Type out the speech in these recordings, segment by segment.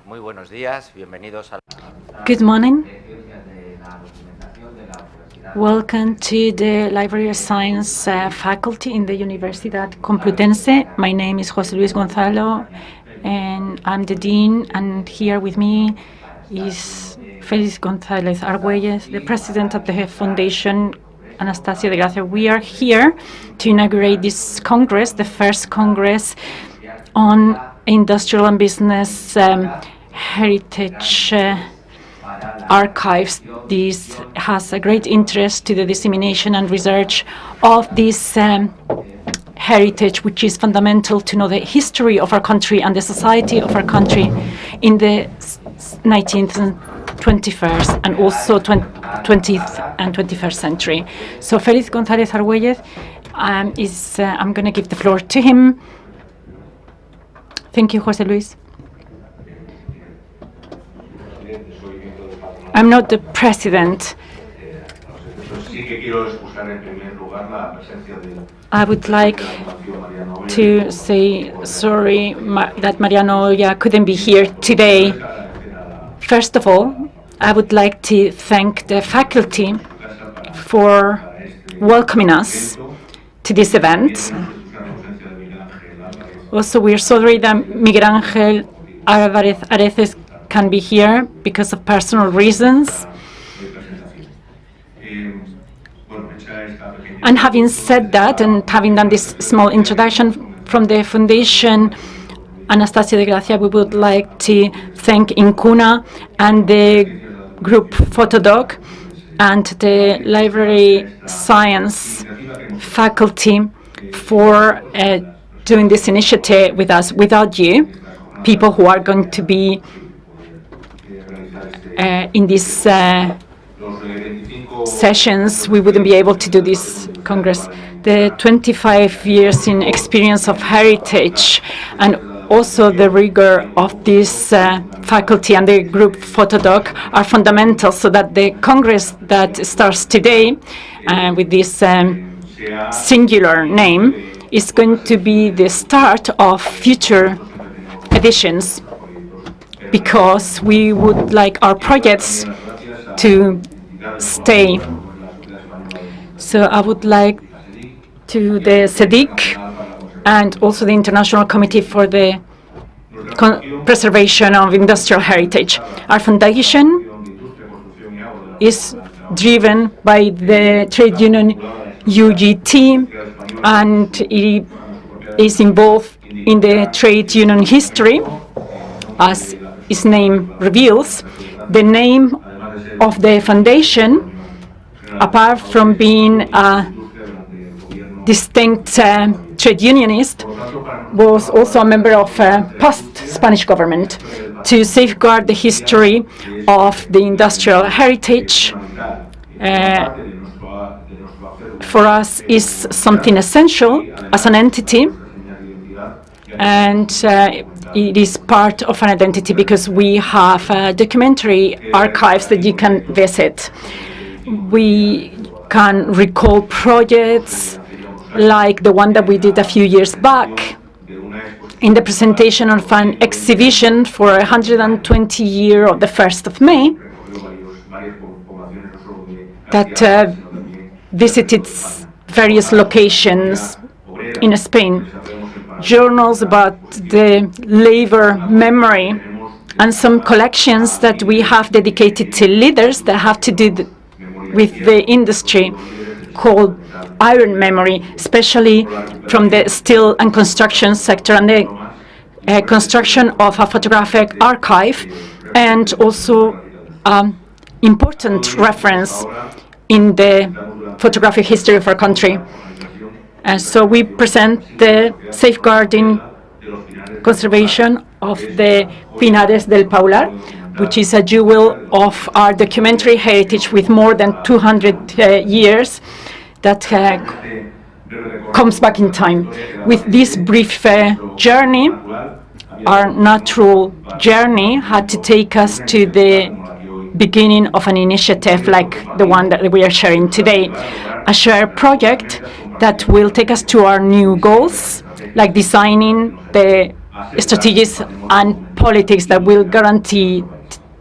Muy buenos días, bienvenidos a Good morning. Welcome to the Library of Science faculty in the Universidad Complutense. My name is José Luis Gonzalo, and I'm the dean. And here with me is Félix González Argüelles, the president of the Fundación, Anastasio de Gracia. We are here to inaugurate this congress, the first congress on industrial and business heritage archives. This has a great interest to the dissemination and research of this heritage, which is fundamental to know the history of our country and the society of our country in the 19th and 21st, and also 20th and 21st century. So Félix González Argüelles I'm going to give the floor to him. Thank you, José Luis. I'm not the president. I would like to say sorry that María couldn't be here today. First of all, I would like to thank the faculty for welcoming us to this event. Also, we are sorry that Miguel Ángel Areces can be here because of personal reasons. And having said that, and having done this small introduction from the Foundation Anastasio de Gracia, we would like to thank Incuna and the group Fotodoc and the library science faculty for doing this initiative with us. Without you, people who are going to be in these sessions, we wouldn't be able to do this Congress. The 25 years in experience of heritage and also the rigor of this faculty and the group Fotodoc are fundamental, so that the Congress that starts today with this singular name is going to be the start of future editions, because we would like our projects to stay. So I would like to the SEDIC and also the International Committee for the Preservation of Industrial Heritage. Our foundation is driven by the trade union UGT, and it is involved in the trade union history, as its name reveals. The name of the foundation, apart from being a distinct trade unionist, was also a member of past Spanish government to safeguard the history of the industrial heritage. For us is something essential as an entity, and it is part of an identity because we have documentary archives that you can visit. We can recall projects like the one that we did a few years back in the presentation of an exhibition for 120 years of the 1st of May that visited various locations in Spain. Journals about the labor memory, and some collections that we have dedicated to leaders that have to do with the industry, called Iron Memory, especially from the steel and construction sector, and the construction of a photographic archive, and also important reference in the photographic history of our country. So we present the safeguarding conservation of the Pinares del Paular, which is a jewel of our documentary heritage with more than 200 years that comes back in time. With this brief journey, our natural journey had to take us to the beginning of an initiative like the one that we are sharing today, a shared project that will take us to our new goals, like designing the strategies and politics that will guarantee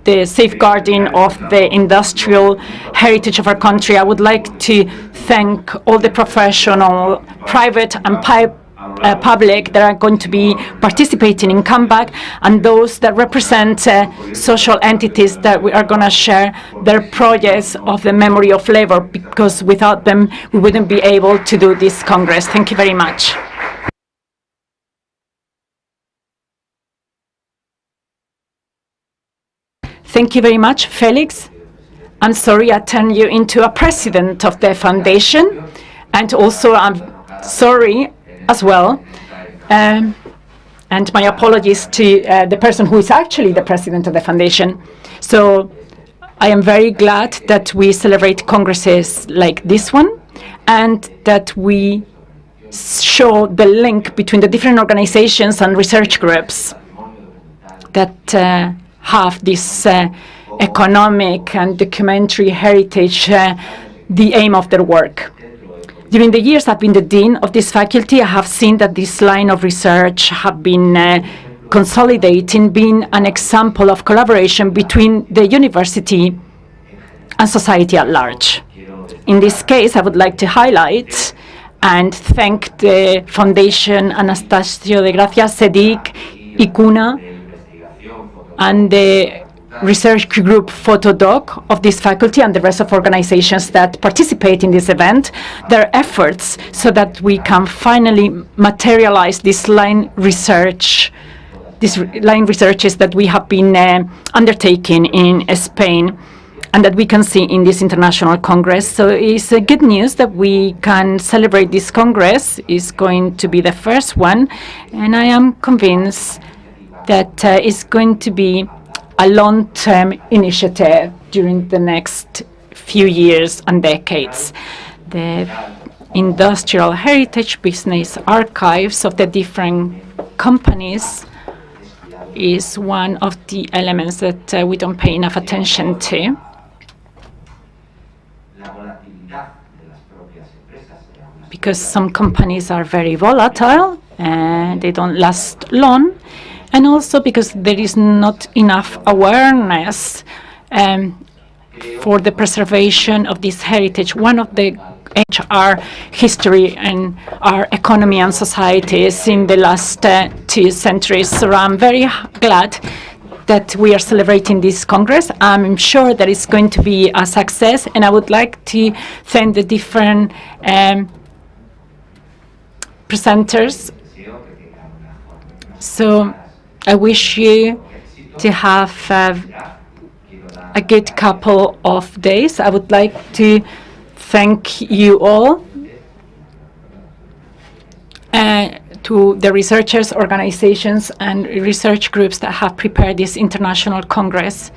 the safeguarding of the industrial heritage of our country. I would like to thank all the professional, private and public that are going to be participating in KANBAN, and those that represent social entities that we are going to share their projects of the memory of labor, because without them we wouldn't be able to do this Congress. Thank you very much. Thank you very much, Felix. I'm sorry I turned you into a president of the foundation, and also I'm sorry as well, and my apologies to the person who is actually the president of the foundation. So I am very glad that we celebrate congresses like this one, and that we show the link between the different organizations and research groups that have this economic and documentary heritage, the aim of their work. During the years I've been the dean of this faculty, I have seen that this line of research have been consolidating, being an example of collaboration between the university and society at large. In this case, I would like to highlight and thank the Foundation Anastasio de Gracia, SEDIC, Incuna, and the research group Fotodoc of this faculty, and the rest of organizations that participate in this event, their efforts so that we can finally materialize this line researches that we have been undertaking in Spain, and that we can see in this international congress. So it's good news that we can celebrate this congress. It's going to be the first one, and I am convinced that it's going to be a long-term initiative during the next few years and decades. The industrial heritage business archives of the different companies is one of the elements that we don't pay enough attention to. Because some companies are very volatile and they don't last long, and also because there is not enough awareness for the preservation of this heritage. One of the HR history and our economy and societies in the last 2 centuries. So I'm very glad that we are celebrating this Congress. I'm sure that it's going to be a success, and I would like to thank the different presenters. So I wish you to have a good couple of days. I would like to thank you all, to the researchers, organizations, and research groups that have prepared this international congress.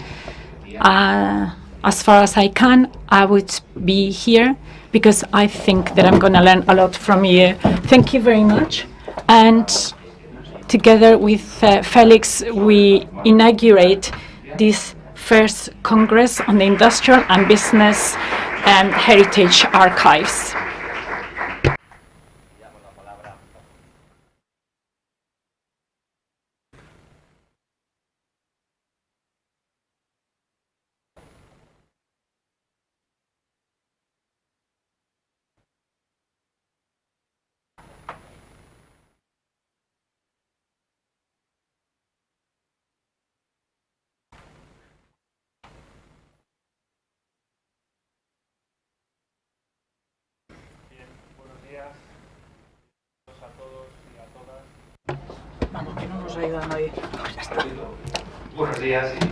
As far as I can, I would be here because I think that I'm going to learn a lot from you. Thank you very much. And together with Felix, we inaugurate this first Congress on the Industrial and Business and Heritage Archives.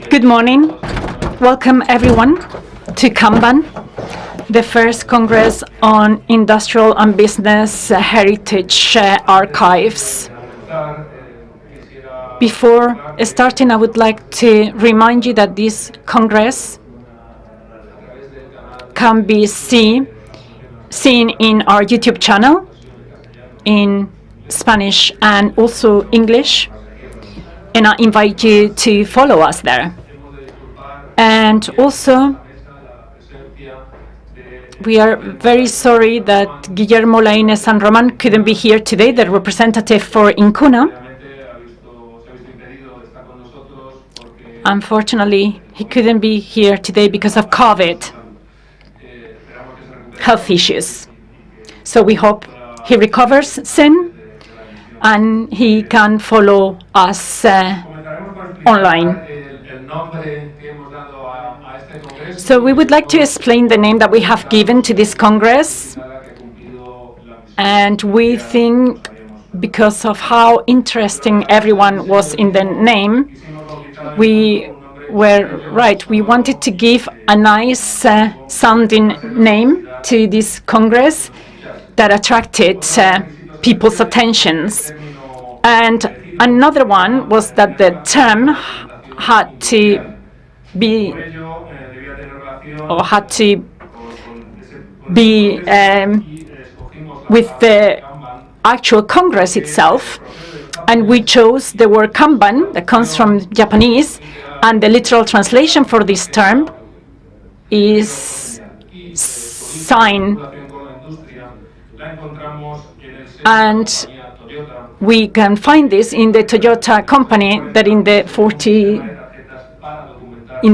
Good morning. Welcome everyone to KANBAN, the first Congress on Industrial and Business Heritage Archives. Before starting, I would like to remind you that this Congress can be seen in our YouTube channel in Spanish and also English, and I invite you to follow us there. And also, we are very sorry that Guillermo, Laine and Román couldn't be here today, the representative for Incuna. Unfortunately, he couldn't be here today because of COVID, health issues. So we hope he recovers soon and he can follow us online. So we would like to explain the name that we have given to this Congress. And we think because of how interesting everyone was in the name, we were right. We wanted to give a nice sounding name to this Congress that attracted people's attentions. And another one was that the term had to be with the actual Congress itself, and we chose the word KANBAN, that comes from Japanese, and the literal translation for this term is sign. And we can find this in the Toyota company that in the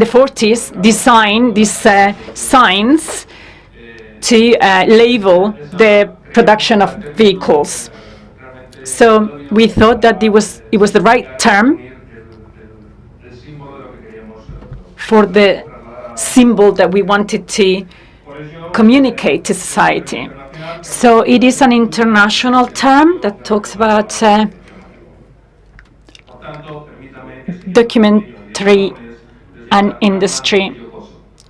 40s designed these signs to label the production of vehicles. So we thought that it was the right term for the symbol that we wanted to communicate to society. So it is an international term that talks about documentary and industry.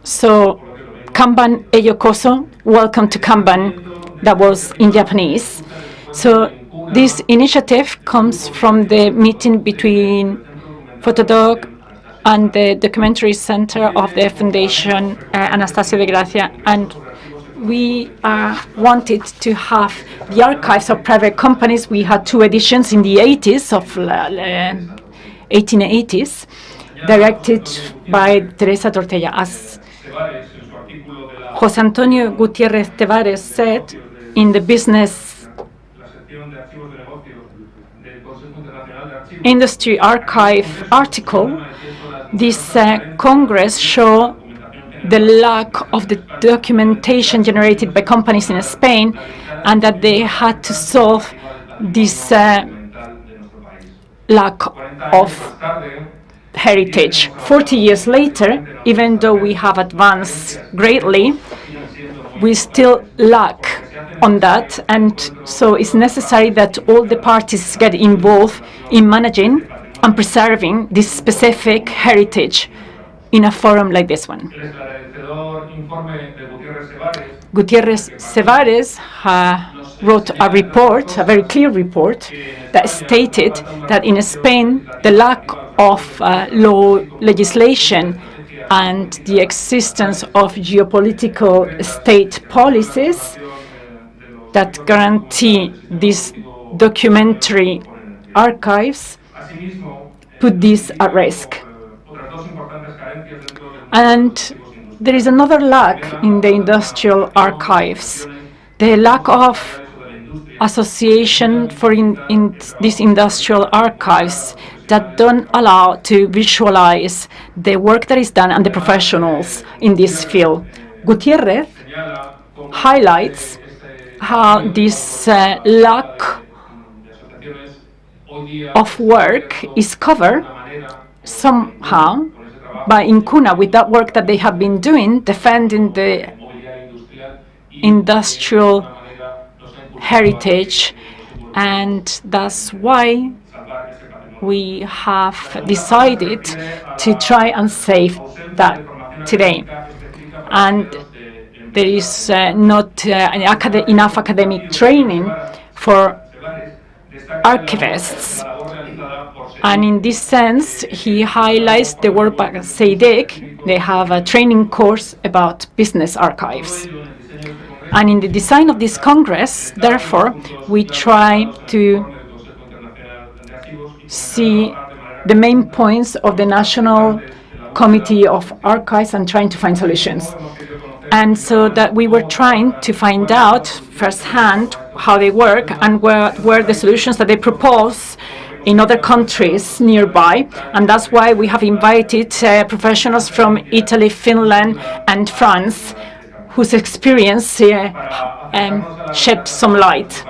So KANBAN Eyokoso, welcome to KANBAN, that was in Japanese. So this initiative comes from the meeting between Fotodoc and the documentary center of the Fundación Anastasio de Gracia, and we wanted to have the archives of private companies. We had 2 editions in the 80s of 1880s, directed by Teresa Tortella. As José Antonio Gutiérrez Tavares said in the business industry archive article, this Congress showed the lack of the documentation generated by companies in Spain, and that they had to solve this lack of heritage. 40 years later, even though we have advanced greatly, we still lack on that, and so it's necessary that all the parties get involved in managing and preserving this specific heritage in a forum like this one. Gutiérrez Cevares wrote a report, a very clear report, that stated that in Spain the lack of law legislation and the existence of geopolitical state policies that guarantee these documentary archives put this at risk. And there is another lack in the industrial archives, the lack of association for in these industrial archives that don't allow to visualize the work that is done and the professionals in this field. Gutiérrez highlights how this lack of work is covered somehow by Incuna, with that work that they have been doing, defending the industrial heritage, and that's why we have decided to try and save that today. And there is not enough academic training for archivists. And in this sense, he highlights the work by SEDIC. They have a training course about business archives. And in the design of this Congress, therefore, we try to see the main points of the National Committee of Archives and trying to find solutions. And so that we were trying to find out firsthand how they work and what were the solutions that they propose in other countries nearby, and that's why we have invited professionals from Italy, Finland, and France, whose experience shed some light.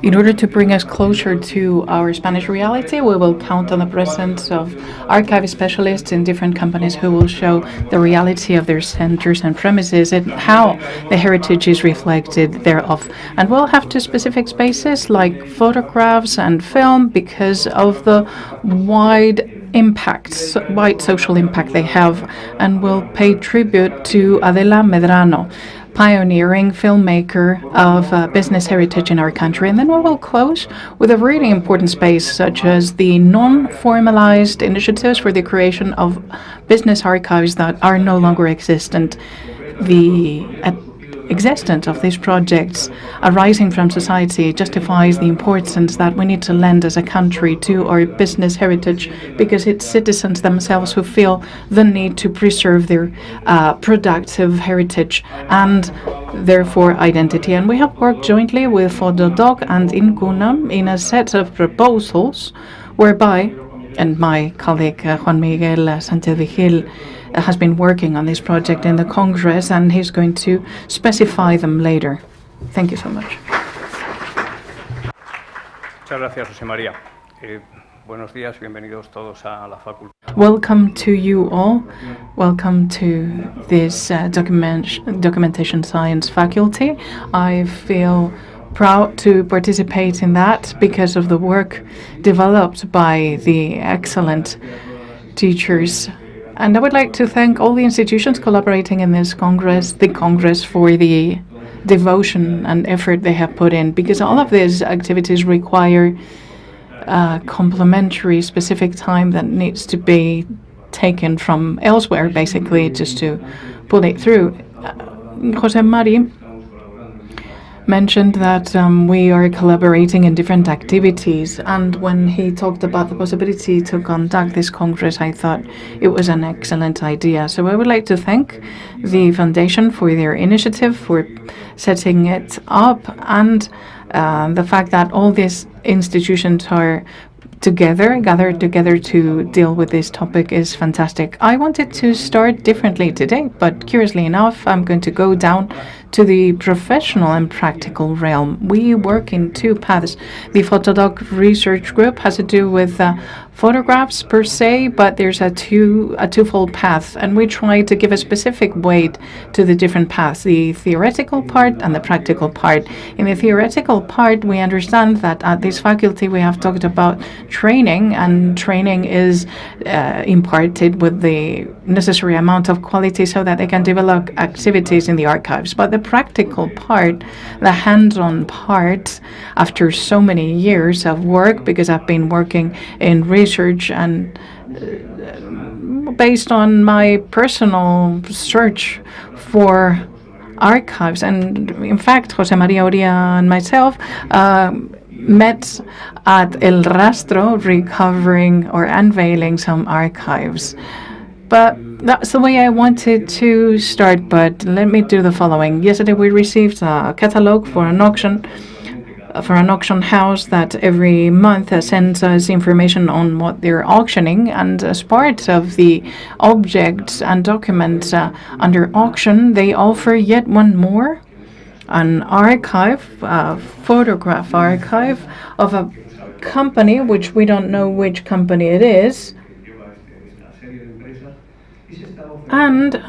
In order to bring us closer to our Spanish reality, we will count on the presence of archive specialists in different companies who will show the reality of their centers and premises and how the heritage is reflected thereof. And we'll have two specific spaces like photographs and film because of the wide social impact they have, and we'll pay tribute to Adela Medrano, pioneering filmmaker of business heritage in our country. And then we will close with a really important space, such as the non-formalized initiatives for the creation of business archives that are no longer existent. The existence of these projects arising from society justifies the importance that we need to lend as a country to our business heritage, because it's citizens themselves who feel the need to preserve their productive heritage and therefore identity. And we have worked jointly with Fotodoc and Incuna in a set of proposals whereby, and my colleague Juan Miguel Sánchez Vigil has been working on this project in the Congress, and he's going to specify them later. Thank you so much. Muchas gracias, José María. Buenos días, bienvenidos todos a la Facultad. Welcome to you all. Welcome to this documentation science faculty. I feel proud to participate in that because of the work developed by the excellent teachers. And I would like to thank all the institutions collaborating in this Congress, the Congress, for the devotion and effort they have put in, because all of these activities require complementary specific time that needs to be taken from elsewhere, basically, just to pull it through. José María mentioned that we are collaborating in different activities, and when he talked about the possibility to conduct this Congress, I thought it was an excellent idea. So I would like to thank the Foundation for their initiative, for setting it up, and the fact that all these institutions are gathered together to deal with this topic is fantastic. I wanted to start differently today, but curiously enough, I'm going to go down to the professional and practical realm. We work in two paths. The Fotodoc research group has to do with photographs per se, but there's a twofold path, and we try to give a specific weight to the different paths, the theoretical part and the practical part. In the theoretical part, we understand that at this faculty we have talked about training, and training is imparted with the necessary amount of quality so that they can develop activities in the archives. But the practical part, the hands-on part, after so many years of work, because I've been working in research and based on my personal search for archives, and in fact José María, Uría and myself met at El Rastro recovering or unveiling some archives. But that's the way I wanted to start, but let me do the following. Yesterday we received a catalog for an auction house that every month sends us information on what they're auctioning, and as part of the objects and documents under auction, they offer yet one more, an archive, a photograph archive of a company, which we don't know which company it is. And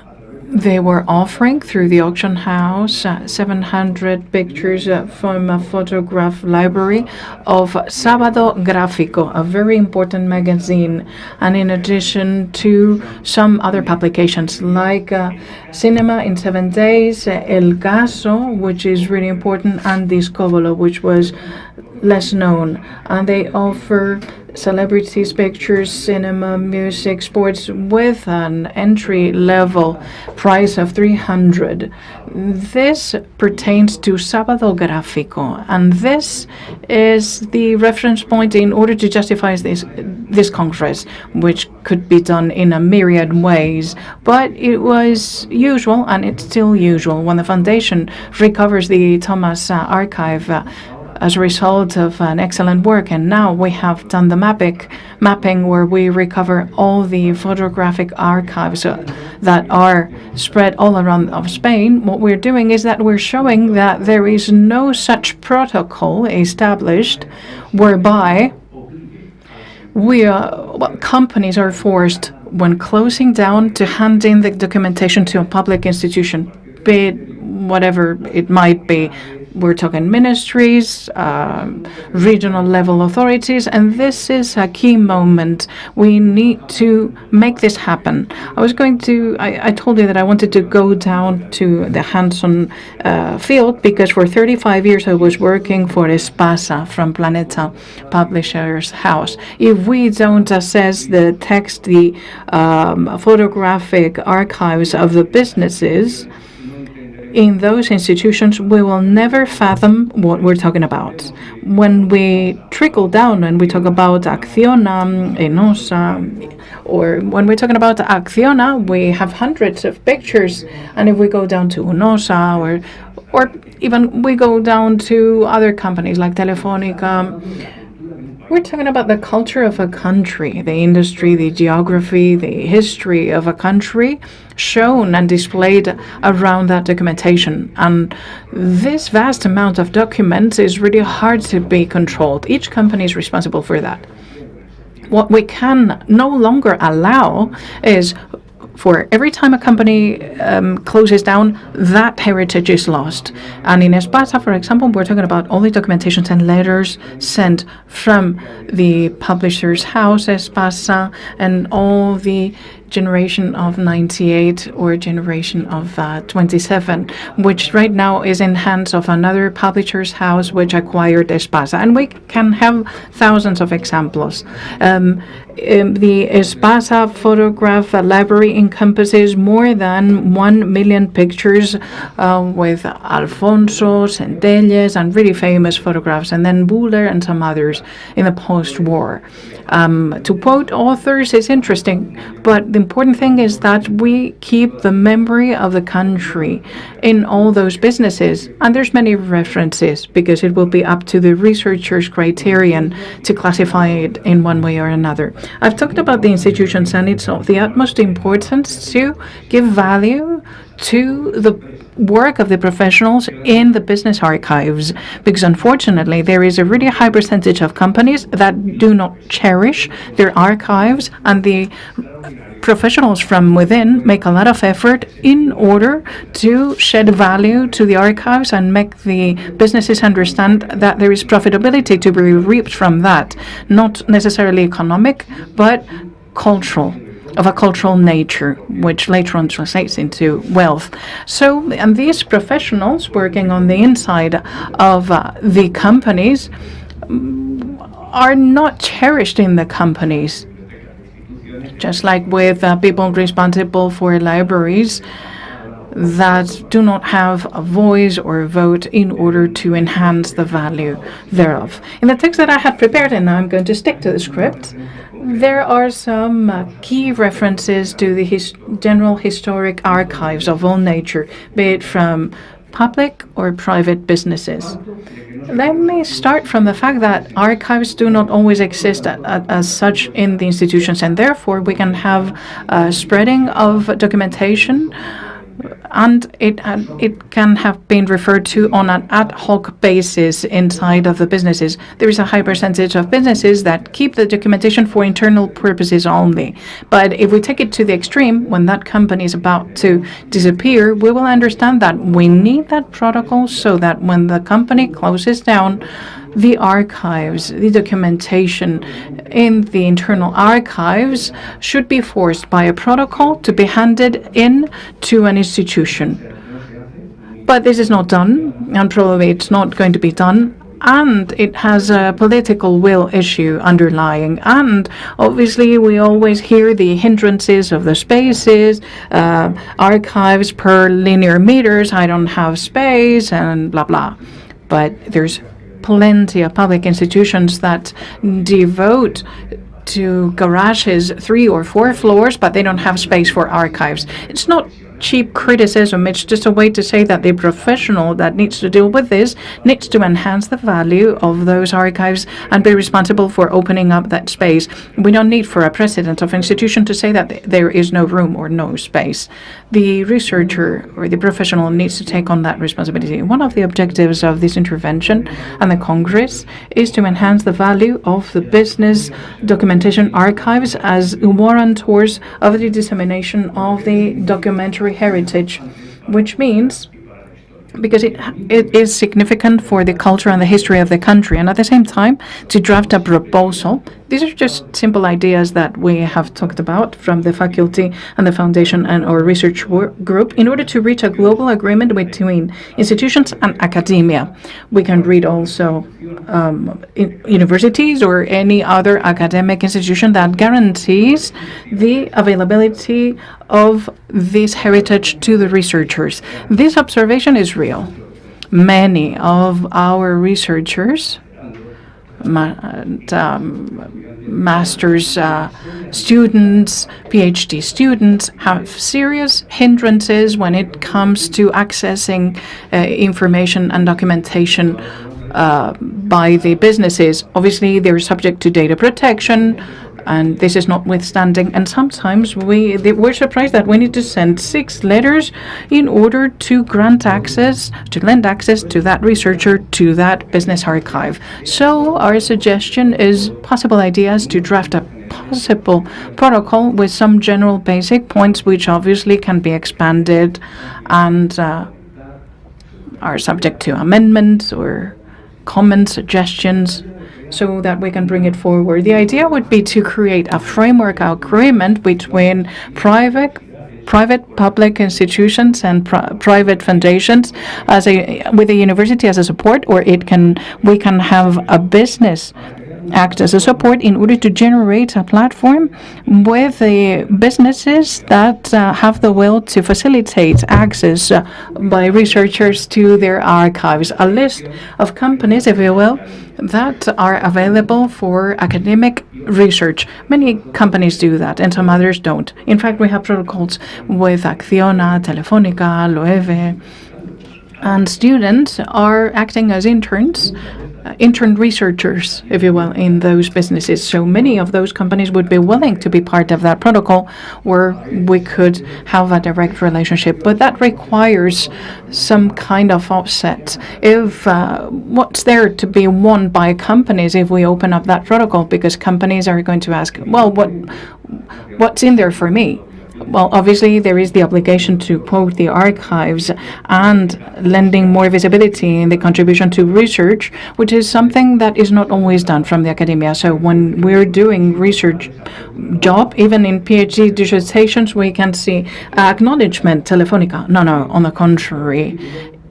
they were offering through the auction house 700 pictures from a photograph library of Sábado Gráfico, a very important magazine, and in addition to some other publications like Cinema in 7 Days, El Caso, which is really important, and Discobolo, which was less known. And they offer celebrities, pictures, cinema, music, sports, with an entry-level price of 300. This pertains to Sábado Gráfico, and this is the reference point in order to justify this Congress, which could be done in a myriad ways. But it was usual, and it's still usual, when the Foundation recovers the Thomas archive as a result of an excellent work. And now we have done the mapping where we recover all the photographic archives that are spread all around of Spain. What we're doing is that we're showing that there is no such protocol established whereby companies are forced, when closing down, to hand in the documentation to a public institution, be it whatever it might be. We're talking ministries, regional level authorities, and this is a key moment. We need to make this happen. I told you that I wanted to go down to the hands-on field, because for 35 years I was working for Espasa from Planeta Publishers House. If we don't assess the text, the photographic archives of the businesses in those institutions, we will never fathom what we're talking about. When we trickle down and we talk about Acciona, Enosa, or when we're talking about Acciona, we have hundreds of pictures. And if we go down to Enosa, or even we go down to other companies like Telefónica, we're talking about the culture of a country, the industry, the geography, the history of a country shown and displayed around that documentation. And this vast amount of documents is really hard to be controlled. Each company is responsible for that. What we can no longer allow is for every time a company closes down, that heritage is lost. And in Espasa, for example, we're talking about all the documentations and letters sent from the publisher's house, Espasa, and all the generation of 98 or generation of 27, which right now is in hands of another publisher's house which acquired Espasa. And we can have thousands of examples. The Espasa photograph library encompasses more than 1 million pictures with Alfonso, Centelles, and really famous photographs, and then Buller and some others in the post-war. To quote authors is interesting, but the important thing is that we keep the memory of the country in all those businesses. And there's many references, because it will be up to the researcher's criterion to classify it in one way or another. I've talked about the institutions, and it's of the utmost importance to give value to the work of the professionals in the business archives, because unfortunately there is a really high percentage of companies that do not cherish their archives, and the professionals from within make a lot of effort in order to shed value to the archives and make the businesses understand that there is profitability to be reaped from that, not necessarily economic, but cultural, of a cultural nature, which later on translates into wealth. So, and these professionals working on the inside of the companies are not cherished in the companies. Just like with people responsible for libraries that do not have a voice or a vote in order to enhance the value thereof. In the text that I had prepared, and now I'm going to stick to the script, there are some key references to the general historic archives of all nature, be it from public or private businesses. Let me start from the fact that archives do not always exist as such in the institutions, and therefore we can have spreading of documentation, and it can have been referred to on an ad hoc basis inside of the businesses. There is a high percentage of businesses that keep the documentation for internal purposes only. But if we take it to the extreme, when that company is about to disappear, we will understand that we need that protocol so that when the company closes down, the archives, the documentation in the internal archives should be forced by a protocol to be handed in to an institution. But this is not done, and probably it's not going to be done, and it has a political will issue underlying. And obviously we always hear the hindrances of the spaces, archives per linear meters, I don't have space, and blah blah. But there's plenty of public institutions that devote to garages 3 or 4 floors, but they don't have space for archives. It's not cheap criticism. It's just a way to say that the professional that needs to deal with this needs to enhance the value of those archives and be responsible for opening up that space. We don't need for a president of institution to say that there is no room or no space. The researcher or the professional needs to take on that responsibility. One of the objectives of this intervention and the Congress is to enhance the value of the business documentation archives as warrantors of the dissemination of the documentary heritage, which means because it is significant for the culture and the history of the country, and at the same time to draft a proposal. These are just simple ideas that we have talked about from the faculty and the foundation and our research group in order to reach a global agreement between institutions and academia. We can read also universities or any other academic institution that guarantees the availability of this heritage to the researchers. This observation is real. Many of our researchers, master's students, PhD students, have serious hindrances when it comes to accessing information and documentation by the businesses. Obviously, they're subject to data protection, and this is notwithstanding. And sometimes we're surprised that we need to send 6 letters in order to grant access, to lend access to that researcher to that business archive. So our suggestion is possible ideas to draft a possible protocol with some general basic points, which obviously can be expanded and are subject to amendments or comments, suggestions, so that we can bring it forward. The idea would be to create a framework agreement between private, public institutions and private foundations with the university as a support, or we can have a business act as a support in order to generate a platform with the businesses that have the will to facilitate access by researchers to their archives. A list of companies, if you will, that are available for academic research. Many companies do that, and some others don't. In fact, we have protocols with Acciona, Telefónica, Loewe, and students are acting as intern researchers, if you will, in those businesses. So many of those companies would be willing to be part of that protocol where we could have a direct relationship. But that requires some kind of offset. If what's there to be won by companies if we open up that protocol? Because companies are going to ask, well, what's in there for me? Well, obviously, there is the obligation to quote the archives and lending more visibility in the contribution to research, which is something that is not always done from the academia. So when we're doing research job, even in PhD dissertations, we can see acknowledgement, Telefónica. No, on the contrary.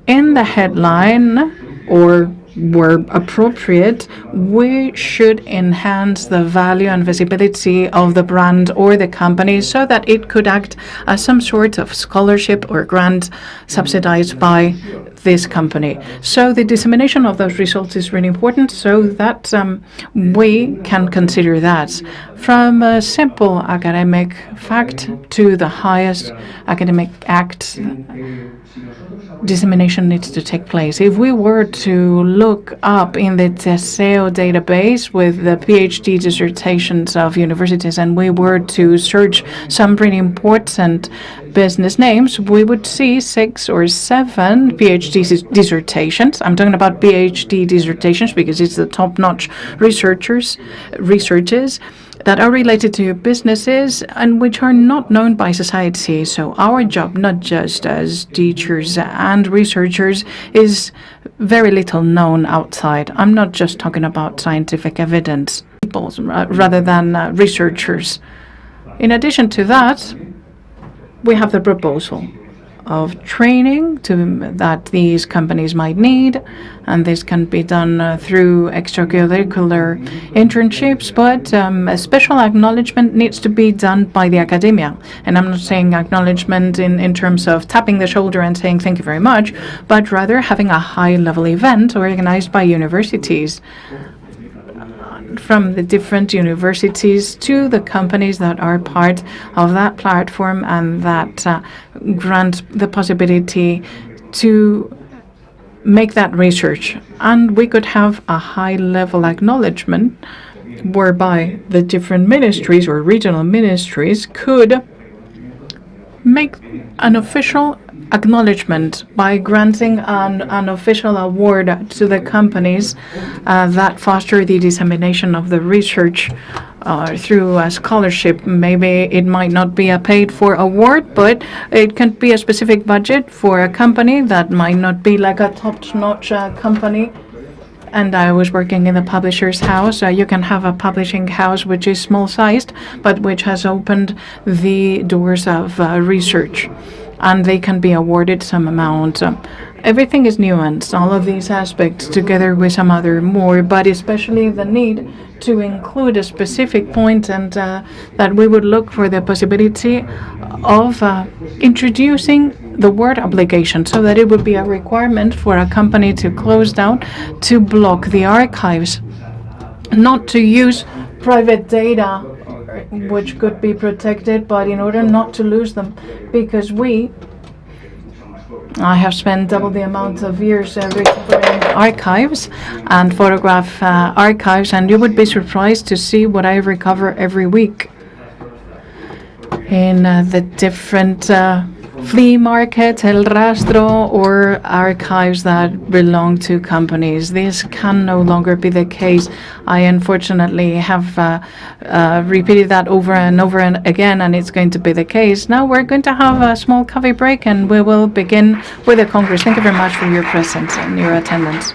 In the headline, or where appropriate, we should enhance the value and visibility of the brand or the company so that it could act as some sort of scholarship or grant subsidized by this company. So the dissemination of those results is really important so that we can consider that from a simple academic fact to the highest academic act. Dissemination needs to take place. If we were to look up in the TESEO database with the PhD dissertations of universities and we were to search some pretty important business names, we would see 6 or 7 PhD dissertations. I'm talking about PhD dissertations because it's the top-notch researches that are related to businesses and which are not known by society. So our job, not just as teachers and researchers, is very little known outside. I'm not just talking about scientific evidence, people rather than researchers. In addition to that, we have the proposal of training that these companies might need, and this can be done through extracurricular internships, but a special acknowledgement needs to be done by the academia. And I'm not saying acknowledgement in terms of tapping the shoulder and saying thank you very much, but rather having a high-level event organized by universities. from the different universities to the companies that are part of that platform and that grant the possibility to make that research. And we could have a high-level acknowledgement whereby the different ministries or regional ministries could make an official acknowledgement by granting an official award to the companies that foster the dissemination of the research through a scholarship. Maybe it might not be a paid-for award, but it can be a specific budget for a company that might not be like a top-notch company. And I was working in the publisher's house. You can have a publishing house which is small-sized, but which has opened the doors of research, and they can be awarded some amount. Everything is nuanced, all of these aspects, together with some other more, but especially the need to include a specific point, and that we would look for the possibility of introducing the word obligation, so that it would be a requirement for a company to close down, to block the archives, not to use private data which could be protected, but in order not to lose them, because I have spent double the amount of years recovering archives and photograph archives, and you would be surprised to see what I recover every week in the different flea market, El Rastro, or archives that belong to companies. This can no longer be the case. I unfortunately have repeated that over and over and again, and it's going to be the case. Now we're going to have a small coffee break, and we will begin with the Congress. Thank you very much for your presence and your attendance.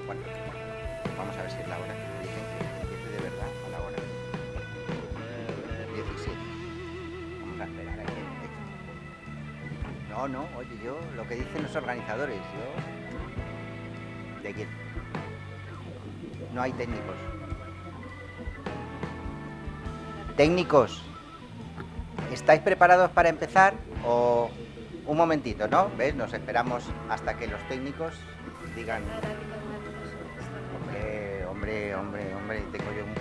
Bueno, vamos a ver si es la hora. Dicen que empiece de verdad a la hora. 16. Vamos a esperar a que empiece. No, oye, yo, lo que dicen los organizadores, yo... ¿De quién? No hay técnicos. Técnicos, ¿estáis preparados para empezar? O un momentito, ¿no? ¿Ves? Nos esperamos hasta que los técnicos digan... Hombre, tengo yo un...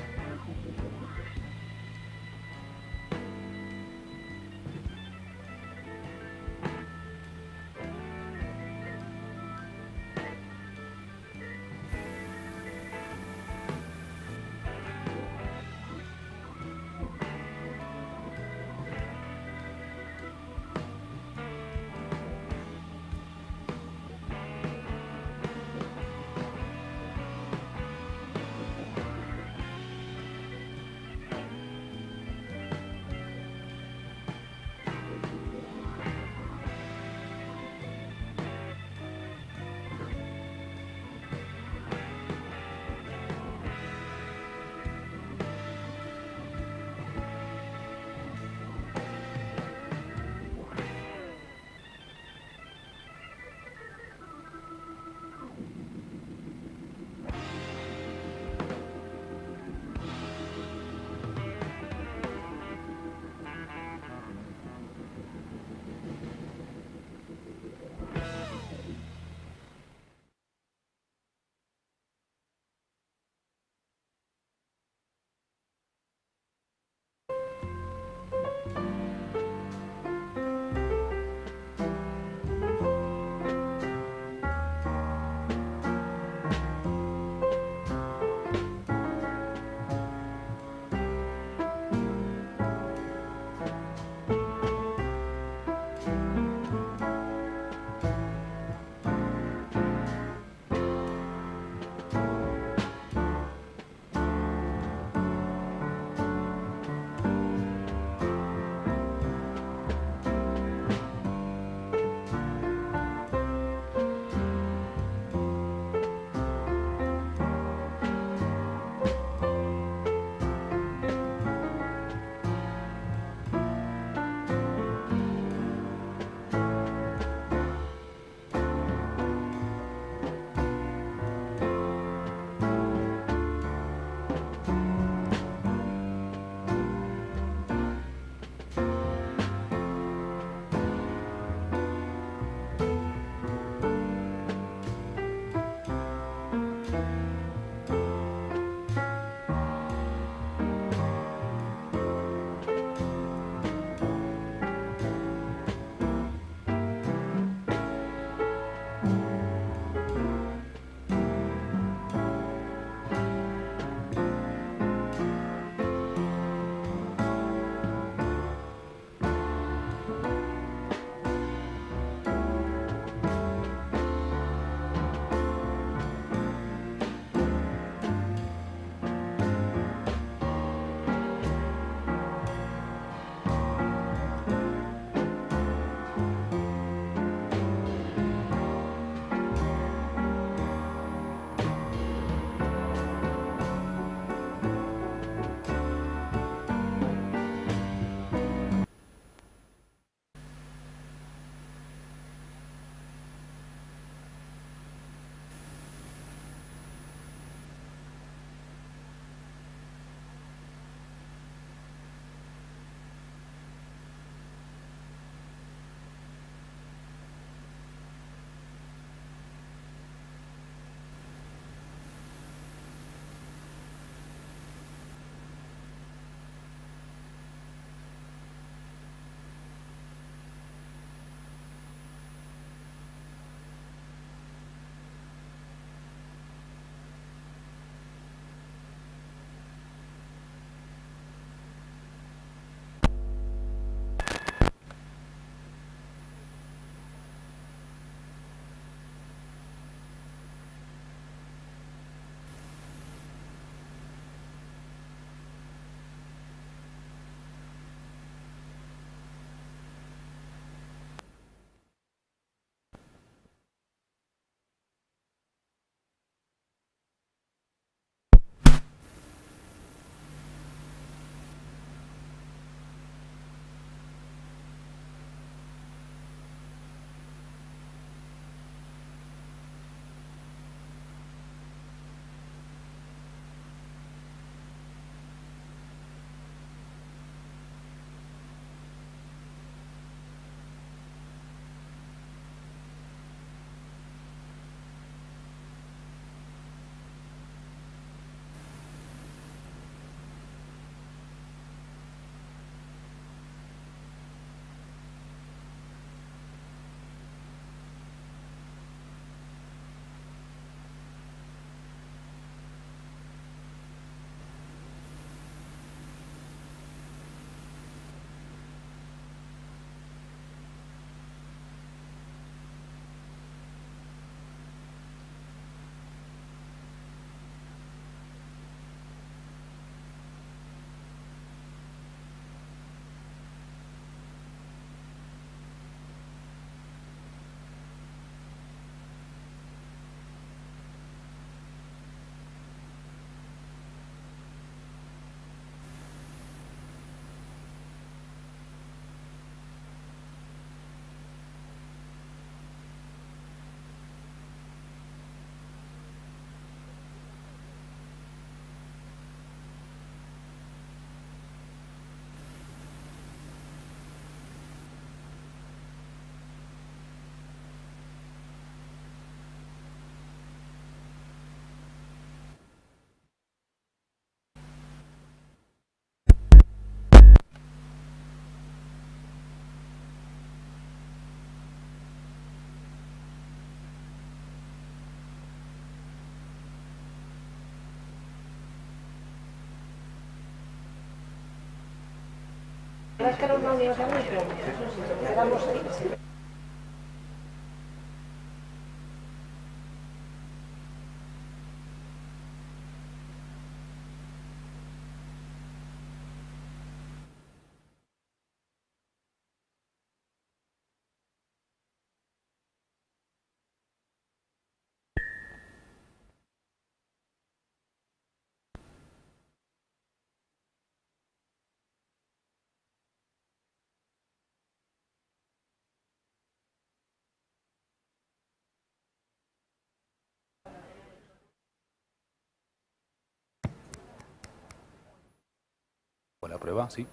Buena prueba, sí.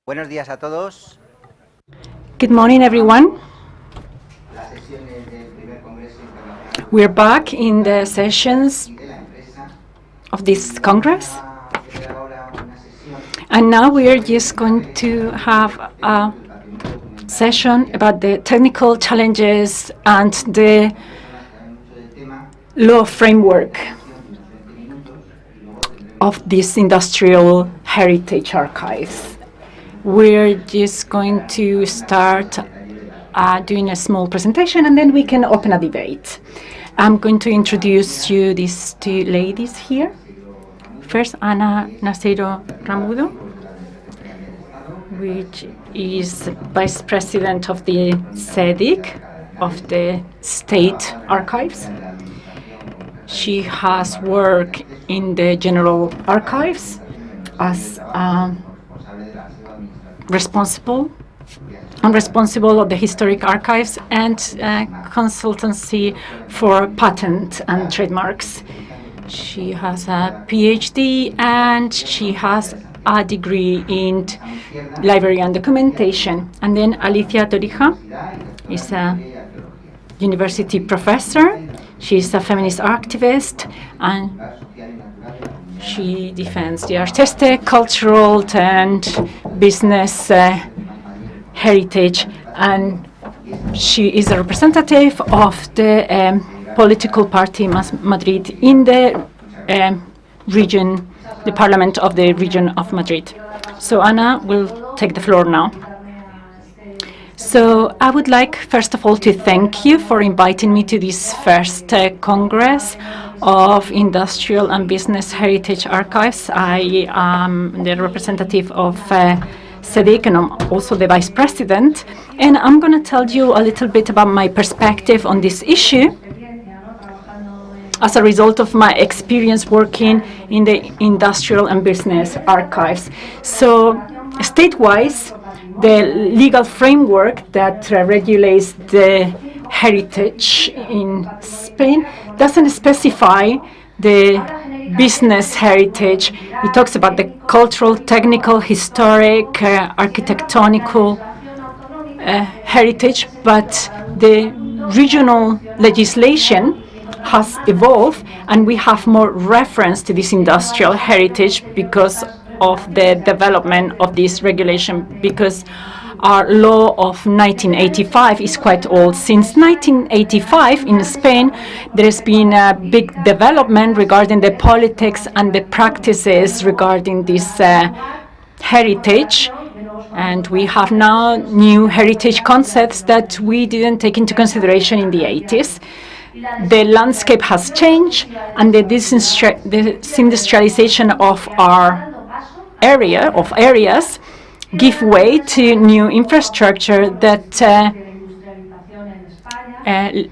Buenos días a todos. Good morning, everyone. We're back in the sessions of this Congress. And now we are just going to have a session about the technical challenges and the law framework of this industrial heritage archives. We're just going to start doing a small presentation, and then we can open a debate. I'm going to introduce you these two ladies here. First, Naseiro Ramudo, which is Vice President of the SEDIC, of the State Archives. She has worked in the General Archives as responsible of the historic archives and consultancy for patent and trademarks. She has a PhD and she has a degree in library and documentation. And then Alicia Torija is a university professor. She's a feminist activist and she defends the artistic, cultural, and business heritage, and she is a representative of the political party Más Madrid in the region, the parliament of the region of Madrid. So Anna will take the floor now. So I would like, first of all, to thank you for inviting me to this first Congress of Industrial and Business Heritage Archives. I am the representative of SEDIC, and I'm also the vice president. And I'm going to tell you a little bit about my perspective on this issue as a result of my experience working in the industrial and business archives. So state-wise, the legal framework that regulates the heritage in Spain doesn't specify the business heritage. It talks about the cultural, technical, historic, architectonical heritage, but the regional legislation has evolved, and we have more reference to this industrial heritage because of the development of this regulation, because our law of 1985 is quite old. Since 1985 in Spain, there's been a big development regarding the politics and the practices regarding this heritage. And we have now new heritage concepts that we didn't take into consideration in the 80s. The landscape has changed, and the disindustrialization of our areas give way to new infrastructure that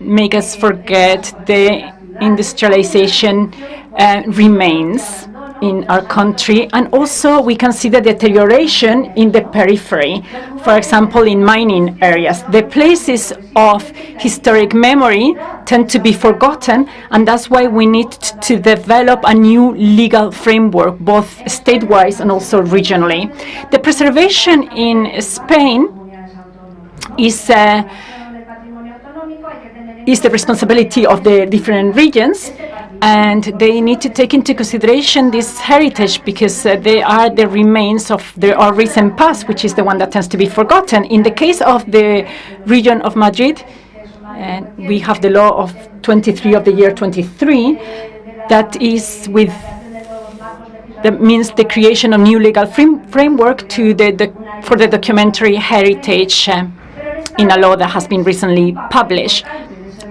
make us forget the industrialization remains in our country, and also we can see the deterioration in the periphery. For example, in mining areas, the places of historic memory tend to be forgotten, and that's why we need to develop a new legal framework, both state-wise and also regionally. The preservation in Spain is the responsibility of the different regions, and they need to take into consideration this heritage because they are the remains of our recent past, which is the one that tends to be forgotten. In the case of the region of Madrid, we have the law of 23 of the year 23 that means the creation of new legal framework for the documentary heritage in a law that has been recently published.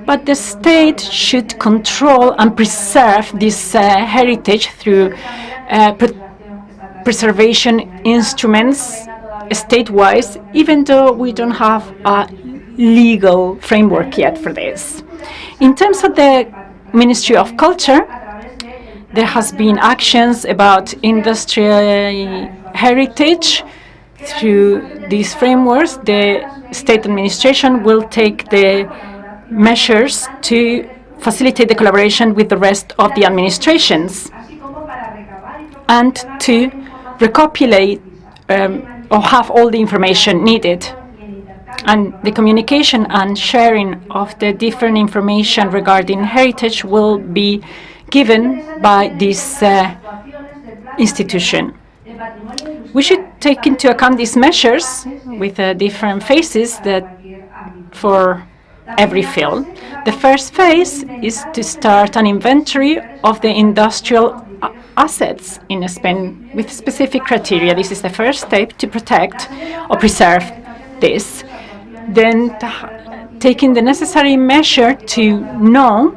But the state should control and preserve this heritage through preservation instruments state-wise, even though we don't have a legal framework yet for this. In terms of the Ministry of Culture, there has been actions about industrial heritage. Through these frameworks, the state administration will take the measures to facilitate the collaboration with the rest of the administrations and to recopilate or have all the information needed. And the communication and sharing of the different information regarding heritage will be given by this institution. We should take into account these measures with different phases for every field. The first phase is to start an inventory of the industrial assets in Spain with specific criteria. This is the first step to protect or preserve this. Then taking the necessary measure to know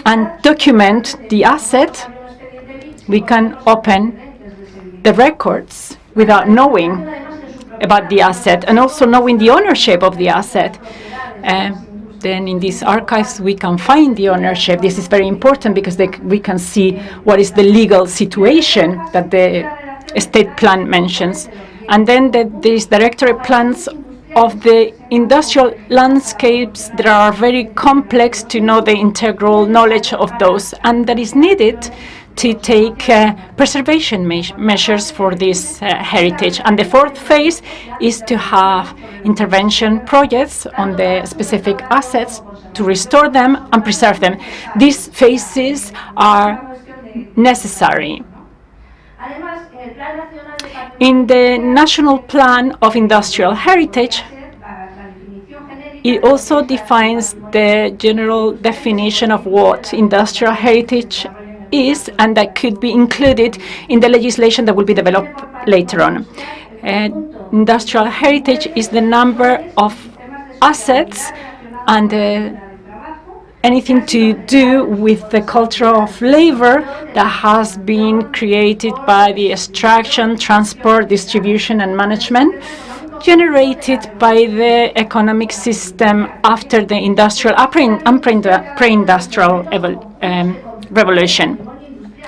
and document the asset, we can open the records without knowing about the asset and also knowing the ownership of the asset. Then in these archives we can find the ownership. This is very important because we can see what is the legal situation that the estate plan mentions. And then these directorate plans of the industrial landscapes that are very complex to know the integral knowledge of those, and that is needed to take preservation measures for this heritage. And the fourth phase is to have intervention projects on the specific assets to restore them and preserve them. These phases are necessary. In the National Plan of Industrial Heritage, it also defines the general definition of what industrial heritage is, and that could be included in the legislation that will be developed later on. Industrial heritage is the number of assets and anything to do with the culture of labor that has been created by the extraction, transport, distribution, and management generated by the economic system after the industrial and pre-industrial revolution.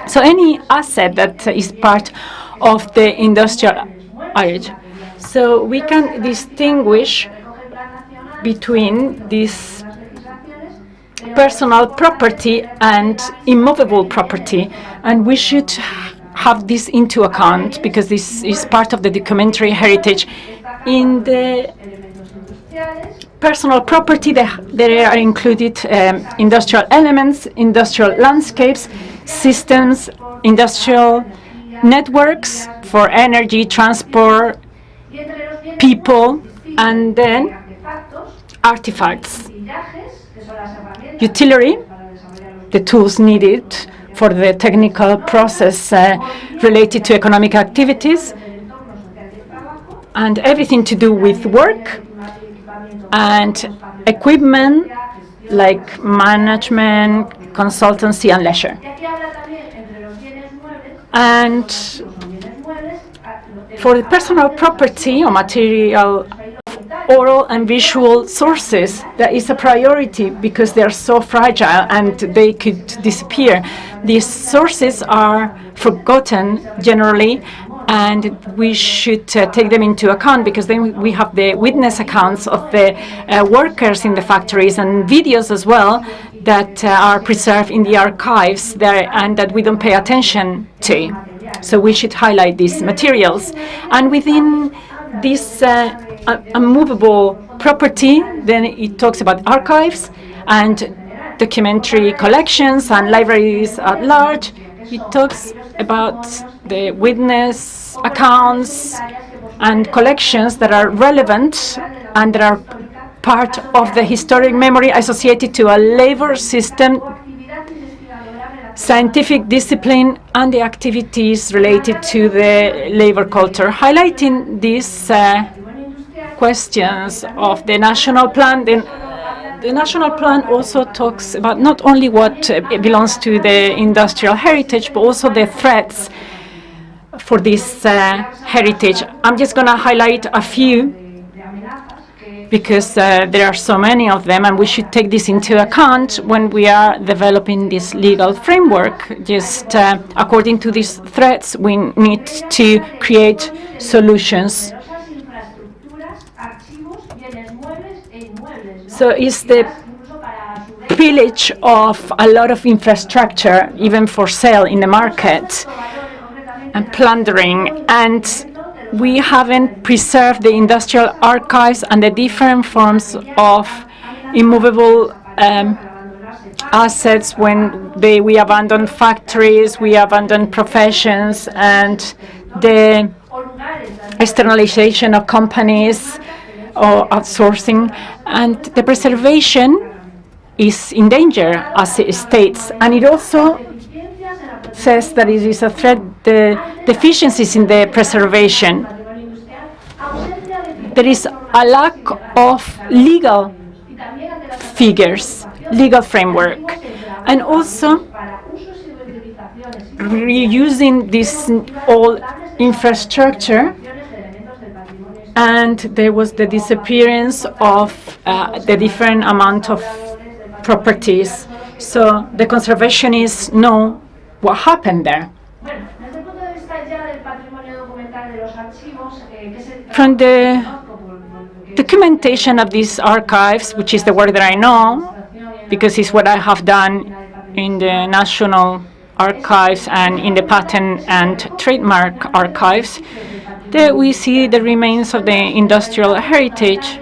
So any asset that is part of the industrial age. So we can distinguish between this personal property and immovable property, and we should have this into account because this is part of the documentary heritage. In the personal property, there are included industrial elements, industrial landscapes, systems, industrial networks for energy, transport, people, and then artifacts, utility, the tools needed for the technical process related to economic activities, and everything to do with work, and equipment like management, consultancy, and leisure. And for the personal property or material oral and visual sources. That is a priority because they are so fragile and they could disappear. These sources are forgotten generally, and we should take them into account, because then we have the witness accounts of the workers in the factories and videos as well that are preserved in the archives there and that we don't pay attention to. So we should highlight these materials. And within this unmovable property, then it talks about archives and documentary collections and libraries at large. It talks about the witness accounts and collections that are relevant and that are part of the historic memory associated to a labor system, scientific discipline, and the activities related to the labor culture. Highlighting these questions of the national plan, the national plan also talks about not only what belongs to the industrial heritage, but also the threats for this heritage. I'm just going to highlight a few because there are so many of them, and we should take this into account when we are developing this legal framework. Just according to these threats, we need to create solutions. So it's the pillage of a lot of infrastructure, even for sale in the market, and plundering. And we haven't preserved the industrial archives and the different forms of immovable assets when we abandon factories, we abandon professions, and the externalization of companies or outsourcing, and the preservation is in danger, as it states. And it also says that it is a threat, the deficiencies in the preservation. There is a lack of legal figures, legal framework, and also reusing this old infrastructure. And there was the disappearance of the different amount of properties. So the conservationists know what happened there. From the documentation of these archives, which is the work that I know, because it's what I have done in the National Archives and in the Patent and Trademark Archives, there we see the remains of the industrial heritage,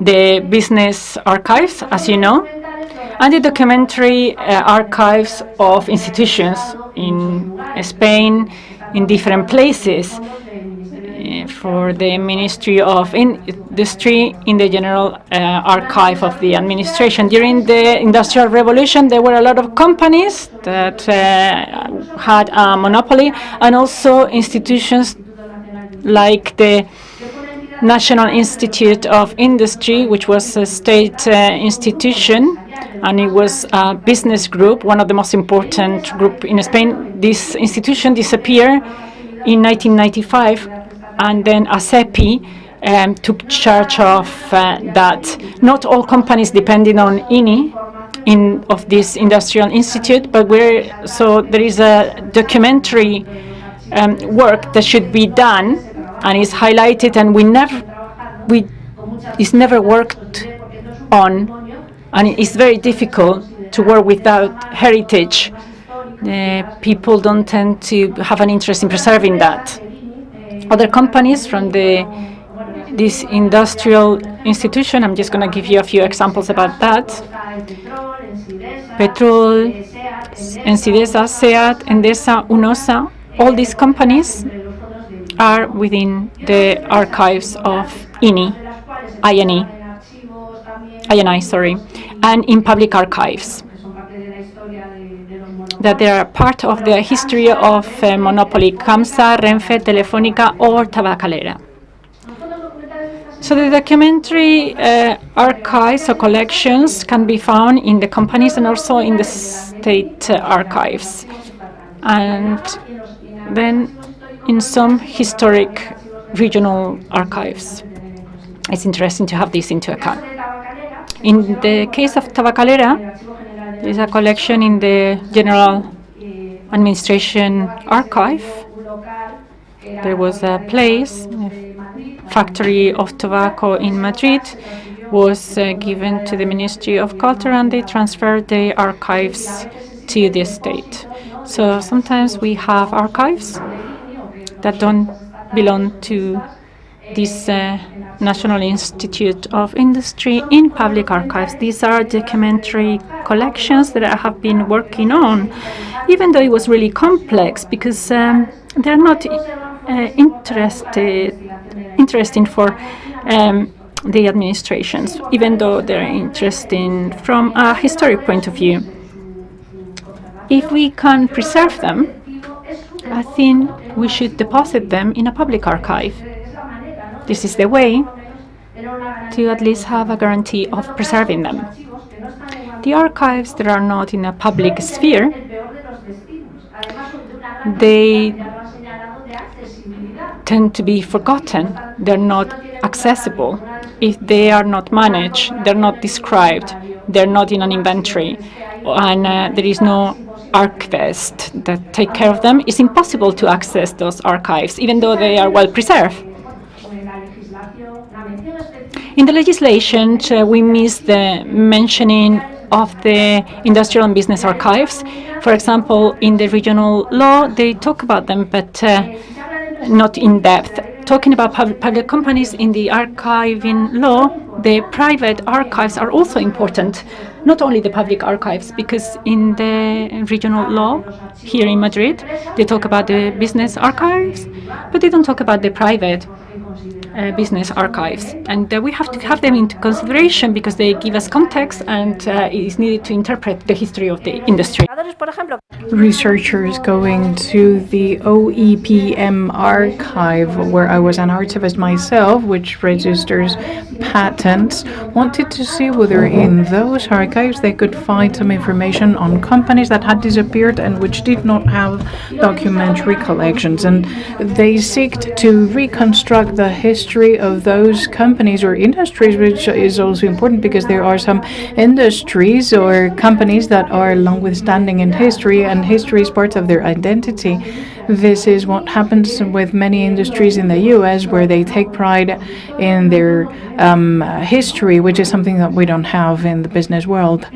the business archives, as you know, and the documentary archives of institutions in Spain, in different places, for the Ministry of Industry in the General Archive of the Administration. During the Industrial Revolution, there were a lot of companies that had a monopoly, and also institutions like the National Institute of Industry, which was a state institution, and it was a business group, one of the most important group in Spain. This institution disappeared in 1995, and then ASEPI took charge of that. Not all companies depended on INI of this industrial institute, but so there is a documentary work that should be done, and is highlighted, and it's never worked on, and it's very difficult to work without heritage. People don't tend to have an interest in preserving that. Other companies from this industrial institution, I'm just going to give you a few examples about that. Petrol, Ensidesa, SEAT, Endesa, Unosa, all these companies are within the archives of INI, and in public archives, that they are part of the history of monopoly, CAMSA, Renfe, Telefónica, or Tabacalera. So the documentary archives or collections can be found in the companies and also in the state archives, and then in some historic regional archives. It's interesting to have this into account. In the case of Tabacalera, there is a collection in the General Administration Archive. There was a place, a factory of tobacco in Madrid, was given to the Ministry of Culture, and they transferred the archives to the state. So sometimes we have archives that don't belong to this National Institute of Industry in public archives. These are documentary collections that I have been working on, even though it was really complex, because they're not interesting for the administrations, even though they're interesting from a historic point of view. If we can preserve them, I think we should deposit them in a public archive. This is the way to at least have a guarantee of preserving them. The archives that are not in a public sphere, they tend to be forgotten. They're not accessible. If they are not managed, they're not described, they're not in an inventory, and there is no archivist that take care of them, it's impossible to access those archives, even though they are well preserved. In the legislation, we miss the mentioning of the industrial and business archives. For example, in the regional law, they talk about them, but not in depth. Talking about public companies in the archiving law, the private archives are also important, not only the public archives, because in the regional law here in Madrid, they talk about the business archives, but they don't talk about the private business archives. And we have to have them into consideration because they give us context, and it is needed to interpret the history of the industry. Researchers going to the OEPM archive, where I was an archivist myself, which registers patents, wanted to see whether in those archives they could find some information on companies that had disappeared and which did not have documentary collections. And they sought to reconstruct the history of those companies or industries, which is also important because there are some industries or companies that are long-withstanding in history, and history is part of their identity. This is what happens with many industries in the U.S., where they take pride in their history, which is something that we don't have in the business world.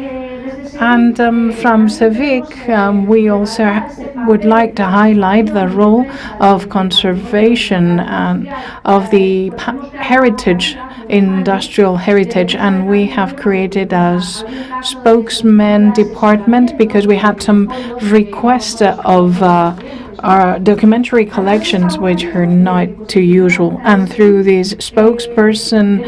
And from SEDIC, we also would like to highlight the role of conservation and of the heritage, industrial heritage, and we have created a spokesman department because we had some requests of our documentary collections, which are not too usual. And through this spokesperson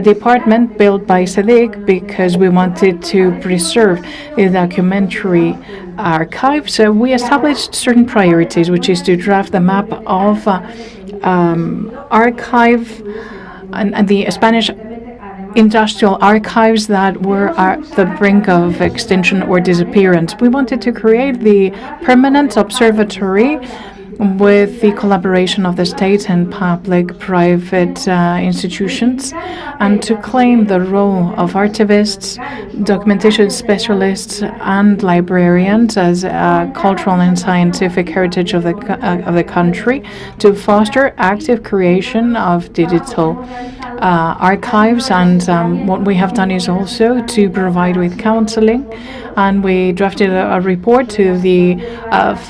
department built by SEDIC, because we wanted to preserve the documentary archive, so we established certain priorities, which is to draft the map of archive and the Spanish industrial archives that were at the brink of extinction or disappearance. We wanted to create the permanent observatory with the collaboration of the state and public-private institutions, and to claim the role of archivists, documentation specialists, and librarians as cultural and scientific heritage of the country, to foster active creation of digital archives. And what we have done is also to provide with counseling, and we drafted a report to the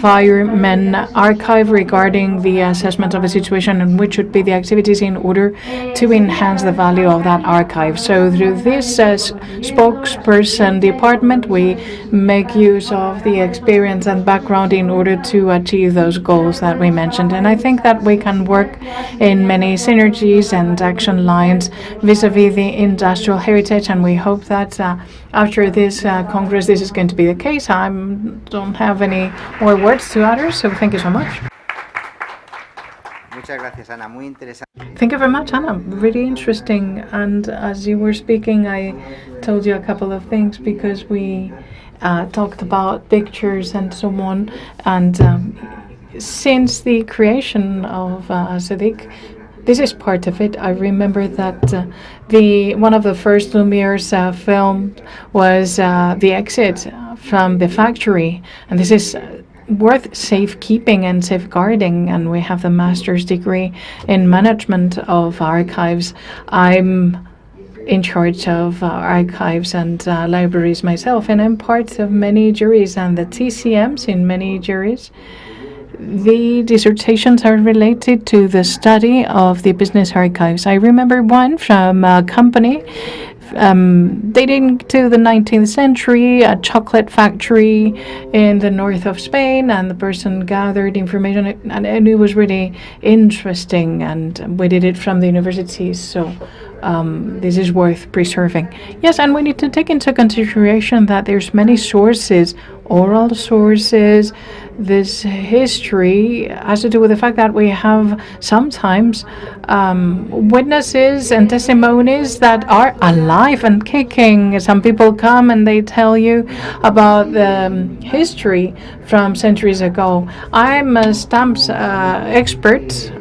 Firemen Archive regarding the assessment of a situation and which should be the activities in order to enhance the value of that archive. So through this spokesperson department, we make use of the experience and background in order to achieve those goals that we mentioned. And I think that we can work in many synergies and action lines vis-a-vis the industrial heritage, and we hope that after this Congress this is going to be the case. I don't have any more words to utter, so thank you so much. Thank you very much, Anna. Really interesting. And as you were speaking, I told you a couple of things because we talked about pictures and so on. And since the creation of SEDIC, this is part of it. I remember that one of the first Lumiere's filmed was the exit from the factory, and this is worth safekeeping and safeguarding, and we have the master's degree in management of archives. I'm in charge of archives and libraries myself, and I'm part of many juries and the TCMs in many juries. The dissertations are related to the study of the business archives. I remember one from a company dating to the 19th century, a chocolate factory in the north of Spain, and the person gathered information, and it was really interesting, and we did it from the university, so this is worth preserving. Yes, and we need to take into consideration that there's many sources, oral sources. This history has to do with the fact that we have sometimes witnesses and testimonies that are alive and kicking. Some people come and they tell you about the history from centuries ago. I'm a stamps expert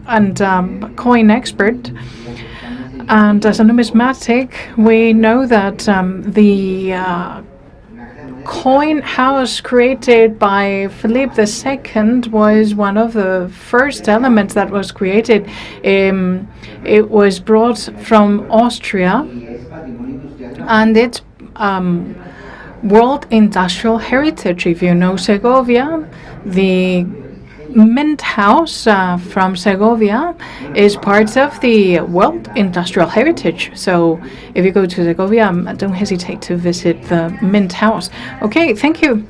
and coin expert. And as a numismatic, we know that the coin house created by Philip II was one of the first elements that was created. It was brought from Austria, and it's World Industrial Heritage. If you know Segovia, the Mint House from Segovia is part of the World Industrial Heritage. So if you go to Segovia, don't hesitate to visit the Mint House. Okay, thank you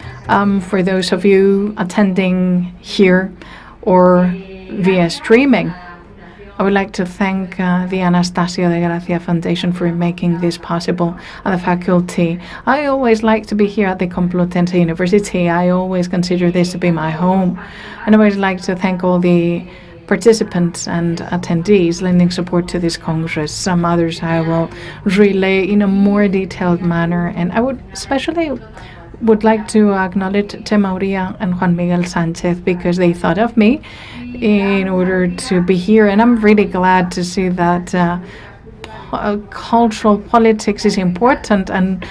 for those of you attending here or via streaming. I would like to thank the Anastasio de Gracia Foundation for making this possible, and the faculty. I always like to be here at the Complutense University. I always consider this to be my home. And I would like to thank all the participants and attendees lending support to this Congress. Some others I will relay in a more detailed manner. And I would especially like to acknowledge Uría and Juan Miguel Sánchez, because they thought of me in order to be here, and I'm really glad to see that cultural politics is important, and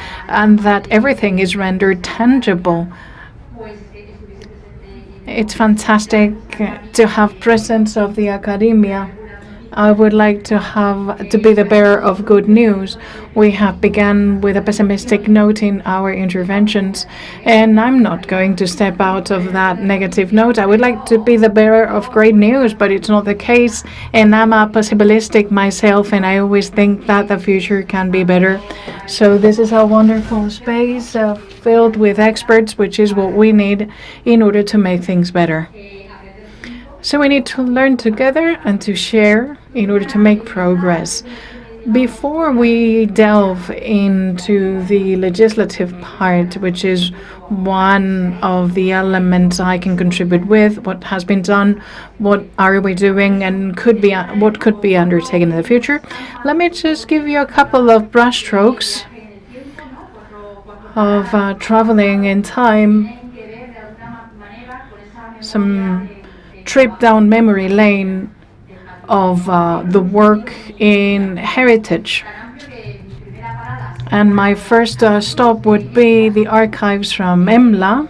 that everything is rendered tangible. It's fantastic to have presence of the academia. I would like to be the bearer of good news. We have begun with a pessimistic note in our interventions, and I'm not going to step out of that negative note. I would like to be the bearer of great news, but it's not the case, and I'm a pessimistic myself, and I always think that the future can be better. So this is a wonderful space filled with experts, which is what we need in order to make things better. So we need to learn together and to share in order to make progress. Before we delve into the legislative part, which is one of the elements I can contribute with, what has been done, what are we doing, and what could be undertaken in the future, let me just give you a couple of brushstrokes of traveling in time, some trip down memory lane of the work in heritage. And my first stop would be the archives from EMLA,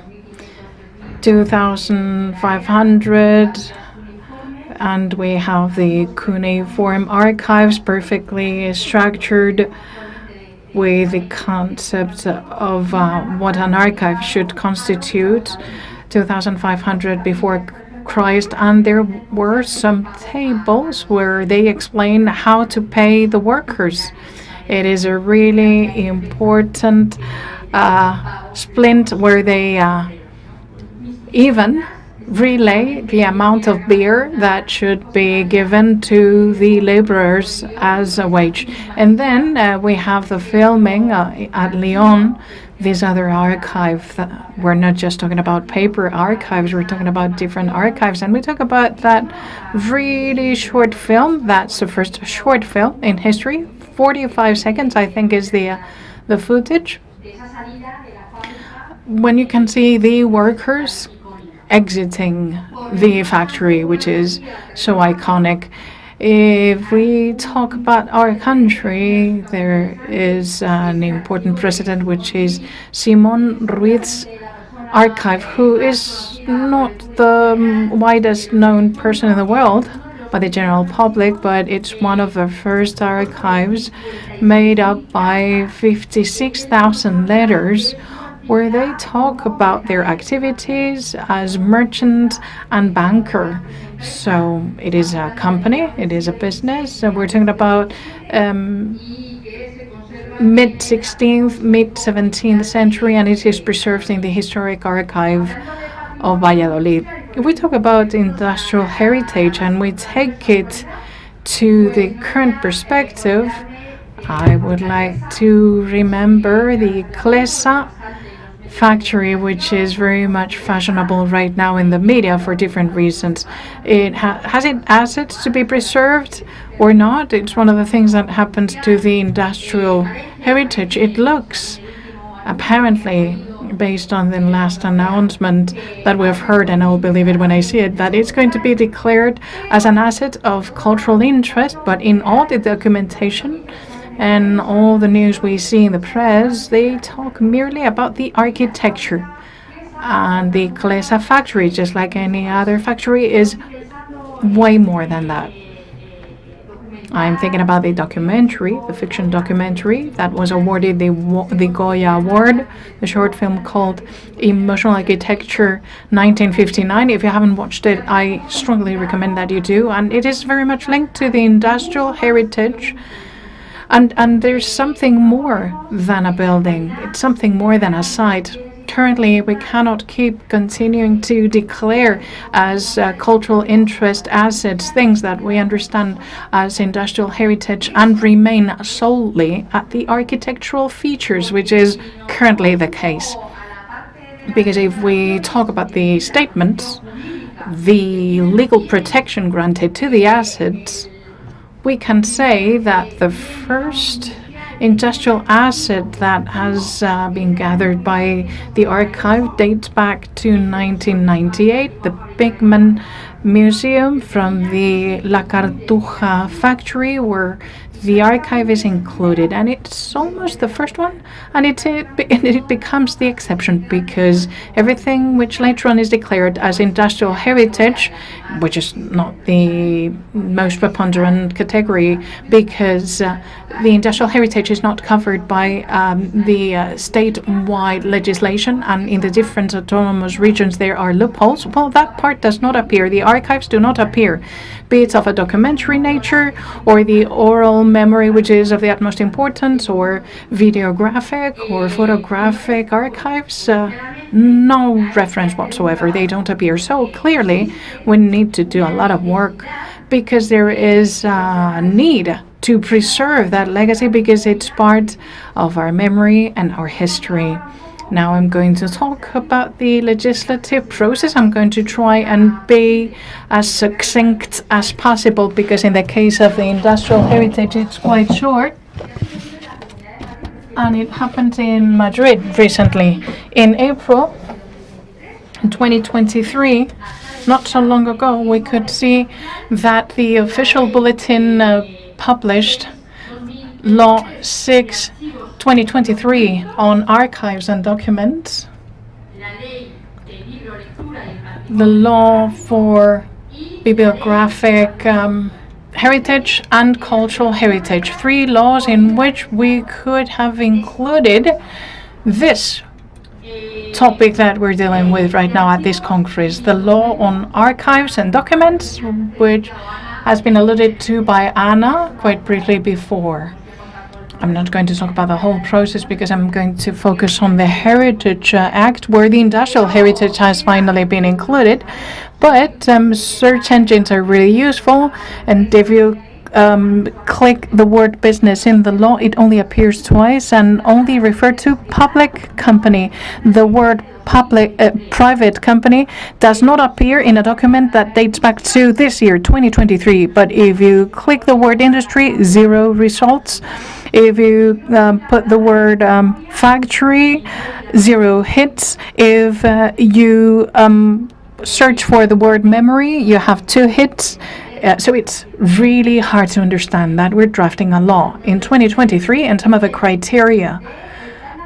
2500, and we have the cuneiform archives, perfectly structured with the concept of what an archive should constitute, 2500 before Christ, and there were some tables where they explain how to pay the workers. It is a really important splint where they even relay the amount of beer that should be given to the laborers as a wage. And then we have the filming at Lyon. These other archives, we're not just talking about paper archives, we're talking about different archives. And we talk about that really short film. That's the first short film in history. 45 seconds, I think, is the footage. When you can see the workers exiting the factory, which is so iconic. If we talk about our country, there is an important president, which is Simón Ruiz's archive, who is not the widest known person in the world by the general public, but it's one of the first archives made up by 56,000 letters, where they talk about their activities as merchant and banker. So it is a company, it is a business, and we're talking about mid-16th, mid-17th century, and it is preserved in the Historic Archive of Valladolid. If we talk about industrial heritage and we take it to the current perspective, I would like to remember the Clesa factory, which is very much fashionable right now in the media for different reasons. It has it assets to be preserved or not? It's one of the things that happens to the industrial heritage. It looks, apparently, based on the last announcement that we've heard, and I will believe it when I see it, that it's going to be declared as an asset of cultural interest, but in all the documentation and all the news we see in the press, they talk merely about the architecture. And the Clesa factory, just like any other factory, is way more than that. I'm thinking about the documentary, the fiction documentary that was awarded the Goya Award, the short film called Emotional Architecture 1959. If you haven't watched it, I strongly recommend that you do. And it is very much linked to the industrial heritage. And there's something more than a building. It's something more than a site. Currently, we cannot keep continuing to declare as cultural interest assets things that we understand as industrial heritage and remain solely at the architectural features, which is currently the case. Because if we talk about the statements, the legal protection granted to the assets, we can say that the first industrial asset that has been gathered by the archive dates back to 1998, the Beckman Museum from the La Cartuja factory, where the archive is included, and it's almost the first one, and it becomes the exception, because everything which later on is declared as industrial heritage, which is not the most preponderant category, because the industrial heritage is not covered by the statewide legislation, and in the different autonomous regions there are loopholes. Well, that part does not appear. The archives do not appear, be it of a documentary nature or the oral memory, which is of the utmost importance, or videographic or photographic archives. No reference whatsoever. They don't appear. So clearly we need to do a lot of work, because there is a need to preserve that legacy, because it's part of our memory and our history. Now I'm going to talk about the legislative process. I'm going to try and be as succinct as possible, because in the case of the industrial heritage it's quite short. And it happened in Madrid recently. In April 2023, not so long ago, we could see that the official bulletin published Law 6/2023 on archives and documents, the law for bibliographic heritage and cultural heritage. 3 laws in which we could have included this topic that we're dealing with right now at this Congress, the law on archives and documents, which has been alluded to by Anna quite briefly before. I'm not going to talk about the whole process, because I'm going to focus on the Heritage Act, where the industrial heritage has finally been included. But search engines are really useful, and if you click the word business in the law, it only appears twice and only refer to public company. The word private company does not appear in a document that dates back to this year, 2023. But if you click the word industry, 0 results. If you put the word factory, 0 hits. If you search for the word memory, you have 2 hits. So it's really hard to understand that we're drafting a law in 2023 and some of the criteria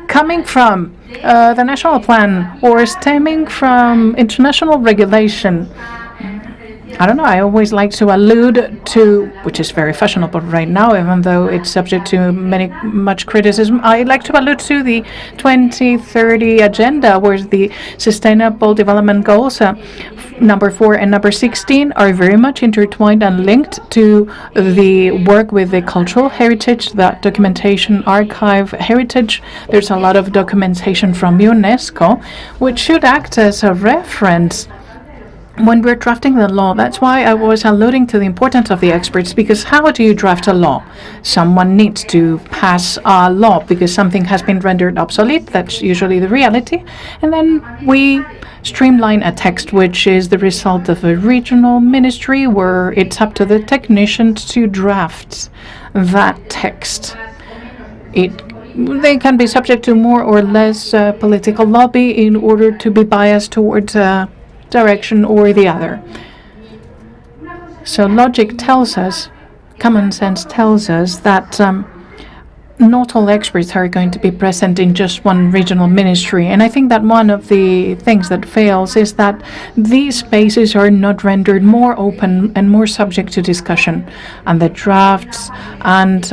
coming from the national plan or stemming from international regulation. I don't know, I always like to allude to, which is very fashionable right now, even though it's subject to much criticism, I like to allude to the 2030 agenda, where the Sustainable Development Goals, number 4 and number 16, are very much intertwined and linked to the work with the cultural heritage, the documentation archive heritage. There's a lot of documentation from UNESCO, which should act as a reference when we're drafting the law. That's why I was alluding to the importance of the experts, because how do you draft a law? Someone needs to pass a law because something has been rendered obsolete. That's usually the reality. And then we streamline a text, which is the result of a regional ministry where it's up to the technicians to draft that text. They can be subject to more or less political lobby in order to be biased towards direction or the other. So logic tells us, common sense tells us that not all experts are going to be present in just one regional ministry. And I think that one of the things that fails is that these spaces are not rendered more open and more subject to discussion. And the drafts and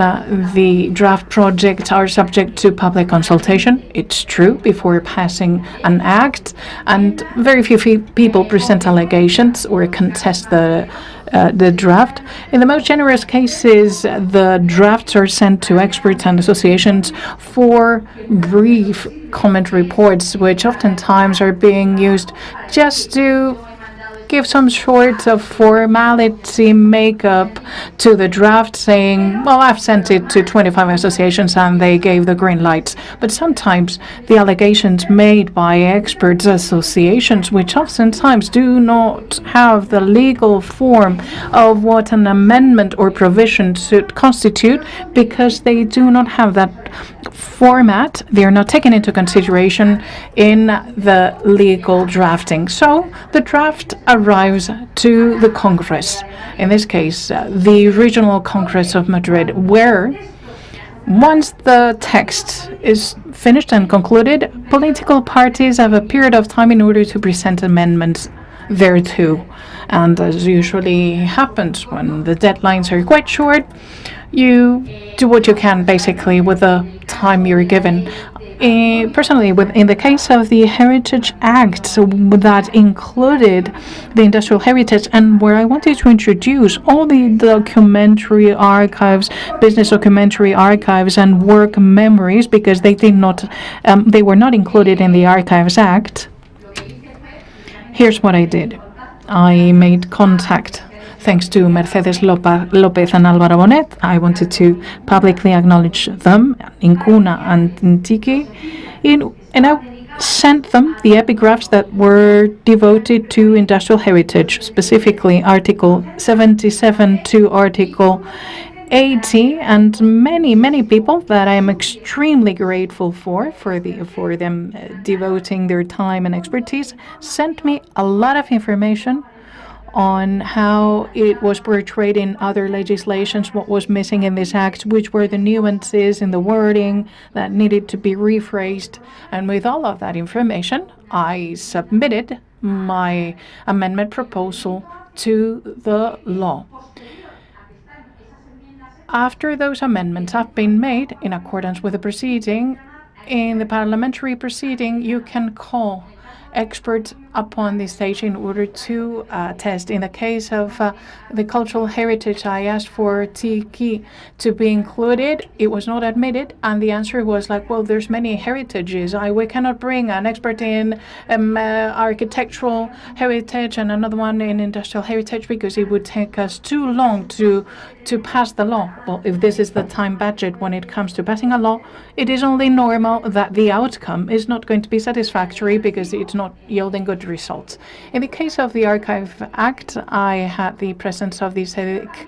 the draft projects are subject to public consultation. It's true, before passing an act. And very few people present allegations or contest the draft. In the most generous cases, the drafts are sent to experts and associations for brief comment reports, which oftentimes are being used just to give some sort of formality makeup to the draft, saying, well, I've sent it to 25 associations and they gave the green lights. But sometimes the allegations made by experts associations, which oftentimes do not have the legal form of what an amendment or provision should constitute, because they do not have that format, they are not taken into consideration in the legal drafting. So the draft arrives to the Congress, in this case the Regional Congress of Madrid, where once the text is finished and concluded, political parties have a period of time in order to present amendments thereto. And as usually happens when the deadlines are quite short, you do what you can basically with the time you're given. Personally, in the case of the Heritage Act that included the industrial heritage, and where I wanted to introduce all the documentary archives, business documentary archives, and work memories, because they were not included in the Archives Act. Here's what I did. I made contact, thanks to Mercedes López and Álvaro Bonet. I wanted to publicly acknowledge them, Incuna and Tiki, and I sent them the epigraphs that were devoted to industrial heritage, specifically Article 77 to Article 80, and many people that I am extremely grateful for them devoting their time and expertise, sent me a lot of information on how it was portrayed in other legislations, what was missing in this act, which were the nuances in the wording that needed to be rephrased. And with all of that information, I submitted my amendment proposal to the law. After those amendments have been made in accordance with the proceeding, in the parliamentary proceeding, you can call experts upon the stage in order to test. In the case of the cultural heritage, I asked for Tiki to be included. It was not admitted, and the answer was like, well, there's many heritages. We cannot bring an expert in architectural heritage and another one in industrial heritage, because it would take us too long to pass the law. Well, if this is the time budget when it comes to passing a law, it is only normal that the outcome is not going to be satisfactory, because it's not yielding good results. In the case of the Archive Act, I had the presence of the SEDIC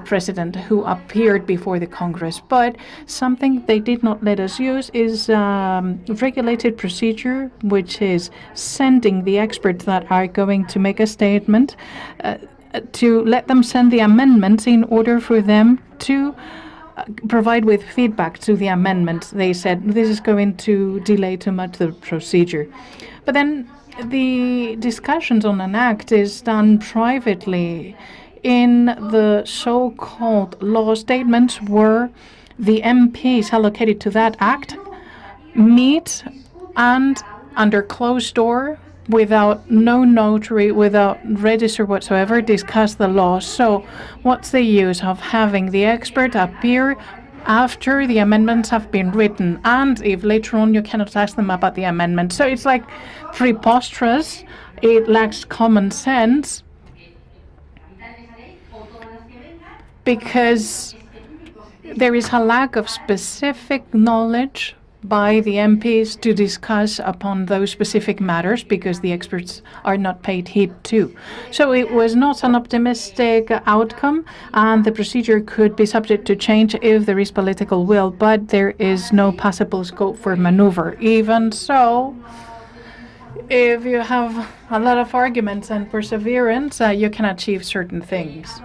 president, who appeared before the Congress. But something they did not let us use is regulated procedure, which is sending the experts that are going to make a statement to let them send the amendments in order for them to provide with feedback to the amendments. They said this is going to delay too much the procedure. But then the discussions on an act is done privately in the so-called law statements where the MPs allocated to that act meet and under closed door, without no notary, without register whatsoever, discuss the law. So what's the use of having the expert appear after the amendments have been written, and if later on you cannot ask them about the amendment? So it's like preposterous. It lacks common sense, because there is a lack of specific knowledge by the MPs to discuss upon those specific matters, because the experts are not paid heed to. So it was not an optimistic outcome, and the procedure could be subject to change if there is political will, but there is no possible scope for maneuver. Even so, if you have a lot of arguments and perseverance, you can achieve certain things.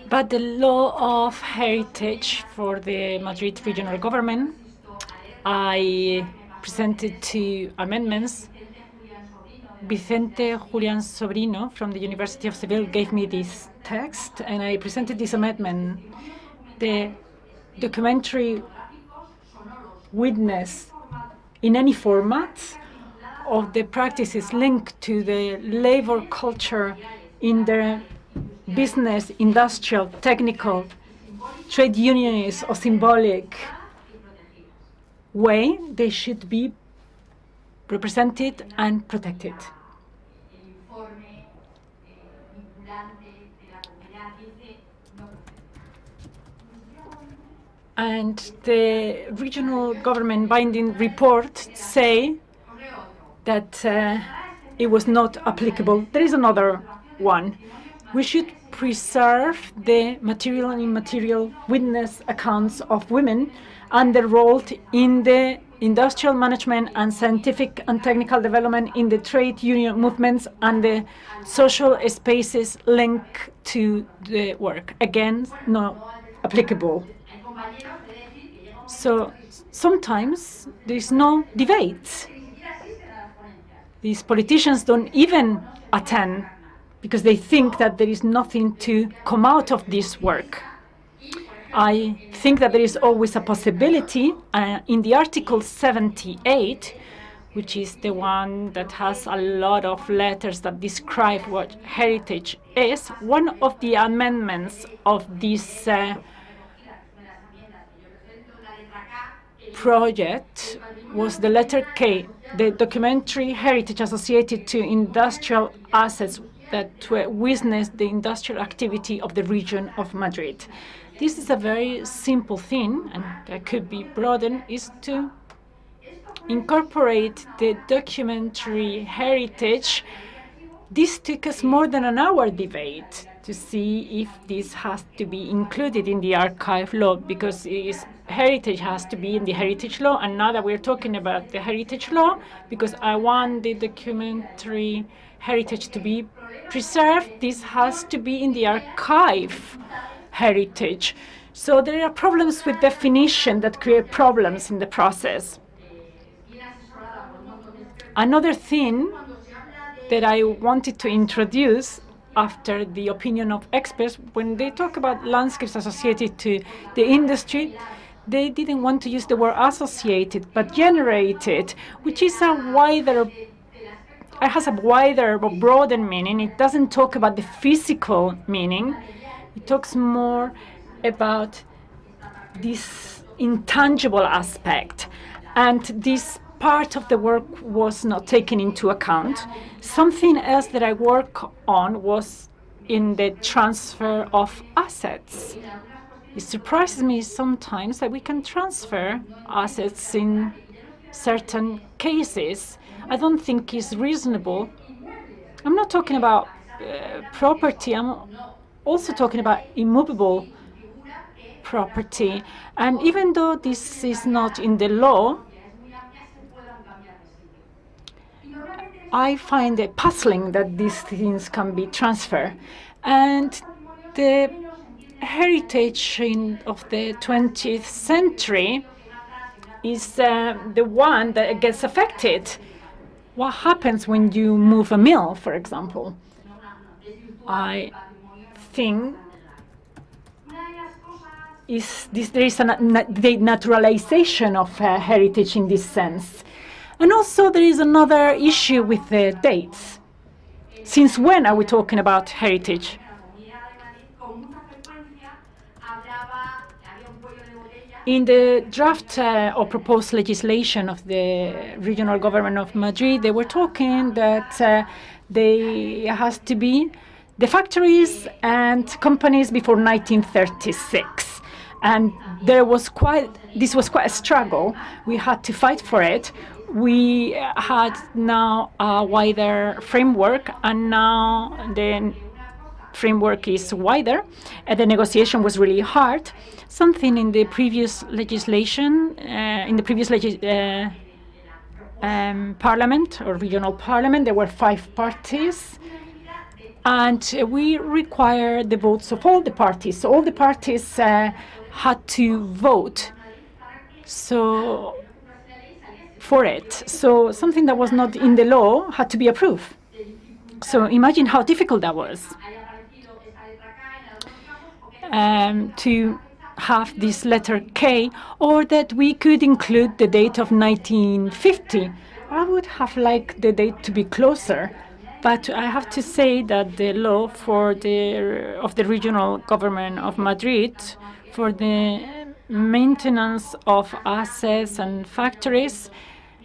But the law of heritage for the Madrid regional government, I presented 2 amendments. Vicente Julián Sobrino from the University of Seville gave me this text, and I presented this amendment. The documentary witness in any format of the practices linked to the labor culture in the business, industrial, technical, trade unionist or symbolic way, they should be represented and protected. And the regional government binding report say that it was not applicable. There is another one. We should preserve the material and immaterial witness accounts of women and their role in the industrial management and scientific and technical development in the trade union movements and the social spaces linked to the work. Again, not applicable. So sometimes there is no debate. These politicians don't even attend because they think that there is nothing to come out of this work. I think that there is always a possibility. In the Article 78, which is the one that has a lot of letters that describe what heritage is, one of the amendments of this project was the letter K, the documentary heritage associated to industrial assets that witness the industrial activity of the region of Madrid. This is a very simple thing, and that could be broadened, is to incorporate the documentary heritage. This took us more than an hour debate to see if this has to be included in the archive law, because heritage has to be in the heritage law, and now that we're talking about the heritage law, because I want the documentary heritage to be preserved, this has to be in the archive heritage. So there are problems with definition that create problems in the process. Another thing that I wanted to introduce after the opinion of experts, when they talk about landscapes associated to the industry, they didn't want to use the word associated, but generated, which is it has a wider or broader meaning. It doesn't talk about the physical meaning. It talks more about this intangible aspect. And this part of the work was not taken into account. Something else that I work on was in the transfer of assets. It surprises me sometimes that we can transfer assets in certain cases. I don't think it's reasonable. I'm not talking about property. I'm also talking about immovable property. And even though this is not in the law, I find it puzzling that these things can be transferred. And the heritage of the 20th century is the one that gets affected. What happens when you move a mill, for example? I think there is the naturalization of heritage in this sense. And also there is another issue with the dates. Since when are we talking about heritage? In the draft or proposed legislation of the regional government of Madrid, they were talking that there has to be the factories and companies before 1936. And this was quite a struggle. We had to fight for it. We had now a wider framework, and now the framework is wider. The negotiation was really hard. Something in the previous legislation, parliament or regional parliament, there were 5 parties, and we required the votes of all the parties. So all the parties had to vote for it. So something that was not in the law had to be approved. So imagine how difficult that was to have this letter K, or that we could include the date of 1950. I would have liked the date to be closer, but I have to say that the law of the regional government of Madrid for the maintenance of assets and factories,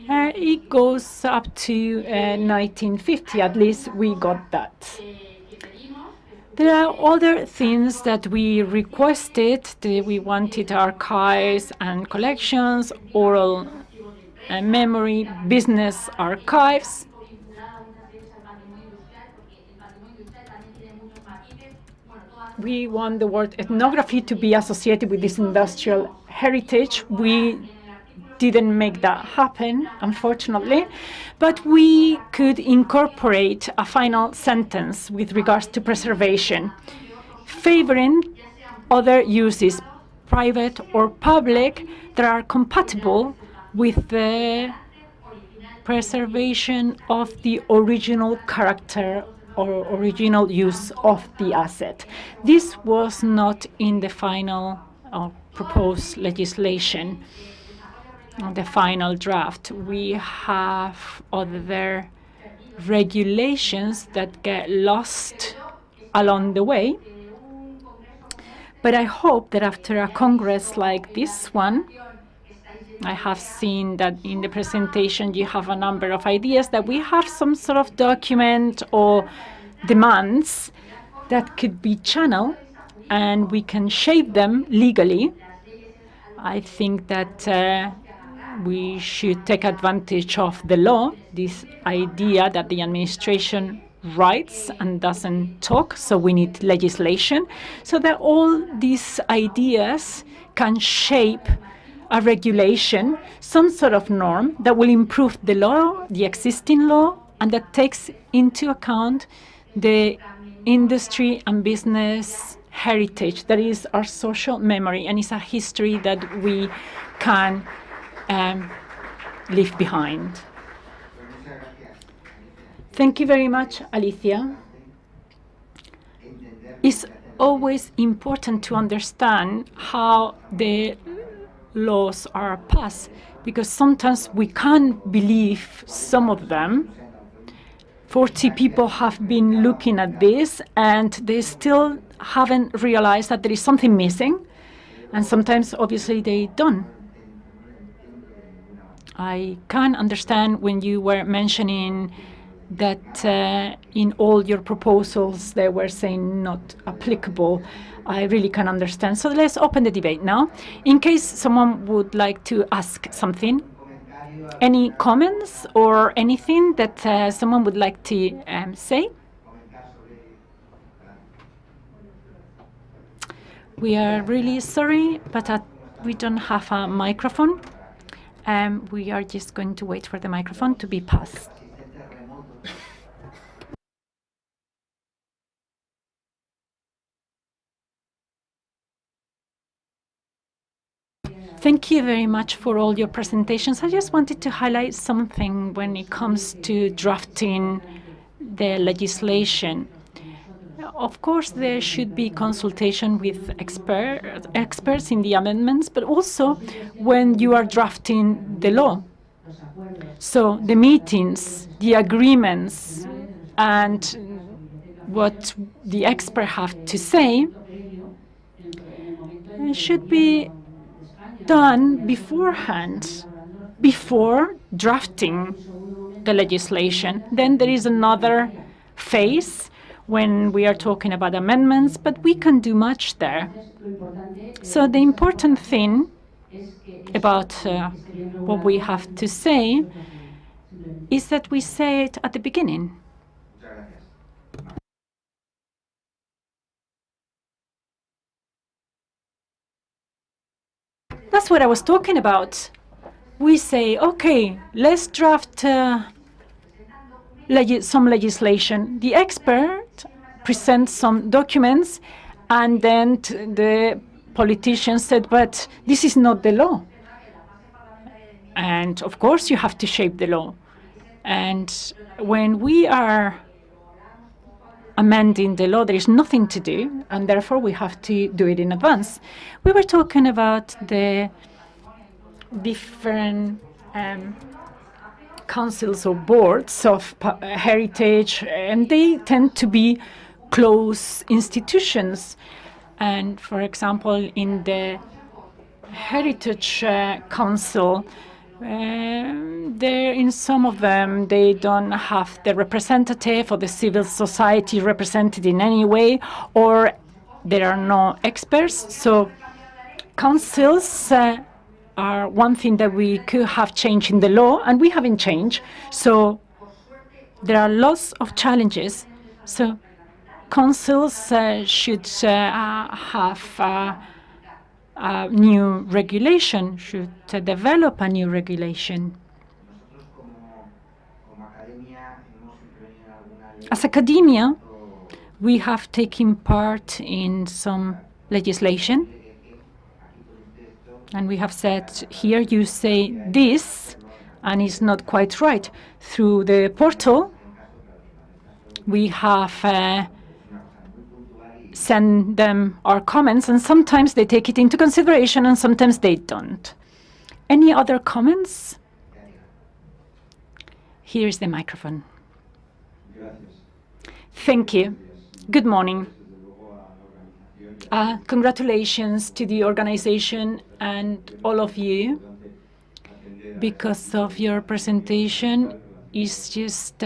it goes up to 1950. At least we got that. There are other things that we requested. We wanted archives and collections, oral memory, business archives. We want the word ethnography to be associated with this industrial heritage. We didn't make that happen, unfortunately, but we could incorporate a final sentence with regards to preservation, favoring other uses, private or public, that are compatible with the preservation of the original character or original use of the asset. This was not in the final proposed legislation. The final draft. We have other regulations that get lost along the way. But I hope that after a congress like this one, I have seen that in the presentation you have a number of ideas, that we have some sort of document or demands that could be channeled and we can shape them legally. I think that we should take advantage of the law, this idea that the administration writes and doesn't talk, so we need legislation, so that all these ideas can shape a regulation, some sort of norm that will improve the law, the existing law, and that takes into account the industry and business heritage that is our social memory, and it's a history that we can leave behind. Thank you very much, Alicia. It's always important to understand how the laws are passed, because sometimes we can't believe some of them. 40 people have been looking at this and they still haven't realized that there is something missing, and sometimes obviously they don't. I can understand when you were mentioning that in all your proposals they were saying not applicable. I really can understand. So let's open the debate now. In case someone would like to ask something, any comments or anything that someone would like to say? We are really sorry, but we don't have a microphone. We are just going to wait for the microphone to be passed. Thank you very much for all your presentations. I just wanted to highlight something when it comes to drafting the legislation. Of course, there should be consultation with experts in the amendments, but also when you are drafting the law. So the meetings, the agreements, and what the experts have to say should be done beforehand, before drafting the legislation. Then there is another phase when we are talking about amendments, but we can do much there. So the important thing about what we have to say is that we say it at the beginning. That's what I was talking about. We say, okay, let's draft some legislation. The expert presents some documents, and then the politician said, but this is not the law. And of course, you have to shape the law. And when we are amending the law, there is nothing to do, and therefore we have to do it in advance. We were talking about the different councils or boards of heritage, and they tend to be close institutions. And for example, in the Heritage Council, there in some of them, they don't have the representative or the civil society represented in any way, or there are no experts. So councils are one thing that we could have changed in the law, and we haven't changed. So there are lots of challenges. So councils should have a new regulation, should develop a new regulation. As academia, we have taken part in some legislation, and we have said, here you say this, and it's not quite right. Through the portal, we have send them our comments, and sometimes they take it into consideration and sometimes they don't. Any other comments? Here's the microphone. Thank you. Good morning. Congratulations to the organization and all of you. Because of your presentation, it's just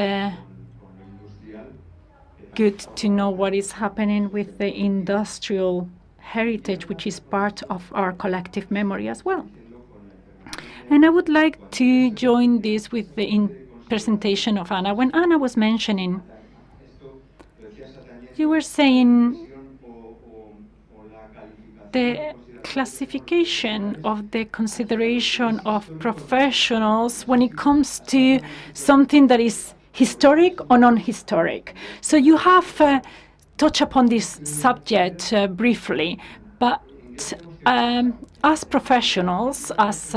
good to know what is happening with the industrial heritage, which is part of our collective memory as well. And I would like to join this with the presentation of Anna. When Anna was mentioning, you were saying the classification of the consideration of professionals when it comes to something that is historic or non-historic. So you have touched upon this subject briefly, but as professionals, as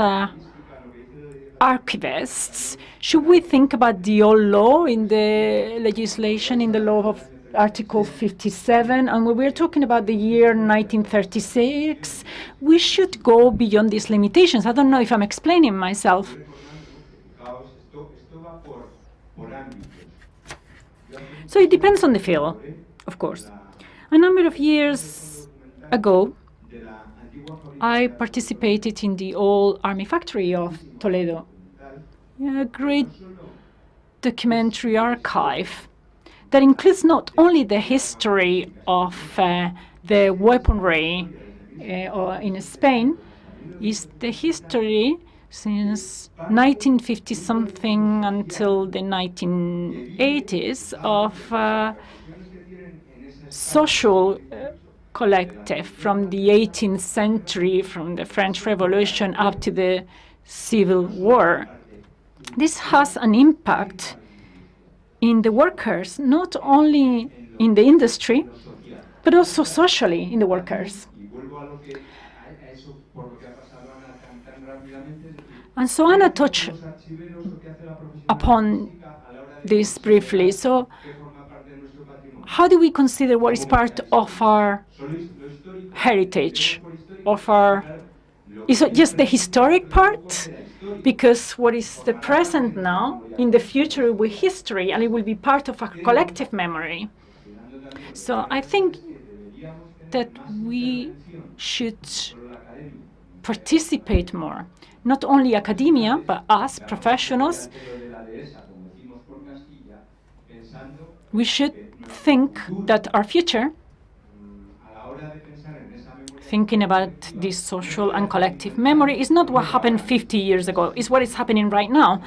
archivists, should we think about the old law in the legislation, in the law of Article 57, and when we're talking about the year 1936, we should go beyond these limitations. I don't know if I'm explaining myself. So it depends on the field, of course. A number of years ago, I participated in the old army factory of Toledo, a great documentary archive that includes not only the history of the weaponry in Spain, is the history since 1950-something until the 1980s of social collective from the 18th century, from the French Revolution up to the Civil War. This has an impact in the workers, not only in the industry, but also socially in the workers. And so Anna touched upon this briefly. So how do we consider what is part of our heritage, is it just the historic part? Because what is the present now, in the future will be history, and it will be part of a collective memory. So I think that we should participate more, not only academia, but us, professionals. We should think that our future, thinking about this social and collective memory, is not what happened 50 years ago, it's what is happening right now.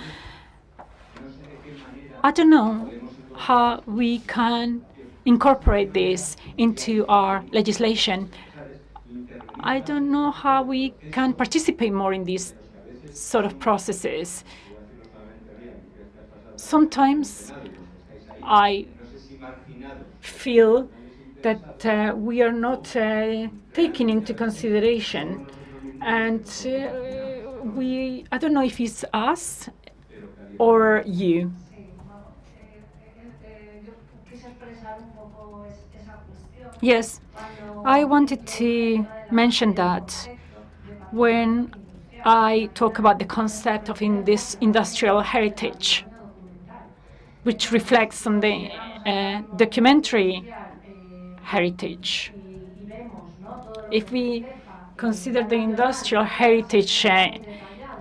I don't know how we can incorporate this into our legislation. I don't know how we can participate more in these sort of processes. Sometimes I feel that we are not taken into consideration, and I don't know if it's us or you. Yes, I wanted to mention that when I talk about the concept of this industrial heritage, which reflects on the documentary heritage. If we consider the industrial heritage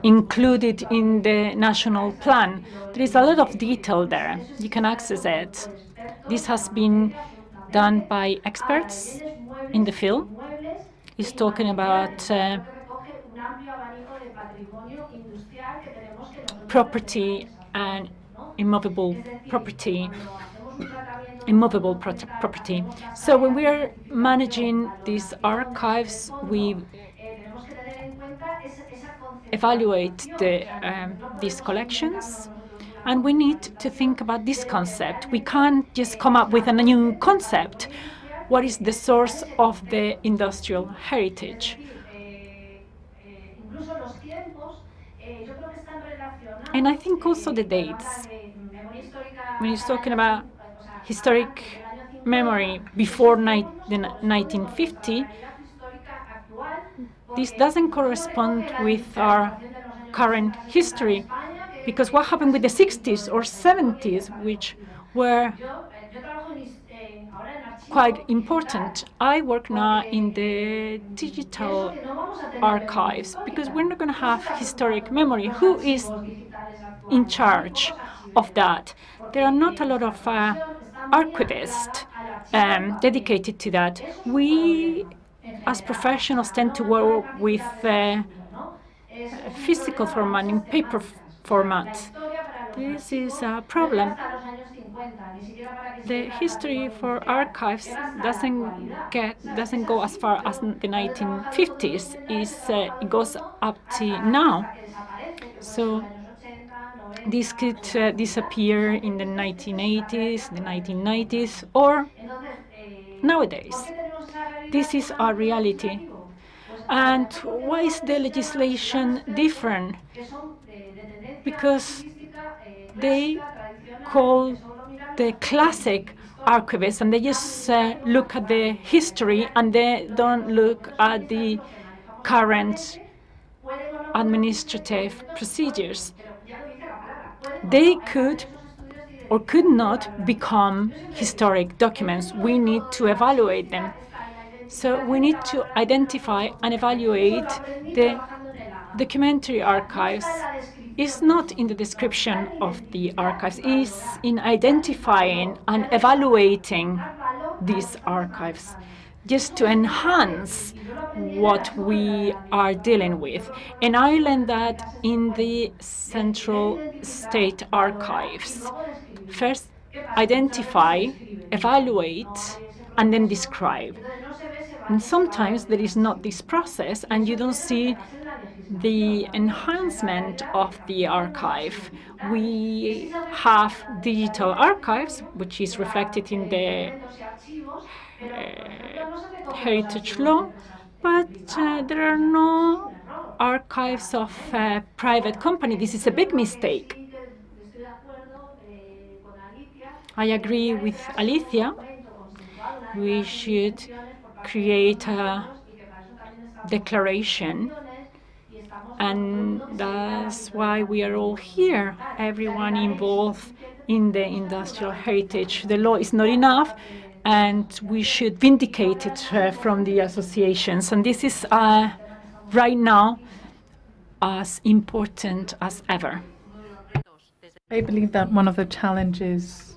included in the national plan, there is a lot of detail there. You can access it. This has been done by experts in the field. It's talking about property and immovable property. So when we are managing these archives, we evaluate these collections, and we need to think about this concept. We can't just come up with a new concept. What is the source of the industrial heritage? And I think also the dates. When he's talking about historic memory before the 1950, this doesn't correspond with our current history, because what happened with the 60s or 70s, which were quite important. I work now in the digital archives, because we're not going to have historic memory. Who is in charge of that? There are not a lot of archivists dedicated to that. We, as professionals, tend to work with physical format, in paper format. This is a problem. The history for archives doesn't go as far as the 1950s. It goes up to now. So this could disappear in the 1980s, the 1990s, or nowadays. This is our reality. And why is the legislation different? Because they call the classic archivists, and they just look at the history, and they don't look at the current administrative procedures. They could or could not become historic documents. We need to evaluate them. So we need to identify and evaluate the documentary archives. It's not in the description of the archives. It's in identifying and evaluating these archives, just to enhance what we are dealing with. And I learned that in the Central State Archives. First, identify, evaluate, and then describe. And sometimes there is not this process, and you don't see the enhancement of the archive. We have digital archives, which is reflected in the heritage law, but there are no archives of a private company. This is a big mistake. I agree with Alicia. We should create a declaration, and that's why we are all here, everyone involved in the industrial heritage. The law is not enough, and we should vindicate it from the associations. And this is right now as important as ever. I believe that one of the challenges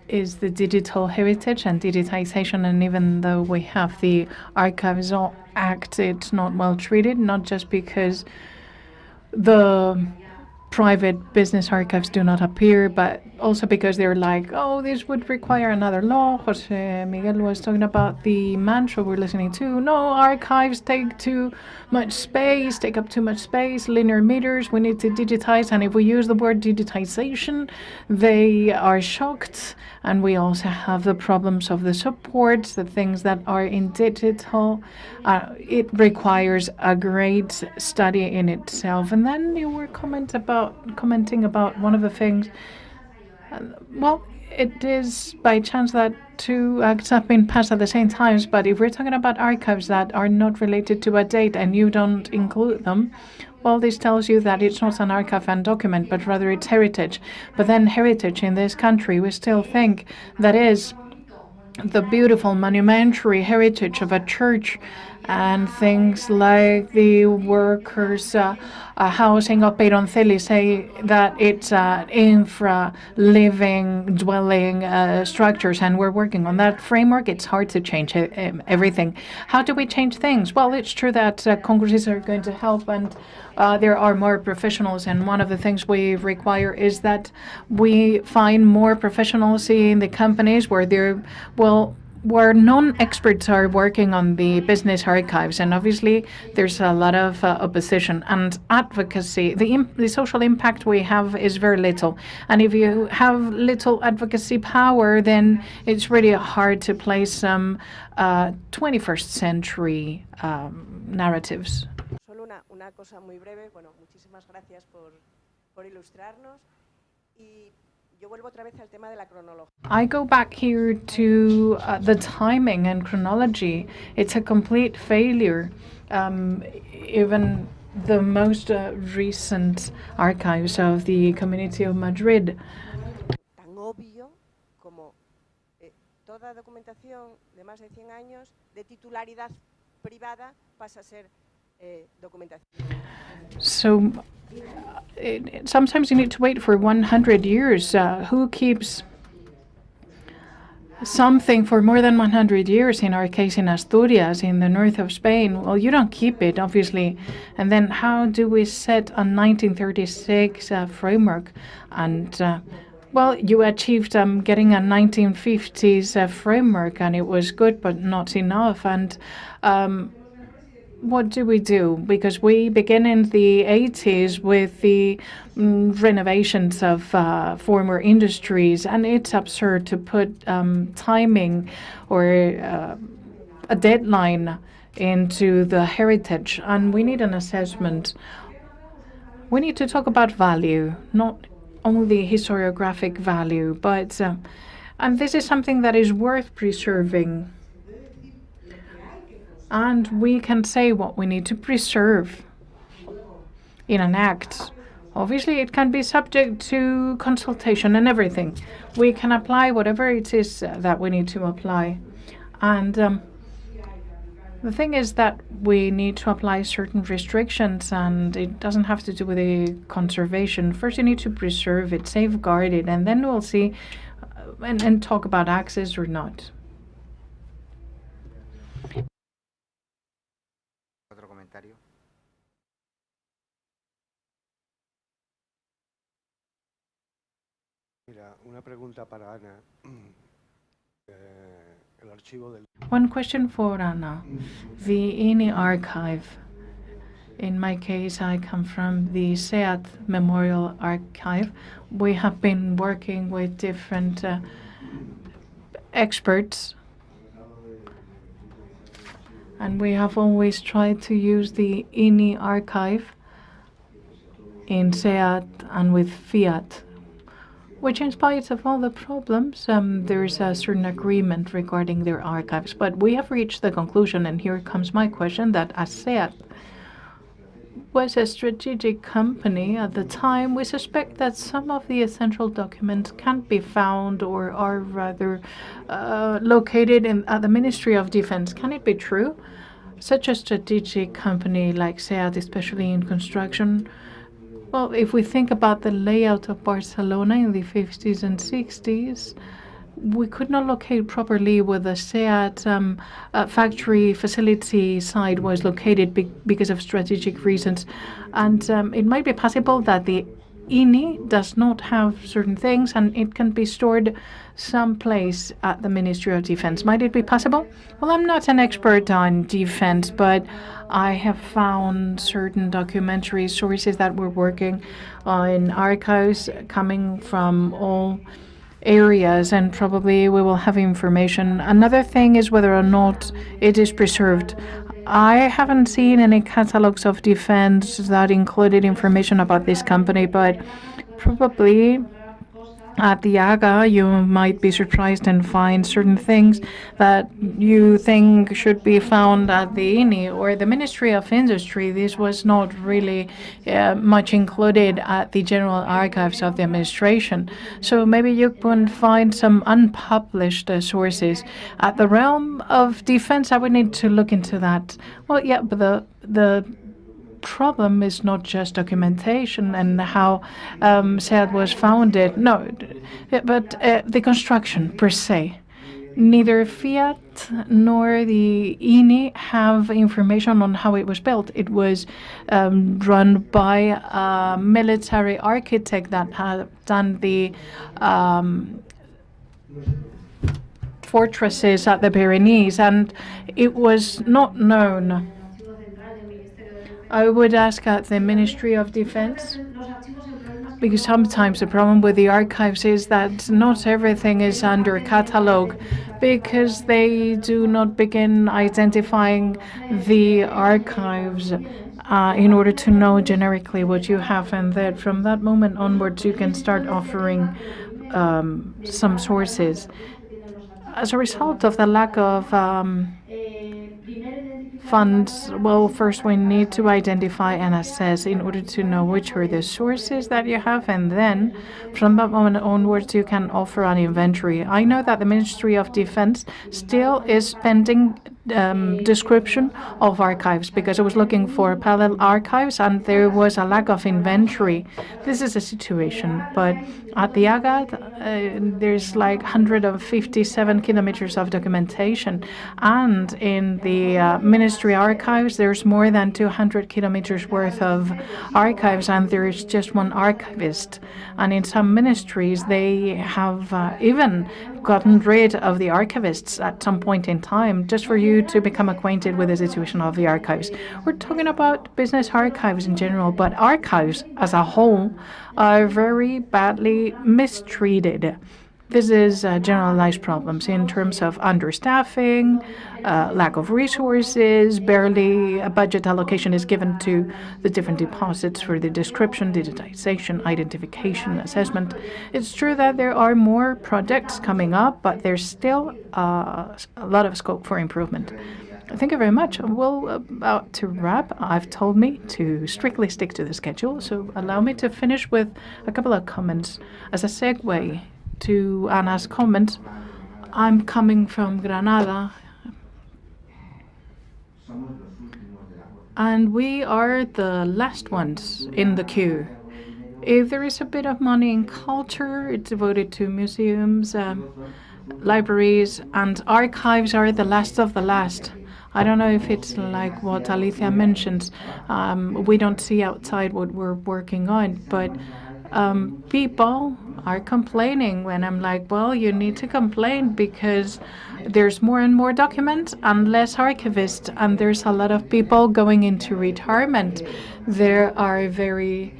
is the digital heritage and digitization, and even though we have the Archives Act, it's not well treated, not just because the private business archives do not appear, but also because they're like, oh, this would require another law. José Miguel was talking about the mantra we're listening to. No, archives take too much space, take up too much space, linear meters, we need to digitize. And if we use the word digitization, they are shocked. And we also have the problems of the supports, the things that are in digital. It requires a great study in itself. And then you were commenting about one of the things. Well, it is by chance that two acts have been passed at the same time, but if we're talking about archives that are not related to a date and you don't include them, well, this tells you that it's not an archive and document, but rather it's heritage. But then heritage in this country, we still think that is the beautiful monumentary heritage of a church and things like the workers' housing of Peyroncelli say that it's infra living dwelling structures, and we're working on that framework. It's hard to change everything. How do we change things? Well, it's true that congresses are going to help, and there are more professionals, and one of the things we require is that we find more professionals in the companies where non-experts are working on the business archives, and obviously there's a lot of opposition and advocacy. The social impact we have is very little, and if you have little advocacy power, then it's really hard to play some 21st century narratives. Solo una cosa muy breve. Bueno, muchísimas gracias por ilustrarnos. Y yo vuelvo otra vez al tema de la cronología. I go back here to the timing and chronology. It's a complete failure. Even the most recent archives of the Community of Madrid. Tan obvio como toda documentación de más de 100 años de titularidad privada pasa a ser documentación. So sometimes you need to wait for 100 years. Who keeps something for more than 100 years? In our case, in Asturias, in the north of Spain, well, you don't keep it, obviously. And then how do we set a 1936 framework? And well, you achieved getting a 1950s framework, and it was good, but not enough. And what do we do? Because we begin in the 80s with the renovations of former industries, and it's absurd to put timing or a deadline into the heritage. And we need an assessment. We need to talk about value, not only historiographic value, but and this is something that is worth preserving. And we can say what we need to preserve in an act. Obviously, it can be subject to consultation and everything. We can apply whatever it is that we need to apply. And the thing is that we need to apply certain restrictions, and it doesn't have to do with the conservation. First, you need to preserve it, safeguard it, and then we'll see and talk about access or not. Otro comentario. Mira, una pregunta para Ana. El archivo del... One question for Anna. The INI archive. In my case, I come from the SEAT Memorial Archive. We have been working with different experts And we have always tried to use the INI archive in SEAT and with Fiat, which in spite of all the problems, there is a certain agreement regarding their archives. But we have reached the conclusion, and here comes my question, that as SEAT was a strategic company at the time, we suspect that some of the essential documents can't be found or are rather located at the Ministry of Defense. Can it be true? Such a strategic company like SEAT, especially in construction, well, if we think about the layout of Barcelona in the 50s and 60s, we could not locate properly where the SEAT factory facility site was located because of strategic reasons. And it might be possible that the INI does not have certain things and it can be stored someplace at the Ministry of Defense. Might it be possible? Well, I'm not an expert on defense, but I have found certain documentary sources that were working in archives coming from all areas, and probably we will have information. Another thing is whether or not it is preserved. I haven't seen any catalogs of defense that included information about this company, but probably at the AGA you might be surprised and find certain things that you think should be found at the INI or the Ministry of Industry. This was not really much included at the General Archives of the Administration. So maybe you can find some unpublished sources. At the realm of defense, I would need to look into that. Well, yeah, but the problem is not just documentation and how SEAT was founded. No, but the construction per se. Neither Fiat nor the INI have information on how it was built. It was run by a military architect that had done the fortresses at the Pyrenees, and it was not known. I would ask at the Ministry of Defense, because sometimes the problem with the archives is that not everything is under catalog, because they do not begin identifying the archives in order to know generically what you have, and that from that moment onwards you can start offering some sources. As a result of the lack of funds, well, first we need to identify and assess in order to know which are the sources that you have, and then from that moment onwards you can offer an inventory. I know that the Ministry of Defense still is pending description of archives, because I was looking for parallel archives and there was a lack of inventory. This is a situation, but at the AGA there's like 157 kilometers of documentation, and in the Ministry archives there's more than 200 kilometers worth of archives, and there is just one archivist. And in some ministries they have even gotten rid of the archivists at some point in time, just for you to become acquainted with the situation of the archives. We're talking about business archives in general, but archives as a whole are very badly mistreated. This is generalized problems in terms of understaffing, lack of resources, barely a budget allocation is given to the different deposits for the description, digitization, identification, assessment. It's true that there are more projects coming up, but there's still a lot of scope for improvement. Thank you very much. We're about to wrap. I've told me to strictly stick to the schedule, so allow me to finish with a couple of comments as a segue to Anna's comment. I'm coming from Granada, and we are the last ones in the queue. If there is a bit of money in culture, it's devoted to museums, libraries, and archives are the last of the last. I don't know if it's like what Alicia mentions. We don't see outside what we're working on, but people are complaining when I'm like, well, you need to complain because there's more and more documents and less archivists, and there's a lot of people going into retirement. There are very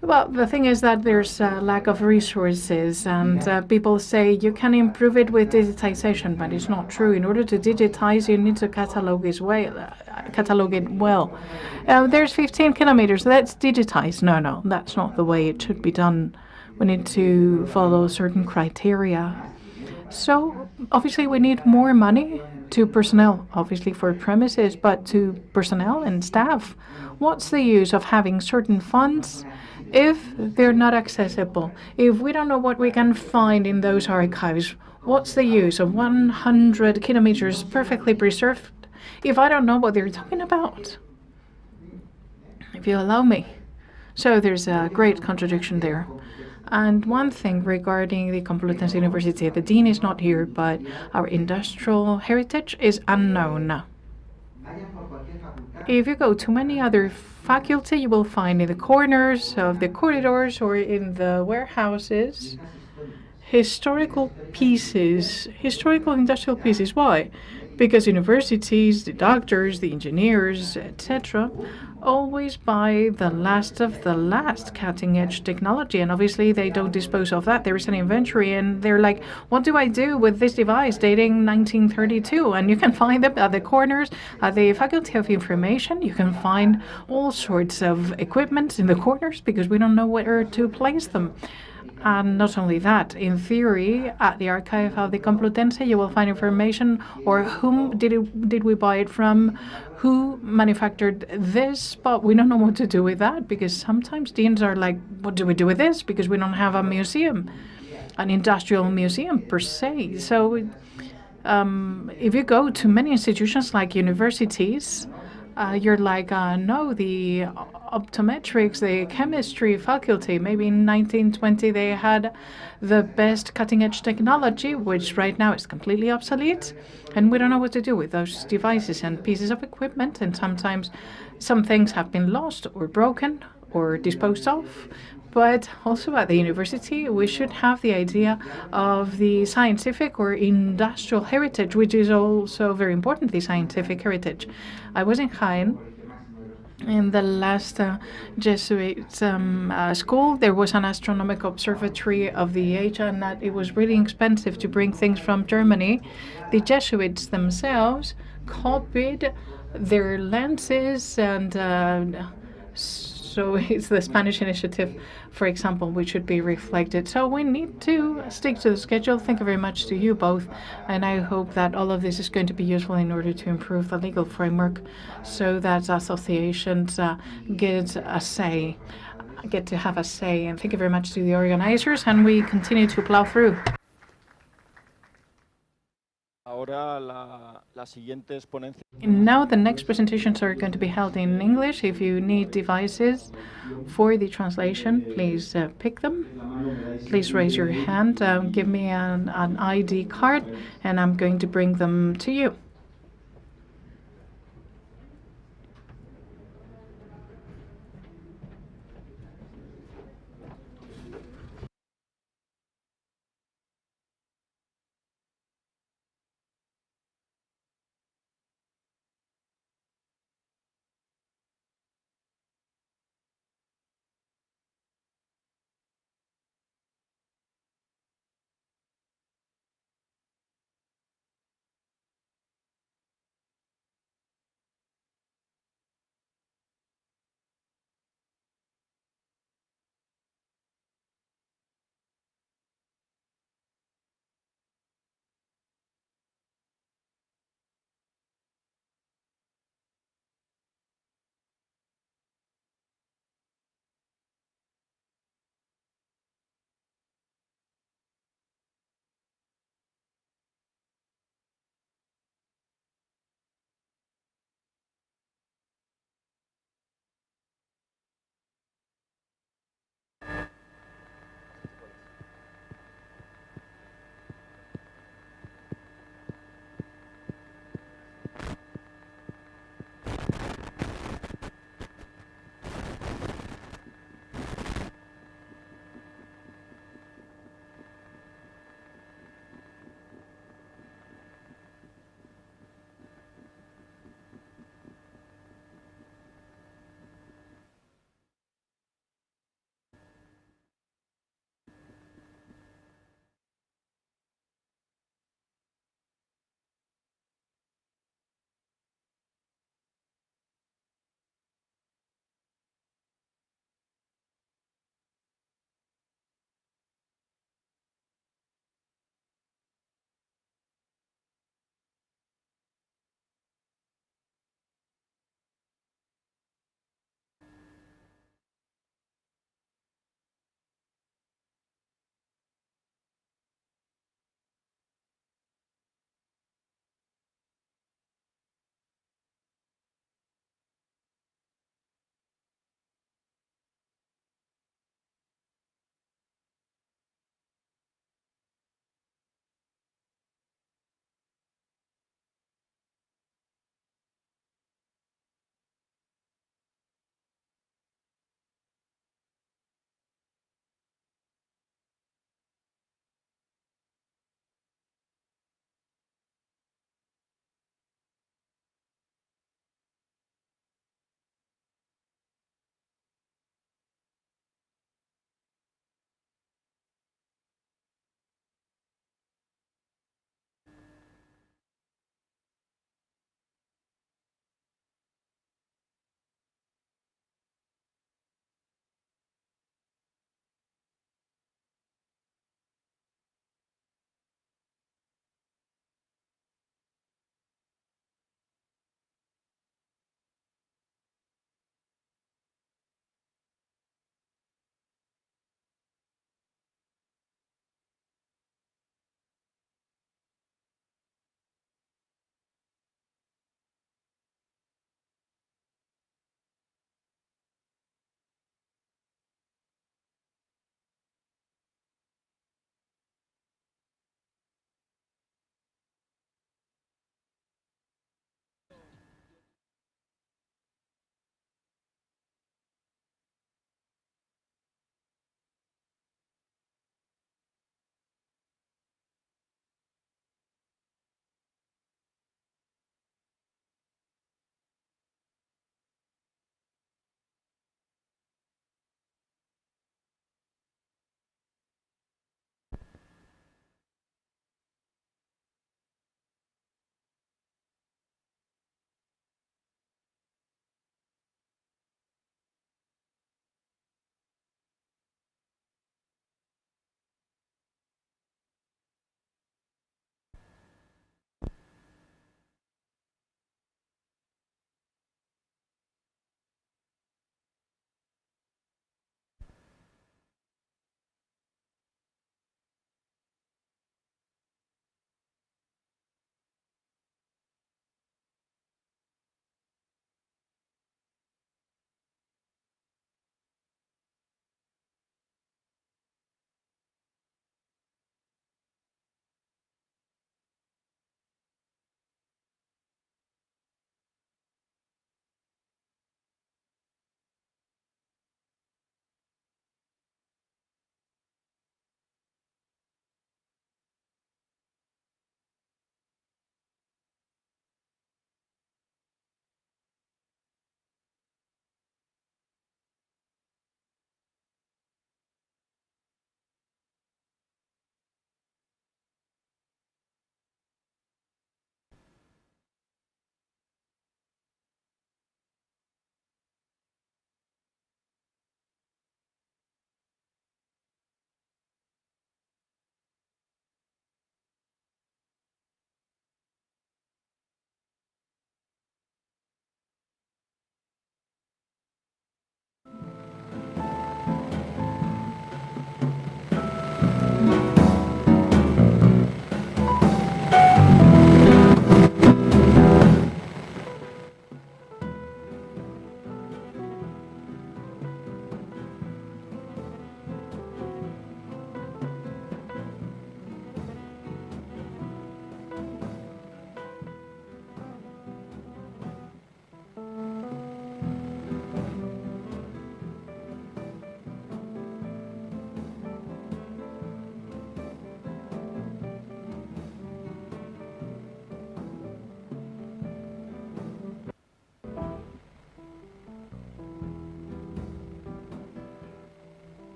Well, the thing is that there's a lack of resources, and people say you can improve it with digitization, but it's not true. In order to digitize, you need to catalog it well. There's 15 kilometers. Let's digitize. No, that's not the way it should be done. We need to follow certain criteria. So obviously we need more money to personnel, obviously for premises, but to personnel and staff. What's the use of having certain funds if they're not accessible? If we don't know what we can find in those archives, what's the use of 100 kilometers perfectly preserved if I don't know what they're talking about? If you allow me. So there's a great contradiction there. And one thing regarding the Complutense University, the dean is not here, but our industrial heritage is unknown. If you go to many other faculty, you will find in the corners of the corridors or in the warehouses historical pieces, historical industrial pieces. Why? Because universities, the doctors, the engineers, etc., always buy the last of the last cutting edge technology, and obviously they don't dispose of that. There is an inventory, and they're like, what do I do with this device dating 1932? And you can find them at the corners at the Faculty of Information. You can find all sorts of equipment in the corners because we don't know where to place them. And not only that, in theory, at the archive of the Complutense, you will find information or whom did we buy it from, who manufactured this, but we don't know what to do with that because sometimes deans are like, what do we do with this? Because we don't have a museum, an industrial museum per se. So if you go to many institutions like universities, you're like, no, the optometrics, the chemistry faculty, maybe in 1920 they had the best cutting edge technology, which right now is completely obsolete. And we don't know what to do with those devices and pieces of equipment. And sometimes some things have been lost or broken or disposed of. But also at the university, we should have the idea of the scientific or industrial heritage, which is also very important, the scientific heritage. I was in Jaén in the last Jesuit school. There was an astronomical observatory of the age, and that it was really expensive to bring things from Germany. The Jesuits themselves copied their lenses, and so it's the Spanish initiative, for example, which should be reflected. So we need to stick to the schedule. Thank you very much to you both. And I hope that all of this is going to be useful in order to improve the legal framework so that associations get to have a say. And thank you very much to the organizers. And we continue to plow through. And now the next presentations are going to be held in English. If you need devices for the translation, please pick them. Please raise your hand, give me an ID card, and I'm going to bring them to you.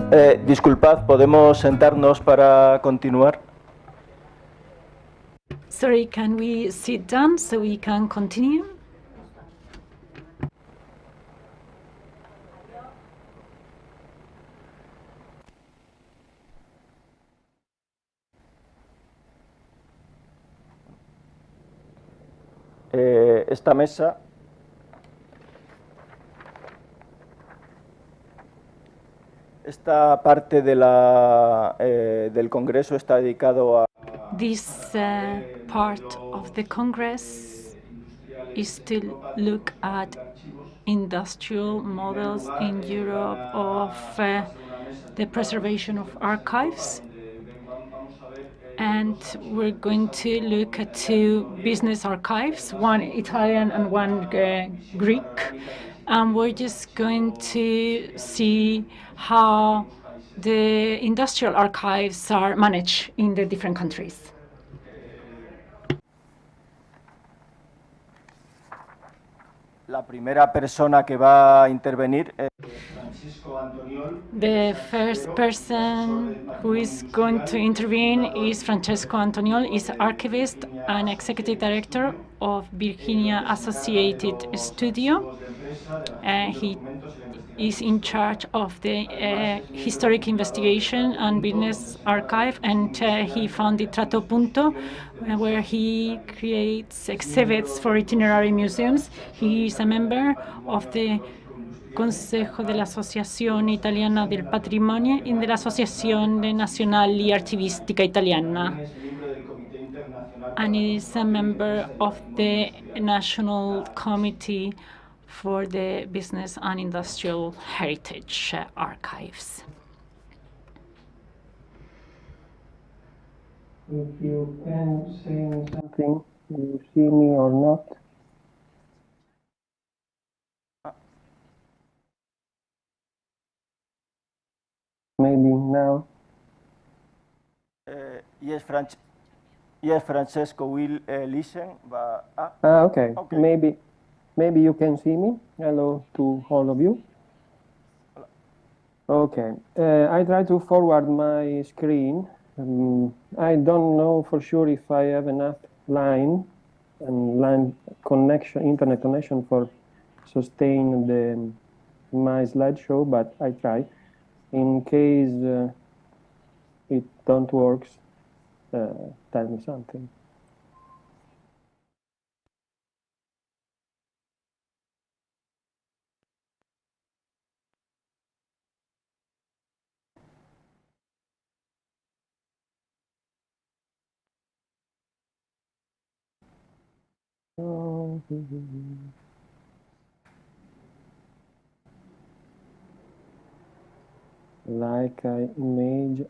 Disculpad, ¿podemos sentarnos para continuar? Sorry, can we sit down so we can continue? Esta mesa esta parte de del Congreso está dedicado a This part of the Congress is to look at industrial models in Europe of the preservation of archives. And we're going to look at two business archives, one Italian and one Greek. And we're just going to see how the industrial archives are managed in the different countries. La primera persona que va a intervenir The first person who is going to intervene is Francesco Antoniol. He's archivist and executive director of Virginia Associated Studio. He is in charge of the historic investigation and business archive, and he founded Trato Punto, where he creates exhibits for itinerary museums. He is a member of the Consejo de la Asociación Italiana del Patrimonio y de la Asociación Nacional y Archivística Italiana. And he is a member of the National Committee for the Business and Industrial Heritage Archives. If you can say something, you see me or not? Maybe now. Yes, Francesco will listen. But, Okay. Maybe you can see me. Hello to all of you. Okay. I try to forward my screen. I don't know for sure if I have enough line connection, internet connection for sustain my slideshow, but I try. In case it don't work, tell me something. Like I image.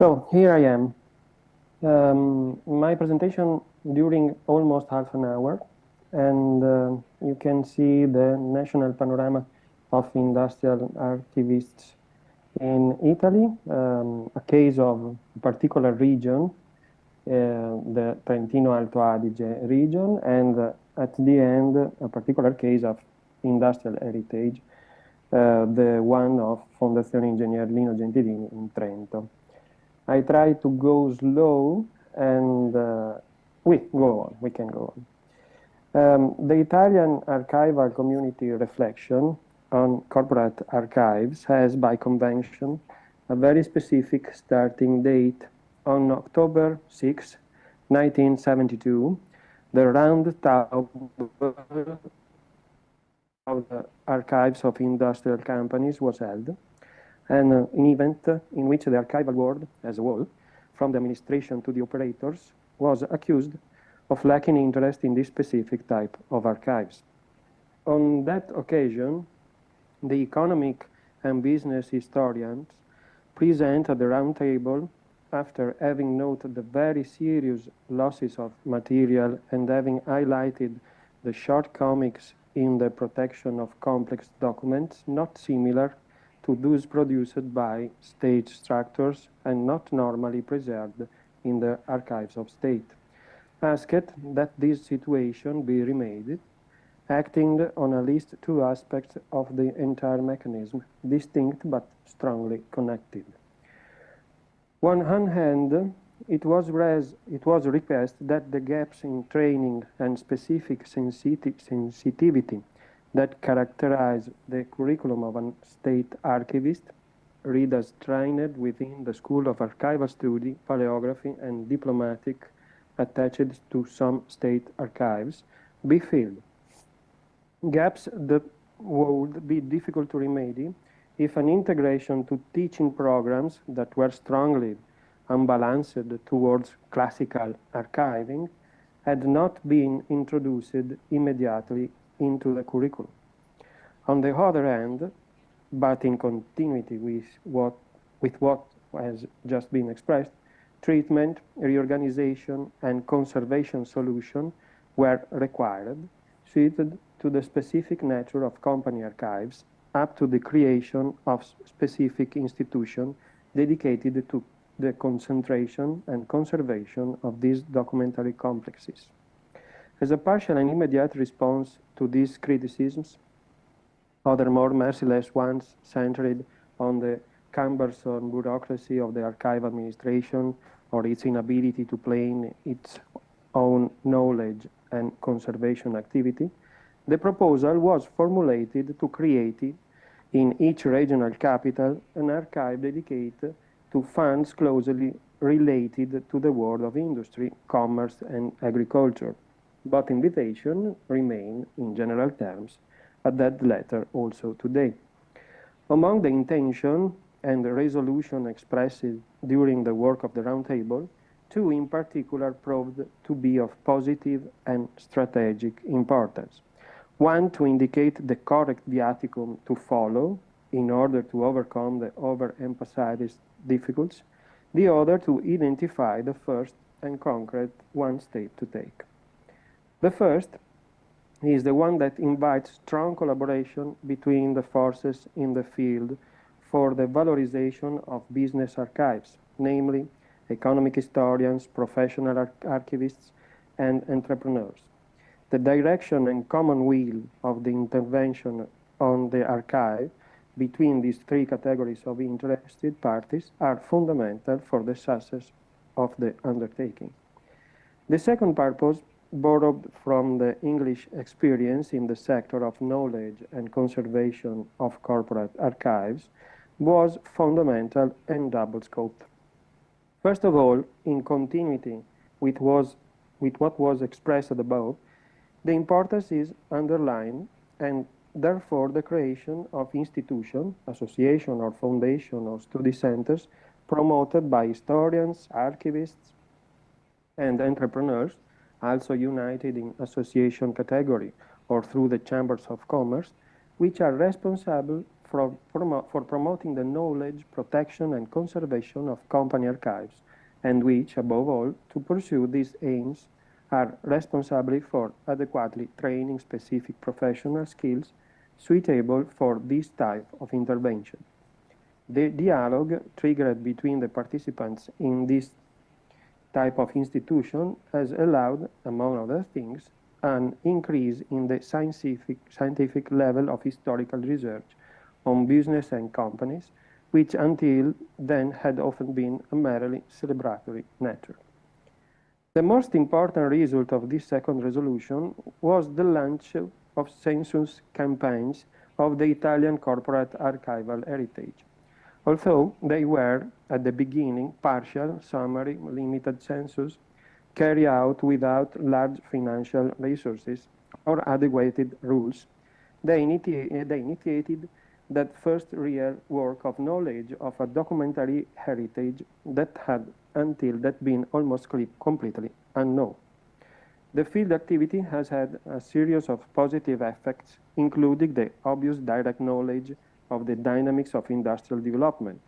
So here I am. My presentation during almost half an hour, and you can see the national panorama of industrial archivists in Italy, a case of a particular region, the Trentino Alto Adige region, and at the end, a particular case of industrial heritage, the one of Fondazione Ingegner Lino Gentilini in Trento. I try to go slow, and we can go on. The Italian archival community reflection on corporate archives has, by convention, a very specific starting date. On October 6, 1972, the round table of the archives of industrial companies was held, and an event in which the archival world as a whole from the administration to the operators, was accused of lacking interest in this specific type of archives. On that occasion, the economic and business historians present at the round table, after having noted the very serious losses of material and having highlighted the shortcomings in the protection of complex documents not similar to those produced by state structures and not normally preserved in the archives of state, asked that this situation be remedied, acting on at least two aspects of the entire mechanism, distinct but strongly connected. On one hand, it was requested that the gaps in training and specific sensitivity that characterize the curriculum of a state archivist, readers trained within the School of Archival Study, Paleography and Diplomatic attached to some state archives, be filled. Gaps that would be difficult to remedy if an integration to teaching programs that were strongly unbalanced towards classical archiving had not been introduced immediately into the curriculum. On the other hand, but in continuity with what has just been expressed, treatment, reorganization, and conservation solutions were required, suited to the specific nature of company archives, up to the creation of specific institutions dedicated to the concentration and conservation of these documentary complexes. As a partial and immediate response to these criticisms, other more merciless ones centered on the cumbersome bureaucracy of the archive administration or its inability to plan its own knowledge and conservation activity, the proposal was formulated to create in each regional capital an archive dedicated to funds closely related to the world of industry, commerce, and agriculture. But invitation remain in general terms at that letter also today. Among the intention and the resolution expressed during the work of the Roundtable, two in particular proved to be of positive and strategic importance. One, to indicate the correct viaticum to follow in order to overcome the overemphasized difficulties. The other, to identify the first and concrete one step to take. The first is the one that invites strong collaboration between the forces in the field for the valorization of business archives, namely economic historians, professional archivists, and entrepreneurs. The direction and common will of the intervention on the archive between these three categories of interested parties are fundamental for the success of the undertaking. The second purpose, borrowed from the English experience in the sector of knowledge and conservation of corporate archives, was fundamental and double-scoped. First of all, in continuity with what was expressed above, the importance is underlined, and therefore the creation of institution, association or foundation or study centers promoted by historians, archivists, and entrepreneurs, also united in association category or through the chambers of commerce, which are responsible for promoting the knowledge, protection, and conservation of company archives, and which, above all, to pursue these aims, are responsible for adequately training specific professional skills suitable for this type of intervention. The dialogue triggered between the participants in this type of institution has allowed, among other things, an increase in the scientific level of historical research on business and companies, which until then had often been a merely celebratory nature. The most important result of this second resolution was the launch of census campaigns of the Italian corporate archival heritage. Although they were, at the beginning, partial, summary, limited census, carried out without large financial resources or adequate rules, they initiated that first real work of knowledge of a documentary heritage that had until that been almost completely unknown. The field activity has had a series of positive effects, including the obvious direct knowledge of the dynamics of industrial development,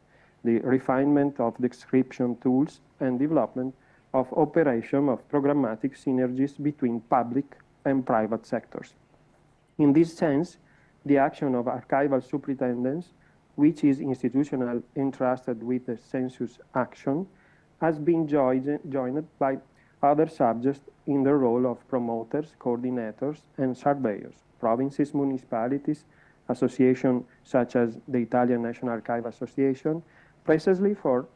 the refinement of description tools, and development of operation of programmatic synergies between public and private sectors. In this sense, the action of archival superintendents, which is institutional entrusted with the census action, has been joined by other subjects in the role of promoters, coordinators, and surveyors, provinces, municipalities, associations such as the Italian National Archive Association, precisely for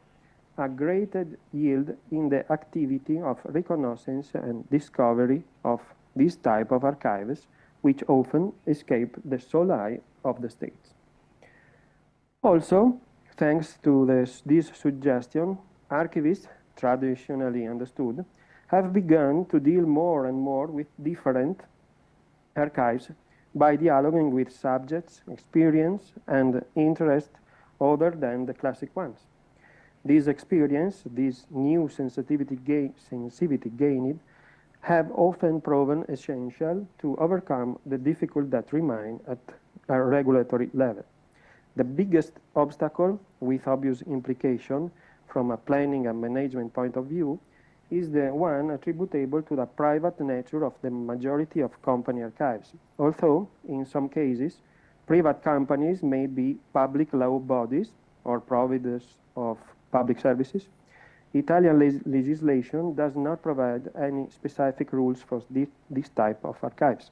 a greater yield in the activity of reconnaissance and discovery of this type of archives, which often escape the sole eye of the states. Also, thanks to this suggestion, archivists, traditionally understood, have begun to deal more and more with different archives by dialoguing with subjects, experience, and interest other than the classic ones. This experience, this new sensitivity gained, have often proven essential to overcome the difficulties that remain at a regulatory level. The biggest obstacle, with obvious implication from a planning and management point of view, is the one attributable to the private nature of the majority of company archives. Although, in some cases, private companies may be public law bodies or providers of public services, Italian legislation does not provide any specific rules for this type of archives.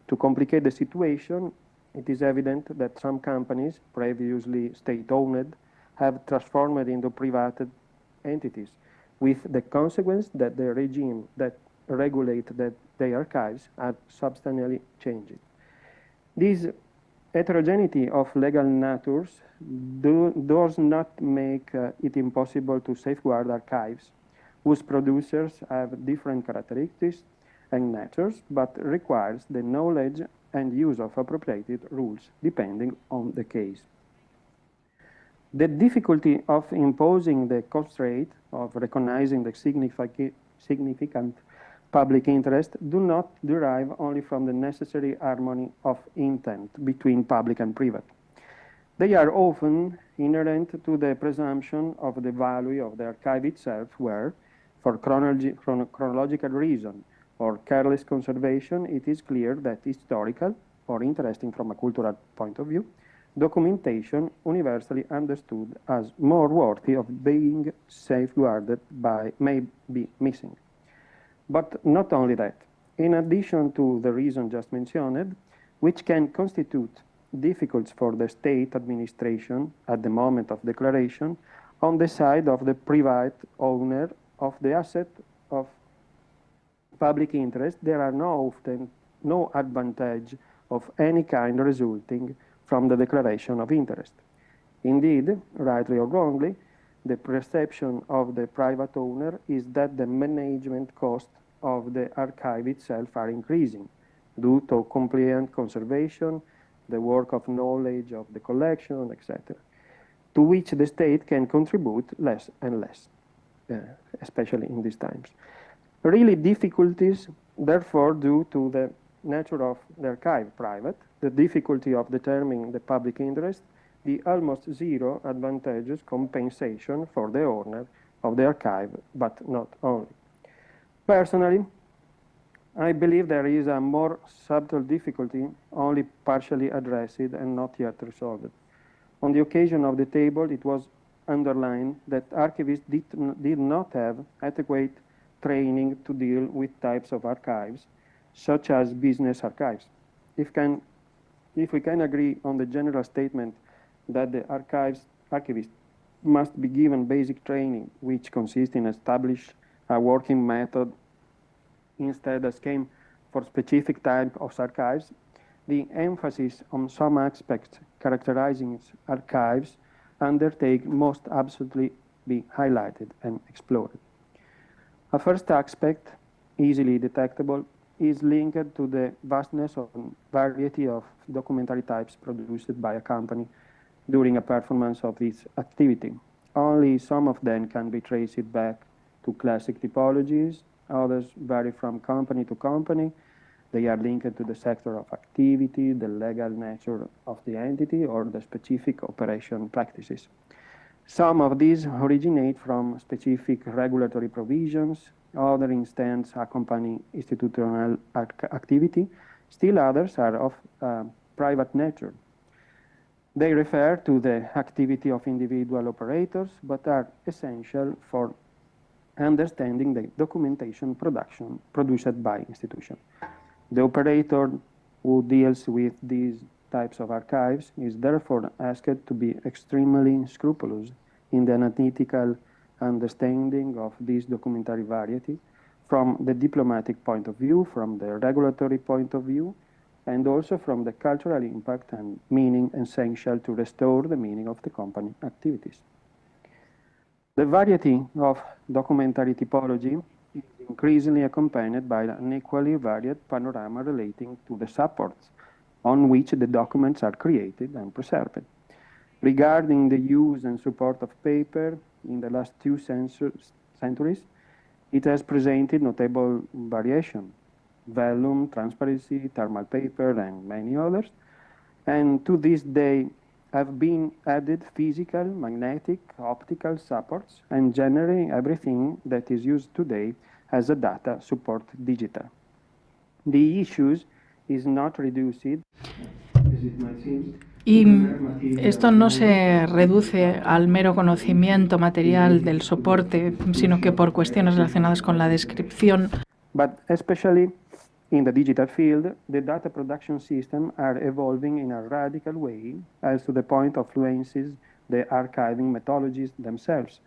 To complicate the situation, it is evident that some companies, previously state-owned, have transformed into private entities, with the consequence that the regime that regulates their archives has substantially changed. This heterogeneity of legal natures does not make it impossible to safeguard archives whose producers have different characteristics and natures, but requires the knowledge and use of appropriate rules depending on the case. The difficulty of imposing the constraint of recognizing the significant public interest do not derive only from the necessary harmony of intent between public and private. They are often inherent to the presumption of the value of the archive itself, where, for chronological reason or careless conservation, it is clear that historical, or interesting from a cultural point of view, documentation universally understood as more worthy of being safeguarded may be missing. But not only that. In addition to the reason just mentioned, which can constitute difficulties for the state administration at the moment of declaration, on the side of the private owner of the asset of public interest, there are often no advantage of any kind resulting from the declaration of interest. Indeed, rightly or wrongly, the perception of the private owner is that the management costs of the archive itself are increasing due to compliant conservation, the work of knowledge of the collection, etc., to which the state can contribute less and less, especially in these times. Really difficulties, therefore, due to the nature of the archive private, the difficulty of determining the public interest, the almost zero advantageous compensation for the owner of the archive, but not only. Personally, I believe there is a more subtle difficulty only partially addressed and not yet resolved. On the occasion of the table, it was underlined that archivists did not have adequate training to deal with types of archives, such as business archives. If we can agree on the general statement that the archivist must be given basic training, which consists in establish a working method instead of scheme for specific type of archives, the emphasis on some aspects characterizing archives undertake must absolutely be highlighted and explored. A first aspect, easily detectable, is linked to the vastness and variety of documentary types produced by a company during a performance of this activity. only some of them can be traced back to classic typologies. Others vary from company to company. They are linked to the sector of activity, the legal nature of the entity, or the specific operation practices. Some of these originate from specific regulatory provisions. Other instances accompany institutional activity. Still others are of private nature. They refer to the activity of individual operators, but are essential for understanding the documentation production produced by institutions. The operator who deals with these types of archives is therefore asked to be extremely scrupulous in the analytical understanding of this documentary variety from the diplomatic point of view, from the regulatory point of view, and also from the cultural impact and meaning essential to restore the meaning of the company activities. The variety of documentary typology is increasingly accompanied by an equally varied panorama relating to the supports on which the documents are created and preserved. Regarding the use and support of paper in the last two centuries, it has presented notable variation: vellum, transparency, thermal paper, and many others. And to this day have been added physical, magnetic, optical supports, and generally everything that is used today as a data support digital. The issues is not reduced, as it might seem. Y esto no se reduce al mero conocimiento material del soporte, sino que por cuestiones relacionadas con la descripción. But especially in the digital field, the data production systems are evolving in a radical way, as to the point of influences the archiving methodologies themselves,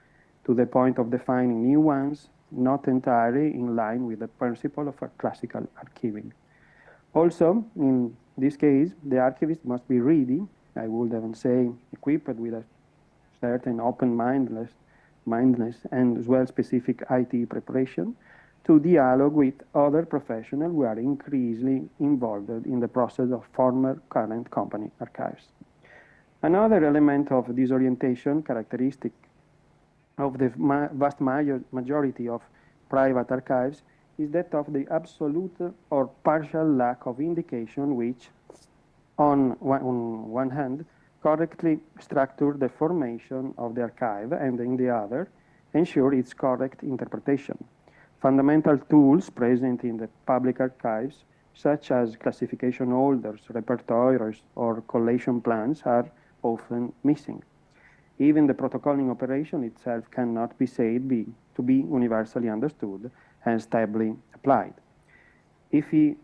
to the point of defining new ones, not entirely in line with the principle of a classical archiving. Also, in this case, the archivist must be ready, I would even say equipped with a certain open-mindedness and as well specific IT preparation to dialogue with other professionals who are increasingly involved in the process of former current company archives. Another element of disorientation characteristic of the vast majority of private archives is that of the absolute or partial lack of indication which, on one hand, correctly structure the formation of the archive and, in the other, ensure its correct interpretation. Fundamental tools present in the public archives, such as classification orders, repertoires, or collation plans, are often missing. Even the protocoling operation itself cannot be said to be universally understood and stably applied. If we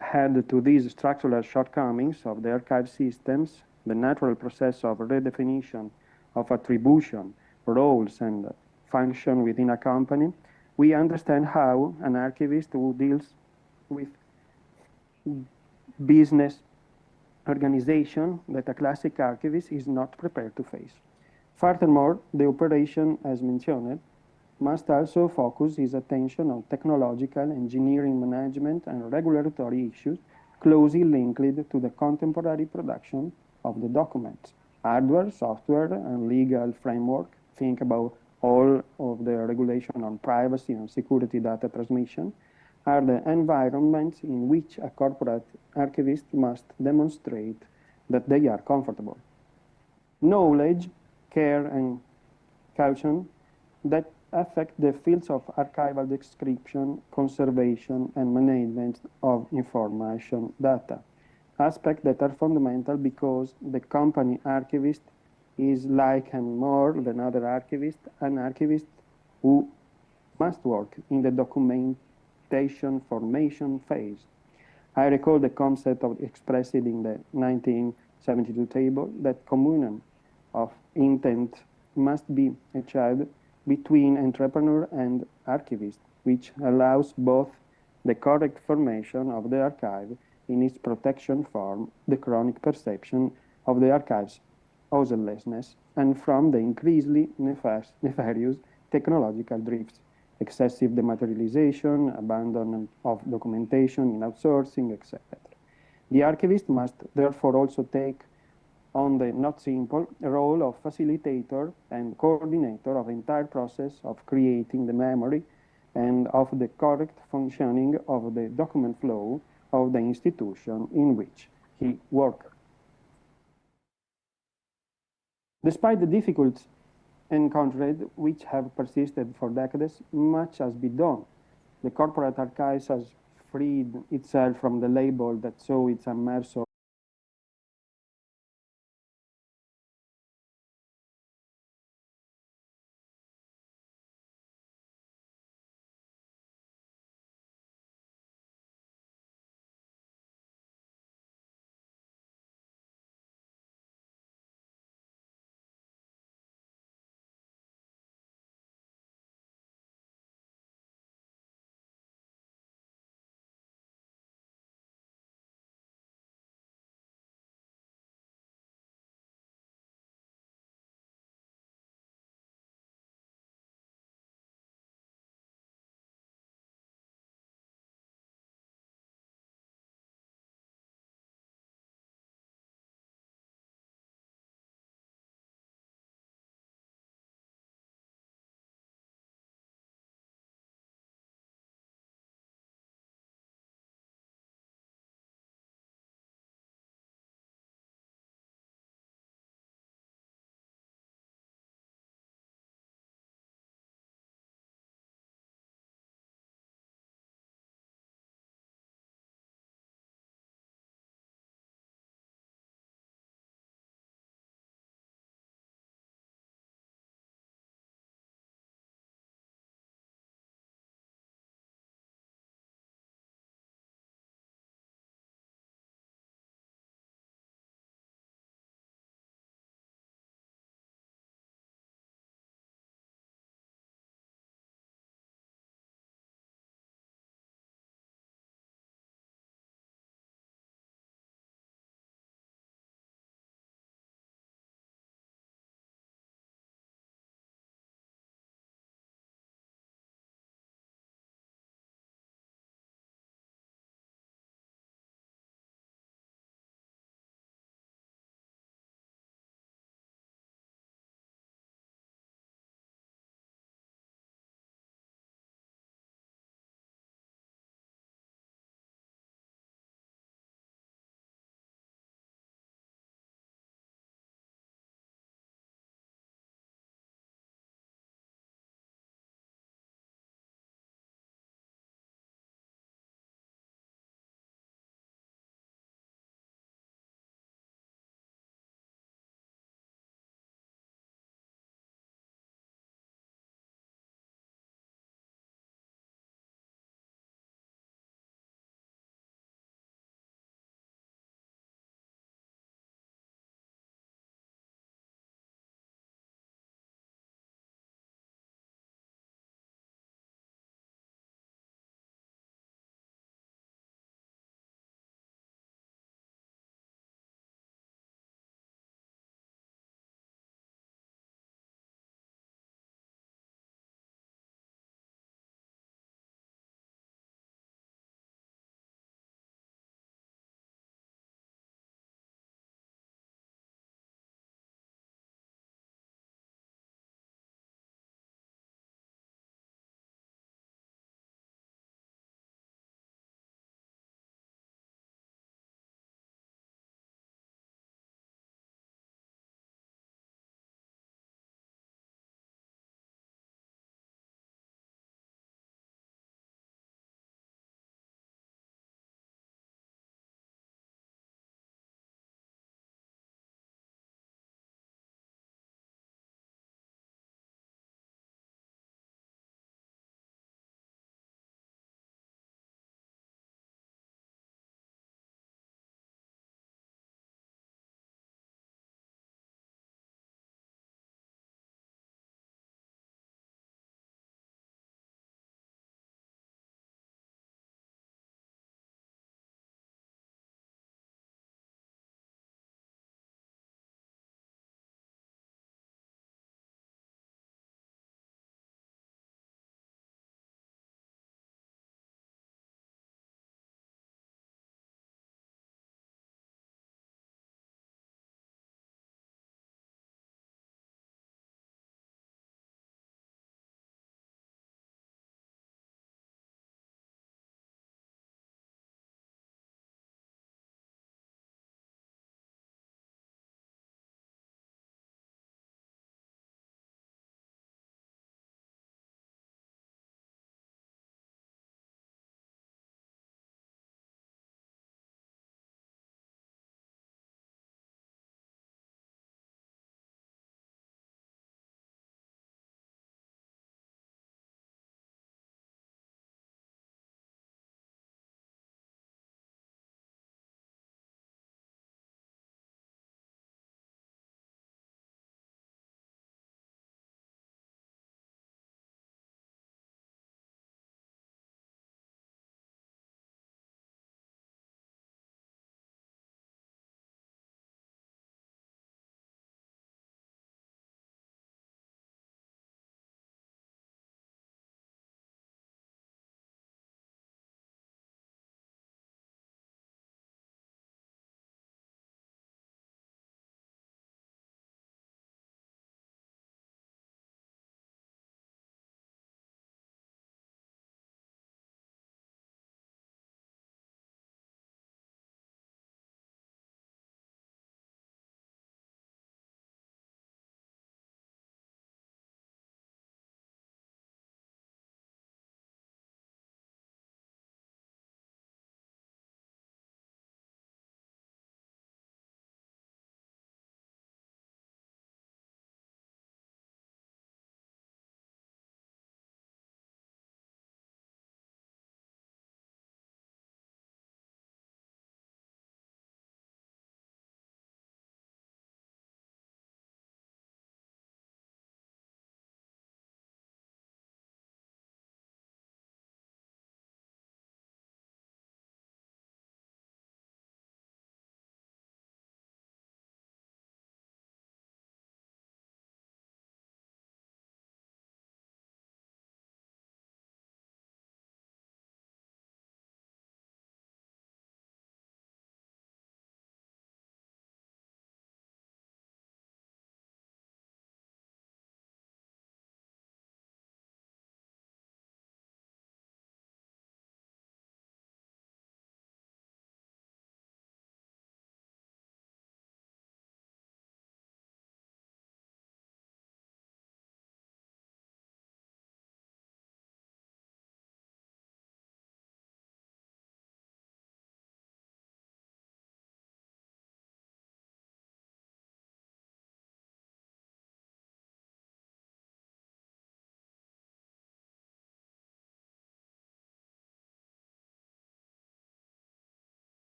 add to these structural shortcomings of the archive systems the natural process of redefinition of attribution, roles, and function within a company, we understand how an archivist who deals with business organization that a classic archivist is not prepared to face. Furthermore, the operation, as mentioned, must also focus his attention on technological, engineering, management, and regulatory issues closely linked to the contemporary production of the documents. Hardware, software, and legal framework, think about all of the regulation on privacy and security data transmission, are the environments in which a corporate archivist must demonstrate that they are comfortable. Knowledge, care, and caution that affect the fields of archival description, conservation, and management of information data. Aspects that are fundamental because the company archivist is like and more than other archivists, an archivist who must work in the documentation formation phase. I recall the concept expressed in the 1972 table that communion of intent must be achieved between entrepreneur and archivist, which allows both the correct formation of the archive in its protection form, the chronic perception of the archive's uselessness, and from the increasingly nefarious technological drifts, excessive dematerialization, abandonment of documentation in outsourcing, etc. The archivist must therefore also take on the not simple role of facilitator and coordinator of the entire process of creating the memory and of the correct functioning of the document flow of the institution in which he worked. Despite the difficulties encountered, which have persisted for decades, much has been done. The corporate archives has freed itself from the label that saw its immersion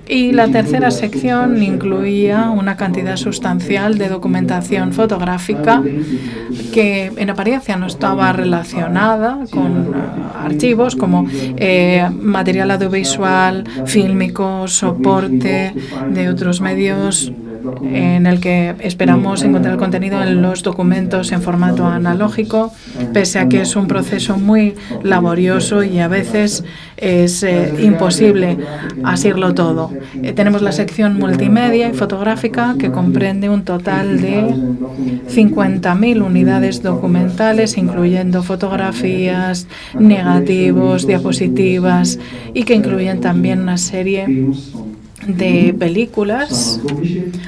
Y la tercera sección incluía una cantidad sustancial de documentación fotográfica que en apariencia no estaba relacionada con archivos como material audiovisual, fílmico, soporte de otros medios, en el que esperamos encontrar el contenido en los documentos en formato analógico, pese a que es un proceso muy laborioso y a veces es imposible asirlo todo. Tenemos la sección multimedia y fotográfica, que comprende un total de 50.000 unidades documentales, incluyendo fotografías, negativos, diapositivas, y que incluyen también una serie de películas,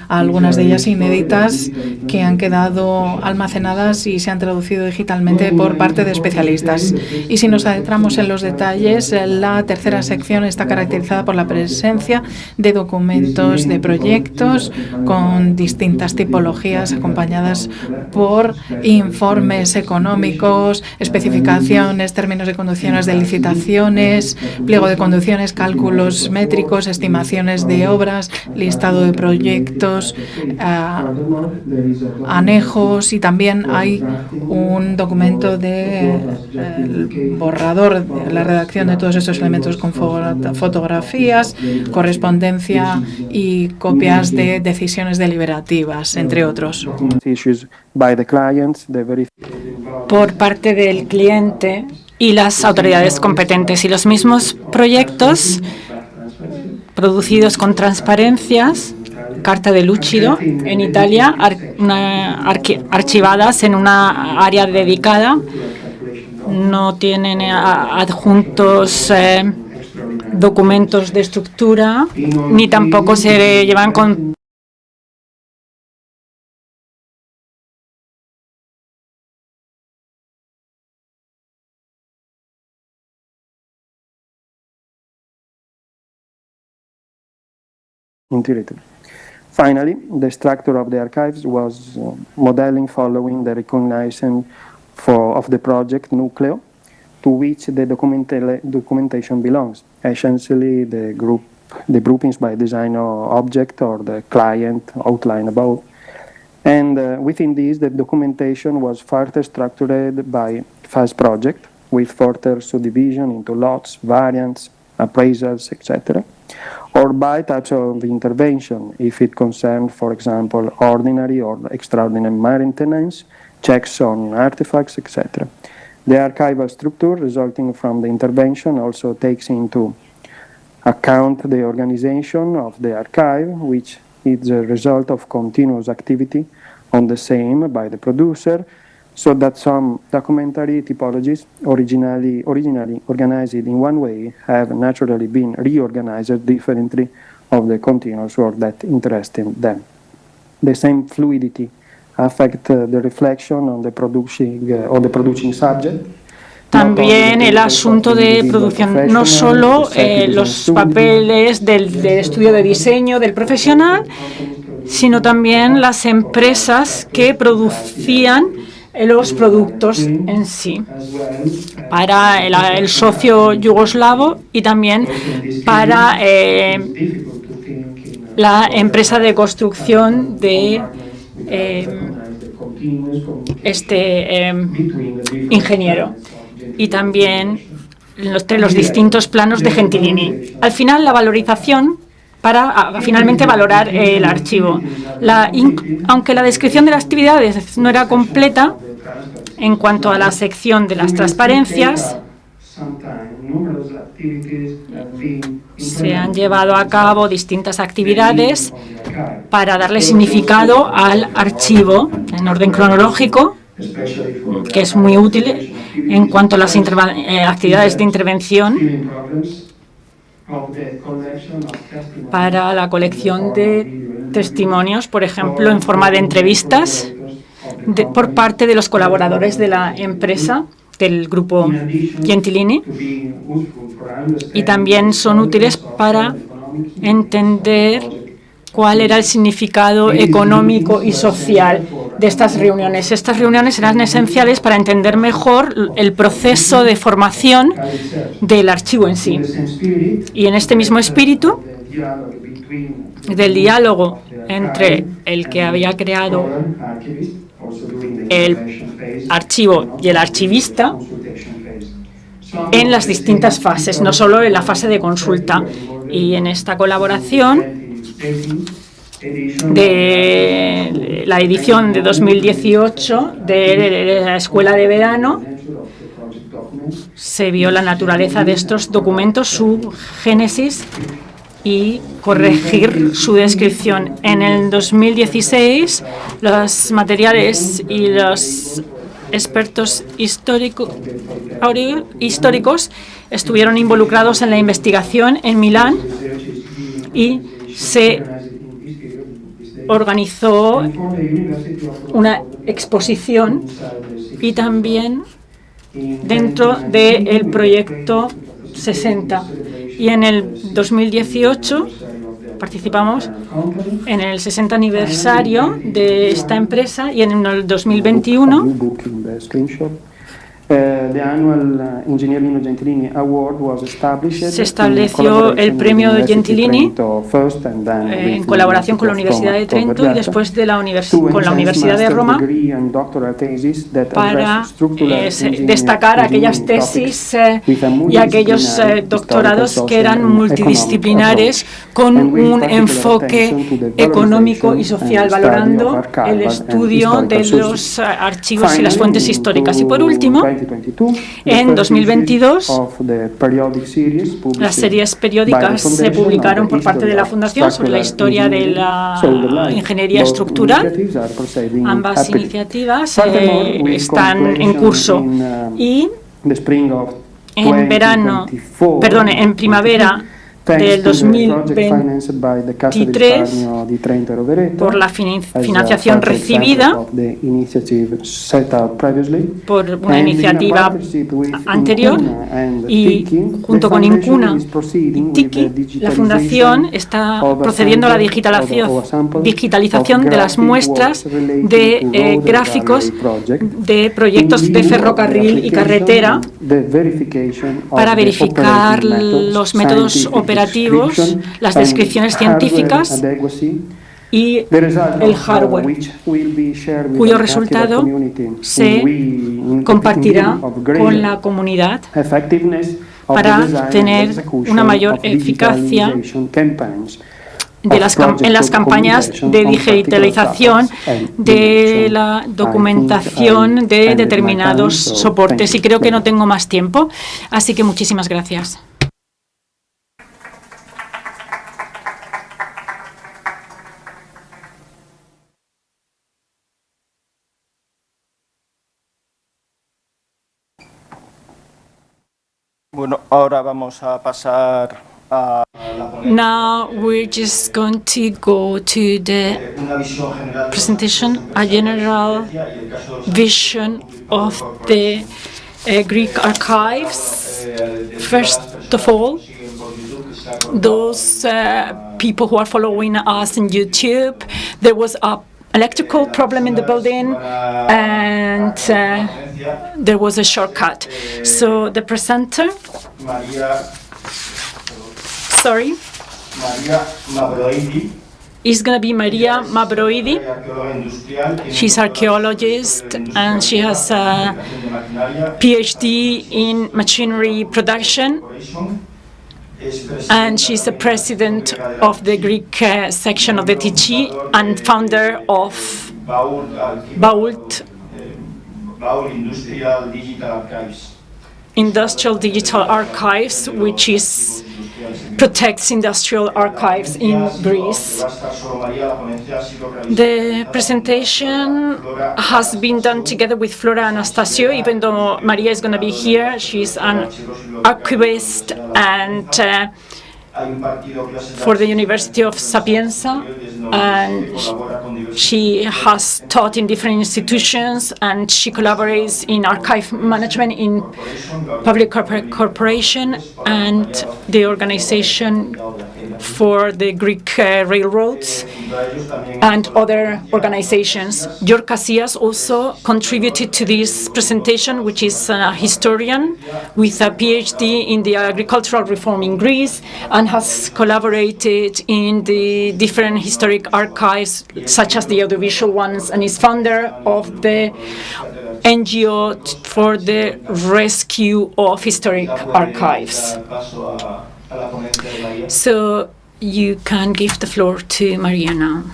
algunas de ellas inéditas, que han quedado almacenadas y se han traducido digitalmente por parte de especialistas. Y si nos adentramos en los detalles, la tercera sección está caracterizada por la presencia de documentos de proyectos con distintas tipologías, acompañadas por informes económicos, especificaciones, términos de condiciones de licitaciones, pliego de condiciones, cálculos métricos, estimaciones de obras, listado de proyectos, anejos, y también hay un documento de borrador de la redacción de todos estos elementos con fotografías, correspondencia y copias de decisiones deliberativas, entre otros. Por parte del cliente y las autoridades competentes, y los mismos proyectos producidos con transparencias, carta de lúcido en Italia, archivadas en una área dedicada, no tienen adjuntos documentos de estructura, ni tampoco se llevan con intuitively. Finally, the structure of the archives was modeling following the recognition of the project nucleo to which the documentation belongs, essentially the groupings by design or object or the client outlined above. And within this, the documentation was further structured by phase project with further subdivision into lots, variants, appraisals, etc., or by types of intervention, if it concerned, for example, ordinary or extraordinary maintenance, checks on artifacts, etc. The archival structure resulting from the intervention also takes into account the organization of the archive, which is a result of continuous activity on the same by the producer, so that some documentary typologies originally organized in one way have naturally been reorganized differently of the continuous work that interested them. The same fluidity affect the reflection on the producing subject. También el asunto de producción, no solo los papeles del estudio de diseño del profesional, sino también las empresas que producían los productos en sí, para el socio yugoslavo y también para la empresa de construcción de este ingeniero, y también los distintos planos de Gentilini. Al final, la valorización para finalmente valorar el archivo. Aunque la descripción de las actividades no era completa, en cuanto a la sección de las transparencias, se han llevado a cabo distintas actividades para darle significado al archivo en orden cronológico, que es muy útil en cuanto a las actividades de intervención para la colección de testimonios, por ejemplo, en forma de entrevistas por parte de los colaboradores de la empresa, del grupo Gentilini, y también son útiles para entender cuál era el significado económico y social de estas reuniones. Estas reuniones eran esenciales para entender mejor el proceso de formación del archivo en sí. Y en este mismo espíritu, del diálogo entre el que había creado el archivo y el archivista en las distintas fases, no solo en la fase de consulta. Y en esta colaboración de la edición de 2018 de la Escuela de Verano se vio la naturaleza de estos documentos, su génesis y corregir su descripción. En el 2016, los materiales y los expertos históricos estuvieron involucrados en la investigación en Milán y se organizó una exposición y también dentro del proyecto 60. Y en el 2018 participamos en el 60 aniversario de esta empresa y en el 2021 se estableció el premio Gentilini en colaboración con la Universidad de Trento y después de con la Universidad de Roma para destacar aquellas tesis y aquellos doctorados que eran multidisciplinares con un enfoque económico y social, valorando el estudio de los archivos y las fuentes históricas. Y por último, en 2022, las series periódicas se publicaron por parte de la Fundación sobre la historia de la ingeniería estructural. Ambas iniciativas están en curso y en primavera del 2023, por la financiación recibida por una iniciativa anterior y junto con Incuna y Tiki, la Fundación está procediendo a la digitalización de las muestras de gráficos de proyectos de ferrocarril y carretera para verificar los métodos operativos, las descripciones científicas y el hardware, cuyo resultado se compartirá con la comunidad para tener una mayor eficacia en las campañas de digitalización de la documentación de determinados soportes. Y creo que no tengo más tiempo, así que muchísimas gracias. Bueno, ahora vamos a pasar a la ponencia. Now we're just going to go to the presentation, a general vision of the Greek archives. First of all, those people who are following us on YouTube, there was a electrical problem in the building and there was a shortcut. So the presenter, is going to be Maria Mavroidi. She's an archaeologist and she has a PhD in machinery production. And she's the president of the Greek section of the TG and founder of Industrial Digital Archives, which protects industrial archives in Greece. The presentation has been done together with Flora Anastasio, even though Maria is going to be here. She's an archivist and for the University of Sapienza, and she has taught in different institutions and she collaborates in archive management in public corporation and the organization for the Greek railroads and other organizations. George Casillas also contributed to this presentation, which is a historian with a PhD in the agricultural reform in Greece and has collaborated in the different historic archives, such as the audiovisual ones, and is founder of the NGO for the rescue of historic archives. So you can give the floor to Maria now.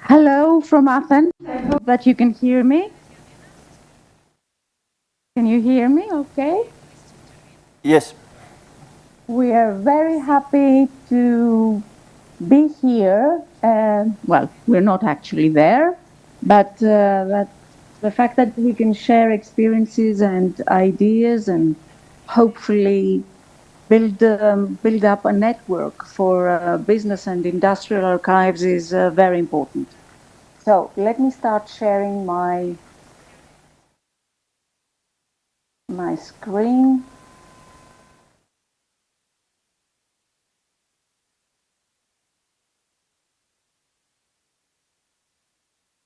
Hello from Athens. I hope that you can hear me. Can you hear me okay? Yes. We are very happy to be here. Well, we're not actually there, but the fact that we can share experiences and ideas and hopefully build up a network for business and industrial archives is very important. So let me start sharing my screen.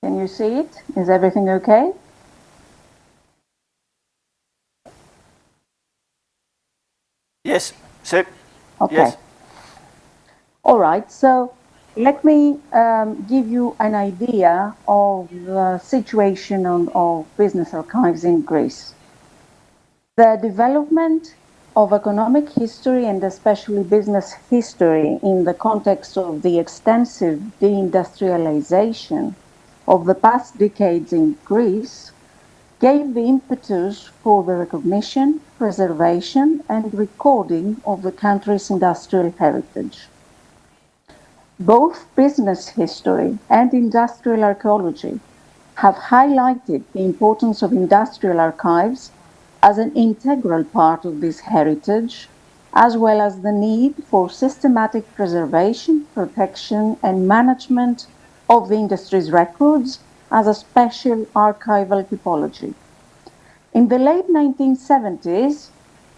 Can you see it? Is everything okay? Yes. So, Okay. yes. All right. So let me give you an idea of the situation of business archives in Greece. The development of economic history and especially business history in the context of the extensive deindustrialization of the past decades in Greece gave the impetus for the recognition, preservation, and recording of the country's industrial heritage. Both business history and industrial archaeology have highlighted the importance of industrial archives as an integral part of this heritage, as well as the need for systematic preservation, protection, and management of the industry's records as a special archival typology. In the late 1970s,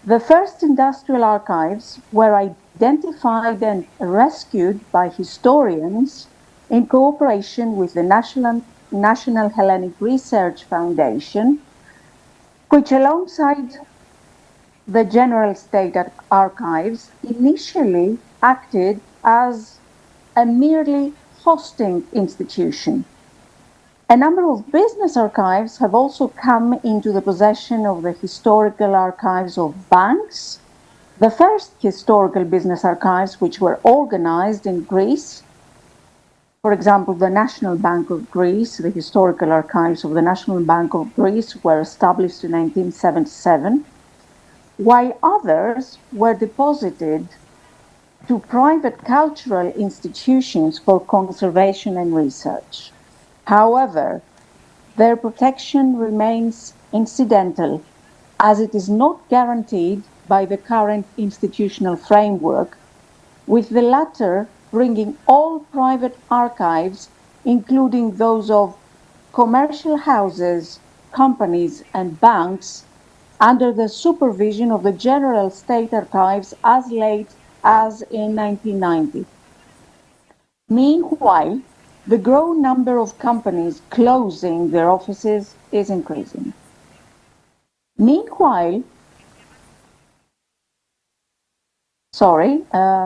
the first industrial archives were identified and rescued by historians in cooperation with the National Hellenic Research Foundation, which alongside the General State Archives initially acted as a merely hosting institution. A number of business archives have also come into the possession of the historical archives of banks, the first historical business archives which were organized in Greece. For example, the National Bank of Greece, the historical archives of the National Bank of Greece were established in 1977, while others were deposited to private cultural institutions for conservation and research. However, their protection remains incidental, as it is not guaranteed by the current institutional framework, with the latter bringing all private archives, including those of commercial houses, companies, and banks, under the supervision of the General State Archives as late as in 1990. Meanwhile, the growing number of companies closing their offices is increasing. Meanwhile,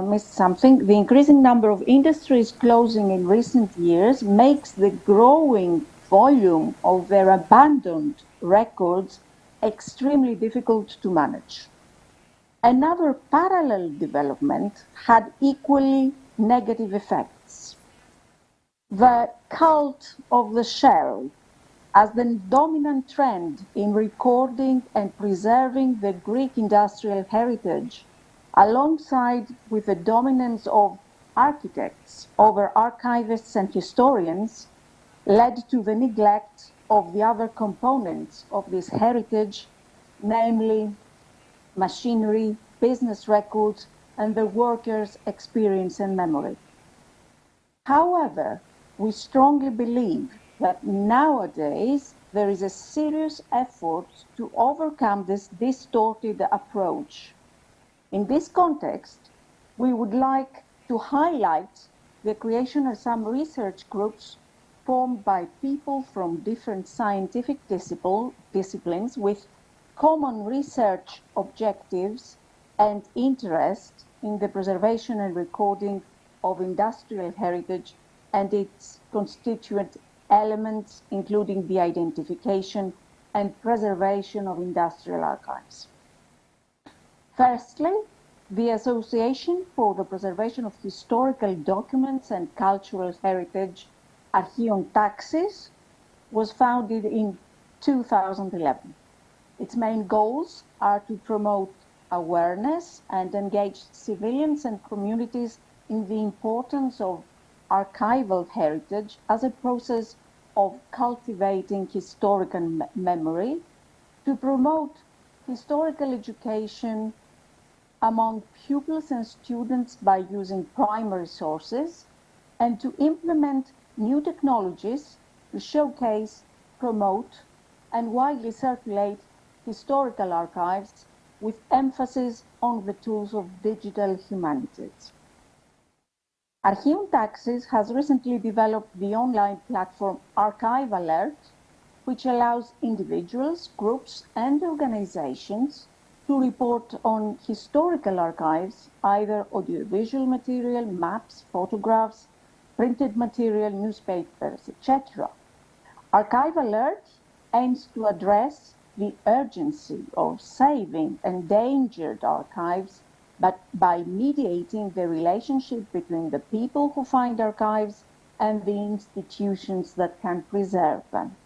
missed something. The increasing number of industries closing in recent years makes the growing volume of their abandoned records extremely difficult to manage. Another parallel development had equally negative effects. The cult of the shell as the dominant trend in recording and preserving the Greek industrial heritage, alongside with the dominance of architects over archivists and historians, led to the neglect of the other components of this heritage, namely machinery, business records, and the workers' experience and memory. However, we strongly believe that nowadays there is a serious effort to overcome this distorted approach. In this context, we would like to highlight the creation of some research groups formed by people from different scientific disciplines with common research objectives and interest in the preservation and recording of industrial heritage and its constituent elements, including the identification and preservation of industrial archives. Firstly, the Association for the Preservation of Historical Documents and Cultural Heritage, Archion Taxis, was founded in 2011. Its main goals are to promote awareness and engage civilians and communities in the importance of archival heritage as a process of cultivating historical memory, to promote historical education among pupils and students by using primary sources, and to implement new technologies to showcase, promote, and widely circulate historical archives with emphasis on the tools of digital humanities. Archion Taxis has recently developed the online platform Archive Alert, which allows individuals, groups, and organizations to report on historical archives, either audiovisual material, maps, photographs, printed material, newspapers, etc. Archive Alert aims to address the urgency of saving endangered archives, but by mediating the relationship between the people who find archives and the institutions that can preserve them.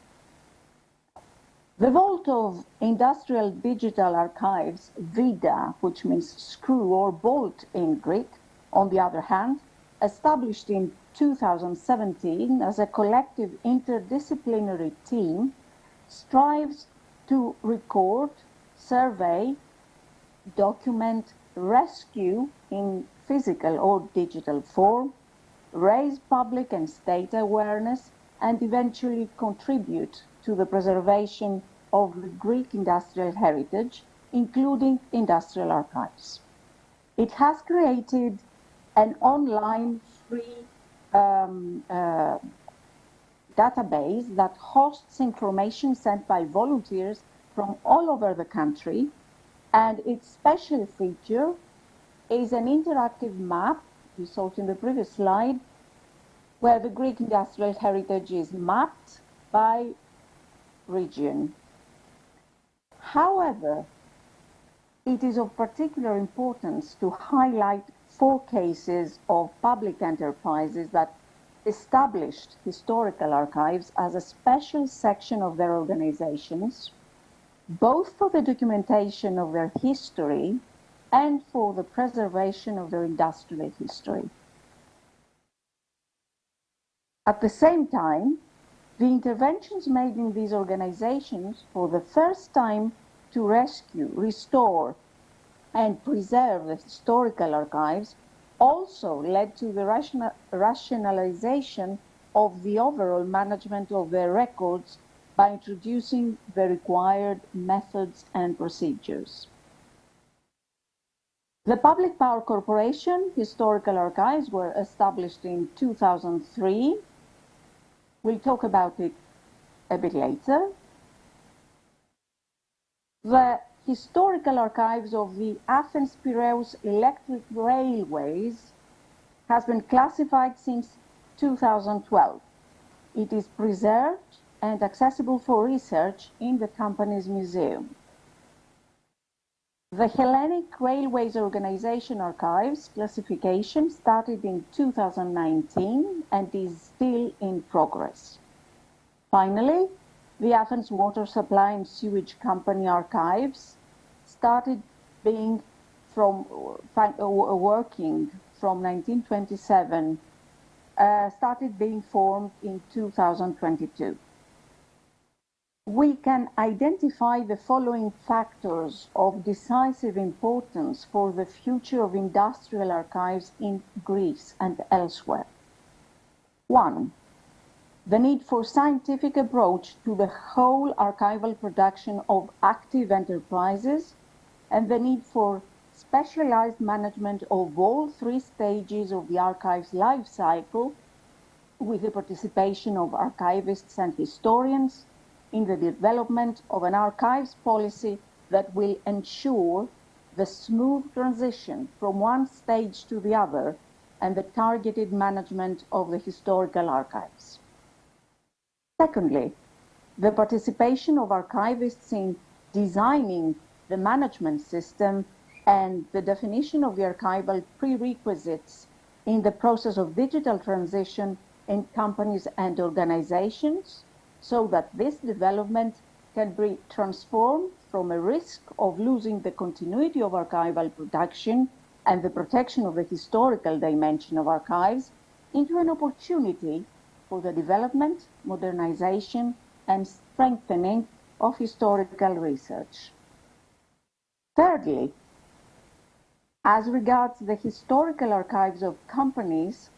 The Vault of Industrial Digital Archives, VIDA, which means screw or bolt in Greek, on the other hand, established in 2017 as a collective interdisciplinary team, strives to record, survey, document, rescue in physical or digital form, raise public and state awareness, and eventually contribute to the preservation of the Greek industrial heritage, including industrial archives. It has created an online free database that hosts information sent by volunteers from all over the country, and its special feature is an interactive map, you saw it in the previous slide, where the Greek industrial heritage is mapped by region. However, it is of particular importance to highlight 4 cases of public enterprises that established historical archives as a special section of their organizations, both for the documentation of their history and for the preservation of their industrial history. At the same time, the interventions made in these organizations for the first time to rescue, restore, and preserve the historical archives also led to the rationalization of the overall management of their records by introducing the required methods and procedures. The Public Power Corporation historical archives were established in 2003. We'll talk about it a bit later. The historical archives of the Athens-Piraeus electric railways has been classified since 2012. It is preserved and accessible for research in the company's museum. The Hellenic Railways Organization Archives classification started in 2019 and is still in progress. Finally, the Athens Water Supply and Sewage Company Archives started being working from 1927, started being formed in 2022. We can identify the following factors of decisive importance for the future of industrial archives in Greece and elsewhere. 1. The need for scientific approach to the whole archival production of active enterprises and the need for specialized management of all 3 stages of the archive's life cycle, with the participation of archivists and historians in the development of an archives policy that will ensure the smooth transition from one stage to the other and the targeted management of the historical archives. Secondly, the participation of archivists in designing the management system and the definition of the archival prerequisites in the process of digital transition in companies and organizations, so that this development can be transformed from a risk of losing the continuity of archival production and the protection of the historical dimension of archives into an opportunity for the development, modernization, and strengthening of historical research. Thirdly, as regards the historical archives of companies,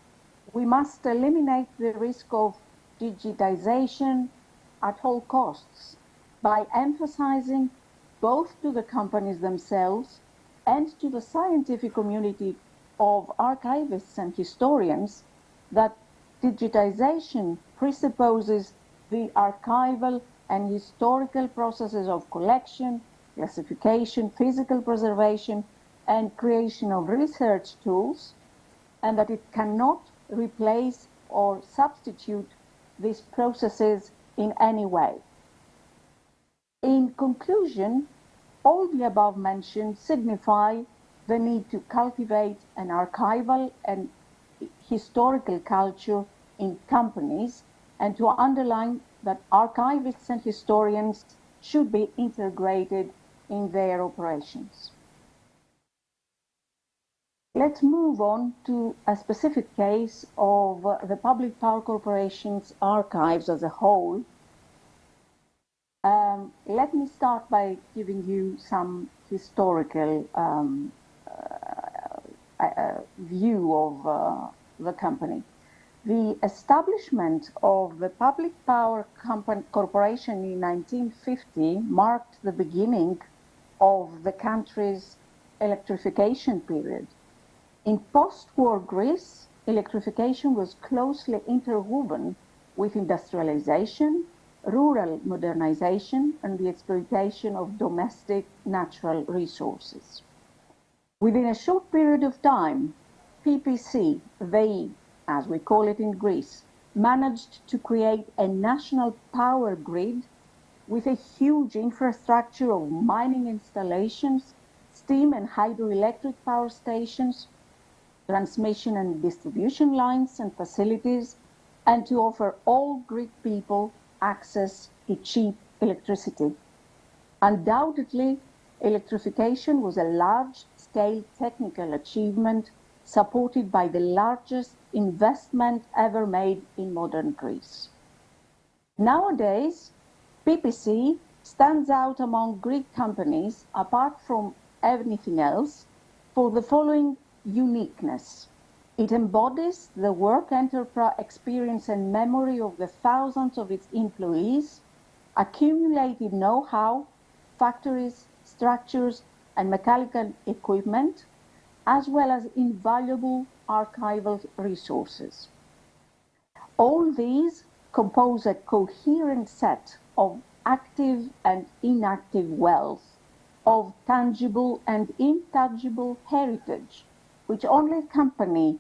we must eliminate the risk of digitization at all costs by emphasizing both to the companies themselves and to the scientific community of archivists and historians that digitization presupposes the archival and historical processes of collection, classification, physical preservation, and creation of research tools, and that it cannot replace or substitute these processes in any way. In conclusion, all the above mentioned signify the need to cultivate an archival and historical culture in companies, and to underline that archivists and historians should be integrated in their operations. Let's move on to a specific case of the public power corporation's archives as a whole. Let me start by giving you some historical view of the company. The establishment of the Public Power Corporation in 1950 marked the beginning of the country's electrification period. In post-war Greece, electrification was closely interwoven with industrialization, rural modernization, and the exploitation of domestic natural resources. Within a short period of time, PPC, as we call it in Greece, managed to create a national power grid with a huge infrastructure of mining installations, steam and hydroelectric power stations, transmission and distribution lines and facilities, and to offer all Greek people access to cheap electricity. Undoubtedly, electrification was a large-scale technical achievement supported by the largest investment ever made in modern Greece. Nowadays, PPC stands out among Greek companies, apart from anything else, for the following uniqueness. It embodies the work experience and memory of the thousands of its employees, accumulated know-how, factories, structures, and mechanical equipment, as well as invaluable archival resources. All these compose a coherent set of active and inactive wealth, of tangible and intangible heritage, which only a company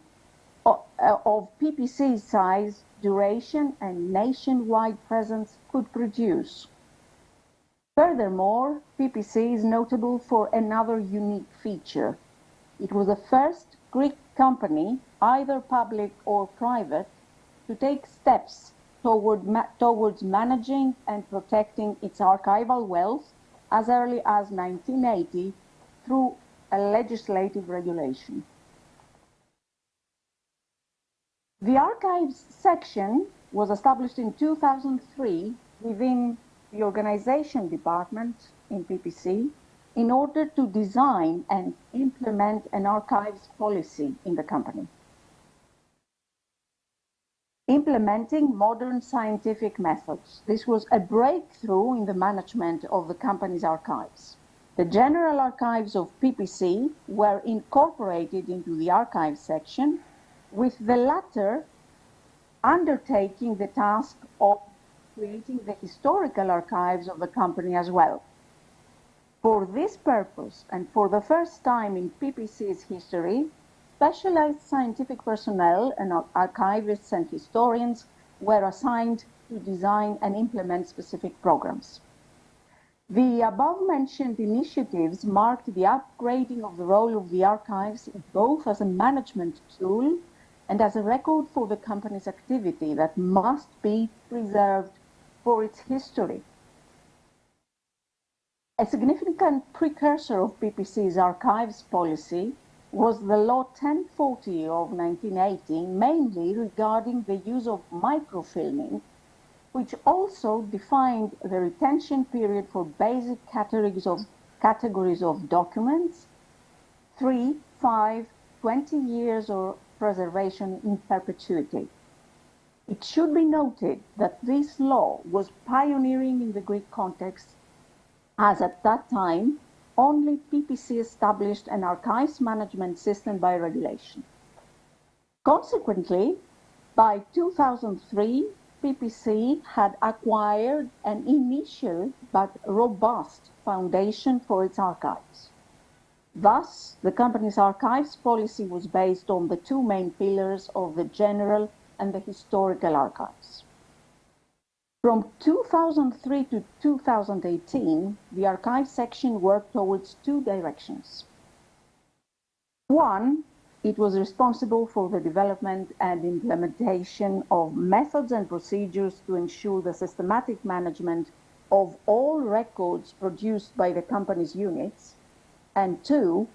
of PPC's size, duration, and nationwide presence could produce. Furthermore, PPC is notable for another unique feature. It was the first Greek company, either public or private, to take steps towards managing and protecting its archival wealth as early as 1980 through a legislative regulation. The Archives section was established in 2003 within the Organization Department in PPC in order to design and implement an archives policy in the company, implementing modern scientific methods. This was a breakthrough in the management of the company's archives. The general archives of PPC were incorporated into the archive section, with the latter undertaking the task of creating the historical archives of the company as well. For this purpose, and for the first time in PPC's history, specialized scientific personnel and archivists and historians were assigned to design and implement specific programs. The above-mentioned initiatives marked the upgrading of the role of the archives both as a management tool and as a record for the company's activity that must be preserved for its history. A significant precursor of PPC's archives policy was the Law 1040 of 1980, mainly regarding the use of microfilming, which also defined the retention period for basic categories of documents, 3, 5, 20 years or preservation in perpetuity. It should be noted that this law was pioneering in the Greek context, as at that time, only PPC established an archives management system by regulation. Consequently, by 2003, PPC had acquired an initial but robust foundation for its archives. Thus, the company's archives policy was based on the two main pillars of the general and the historical archives. From 2003 to 2018, the archive section worked towards two directions. One, it was responsible for the development and implementation of methods and procedures to ensure the systematic management of all records produced by the company's units. And two,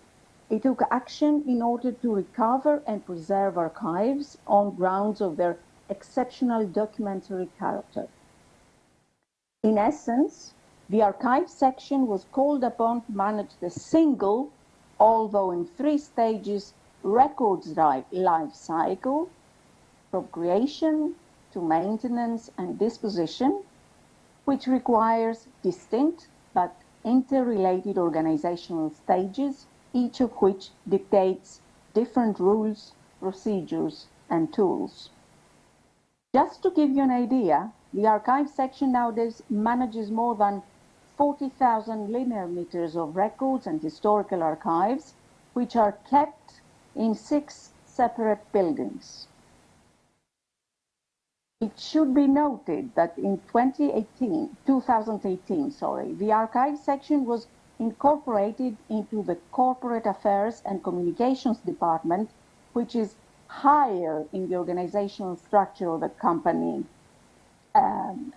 it took action in order to recover and preserve archives on grounds of their exceptional documentary character. In essence, the archive section was called upon to manage the single, although in 3 stages, records life cycle, from creation to maintenance and disposition, which requires distinct but interrelated organizational stages, each of which dictates different rules, procedures, and tools. Just to give you an idea, the archive section nowadays manages more than 40,000 linear meters of records and historical archives, which are kept in 6 separate buildings. It should be noted that in 2018, the archive section was incorporated into the Corporate Affairs and Communications Department, which is higher in the organizational structure of the company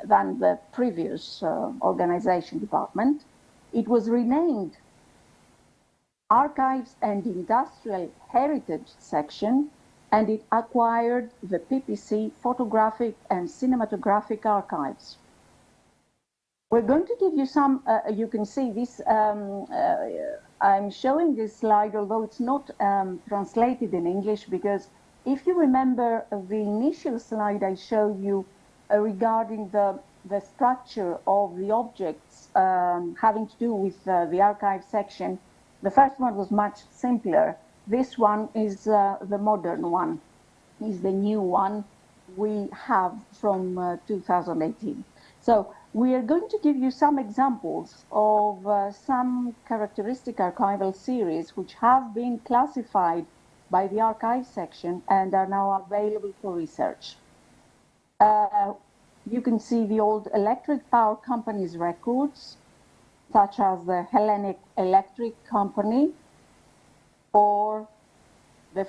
than the previous organization department. It was renamed Archives and Industrial Heritage section, and it acquired the PPC photographic and cinematographic archives. We're going to give you some, you can see this, I'm showing this slide, although it's not translated in English, because if you remember the initial slide I showed you regarding the structure of the objects having to do with the archive section, the first one was much simpler. This one is the modern one, is the new one we have from 2018. So we are going to give you some examples of some characteristic archival series which have been classified by the archive section and are now available for research. You can see the old electric power company's records, such as the Hellenic Electric Company, or the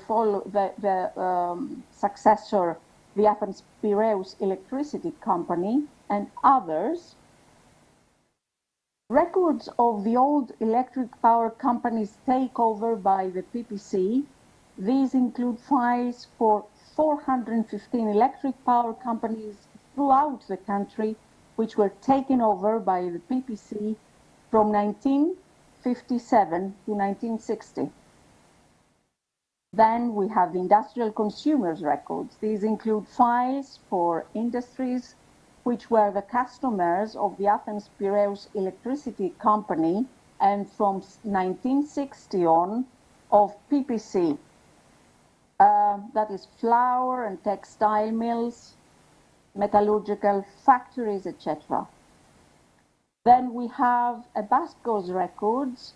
successor, the Athens Piraeus Electricity Company, and others. Records of the old electric power company's takeover by the PPC. These include files for 415 electric power companies throughout the country, which were taken over by the PPC from 1957 to 1960. Then we have the industrial consumers records. These include files for industries which were the customers of the Athens Piraeus Electricity Company and from 1960 on of PPC, that is flour and textile mills, metallurgical factories, etc. Then we have Abasco's records.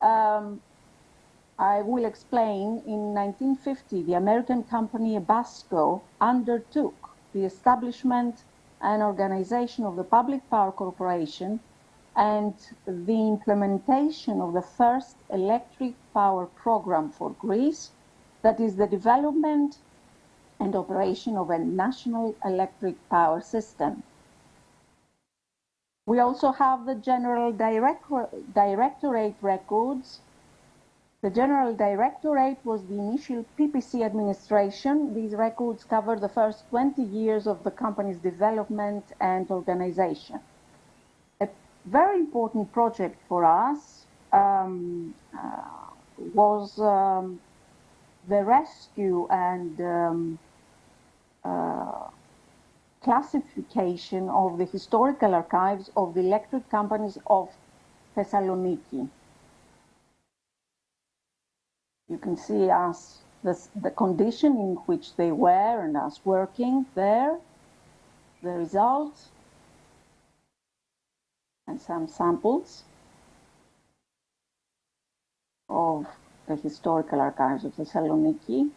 I will explain. In 1950, the American company Abasco undertook the establishment and organization of the Public Power Corporation and the implementation of the first electric power program for Greece, that is the development and operation of a national electric power system. We also have the General Directorate records. The General Directorate was the initial PPC administration. These records cover the first 20 years of the company's development and organization. A very important project for us was the rescue and classification of the historical archives of the electric companies of Thessaloniki. You can see the condition in which they were and us working there, the results, and some samples of the historical archives of Thessaloniki.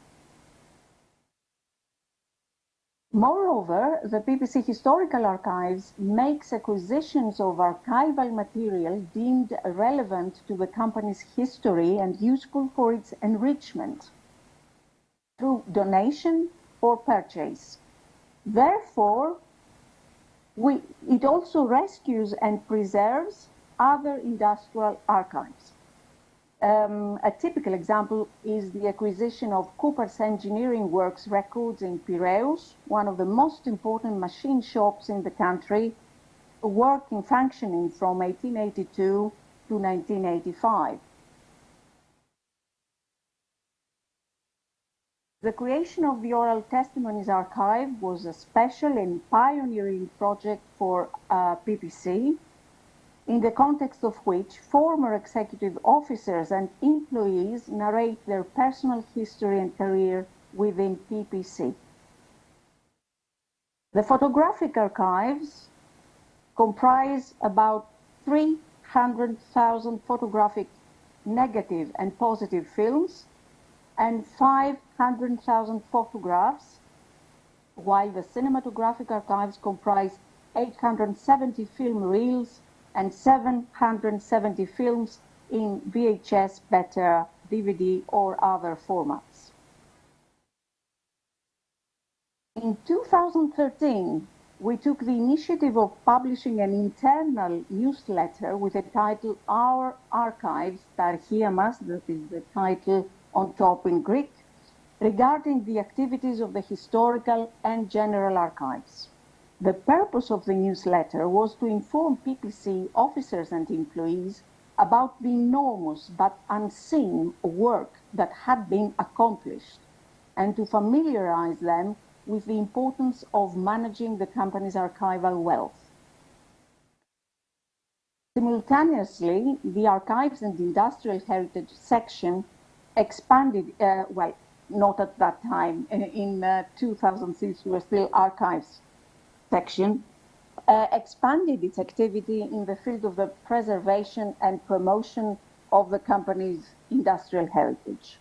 Moreover, the PPC Historical Archives makes acquisitions of archival material deemed relevant to the company's history and useful for its enrichment through donation or purchase. Therefore, it also rescues and preserves other industrial archives. A typical example is the acquisition of Cooper's Engineering Works records in Piraeus, one of the most important machine shops in the country, functioning from 1882 to 1985. The creation of the Oral Testimonies Archive was a special and pioneering project for PPC, in the context of which former executive officers and employees narrate their personal history and career within PPC. The photographic archives comprise about 300,000 photographic negative and positive films and 500,000 photographs, while the cinematographic archives comprise 870 film reels and 770 films in VHS, Beta, DVD, or other formats. In 2013, we took the initiative of publishing an internal newsletter with the title Our Archives, Tarchiamas, that is the title on top in Greek, regarding the activities of the historical and general archives. The purpose of the newsletter was to inform PPC officers and employees about the enormous but unseen work that had been accomplished and to familiarize them with the importance of managing the company's archival wealth. Simultaneously, the Archives and Industrial Heritage section expanded, well, not at that time, in 2006 we were still Archives section, expanded its activity in the field of the preservation and promotion of the company's industrial heritage.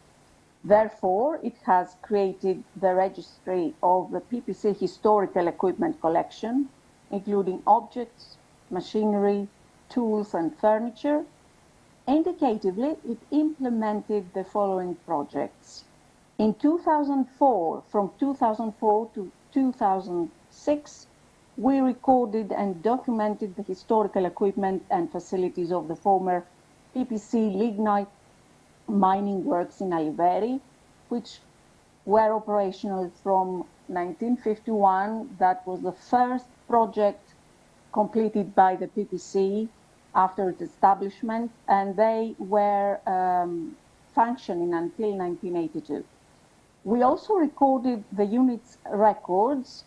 Therefore, it has created the registry of the PPC historical equipment collection, including objects, machinery, tools, and furniture. Indicatively, it implemented the following projects. In 2004, from 2004 to 2006, we recorded and documented the historical equipment and facilities of the former PPC lignite mining works in Aliveri, which were operational from 1951. That was the first project completed by the PPC after its establishment, and they were functioning until 1982. We also recorded the unit's records,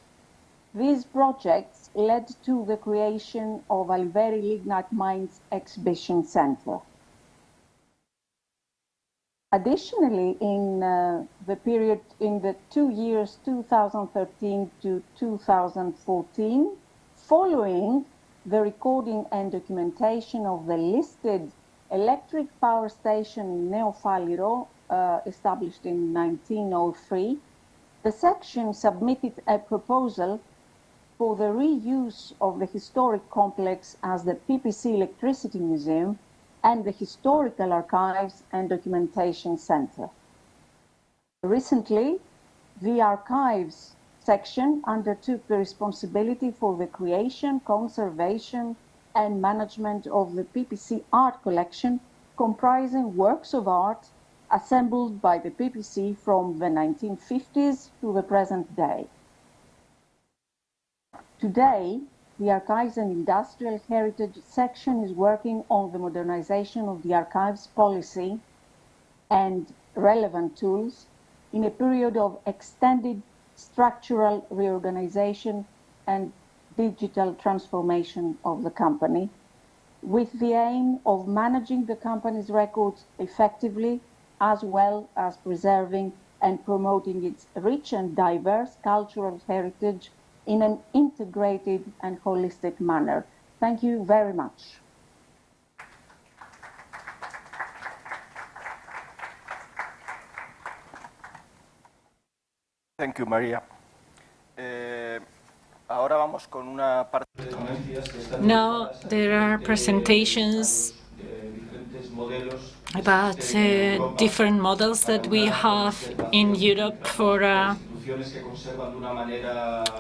These projects led to the creation of Aliveri Lignite Mines Exhibition Center. Additionally, in the 2 years 2013 to 2014, following the recording and documentation of the listed electric power station in Neofaliro, established in 1903, the section submitted a proposal for the reuse of the historic complex as the PPC Electricity Museum and the Historical Archives and Documentation Center. Recently, the Archives section undertook the responsibility for the creation, conservation, and management of the PPC art collection, comprising works of art assembled by the PPC from the 1950s to the present day. Today, the Archives and Industrial Heritage section is working on the modernization of the archives policy and relevant tools in a period of extended structural reorganization and digital transformation of the company, with the aim of managing the company's records effectively, as well as preserving and promoting its rich and diverse cultural heritage in an integrated and holistic manner. Thank you very much. Thank you, María. Ahora vamos con una parte de ponencias. Now there are presentations about different models that we have in Europe for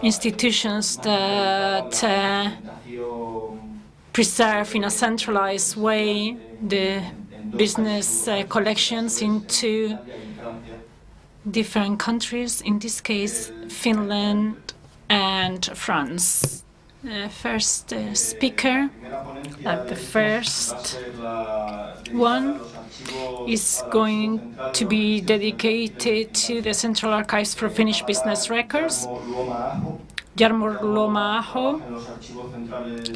institutions that preserve in a centralized way the business collections into different countries, in this case Finland and France. First speaker, the first one, is going to be dedicated to the Central Archives for Finnish Business Records. Jarmo Luoma-aho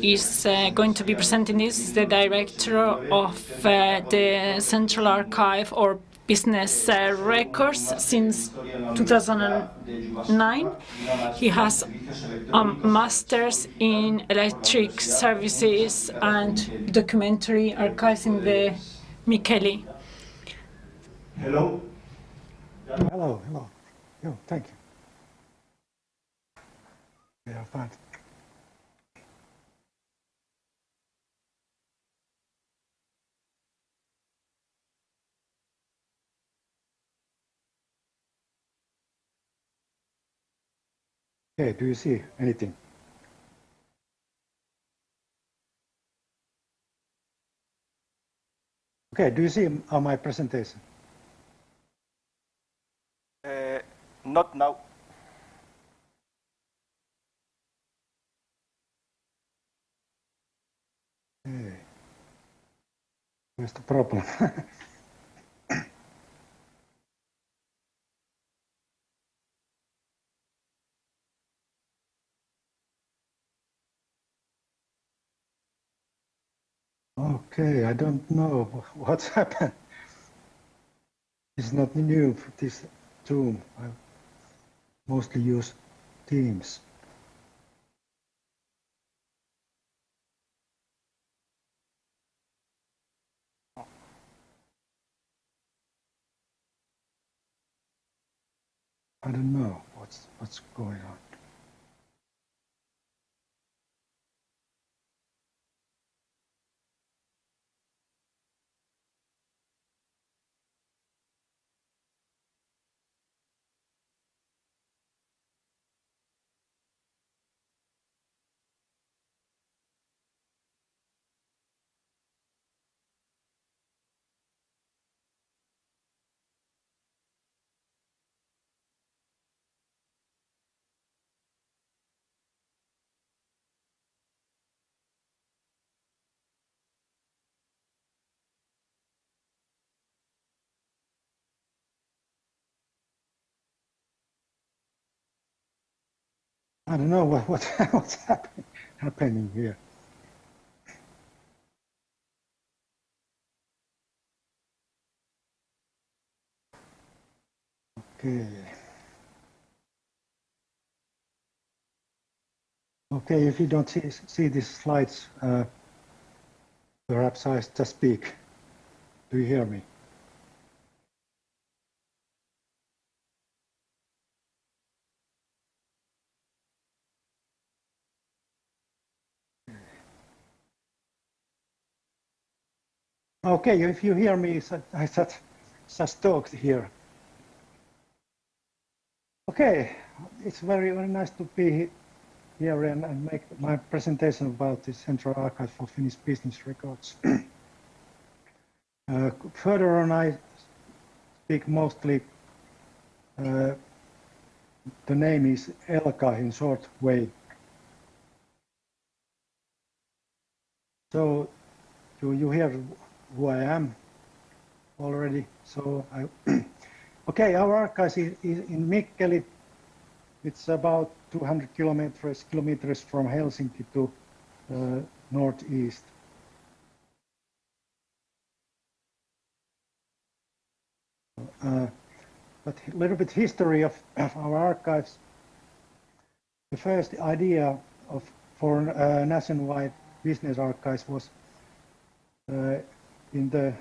is going to be presenting this, the director of the Central Archive or Business Records since 2009. He has a master's in electric services and documentary archives in the Mikkeli. Hello. Hello. Yo, thank you. Yeah, fine. Okay, do you see anything? Okay, do you see my presentation? Not now. Hey. Where's the problem? Okay, I don't know what's happened. It's not new for this Zoom. I mostly use Teams. I don't know what's going on. I don't know what's happening here. Okay. Okay, if you don't see these slides, perhaps I just speak. Do you hear me? Okay, if you hear me, I just talked here. Okay, it's very nice to be here and make my presentation about the Central Archive for Finnish Business Records. Further on, I speak mostly, the name is Elka in short way. So, do you hear who I am already? So, okay, our archive is in Mikkeli. It's about 200 kilometers from Helsinki to northeast. But a little bit history of our archives. The first idea for nationwide business archives was in the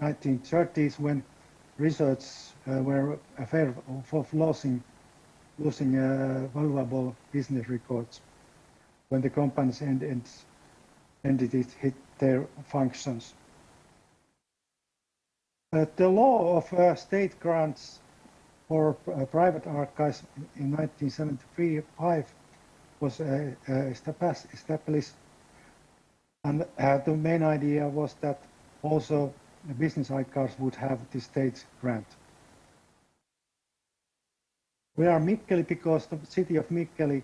1930s when research were afraid of losing valuable business records when the companies and entities hit their functions. The law of state grants for private archives in 1975 was established, and the main idea was that also the business archives would have the state grant. We are Mikkeli because the city of Mikkeli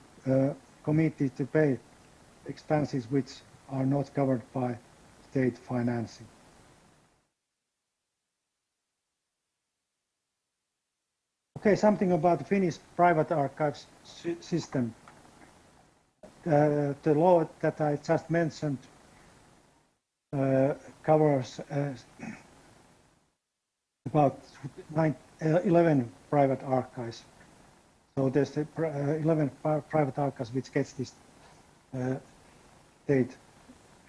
committed to pay expenses which are not covered by state financing. Okay, something about the Finnish private archives system. The law that I just mentioned covers about 11 private archives. So there's 11 private archives which gets this state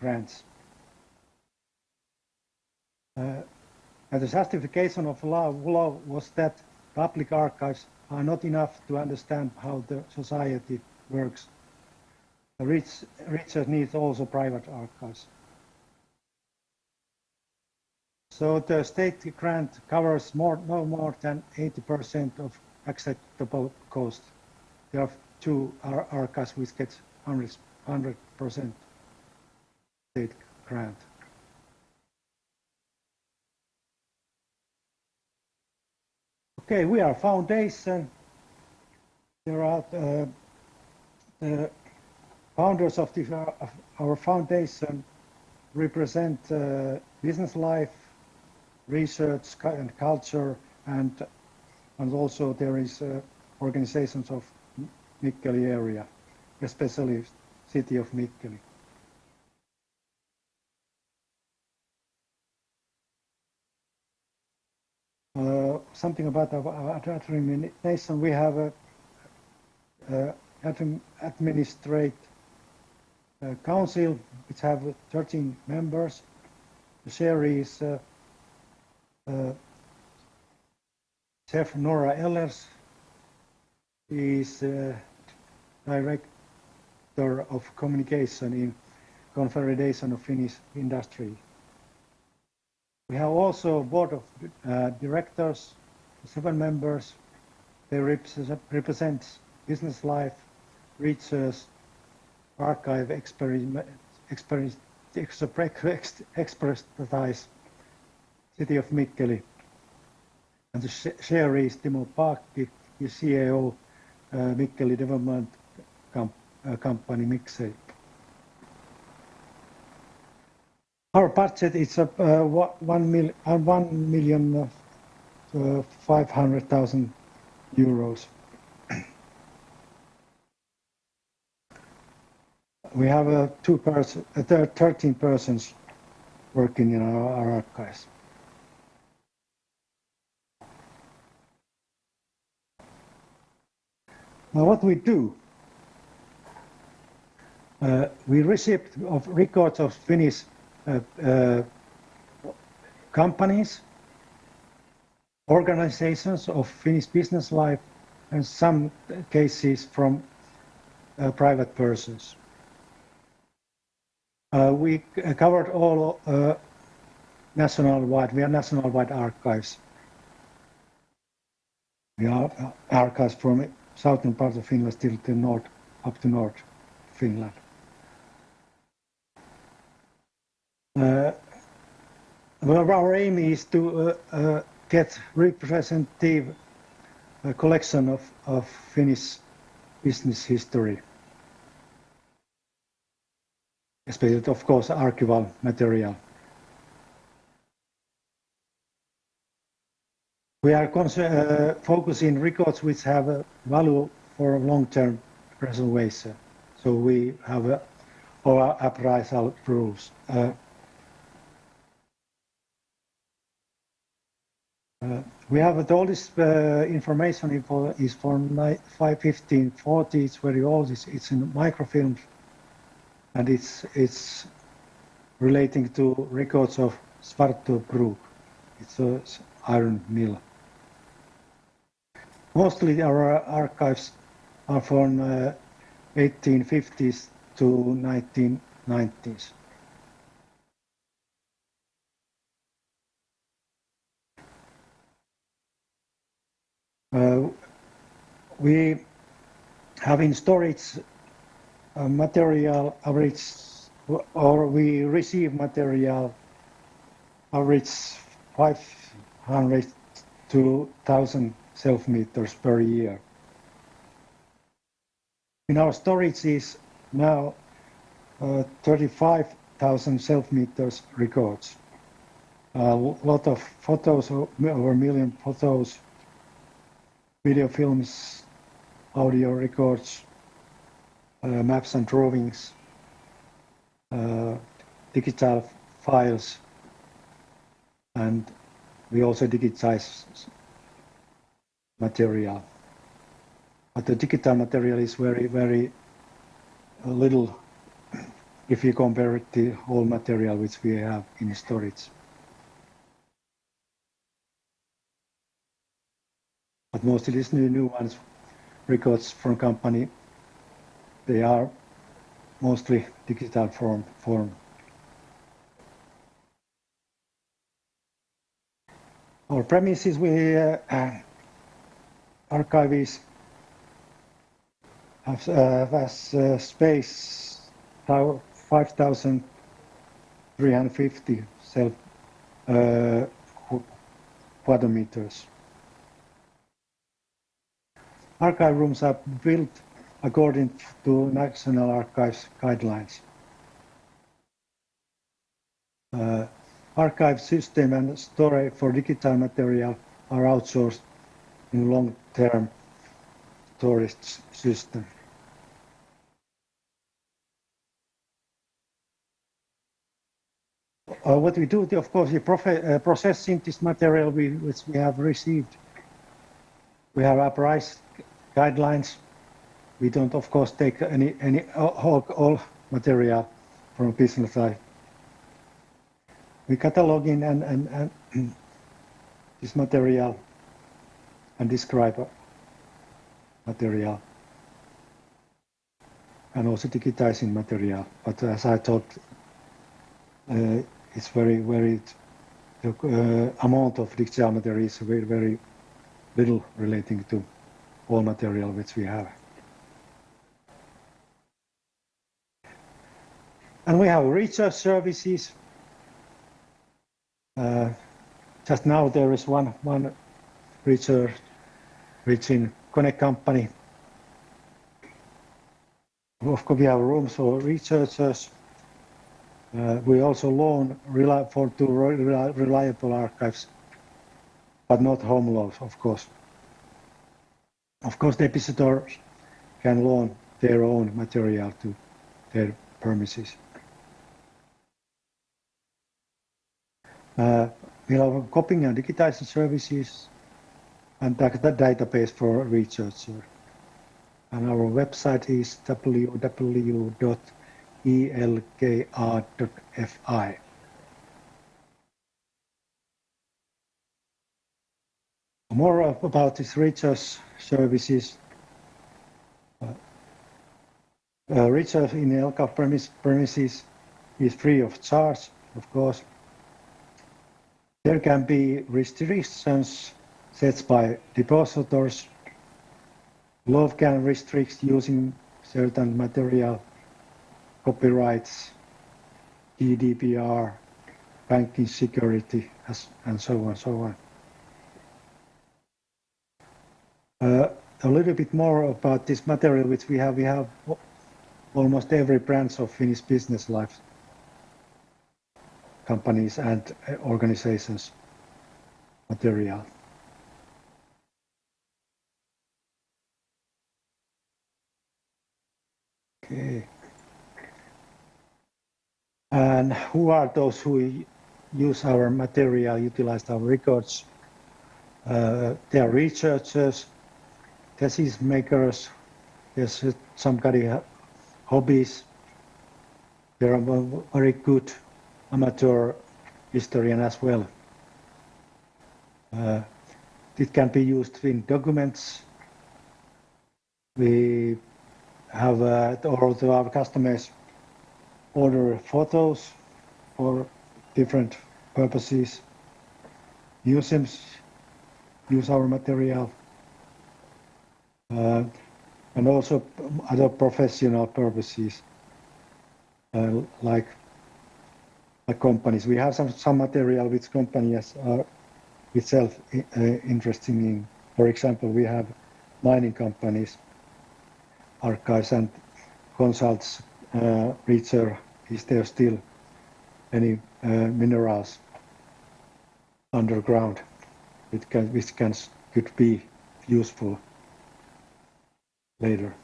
grants. And the justification of law was that public archives are not enough to understand how the society works. The richer needs also private archives. So the state grant covers no more than 80% of acceptable cost. There are two archives which get 100% state grant. Okay, we are foundation. There are the founders of our foundation represent business life, research and culture, and also there is organizations of Mikkeli area, especially city of Mikkeli. Something about our administration. We have a administrative council which have 13 members. The chair is Chef Nora Ellers. He is director of communication in Confederation of Finnish Industry. We have also a board of directors, 7 members. They represent business life, research, archive expertise, city of Mikkeli. And the chair is Timo Paakki, the CEO, Mikkeli Development Company Miksei. Our budget is 1,500,000 euros. we have 13 persons working in our archives. Now, what we do, we receive records of Finnish companies, organizations of Finnish business life, and some cases from private persons. We covered all nationwide. We are nationwide archives. We are archives from southern part of Finland still to north, up to North Finland. Well, our aim is to get representative collection of Finnish business history, especially, of course, archival material. We are focusing records which have a value for long-term preservation. So we have our appraisal rules. We have all this information is from 1540. It's very old. It's in microfilms, and it's relating to records of Svartåbruk. It's an iron mill. Mostly our archives are from 1850s to 1990s. We have in storage material average, or we receive material average 500 to 1,000 self-meters per year. In our storage is now 35,000 self-meters records. A lot of photos, over a million photos, video films, audio records, maps and drawings, digital files, and we also digitize material. But the digital material is very, very little if you compare it to all material which we have in storage. But mostly these new ones, records from company, they are mostly digital form. Our premises, we archives has space 5,350 quadrat meters. Archive rooms are built according to National Archives guidelines. Archive system and storage for digital material are outsourced in long-term storage system. What we do, of course, we processing this material which we have received. We have appraised guidelines. We don't, of course, take all material from business life. We cataloging and this material and describe material, and also digitizing material. But as I talked, it's very the amount of digital material is very little relating to all material which we have. And we have research services. Just now there is one research which in Connect company. Of course, we have rooms for researchers. We also loan for two reliable archives, but not home loans, of course. Of course, the depositors can loan their own material to their premises. We have copying and digitizing services and the database for researchers. And our website is www.elkr.fi. More about these research services. Research in ELKA premises is free of charge, of course. There can be restrictions set by depositors. Law can restrict using certain material, copyrights, GDPR, banking security, and so on, so on. A little bit more about this material which we have. We have almost every branch of Finnish business life, companies and organizations material. Okay. And who are those who use our material, utilize our records? They are researchers, thesis makers, there's somebody hobbies. There are very good amateur historian as well. It can be used in documents. We have also our customers order photos for different purposes. Museums use our material. And also other professional purposes, like companies. We have some material which companies are itself interested in. For example, we have mining companies, archives and consults research. Is there still any minerals underground which could be useful later.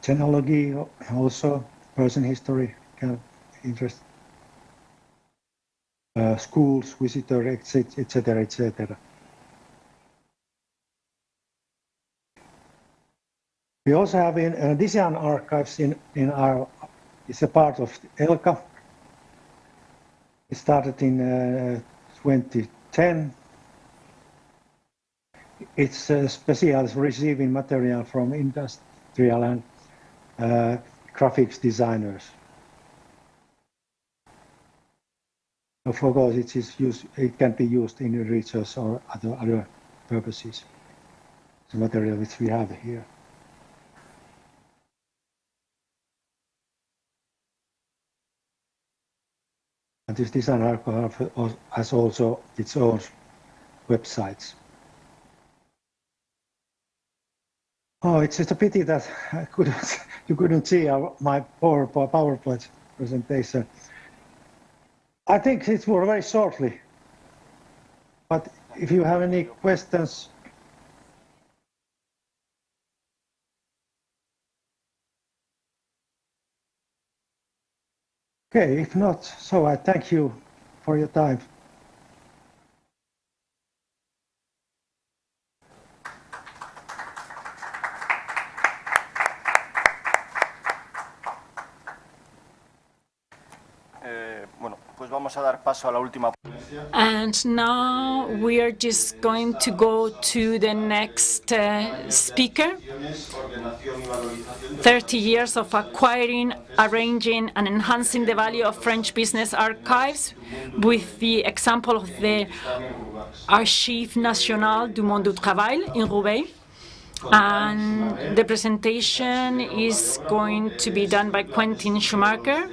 Genealogy, also person history can interest. Schools, visitor, etc., etc. We also have in design archives in our. It's a part of ELKA. It started in 2010. It's specials receiving material from industrial and graphics designers. Of course, it can be used in research or other purposes. The material which we have here. And this design archive has also its own websites. Oh, it's just a pity that you couldn't see my PowerPoint presentation. I think it will very shortly, but if you have any questions. Okay, if not, so I thank you for your time. Vamos a dar paso a la última. And now we are just going to go to the next speaker. 30 years of acquiring, arranging, and enhancing the value of French business archives with the example of the Archives Nationales du Monde du Travail in Roubaix. And the presentation is going to be done by Quentin Schumacher,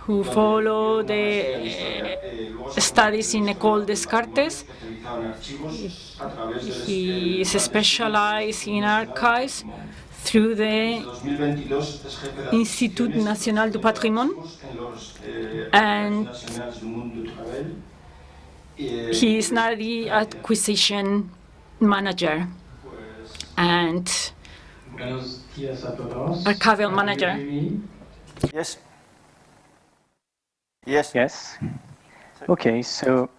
who follow the studies in École Descartes. He is specialized in archives through the Institut National du Patrimoine, and he is now the acquisition manager. And Buenos días a todos. archival manager. Yes. Yes. Yes. Okay, so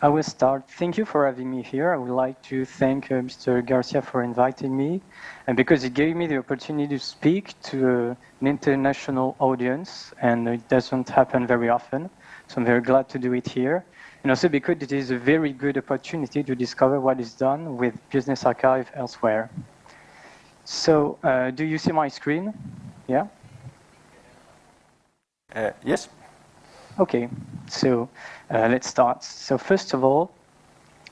I will start. Thank you for having me here. I would like to thank Mr. Garcia for inviting me, and because it gave me the opportunity to speak to an international audience, and it doesn't happen very often, so I'm very glad to do it here. And also because it is a very good opportunity to discover what is done with Business Archive elsewhere. So, do you see my screen? Yeah? Yes. Okay, so let's start. So first of all,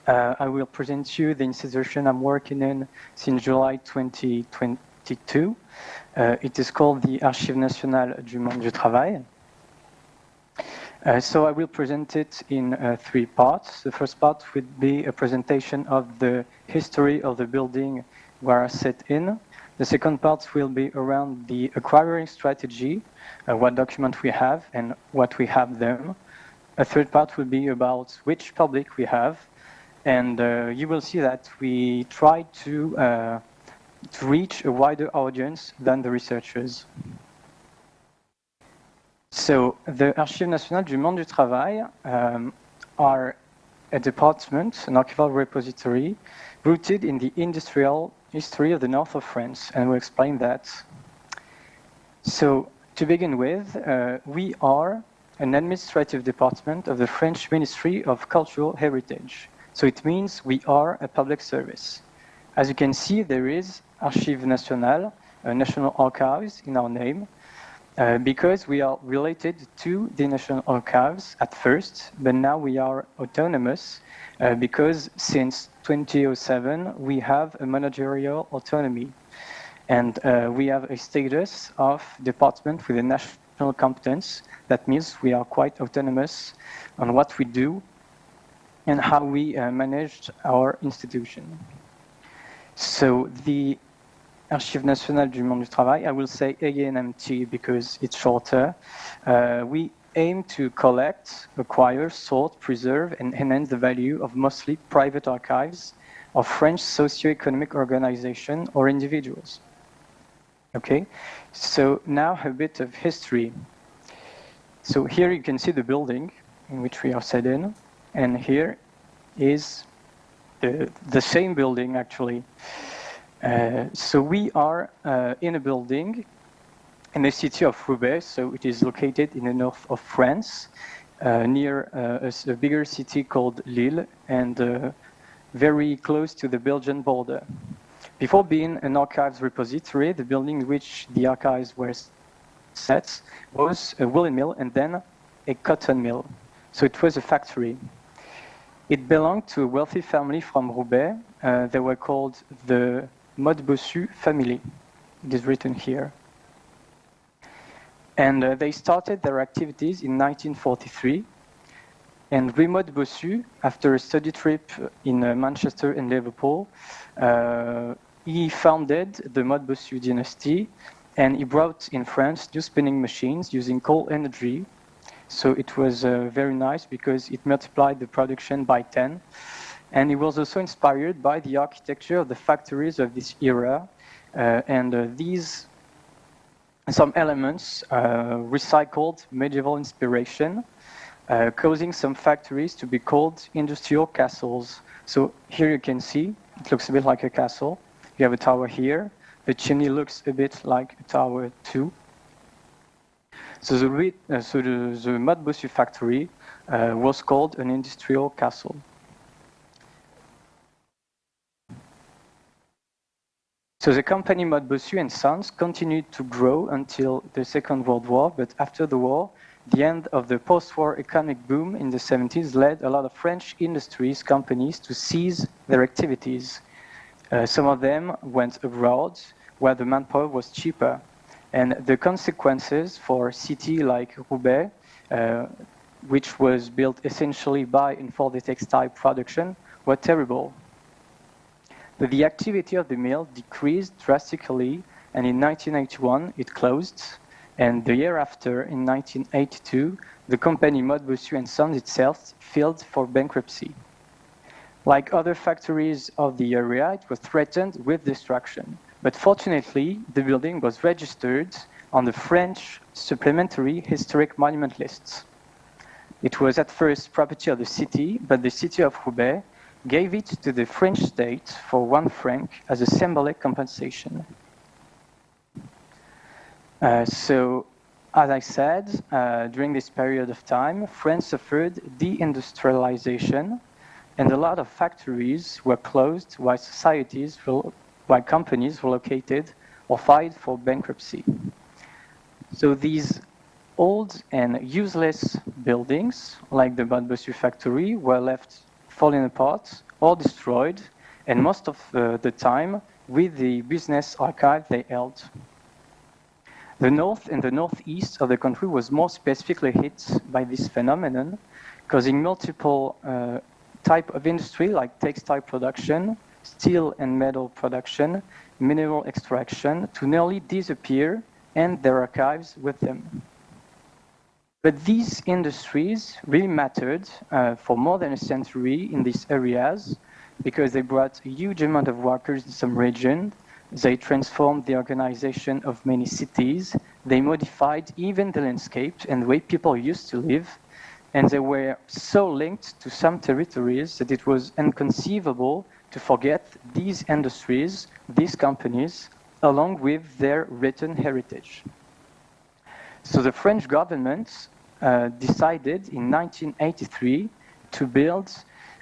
I will present you the institution I'm working in since July 2022. It is called the Archives nationales du monde du travail. So I will present it in 3 parts. The first part would be a presentation of the history of the building where I sit in. The second part will be around the acquiring strategy, what document we have and what we have them. A third part will be about which public we have, and you will see that we try to reach a wider audience than the researchers. So the Archives nationales du monde du travail are a department, an archival repository, rooted in the industrial history of the north of France, and we'll explain that. So to begin with, we are an administrative department of the French Ministry of Cultural Heritage. So it means we are a public service. As you can see, there is Archives nationales, National Archives in our name, because we are related to the National Archives at first, but now we are autonomous because since 2007 we have a managerial autonomy, and we have a status of department with a national competence. That means we are quite autonomous on what we do and how we manage our institution. So the Archives nationales du monde du travail, I will say ANMT because it's shorter. We aim to collect, acquire, sort, preserve, and enhance the value of mostly private archives of French socio-economic organizations or individuals. Okay, so now a bit of history. So here you can see the building in which we are set in, and here is the same building actually. So we are in a building in the city of Roubaix, so it is located in the north of France, near a bigger city called Lille, and very close to the Belgian border. Before being an archives repository, the building in which the archives were set was a woolen mill and then a cotton mill. So it was a factory. It belonged to a wealthy family from Roubaix. They were called the Modbossu family. It is written here. And they started their activities in 1943. And Rue Modbossu, after a study trip in Manchester and Liverpool, he founded the Modbossu dynasty, and he brought in France new spinning machines using coal energy. So it was very nice because it multiplied the production by 10. And it was also inspired by the architecture of the factories of this era. These some elements recycled medieval inspiration, causing some factories to be called industrial castles. So here you can see, it looks a bit like a castle. You have a tower here. The chimney looks a bit like a tower too. So the Modbossu factory was called an industrial castle. So the company Modbossu and Sons continued to grow until the Second World War, but after the war, the end of the post-war economic boom in the 70s led a lot of French industries companies to cease their activities. Some of them went abroad, where the manpower was cheaper. And the consequences for a city like Roubaix, which was built essentially by and for the textile production, were terrible. But the activity of the mill decreased drastically, and in 1981 it closed. And the year after, in 1982, the company Modbossu and Sons itself filed for bankruptcy. Like other factories of the area, it was threatened with destruction. But fortunately, the building was registered on the French Supplementary Historic Monument Lists. It was at first property of the city, but the city of Roubaix gave it to the French state for 1 franc as a symbolic compensation. So, as I said, during this period of time, France suffered deindustrialization, and a lot of factories were closed while companies were located or filed for bankruptcy. So these old and useless buildings, like the Bossu factory, were left falling apart or destroyed, and most of the time with the business archive they held. The north and the northeast of the country was more specifically hit by this phenomenon, causing multiple types of industry like textile production, steel and metal production, mineral extraction to nearly disappear, and their archives with them. But these industries really mattered for more than a century in these areas because they brought a huge amount of workers in some region. They transformed the organization of many cities. They modified even the landscape and the way people used to live. And they were so linked to some territories that it was inconceivable to forget these industries, these companies, along with their written heritage. So the French government decided in 1983 to build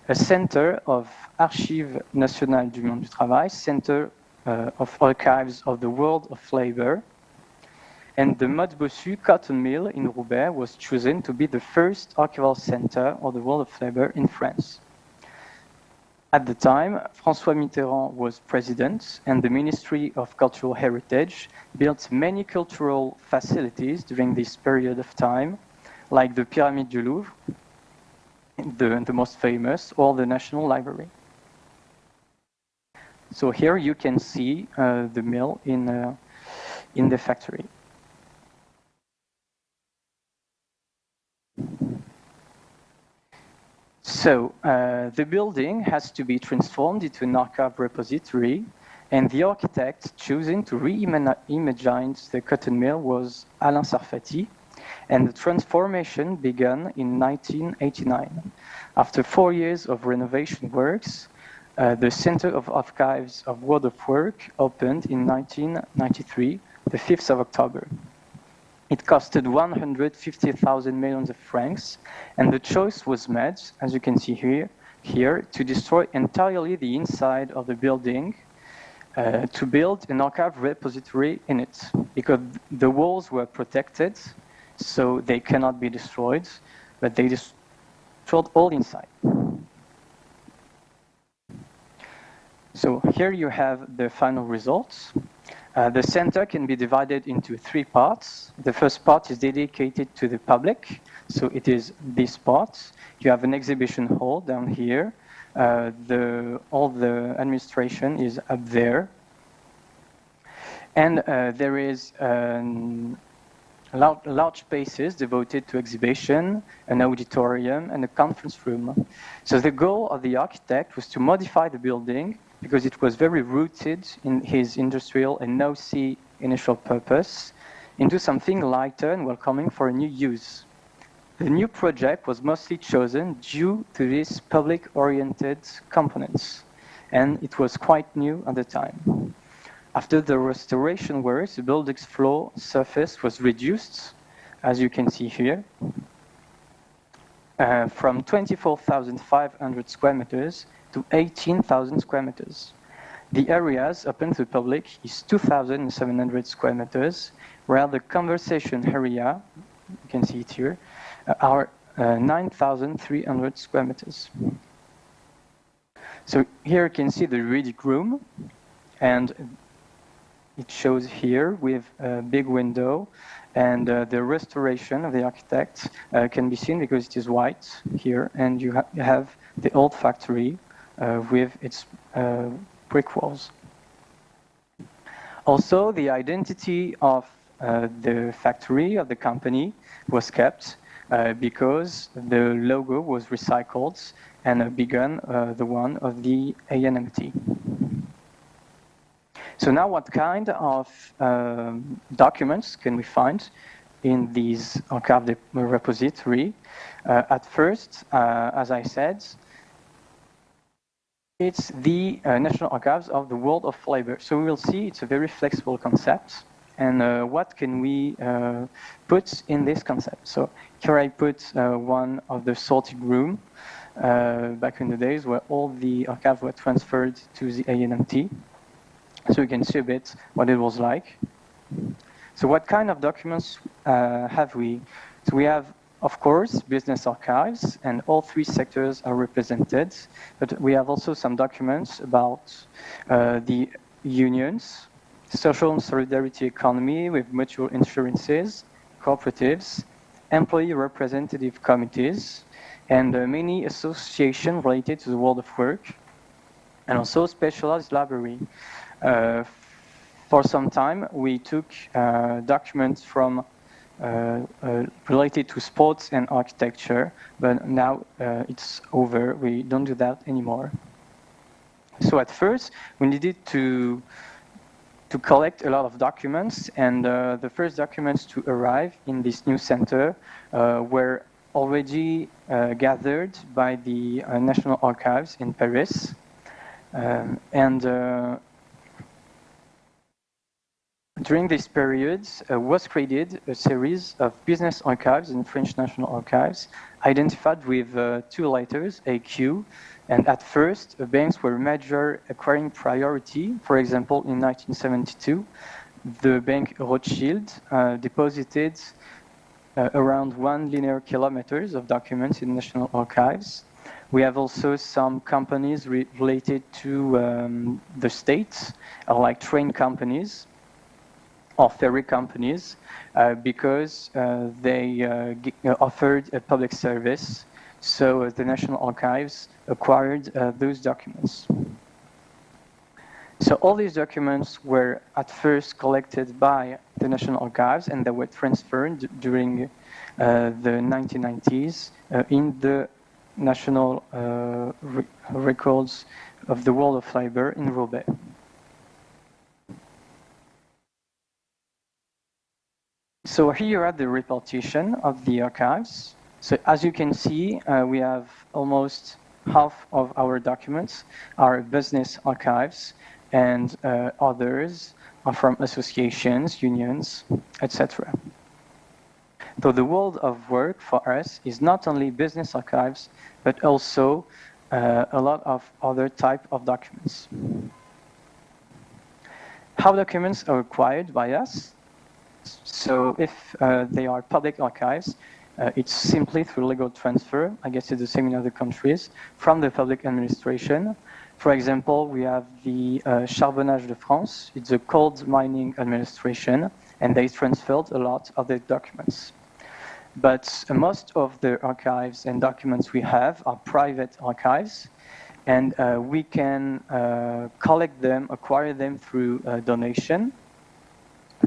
a center of Archives Nationales du Monde du Travail, Center of Archives of the World of Labor. And the Mode Bossu cotton mill in Roubaix was chosen to be the first archival center of the World of Labor in France. At the time, François Mitterrand was president, and the Ministry of Cultural Heritage built many cultural facilities during this period of time, like the Pyramide du Louvre, the most famous, or the National Library. So here you can see the mill in the factory. So the building has to be transformed into an archive repository, and the architect chosen to re-imagine the cotton mill was Alain Sarfati, and the transformation began in 1989. After 4 years of renovation works, the Center of Archives of World of Work opened in 1993, the 5th of October. It costed 150,000 millions of francs, and the choice was made, as you can see here, to destroy entirely the inside of the building, to build an archive repository in it, because the walls were protected, so they cannot be destroyed, but they destroyed all inside. So here you have the final results. The center can be divided into 3 parts. The first part is dedicated to the public, so it is this part. You have an exhibition hall down here. All the administration is up there. And there is large spaces devoted to exhibition, an auditorium, and a conference room. So the goal of the architect was to modify the building because it was very rooted in his industrial and no-see initial purpose, into something lighter and welcoming for a new use. The new project was mostly chosen due to these public-oriented components, and it was quite new at the time. After the restoration works, the building's floor surface was reduced, as you can see here, from 24,500 square meters to 18,000 square meters. The areas open to the public is 2,700 square meters, where the conversation area, you can see it here, are 9,300 square meters. So here you can see the reading room, and it shows here with a big window, and the restoration of the architect can be seen because it is white here, and you have the old factory with its brick walls. Also, the identity of the factory, of the company, was kept because the logo was recycled and began the one of the ANMT. So now what kind of documents can we find in these archive repository? At first, as I said, it's the National Archives of the World of Labor. So we will see it's a very flexible concept. And what can we put in this concept? So here I put one of the sorting room back in the days where all the archives were transferred to the ANMT. So you can see a bit what it was like. So what kind of documents have we? So we have, of course, business archives, and all three sectors are represented. But we have also some documents about the unions, social and solidarity economy with mutual insurances, cooperatives, employee representative committees, and many associations related to the world of work, and also specialized library. For some time, we took documents from related to sports and architecture, but now it's over. We don't do that anymore. So at first, we needed to collect a lot of documents, and the first documents to arrive in this new center were already gathered by the National Archives in Paris. During this period was created a series of business archives in French National Archives, identified with two letters, AQ, and at first banks were major acquiring priority. For example, in 1972, the bank Rothschild deposited around 1 linear kilometers of documents in National Archives. We have also some companies related to the states, like train companies or ferry companies, because they offered a public service. So the National Archives acquired those documents. So all these documents were at first collected by the National Archives, and they were transferred during the 1990s in the National Records of the World of Labor in Roubaix. So here you have the repartition of the archives. So as you can see, we have almost half of our documents are business archives, and others are from associations, unions, etc. So the world of work for us is not only business archives, but also a lot of other type of documents. How documents are acquired by us? So if they are public archives, it's simply through legal transfer. I guess it's the same in other countries, from the public administration. For example, we have the Charbonnage de France. It's a coal mining administration, and they transferred a lot of the documents. But most of the archives and documents we have are private archives, and we can collect them, acquire them through donation,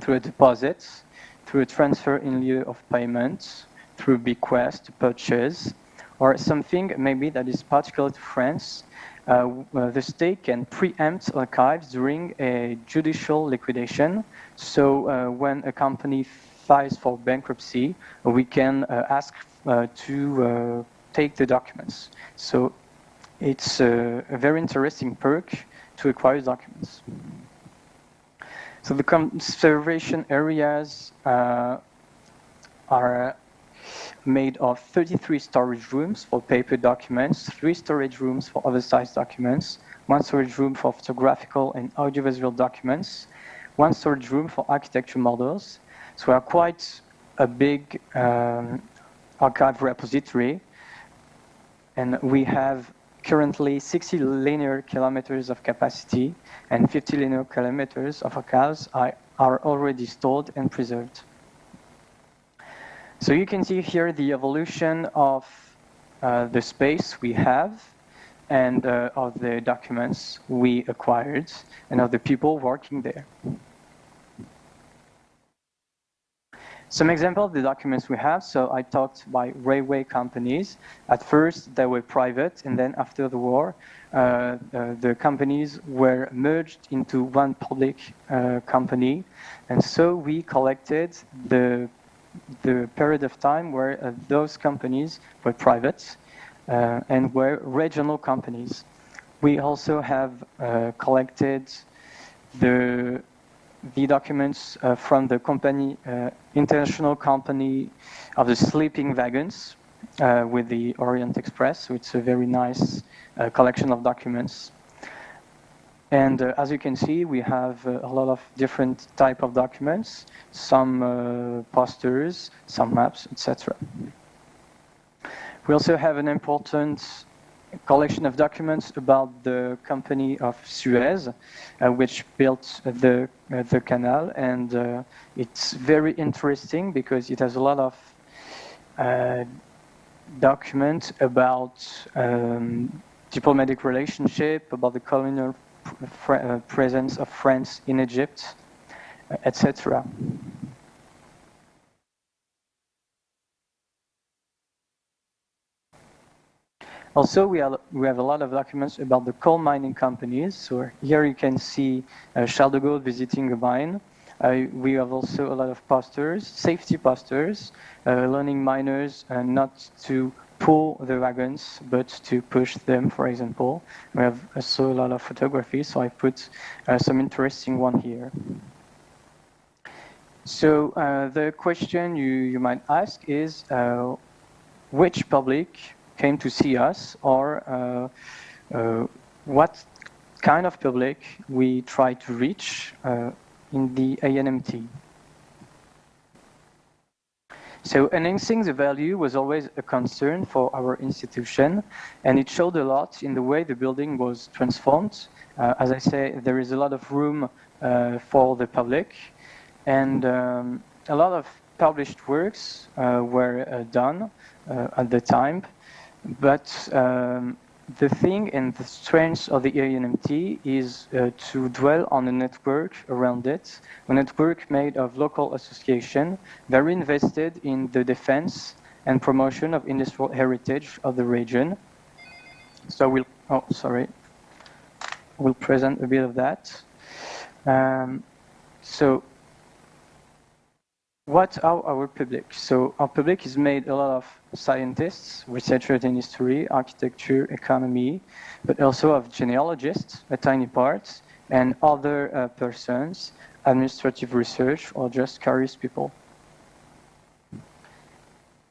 through a deposit, through a transfer in lieu of payment, through bequest, purchase, or something maybe that is particular to France. The state can preempt archives during a judicial liquidation. So when a company files for bankruptcy, we can ask to take the documents. So it's a very interesting perk to acquire documents. So the conservation areas are made of 33 storage rooms for paper documents, 3 storage rooms for oversized documents, 1 storage room for photographical and audiovisual documents, 1 storage room for architecture models. So we are quite a big archive repository, and we have currently 60 linear kilometers of capacity, and 50 linear kilometers of archives are already stored and preserved. So you can see here the evolution of the space we have, and of the documents we acquired, and of the people working there. Some examples of the documents we have. So I talked by railway companies. At first, they were private, and then after the war, the companies were merged into one public company. And so we collected the period of time where those companies were private and were regional companies. We also have collected the documents from the company, international company of the sleeping wagons with the Orient Express. So it's a very nice collection of documents. And as you can see, we have a lot of different type of documents, some posters, some maps, etc. We also have an important collection of documents about the company of Suez, which built the canal, and it's very interesting because it has a lot of documents about diplomatic relationship, about the colonial presence of France in Egypt, etc. Also, we have a lot of documents about the coal mining companies. So here you can see Charles de Gaulle visiting a mine. We have also a lot of posters, safety posters, learning miners not to pull the wagons, but to push them, for example. We have also a lot of photography, so I put some interesting one here. So the question you might ask is, which public came to see us, or what kind of public we try to reach in the ANMT. So enhancing the value was always a concern for our institution, and it showed a lot in the way the building was transformed. As I say, there is a lot of room for the public, and a lot of published works were done at the time. But the thing and the strength of the ANMT is to dwell on a network around it, a network made of local associations, very invested in the defense and promotion of industrial heritage of the region. So we'll present a bit of that. So what are our public? So our public is made a lot of scientists, researchers in history, architecture, economy, but also of genealogists, a tiny part, and other persons, administrative research, or just curious people.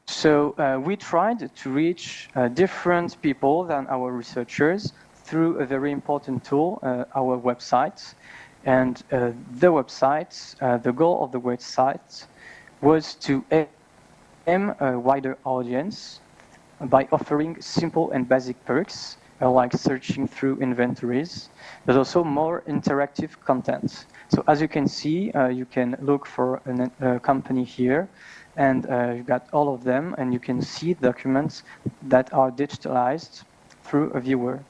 So we tried to reach different people than our researchers through a very important tool, our website. And the website, the goal of the website was to aim a wider audience by offering simple and basic perks, like searching through inventories, but also more interactive content. So as you can see, you can look for a company here, and you've got all of them, and you can see documents that are digitalized through a viewer.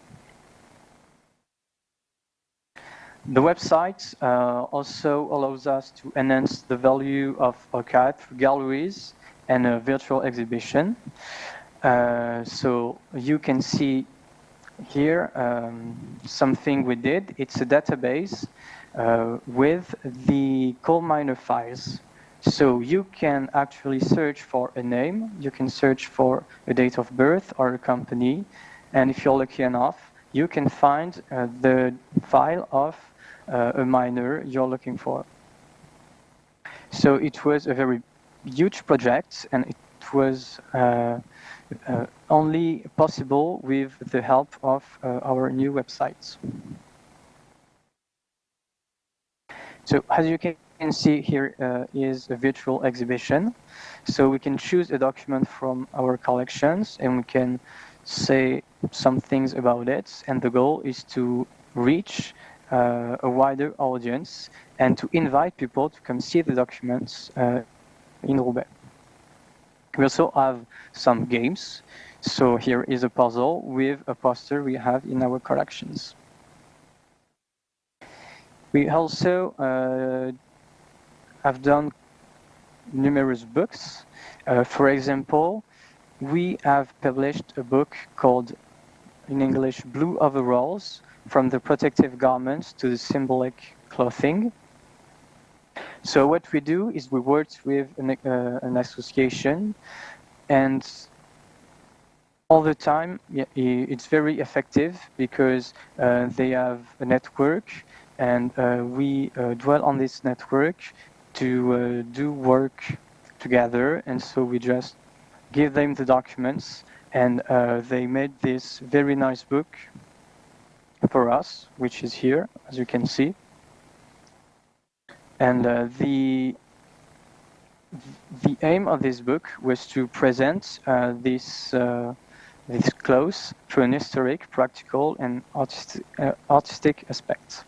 The website also allows us to enhance the value of archive through galleries and a virtual exhibition. So you can see here something we did. It's a database with the coal miner files. So you can actually search for a name, you can search for a date of birth or a company, and if you're lucky enough, you can find the file of a miner you're looking for. So it was a very huge project, and it was only possible with the help of our new websites. So as you can see here is a virtual exhibition. So we can choose a document from our collections, and we can say some things about it, and the goal is to reach a wider audience and to invite people to come see the documents in Roubaix. We also have some games. So here is a puzzle with a poster we have in our collections. We also have done numerous books. For example, we have published a book called, in English, Blue Overalls, from the protective garments to the symbolic clothing. So what we do is we work with an association, and all the time it's very effective because they have a network, and we dwell on this network to do work together. And so we just give them the documents, and they made this very nice book for us, which is here, as you can see. And the aim of this book was to present this clothes through an historic, practical, and artistic aspect.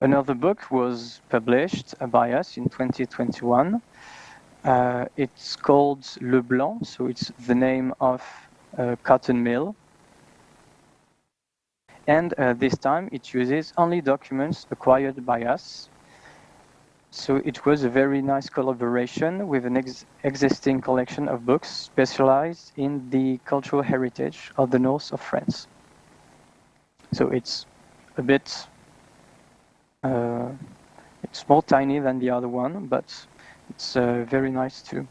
Another book was published by us in 2021. It's called Le Blanc, so it's the name of a cotton mill. And this time it uses only documents acquired by us. So it was a very nice collaboration with an existing collection of books specialized in the cultural heritage of the north of France. So it's a bit, it's more tiny than the other one, but it's very nice too.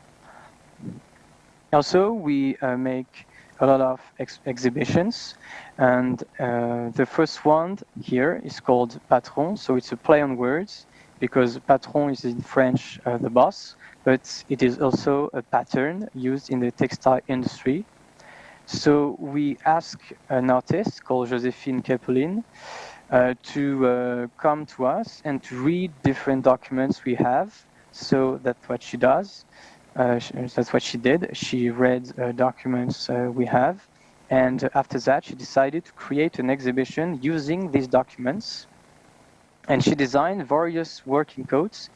Also, we make a lot of exhibitions, and the first one here is called Patron, so it's a play on words, because patron is in French the boss, but it is also a pattern used in the textile industry. So we ask an artist called Joséphine Kepolin to come to us and to read different documents we have. So that's what she does. That's what she did. She read documents we have, and after that she decided to create an exhibition using these documents. And she designed various working codes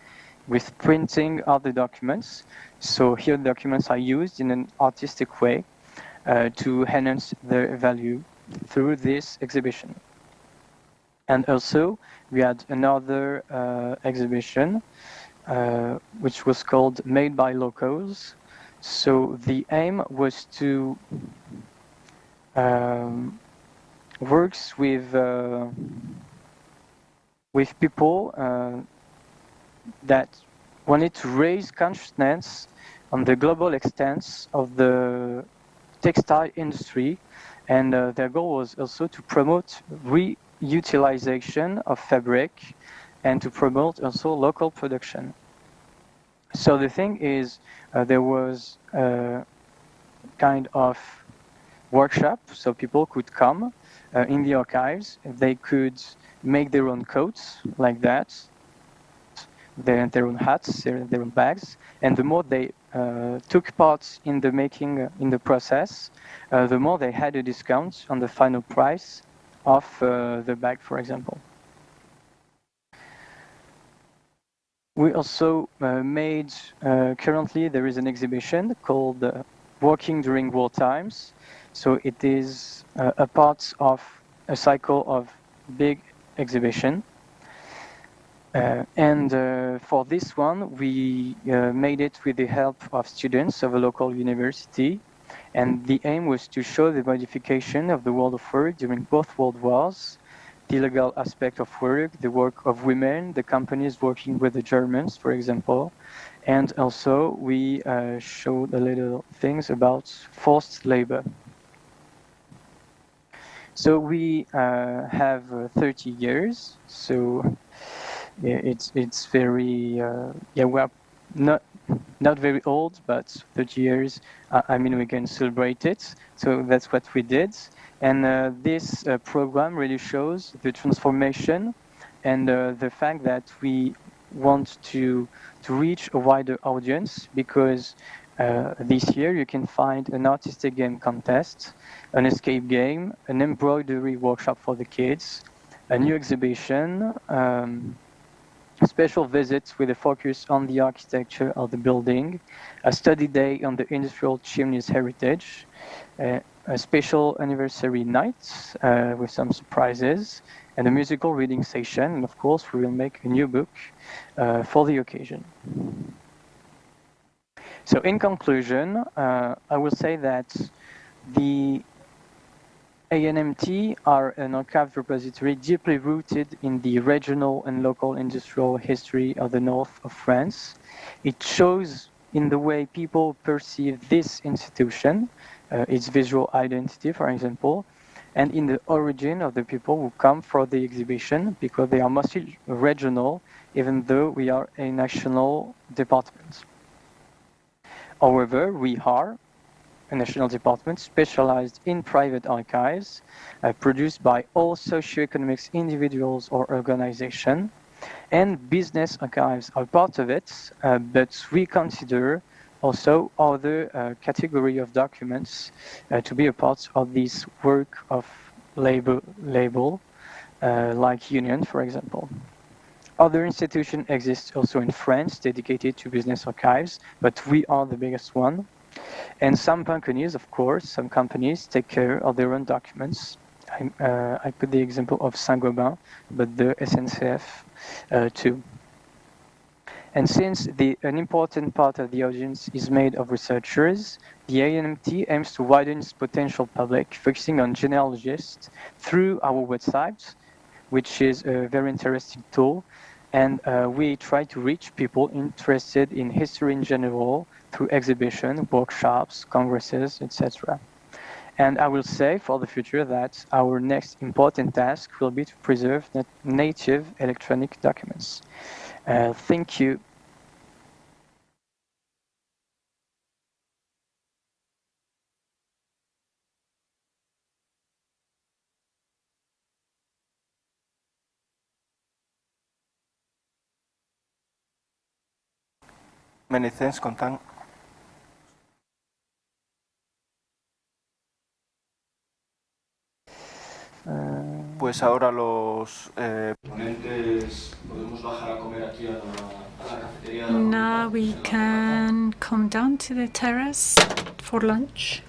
with printing other documents. So here the documents are used in an artistic way to enhance their value through this exhibition. And also we had another exhibition which was called Made by Locals. So the aim was to works with people that wanted to raise consciousness on the global extent of the textile industry, and their goal was also to promote reutilization of fabric and to promote also local production. So the thing is, there was a kind of workshop, so people could come in the archives, they could make their own coats like that, their own hats, their own bags, and the more they took part in the making, in the process, the more they had a discount on the final price of the bag, for example. We also made, currently there is an exhibition called Working During War Times. So it is a part of a cycle of big exhibition. And for this one, we made it with the help of students of a local university. And the aim was to show the modification of the world of work during both world wars, the legal aspect of work, the work of women, the companies working with the Germans, for example. And also we showed a little things about forced labor. So we have 30 years, so it's very, we're not very old, but 30 years, I mean, we can celebrate it. So that's what we did. And this program really shows the transformation and the fact that we want to reach a wider audience, because this year you can find an artistic game contest, an escape game, an embroidery workshop for the kids, a new exhibition, special visits with a focus on the architecture of the building, a study day on the industrial chimneys heritage, a special anniversary night with some surprises and a musical reading session. And of course, we will make a new book for the occasion. So in conclusion, I will say that the ANMT are an archive repository deeply rooted in the regional and local industrial history of the north of France. It shows in the way people perceive this institution, its visual identity, for example, and in the origin of the people who come for the exhibition, because they are mostly regional, even though we are a national department. However, we are a national department specialized in private archives produced by all socioeconomic individuals or organizations, and business archives are part of it, but we consider also other category of documents to be a part of this work of label like Union, for example. Other institutions exist also in France dedicated to business archives, but we are the biggest one. And some companies, of course, some companies take care of their own documents. I put the example of Saint-Gobain, but the SNCF too. And since an important part of the audience is made of researchers, the ANMT aims to widen its potential public, focusing on genealogists through our website, which is a very interesting tool. And we try to reach people interested in history in general through exhibitions, workshops, congresses, etc. And I will say for the future that our next important task will be to preserve native electronic documents. Thank you. Many thanks, Contan. Pues ahora los ponentes podemos bajar a comer aquí a la cafetería. Now we can come down to the terrace for lunch.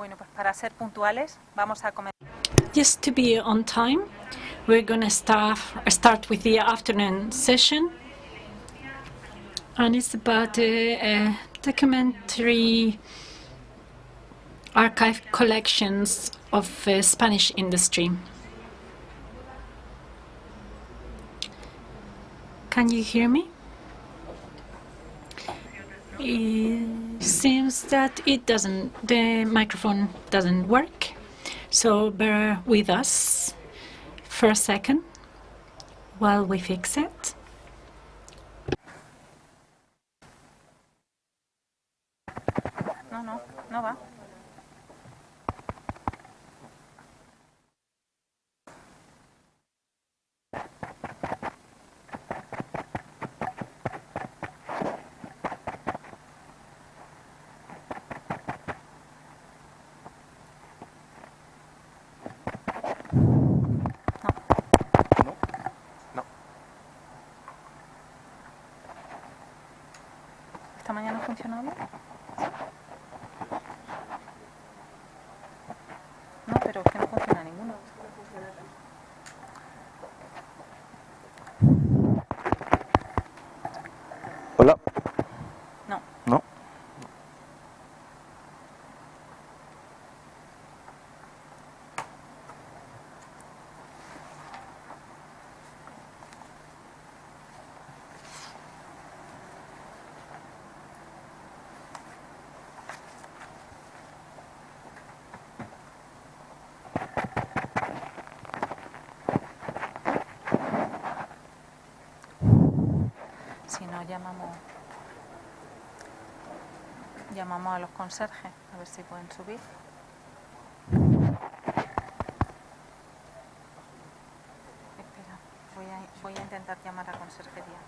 Bueno, pues para ser puntuales, vamos a comenzar. Just to be on time, we're going to start with the afternoon session. And it's about documentary archive collections of Spanish industry. Can you hear me? It seems that the microphone doesn't work, so bear with us for a second while we fix it. No va. ¿Esta mañana funcionó bien? No, pero es que no funciona ninguno. Hola. No. No. Si no, llamamos a los conserjes, a ver si pueden subir. Espera, voy a intentar llamar a conserjería.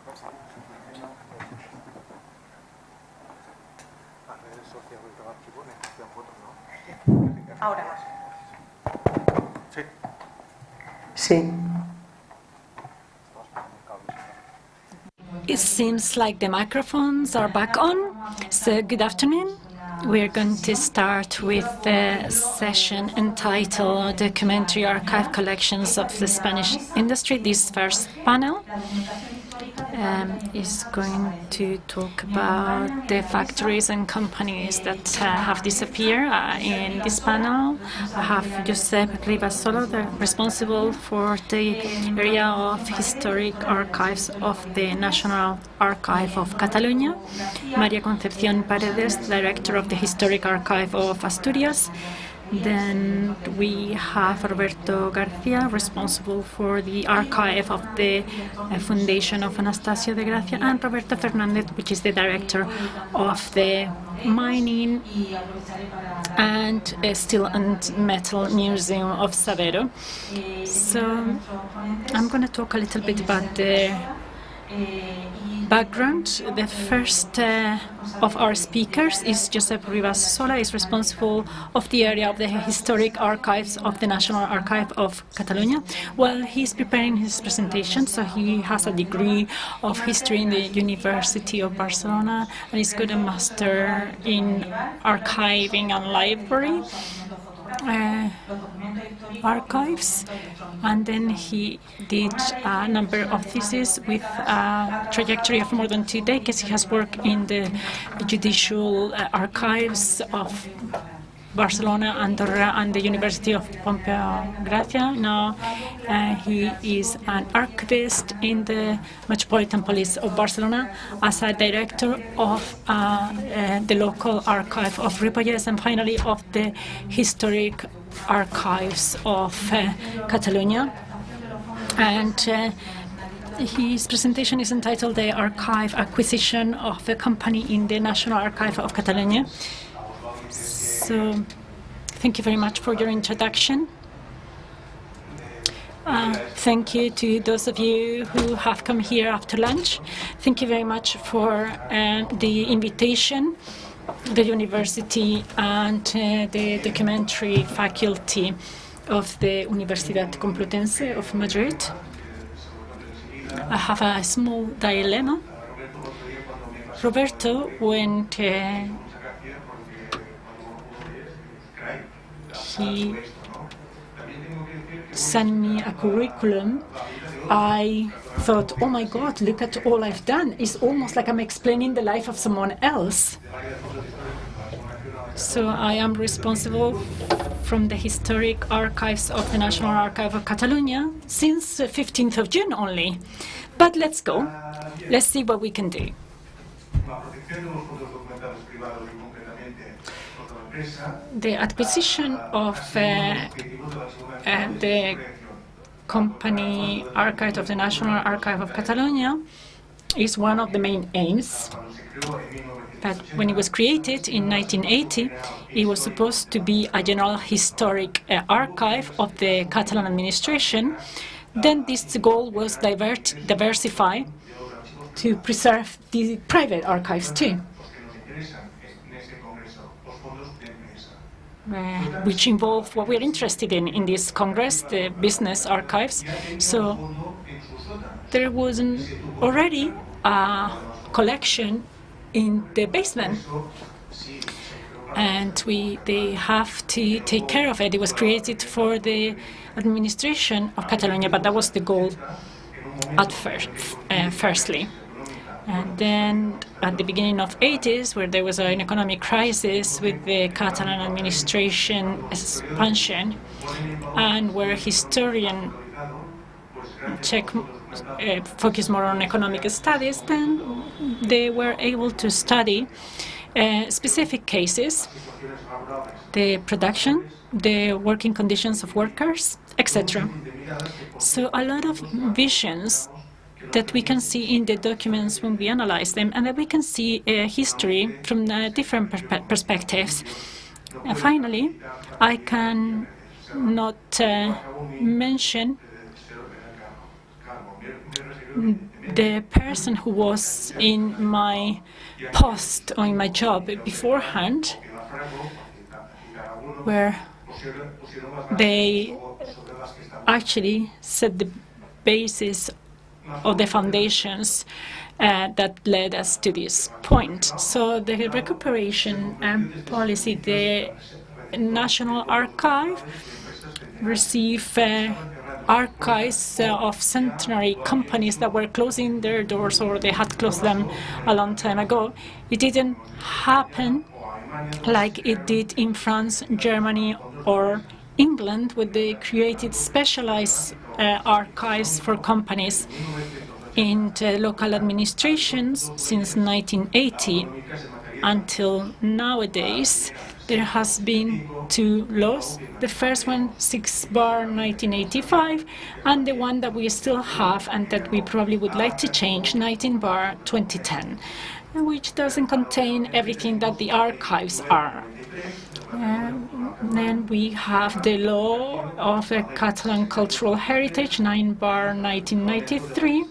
Ahora. Sí. Sí. It seems like the microphones are back on. So good afternoon. We're going to start with the session entitled Documentary Archive Collections of the Spanish Industry. This first panel is going to talk about the factories and companies that have disappeared. In this panel, I have José Rivasolo, responsible for the area of historic archives of the National Archive of Catalonia, María Concepción Paredes, director of the Historic Archive of Asturias. Then we have Roberto Garcia, responsible for the archive of the Foundation of Anastasio de Gracia, and Roberto Fernández, which is the director of the Mining and Steel and Metal Museum of Sabero. So I'm going to talk a little bit about the background. The first of our speakers is José Rivasolo, is responsible of the area of the historic archives of the National Archive of Catalonia. Well, he's preparing his presentation, so he has a degree of history in the University of Barcelona, and he's got a master in archiving and library archives, and then he did a number of theses with a trajectory of more than 2 decades. He has worked in the judicial archives of Barcelona, Andorra, and the University of Gracia. Now he is an archivist in the Metropolitan Police of Barcelona as a director of the local archive of Ripolles, and finally of the historic archives of Catalonia. And his presentation is entitled The Archive Acquisition of a Company in the National Archive of Catalonia. So, thank you very much for your introduction. Thank you to those of you who have come here after lunch. Thank you very much for the invitation, the university and the documentary faculty of the Universidad Complutense of Madrid. I have a small dilemma. Roberto went he sent me a curriculum, I thought, oh my God, look at all I've done. It's almost like I'm explaining the life of someone else. So I am responsible from the historic archives of the National Archive of Catalonia since 15th of June only. But let's go. Let's see what we can do. The acquisition of the company archive of the National Archive of Catalonia is one of the main aims. But when it was created in 1980, it was supposed to be a general historic archive of the Catalan administration. Then this goal was diversified to preserve the private archives too, which involve what we're interested in this Congress, the business archives. So there was already a collection in the basement, and they have to take care of it. It was created for the administration of Catalonia, but that was the goal at firstly. And then at the beginning of 80s, where there was an economic crisis with the Catalan administration expansion, and where historians focus more on economic studies, then they were able to study specific cases, the production, the working conditions of workers, etc. So a lot of visions that we can see in the documents when we analyze them, and that we can see history from different perspectives. And finally, I can not mention the person who was in my post or in my job beforehand, where they actually set the basis of the foundations that led us to this point. So the recuperation policy, the National Archive received archives of centenary companies that were closing their doors, or they had closed them a long time ago. It didn't happen like it did in France, Germany, or England, where they created specialized archives for companies in the local administrations since 1980 until nowadays. There has been 2 laws. The first one, 6/1985, and the one that we still have and that we probably would like to change, 19/2010, which doesn't contain everything that the archives are. Then we have the law of the Catalan cultural heritage, 9/1993,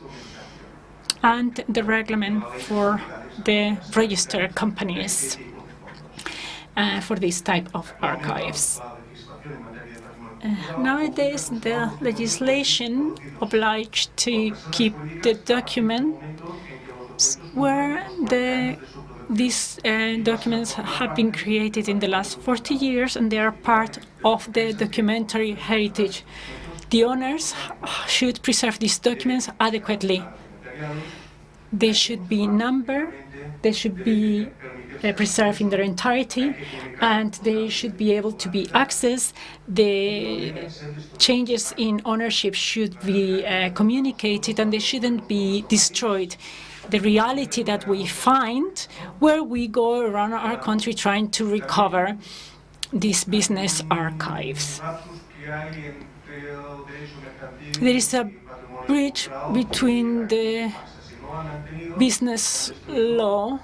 and the reglement for the registered companies for this type of archives. Nowadays, the legislation obliged to keep the documents where these documents have been created in the last 40 years, and they are part of the documentary heritage. The owners should preserve these documents adequately. They should be numbered, they should be preserved in their entirety, and they should be able to be accessed. The changes in ownership should be communicated, and they shouldn't be destroyed. The reality that we find where we go around our country trying to recover these business archives. There is a bridge between the business law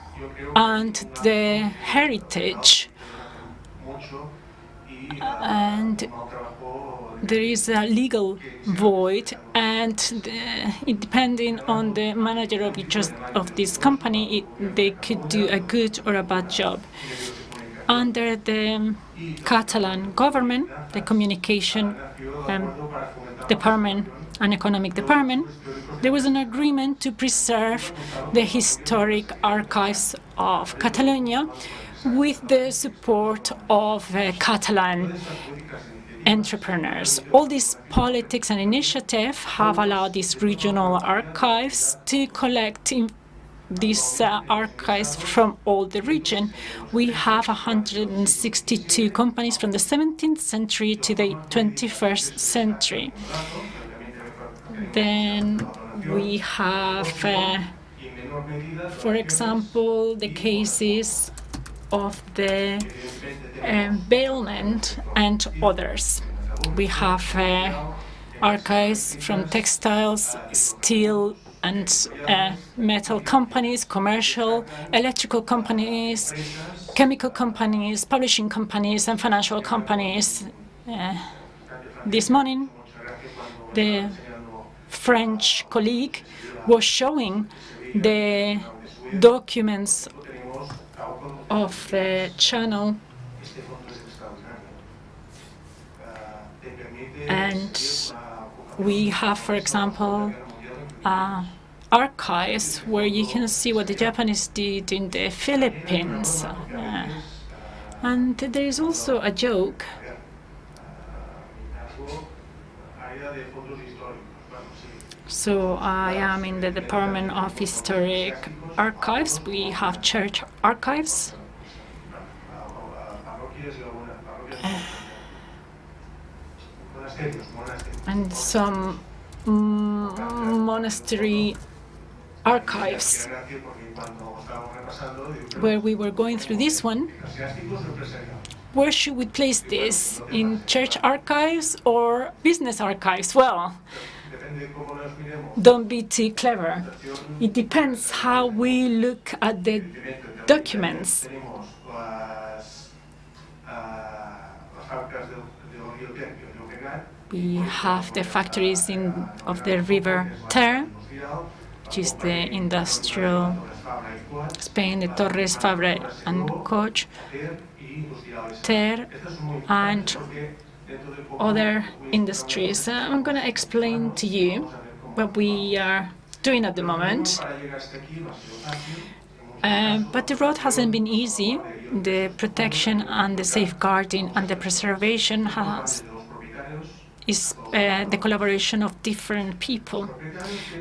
and the heritage, and there is a legal void, and depending on the manager of this company, they could do a good or a bad job. Under the Catalan government, the communication department and economic department, there was an agreement to preserve the historic archives of Catalonia, with the support of Catalan entrepreneurs. All these politics and initiatives have allowed these regional archives to collect these archives from all the region. We have 162 companies from the 17th century to the 21st century. Then we have, for example, the cases of the bailment and others. We have archives from textiles, steel and metal companies, commercial, electrical companies, chemical companies, publishing companies, and financial companies. This morning, the French colleague was showing the documents of the channel, and we have, for example, archives where you can see what the Japanese did in the Philippines. And there is also a joke. So I am in the Department of Historic Archives. We have church archives. And some monastery archives. Where we were going through this one, where should we place this? In church archives or business archives? Well, don't be too clever. It depends how we look at the documents. We have the factories of the river Ter, which is the industrial Spain, the Torres, Fabra and Koch, Ter, and other industries. I'm going to explain to you what we are doing at the moment. But the road hasn't been easy. The protection and the safeguarding and the preservation is the collaboration of different people,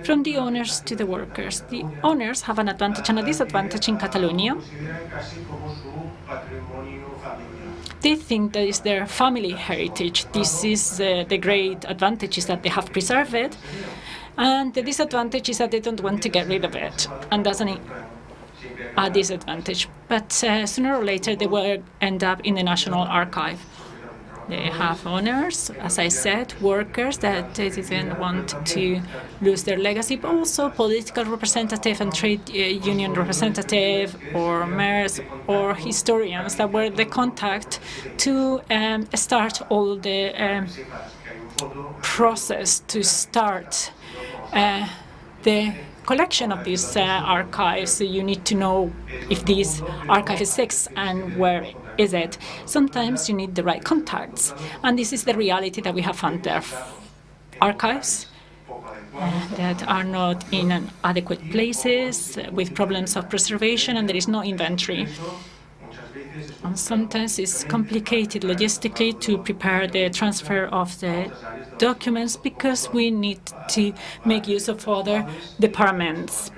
from the owners to the workers. The owners have an advantage and a disadvantage in Catalonia. They think that is their family heritage. This is the great advantage, is that they have preserved it, and the disadvantage is that they don't want to get rid of it, and that's a disadvantage. But sooner or later, they will end up in the National Archive. They have owners, as I said, workers that they didn't want to lose their legacy, but also political representative and trade union representative, or mayors or historians that were the contact to start all the process, to start the collection of these archives. So you need to know if this archive exists and where is it. Sometimes you need the right contacts, and this is the reality that we have found there. Archives that are not in adequate places, with problems of preservation, and there is no inventory. And sometimes it's complicated logistically to prepare the transfer of the documents, because we need to make use of other departments.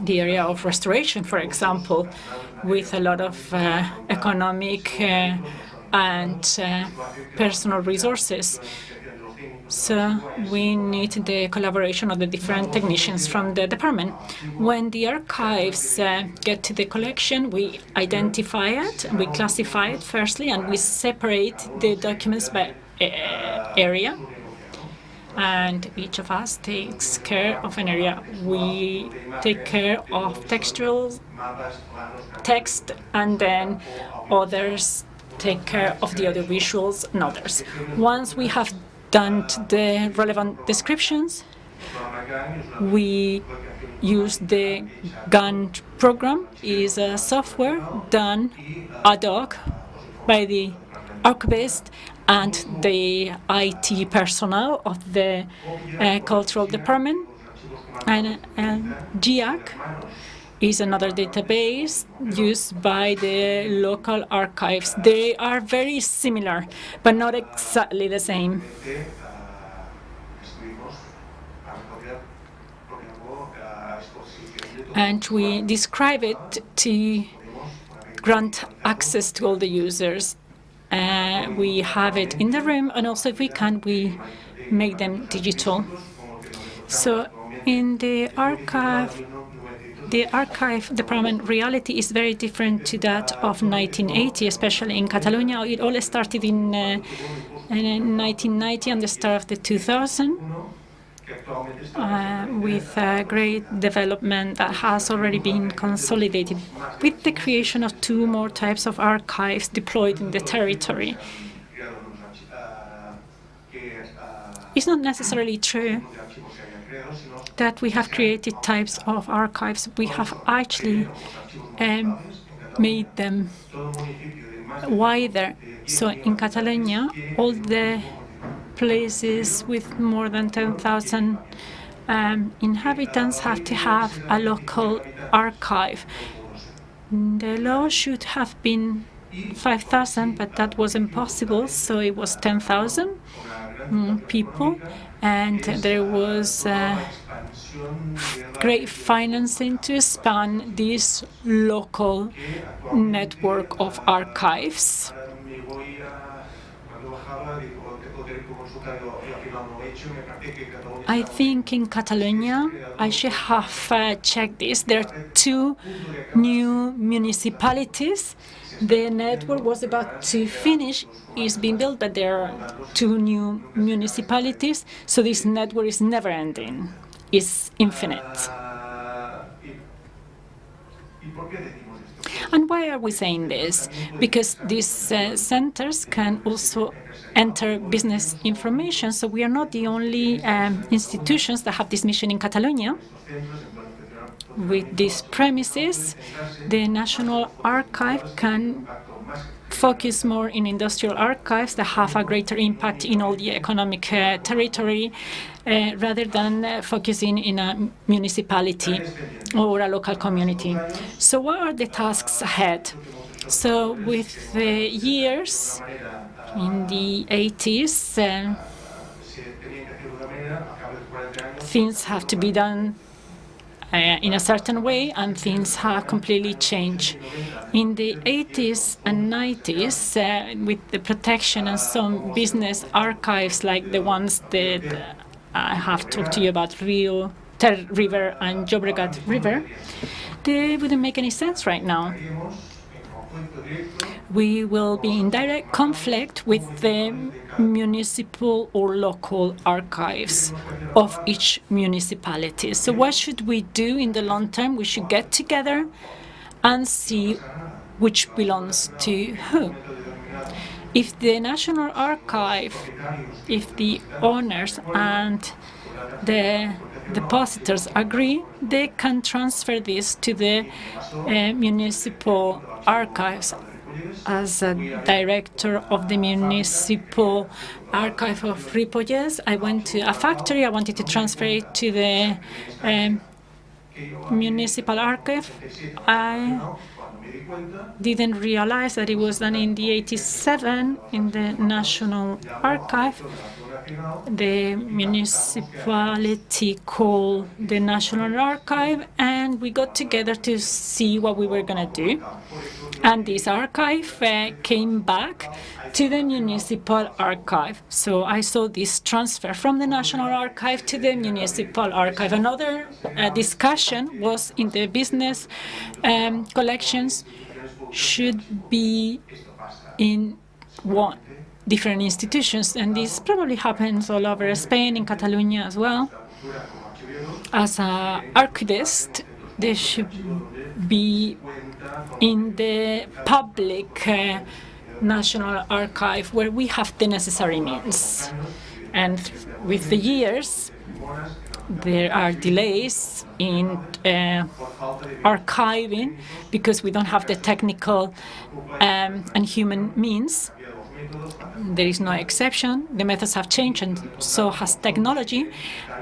The area of restoration, for example, with a lot of economic and personal resources. So we need the collaboration of the different technicians from the department. When the archives get to the collection, we identify it, we classify it firstly, and we separate the documents by area. And each of us takes care of an area. We take care of textual text, and then others take care of the other visuals and others. Once we have done the relevant descriptions, we use the GAN program. Is a software done ad hoc by the archivist and the IT personnel of the cultural department. And GIAC is another database used by the local archives. They are very similar, but not exactly the same. And we describe it to grant access to all the users. We have it in the room, and also if we can, we make them digital. So in the archive department, reality is very different to that of 1980, especially in Catalonia. It all started in 1990 and the start of the 2000. With great development that has already been consolidated with the creation of 2 more types of archives deployed in the territory. It's not necessarily true that we have created types of archives. We have actually made them wider. So in Catalonia, all the places with more than 10,000 inhabitants have to have a local archive. The law should have been 5,000, but that was impossible, so it was 10,000 people, and there was great financing to expand this local network of archives. I think in Catalonia, I should have checked this. There are 2 new municipalities. The network was about to finish, is being built, but there are 2 new municipalities. So this network is never ending. It's infinite. And why are we saying this? Because these centers can also enter business information. So we are not the only institutions that have this mission in Catalonia. With these premises, the National Archive can focus more in industrial archives that have a greater impact in all the economic territory, rather than focusing in a municipality or a local community. So what are the tasks ahead? So with the years, in the 80s, things have to be done in a certain way, and things have completely changed. In the 80s and 90s, with the protection and some business archives like the ones that I have talked to you about, Ter River and Llobregat River, they wouldn't make any sense right now. We will be in direct conflict with the municipal or local archives of each municipality. So what should we do in the long term? We should get together and see which belongs to who. If the National Archive, if the owners and the depositors agree, they can transfer this to the municipal archives. As a director of the municipal archive of Ripolles, I went to a factory. I wanted to transfer it to the municipal archive. I didn't realize that it was done in the 87 in the National Archive. The municipality called the National Archive, and we got together to see what we were going to do. And this archive came back to the municipal archive. So I saw this transfer from the National Archive to the municipal archive. Another discussion was in the business collections should be in one different institutions, and this probably happens all over Spain, in Catalonia as well. As an archivist, they should be in the public National Archive, where we have the necessary means. And with the years, there are delays in archiving because we don't have the technical and human means. There is no exception. The methods have changed, and so has technology.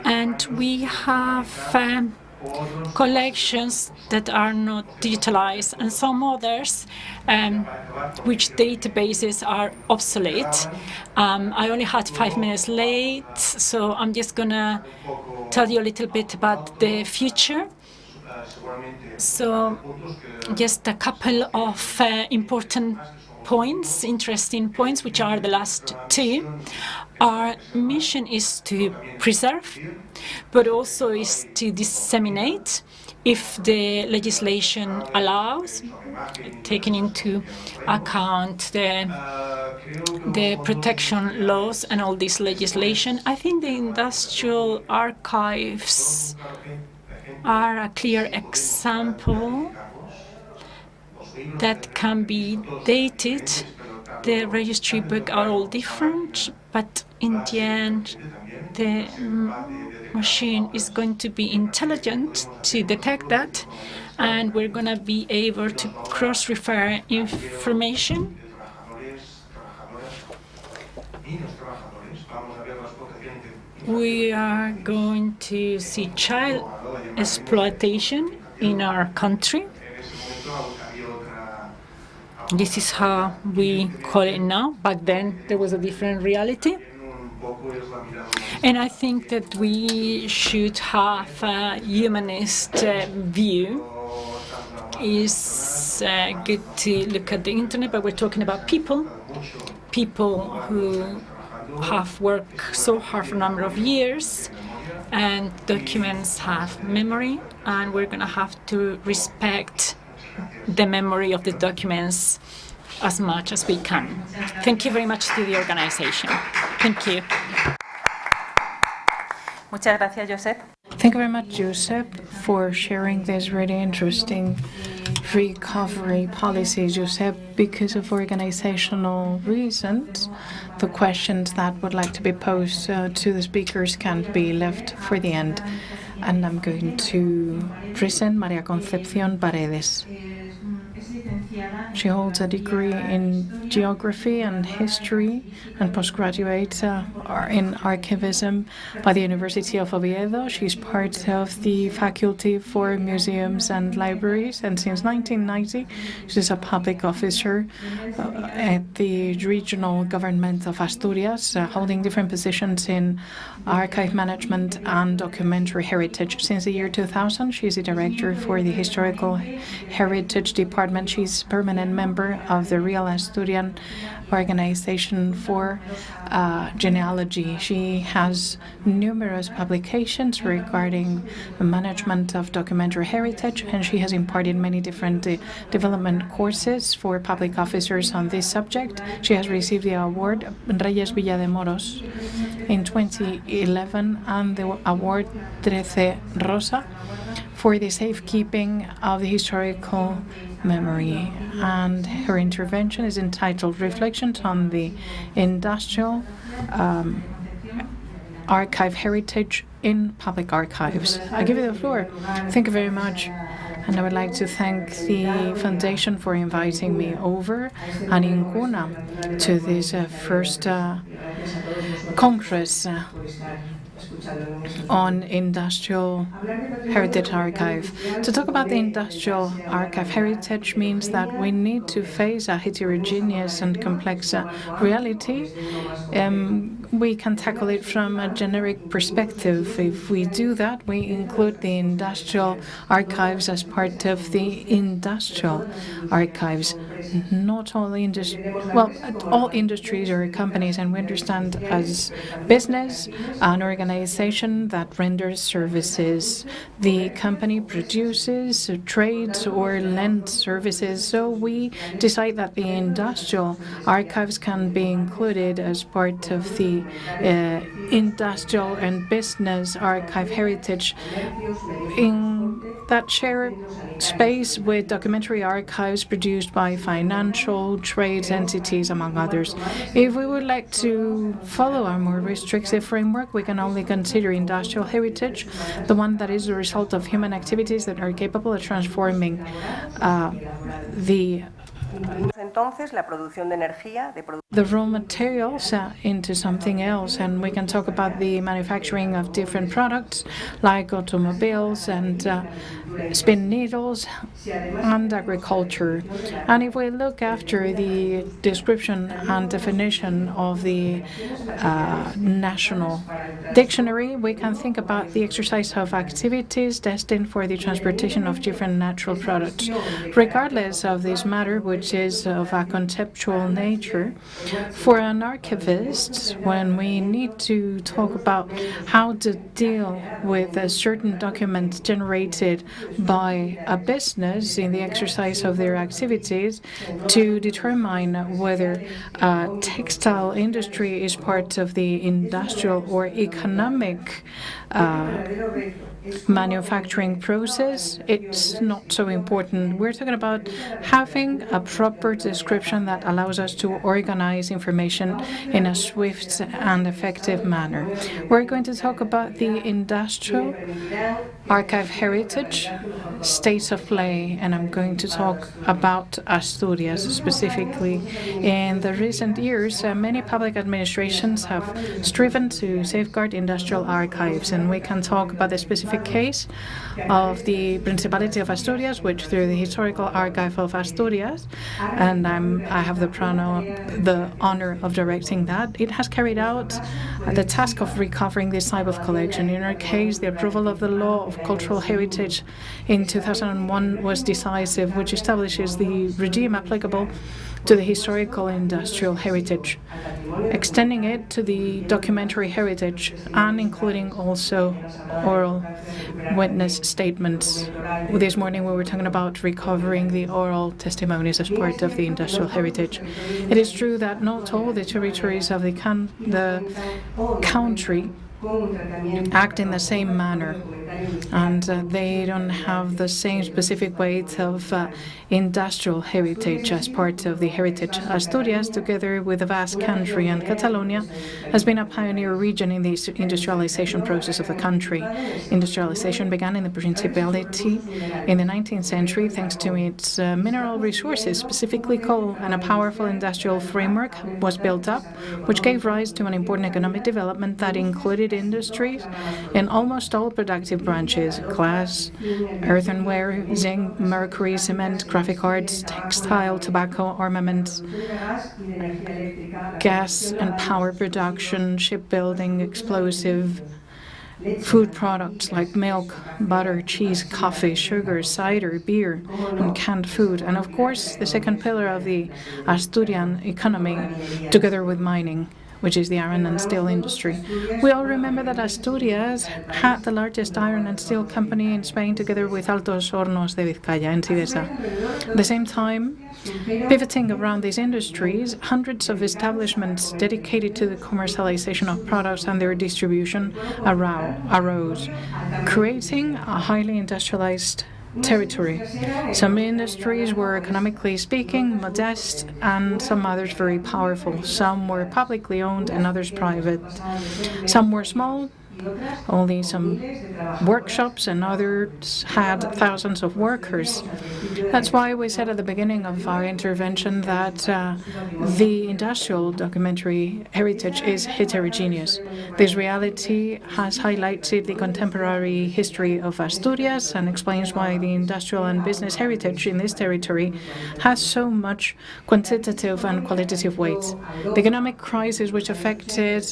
And we have collections that are not digitalized, and some others which databases are obsolete. I only had 5 minutes late, so I'm just gonna tell you a little bit about the future. So just a couple of important points, interesting points, which are the last two. Our mission is to preserve, but also is to disseminate if the legislation allows, taking into account the protection laws and all this legislation. I think the industrial archives are a clear example that can be dated. The registry book are all different, but in the end, the machine is going to be intelligent to detect that, and we're going to be able to cross-refer information. We are going to see child exploitation in our country. This is how we call it now. Back then, there was a different reality. And I think that we should have a humanist view. It's good to look at the internet, but we're talking about people who have worked so hard for a number of years, and documents have memory, and we're going to have to respect the memory of the documents as much as we can. Thank you very much to the organization. Thank you. Muchas gracias, Josep. Thank you very much, Josep, for sharing this really interesting recovery policy, Josep. Because of organizational reasons, the questions that would like to be posed to the speakers can be left for the end. And I'm going to present María Concepción Paredes. She holds a degree in geography and history and postgraduate in archivism by the University of Oviedo. She's part of the Faculty for Museums and Libraries, and since 1990, she's a public officer at the regional government of Asturias, holding different positions in archive management and documentary heritage. Since the year 2000, she's the director for the Historical Heritage Department. She's permanent member of the Real Asturian Organization for Genealogy. She has numerous publications regarding the management of documentary heritage, and she has imparted many different development courses for public officers on this subject. She has received the award Reyes Villademoros in 2011 and the award Trece Rosa for the safekeeping of the historical memory, and her intervention is entitled Reflections on the Industrial Archive Heritage in Public Archives. I give you the floor. Thank you very much. And I would like to thank the Foundation for inviting me over and Incuna to this first Congress on Industrial Heritage Archive. To talk about the Industrial Archive heritage means that we need to face a heterogeneous and complex reality. We can tackle it from a generic perspective. If we do that, we include the industrial archives as part of the industrial archives. Not all all industries or companies, and we understand as business an organization that renders services. The company produces, trades, or lends services. So we decide that the industrial archives can be included as part of the industrial and business archive heritage in that share space with documentary archives produced by financial trade entities, among others. If we would like to follow a more restrictive framework, we can only consider industrial heritage, the one that is the result of human activities that are capable of transforming the Entonces, la producción de energía, the raw materials into something else, and we can talk about the manufacturing of different products like automobiles and spin needles and agriculture. And if we look after the description and definition of the National Dictionary, we can think about the exercise of activities destined for the transportation of different natural products. Regardless of this matter, which is of a conceptual nature, for an archivist, when we need to talk about how to deal with a certain document generated by a business in the exercise of their activities, to determine whether textile industry is part of the industrial or economic manufacturing process, it's not so important. We're talking about having a proper description that allows us to organize information in a swift and effective manner. We're going to talk about the industrial archive heritage, states of play, and I'm going to talk about Asturias specifically. In the recent years, many public administrations have striven to safeguard industrial archives, and we can talk about the specific case of the Principality of Asturias, which through the Historical Archive of Asturias, and I have the honor of directing that, it has carried out the task of recovering this type of collection. In our case, the approval of the law of cultural heritage in 2001 was decisive, which establishes the regime applicable to the historical industrial heritage, extending it to the documentary heritage and including also oral witness statements. This morning we were talking about recovering the oral testimonies as part of the industrial heritage. It is true that not all the territories of the country act in the same manner, and they don't have the same specific weight of industrial heritage as part of the heritage. Asturias, together with the vast country and Catalonia, has been a pioneer region in the industrialization process of the country. Industrialization began in the Principality in the 19th century thanks to its mineral resources, specifically coal, and a powerful industrial framework was built up, which gave rise to an important economic development that included industries in almost all productive branches: glass, earthenware, zinc, mercury, cement, graphic arts, textile, tobacco, armaments, gas and power production, shipbuilding, explosive, food products like milk, butter, cheese, coffee, sugar, cider, beer, and canned food. And of course, the second pillar of the Asturian economy, together with mining, which is the iron and steel industry. We all remember that Asturias had the largest iron and steel company in Spain, together with Altos Hornos de Vizcaya and Cidesa. At the same time, pivoting around these industries, hundreds of establishments dedicated to the commercialization of products and their distribution arose, creating a highly industrialized territory. Some industries were, economically speaking, modest, and some others very powerful. Some were publicly owned and others private. Some were small, only some workshops, and others had thousands of workers. That's why we said at the beginning of our intervention that the industrial documentary heritage is heterogeneous. This reality has highlighted the contemporary history of Asturias and explains why the industrial and business heritage in this territory has so much quantitative and qualitative weight. The economic crisis which affected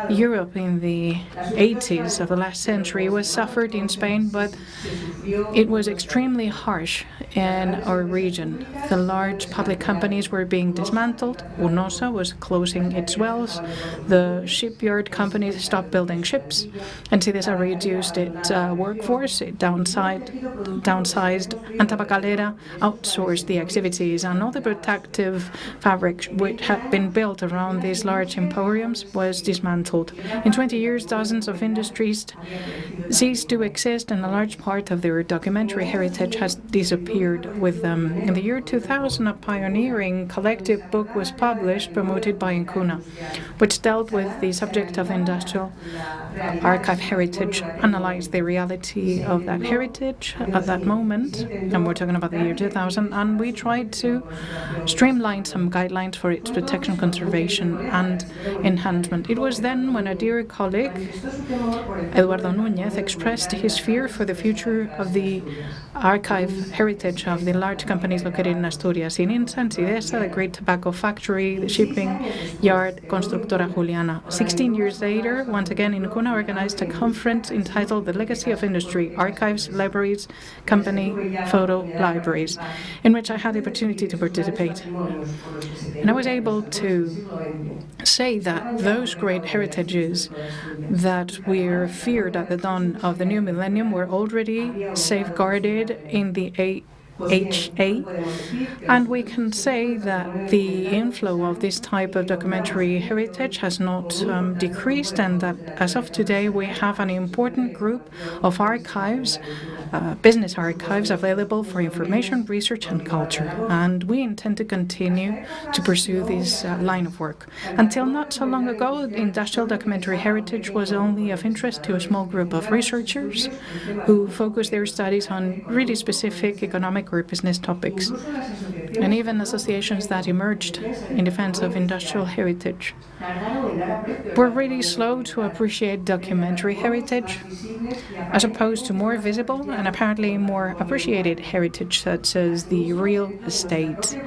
Europe in the 80s of the last century was suffered in Spain, but it was extremely harsh in our region. The large public companies were being dismantled. Unosa was closing its wells. The shipyard companies stopped building ships. And Cidesa reduced its workforce. It downsized, and Tabacalera outsourced the activities. And all the protective fabric which had been built around these large emporiums was dismantled. In 20 years, dozens of of industries ceased to exist, and a large part of their documentary heritage has disappeared with them. In the year 2000, a pioneering collective book was published, promoted by Incuna, which dealt with the subject of industrial archive heritage, analyzed the reality of that heritage at that moment, and we're talking about the year 2000, and we tried to streamline some guidelines for its protection, conservation, and enhancement. It was then when a dear colleague, Eduardo Núñez, expressed his fear for the future of the archive heritage of the large companies located in Asturias, in Insans, Idesa, the great tobacco factory, the shipping yard, Constructora Juliana. 16 years later, once again, Incuna organized a conference entitled The Legacy of Industry, Archives, Libraries, Company, Photo Libraries, in which I had the opportunity to participate. And I was able to say that those great heritages that were feared at the dawn of the new millennium were already safeguarded in the HA, and we can say that the inflow of this type of documentary heritage has not decreased, and that as of today we have an important group of archives, business archives, available for information, research and culture, and we intend to continue to pursue this line of work. Until not so long ago, industrial documentary heritage was only of interest to a small group of researchers who focused their studies on really specific economic or business topics, and even associations that emerged in defense of industrial heritage were really slow to appreciate documentary heritage, as opposed to more visible and apparently more appreciated heritage, such as the real estate.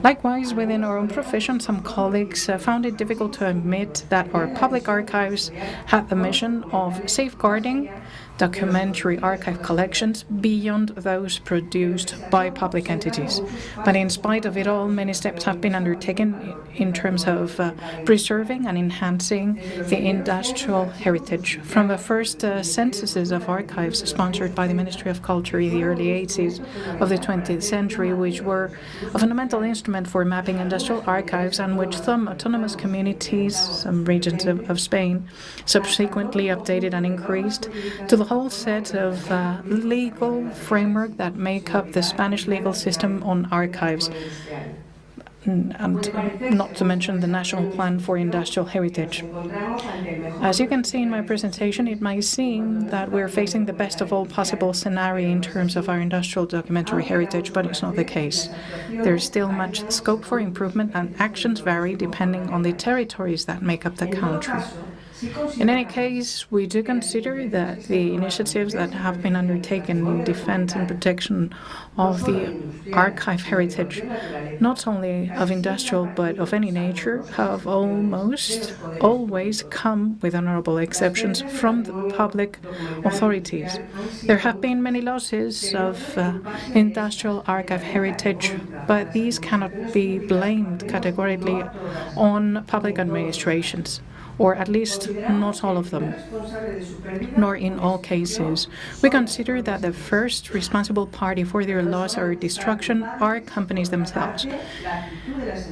Likewise, within our own profession, some colleagues found it difficult to admit that our public archives had the mission of safeguarding documentary archive collections beyond those produced by public entities. But in spite of it all, many steps have been undertaken in terms of preserving and enhancing the industrial heritage. From the first censuses of archives sponsored by the Ministry of Culture in the early 80s of the 20th century, which were a fundamental instrument for mapping industrial archives, and which some autonomous communities, some regions of Spain, subsequently updated and increased, to the whole set of legal framework that make up the Spanish legal system on archives, and not to mention the National Plan for Industrial Heritage. As you can see in my presentation, it might seem that we're facing the best of all possible scenario in terms of our industrial documentary heritage, but it's not the case. There's still much scope for improvement, and actions vary depending on the territories that make up the country. In any case, we do consider that the initiatives that have been undertaken in defense and protection of the archive heritage, not only of industrial but of any nature, have almost always come, with honorable exceptions, from the public authorities. There have been many losses of industrial archive heritage, but these cannot be blamed categorically on public administrations, or at least not all of them, nor in all cases. We consider that the first responsible party for their loss or destruction are companies themselves.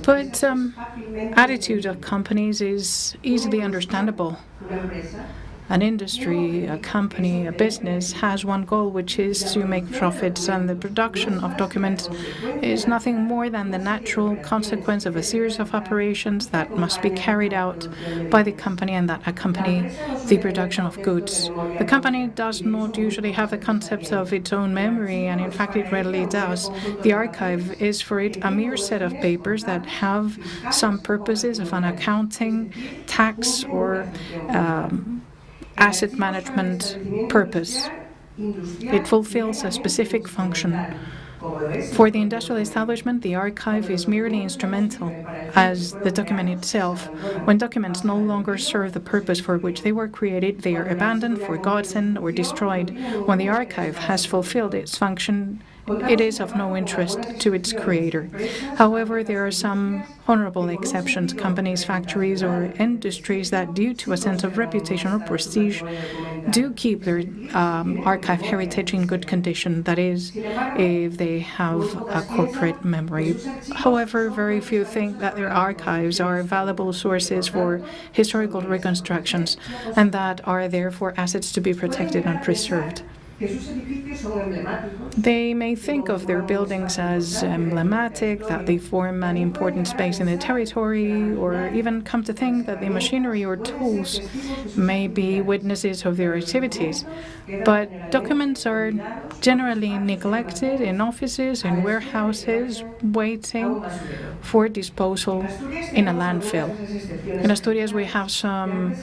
But attitude of companies is easily understandable. An industry, a company, a business has one goal, which is to make profits, and the production of documents is nothing more than the natural consequence of a series of operations that must be carried out by the company and that accompany the production of goods. The company does not usually have the concept of its own memory, and in fact it rarely does. The archive is for it a mere set of papers that have some purposes of an accounting, tax, or asset management purpose. It fulfills a specific function. For the industrial establishment, the archive is merely instrumental as the document itself. When documents no longer serve the purpose for which they were created, they are abandoned, forgotten, or destroyed. When the archive has fulfilled its function, it is of no interest to its creator. However, there are some honorable exceptions, companies, factories, or industries that, due to a sense of reputation or prestige, do keep their archive heritage in good condition, that is, if they have a corporate memory. However, very few think that their archives are valuable sources for historical reconstructions and that are therefore assets to be protected and preserved. They may think of their buildings as emblematic, that they form an important space in the territory, or even come to think that the machinery or tools may be witnesses of their activities. But documents are generally neglected in offices, in warehouses, waiting for disposal in a landfill. In Asturias, we have some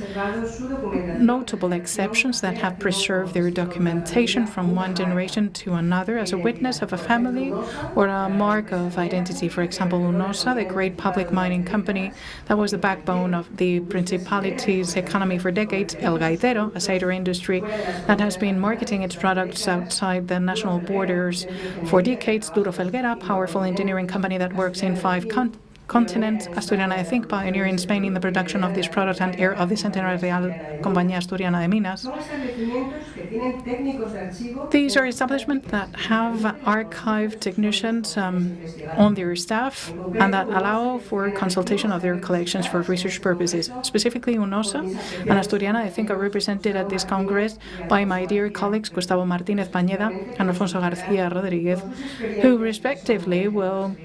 notable exceptions that have preserved their documentation from one generation to another as a witness of a family or a mark of identity. For example, Unosa, the great public mining company that was the backbone of the Principality's economy for decades, El Gaitero, a cider industry that has been marketing its products outside the national borders for decades, Duro Felguera, a powerful engineering company that works in 5 continent, Asturiana, I think, pioneer in Spain in the production of this product and heir of the Centenario Real Compañía Asturiana de Minas. These are establishments that have archive technicians on their staff and that allow for consultation of their collections for research purposes. Specifically, Unosa and Asturiana, I think, are represented at this Congress by my dear colleagues Gustavo Martínez Pañeda and Alfonso García Rodríguez, who respectively will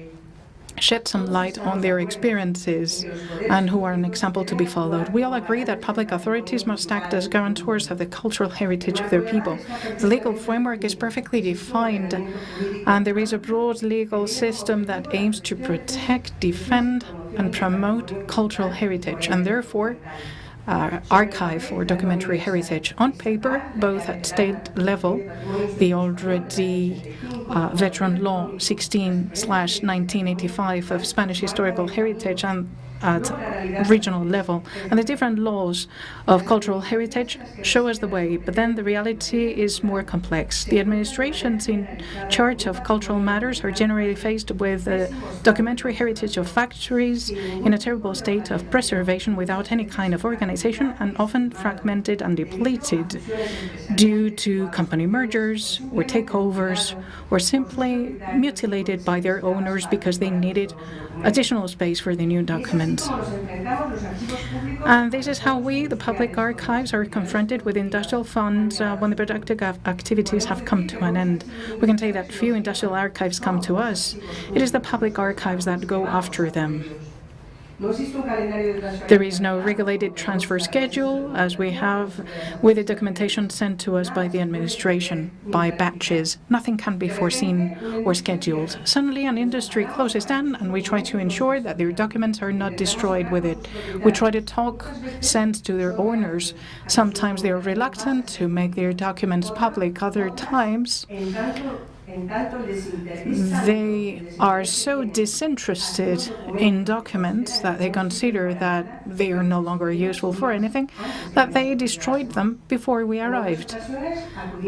shed some light on their experiences and who are an example to be followed. We all agree that public authorities must act as guarantors of the cultural heritage of their people. The legal framework is perfectly defined, and there is a broad legal system that aims to protect, defend, and promote cultural heritage, and therefore archive or documentary heritage on paper, both at state level, the already veteran law 16/1985 of Spanish historical heritage, and at regional level. And the different laws of cultural heritage show us the way, but then the reality is more complex. The administrations in charge of cultural matters are generally faced with the documentary heritage of factories in a terrible state of preservation without any kind of organization and often fragmented and depleted due to company mergers or takeovers, or simply mutilated by their owners because they needed additional space for the new documents. And this is how we, the public archives, are confronted with industrial funds when the productive activities have come to an end. We can say that few industrial archives come to us. It is the public archives that go after them. There is no regulated transfer schedule, as we have with the documentation sent to us by the administration, by batches. Nothing can be foreseen or scheduled. Suddenly, an industry closes down, and we try to ensure that their documents are not destroyed with it. We try to talk sense to their owners. Sometimes they are reluctant to make their documents public. Other times, they are so disinterested in documents that they consider that they are no longer useful for anything, that they destroyed them before we arrived.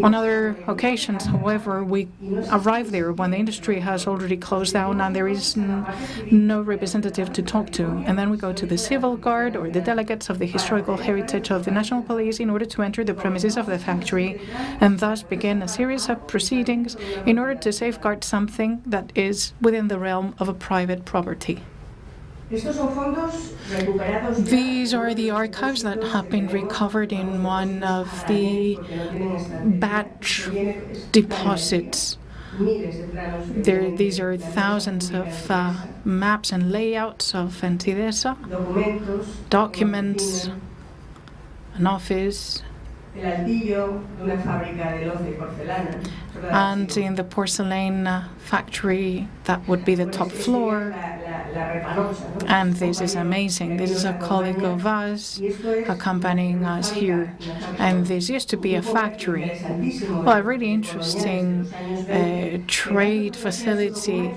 On other occasions, however, we arrive there when the industry has already closed down and there is no representative to talk to. And then we go to the civil guard or the delegates of the historical heritage of the National Police in order to enter the premises of the factory and thus begin a series of proceedings in order to safeguard something that is within the realm of a private property. These are the archives that have been recovered in one of the batch deposits. These are thousands of maps and layouts of Entidesa, documents, an office, and in the porcelain factory, that would be the top floor. And this is amazing. This is a colleague of us accompanying us here. And this used to be a factory. Well, a really interesting trade facility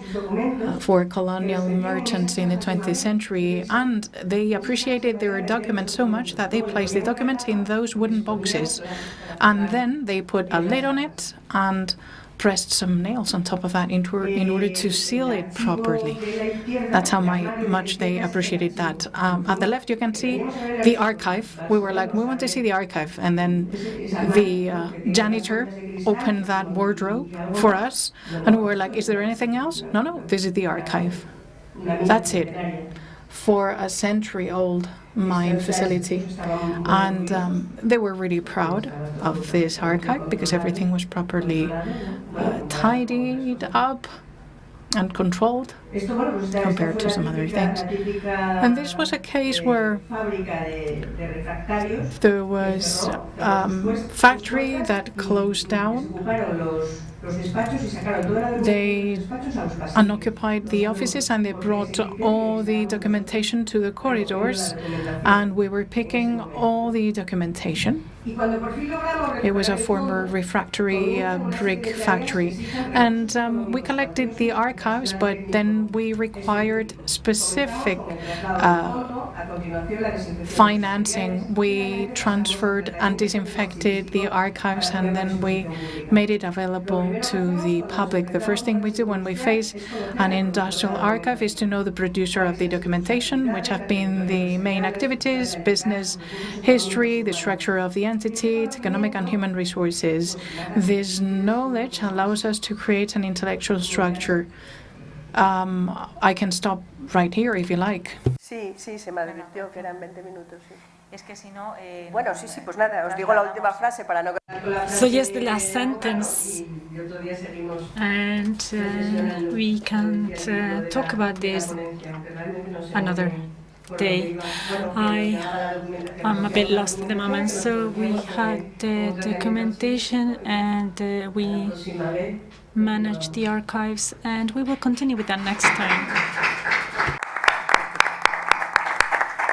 for colonial merchants in the 20th century. And they appreciated their documents so much that they placed the documents in those wooden boxes. And then they put a lid on it and pressed some nails on top of that in order to seal it properly. That's how much they appreciated that. At the left, you can see the archive. We were like, we want to see the archive. And then the janitor opened that wardrobe for us. And we were like, is there anything else? No, this is the archive. That's it. For a century-old mine facility. And they were really proud of this archive because everything was properly tidied up and controlled compared to some other things. And this was a case where there was a factory that closed down. They unoccupied the offices and they brought all the documentation to the corridors, and we were picking all the documentation. It was a former refractory brick factory, and we collected the archives, but then we required specific financing. We transferred and disinfected the archives, and then we made it available to the public. The first thing we do when we face an industrial archive is to know the producer of the documentation, which have been the main activities, business history, the structure of the entity, economic and human resources. This knowledge allows us to create an intellectual structure. I can stop right here if you like. Sí, se me advirtió que eran 20 minutos, sí. Es que si no, bueno, sí, pues nada, os digo la última frase para no... So just the last sentence, and we can talk about this another day. I'm a bit lost at the moment, so we had the documentation and we managed the archives, and we will continue with that next time.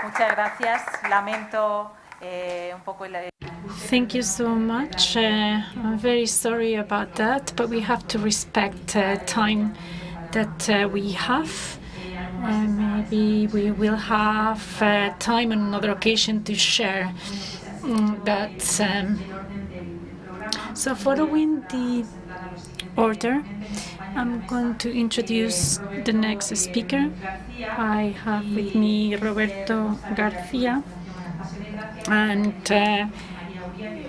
Muchas gracias. Lamento un poco el... Thank you so much. I'm very sorry about that, but we have to respect time that we have. Maybe we will have time on another occasion to share that. So following the order, I'm going to introduce the next speaker. I have with me Roberto Garcia, and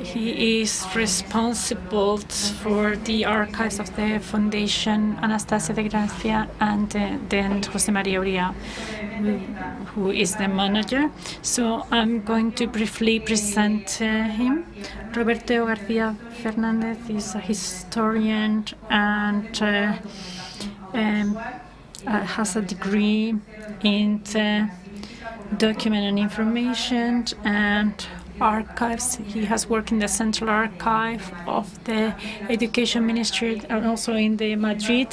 he is responsible for the archives of the Foundation Anastasio de Gracia, and then José María Uría, who is the manager. So I'm going to briefly present him. Roberto Garcia Fernández is a historian and has a degree in document and information and archives. He has worked in the Central Archive of the Education Ministry and also in the Madrid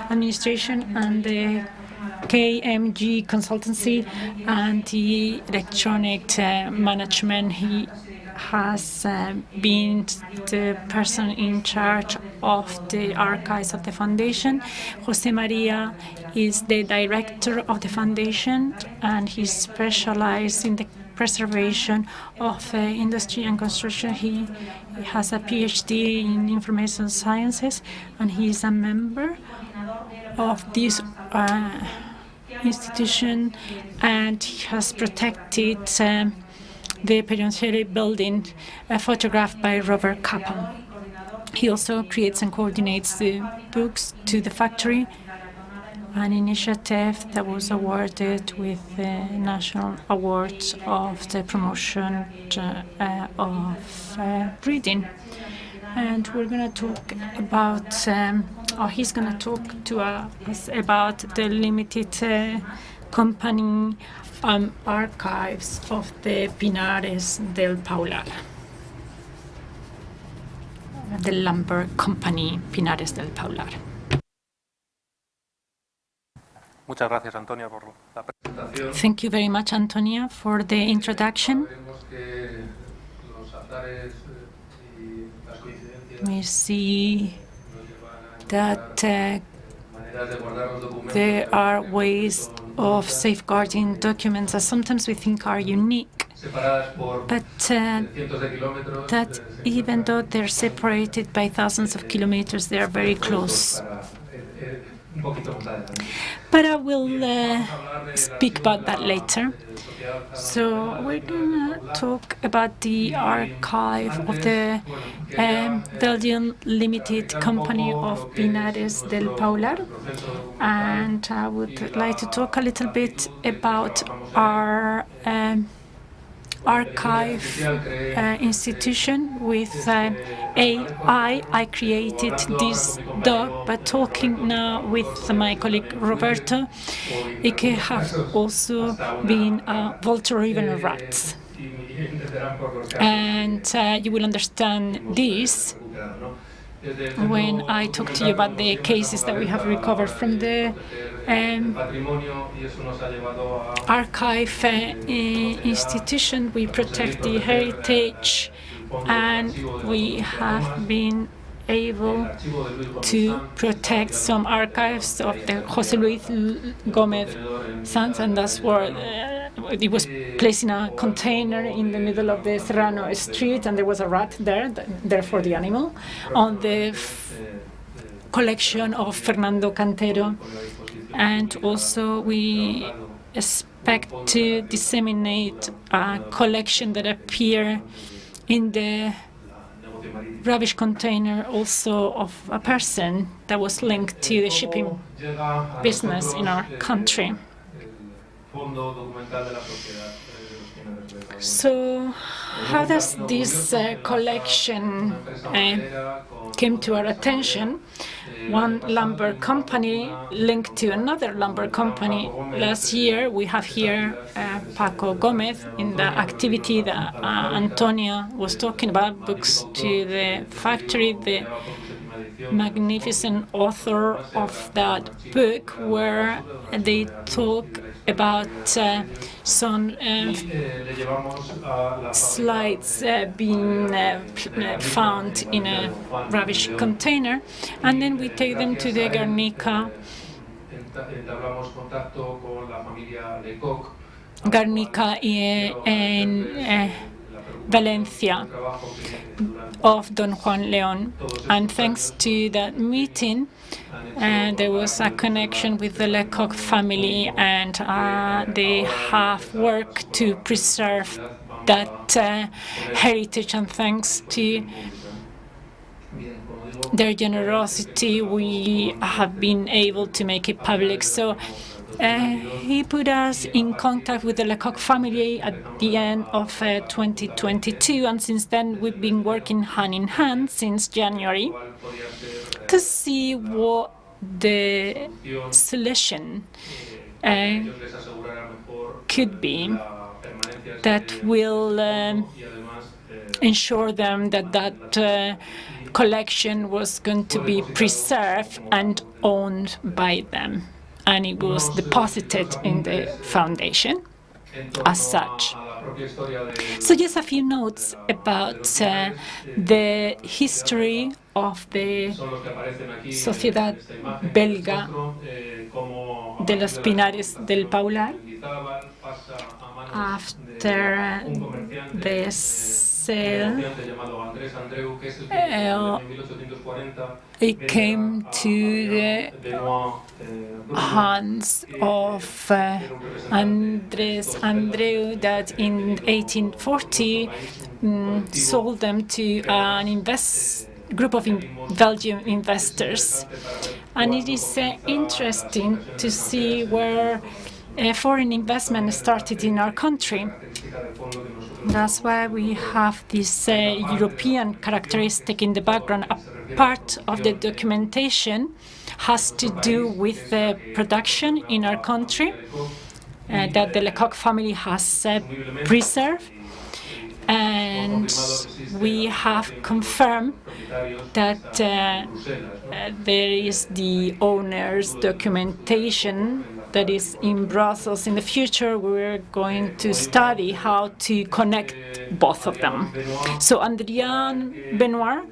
administration and the KMG consultancy and the electronic management. He has been the person in charge of the archives of the Foundation. José María is the director of the Foundation, and he specializes in the preservation of industry and construction. He has a PhD in information sciences, and he is a member of this institution, and he has protected the Pedoncelli building, photographed by Robert Kaplan. He also creates and coordinates the books to the factory, an initiative that was awarded with the National Awards of the promotion of reading. And we're going to talk about, he's going to talk to us about the limited company archives of the Pinares del Paular, the lumber company Pinares del Paular. Muchas gracias, Antonia, por la presentación. Thank you very much, Antonia, for the introduction. We see that there are ways of safeguarding documents that sometimes we think are unique. But that even though they're separated by thousands of kilometers, they are very close. But I will speak about that later. So we're going to talk about the archive of the Belgian Limited Company of Pinares del Paular. And I would like to talk a little bit about our archive institution with AI. I created this dog, but talking now with my colleague Roberto, it has also been a vulture or even a rat. And you will understand this when I talk to you about the cases that we have recovered from the archive institution. We protect the heritage, and we have been able to protect some archives of the José Luis Gómez Sanz, and that's where it was placed in a container in the middle of the Serrano street, and there was a rat there for the animal. On the collection of Fernando Cantero, and also we expect to disseminate a collection that appear in the rubbish container also of a person that was linked to the shipping business in our country. So how does this collection came to our attention? One lumber company linked to another lumber company. Last year, we have here Paco Gomez in the activity that Antonia was talking about, Books to the Factory, the magnificent author of that book, where they talk about some slides being found in a rubbish container, and then we take them to the Guernica in Valencia of Don Juan León. And thanks to that meeting, there was a connection with the Lecoq family, and they have worked to preserve that heritage, and thanks to their generosity, we have been able to make it public. So he put us in contact with the Lecoq family at the end of 2022, and since then we've been working hand in hand since January to see what the solution could be that will ensure them that that collection was going to be preserved and owned by them, and it was deposited in the foundation as such. So just a few notes about the history of the Sociedad Belga de los Pinares del Paular. After the sale, it came to the hands of Andrés Andreu, that in 1840 sold them to an group of Belgian investors. And it is interesting to see where foreign investment started in our country. That's why we have this European characteristic in the background. A part of the documentation has to do with the production in our country that the Lecoq family has preserved. And we have confirmed that there is the owner's documentation that is in Brussels. In the future, we're going to study how to connect both of them. So Adrien Benoit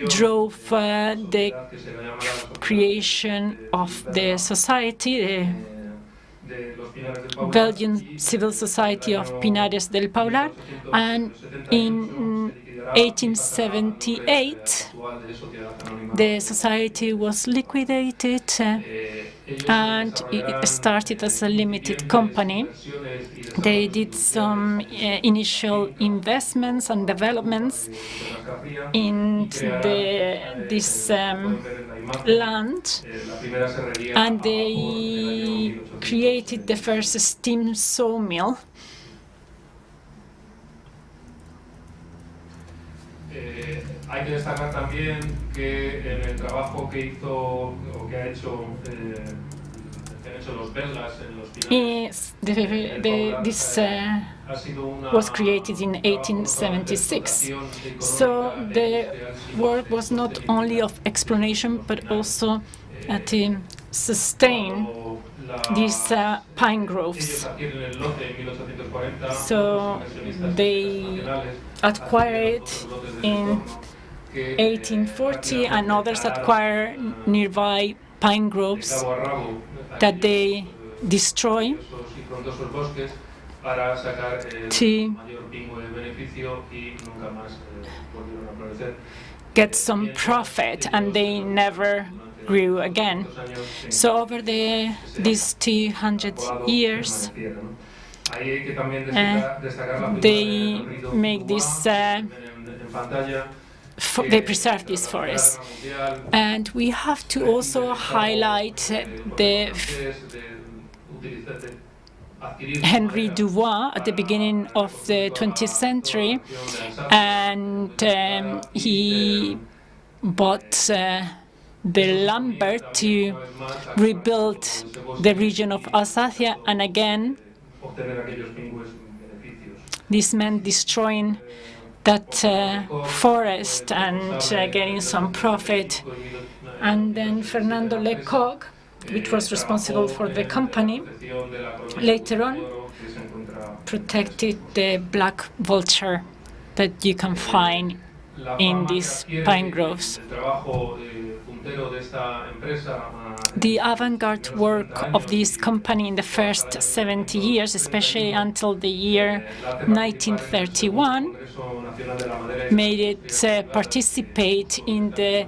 drove the creation of the society, the Belgian civil society of Pinares del Paular, and in 1878 the society was liquidated and it started as a limited company. They did some initial investments and developments in this land, and they created the first steam sawmill. Hay que destacar también que en el trabajo que hizo o que han hecho los belgas en los Pinares, This was created in 1876. So the work was not only of exploration, but also to sustain these pine groves. So they acquired in 1840, and others acquire nearby pine groves that they destroy to get some profit, and they never grew again. So over these 200 years, they make this. They preserve these forests. And we have to also highlight the Henry Dubois at the beginning of the 20th century, and he bought the lumber to rebuild the region of Alsacia, and again this meant destroying that forest and getting some profit. And then Fernando Lecoq, which was responsible for the company, later on protected the black vulture that you can find in these pine groves. The avant-garde work of this company in the first 70 years, especially until the year 1931, made it participate in the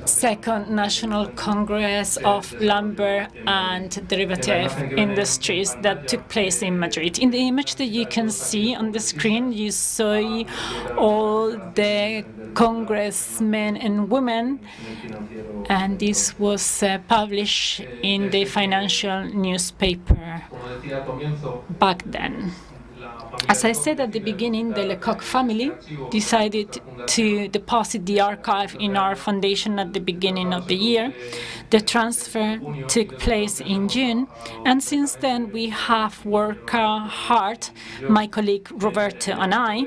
Second National Congress of Lumber and Derivative Industries that took place in Madrid. In the image that you can see on the screen, you see all the congressmen and women, and this was published in the financial newspaper back then. As I said at the beginning, the Lecoq family decided to deposit the archive in our foundation at the beginning of the year. The transfer took place in June, and since then we have worked hard, my colleague Roberto and I,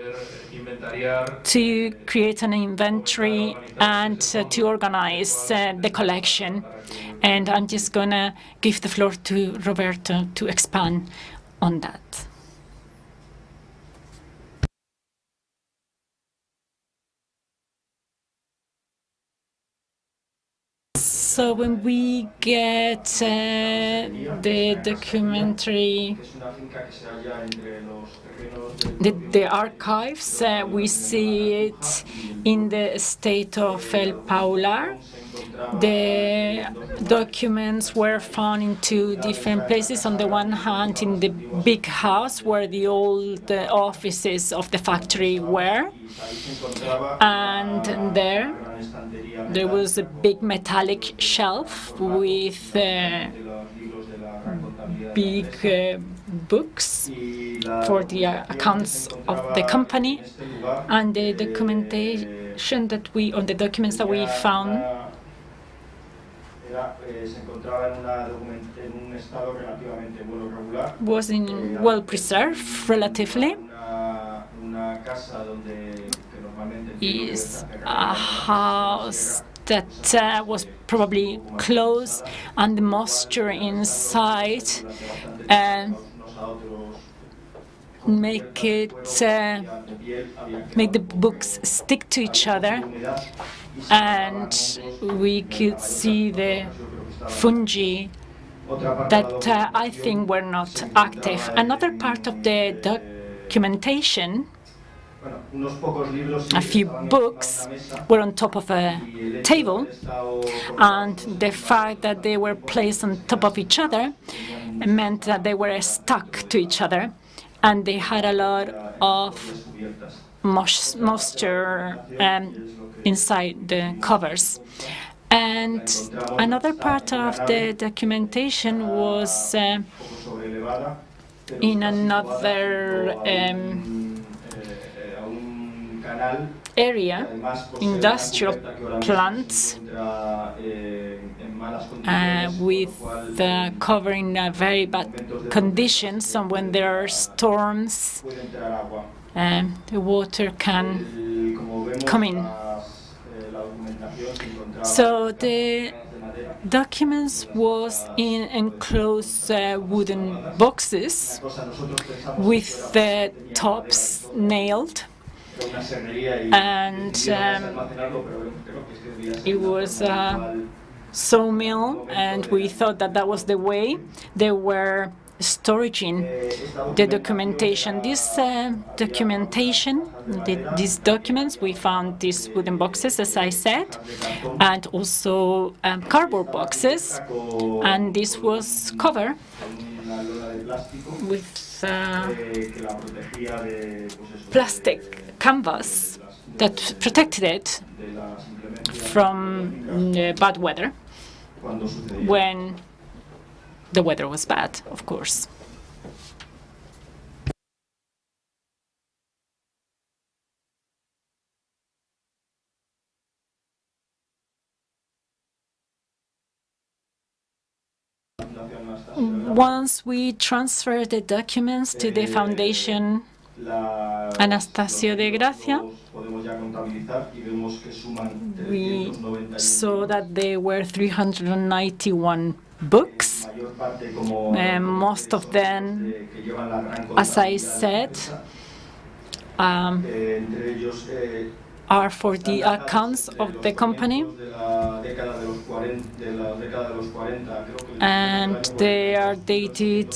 to create an inventory and to organize the collection. And I'm just going to give the floor to Roberto to expand on that. So when we get the documentary, the archives, we see it in the estate of El Paular. The documents were found in two different places. On the one hand, in the big house where the old offices of the factory were, and there was a big metallic shelf with big books for the accounts of the company, and the documentation that the documents that we found was well preserved, relatively. Is a house that was probably closed, and the moisture inside make the books stick to each other, and we could see the fungi that I think were not active. Another part of the documentation, a few books were on top of a table, and the fact that they were placed on top of each other meant that they were stuck to each other, and they had a lot of moisture inside the covers. And another part of the documentation was in another area, industrial plants, with covering very bad conditions. And when there are storms, the water can come in. So the documents was in enclosed wooden boxes with the tops nailed, and it was a sawmill, and we thought that that was the way they were storing the documentation. This documentation, these documents, we found these wooden boxes, as I said, and also cardboard boxes, and this was covered with plastic canvas that protected it from bad weather when the weather was bad, of course. Once we transferred the documents to the Foundation Anastasio de Gracia, we saw that there were 391 books. Most of them, as I said, are for the accounts of the company, and they are dated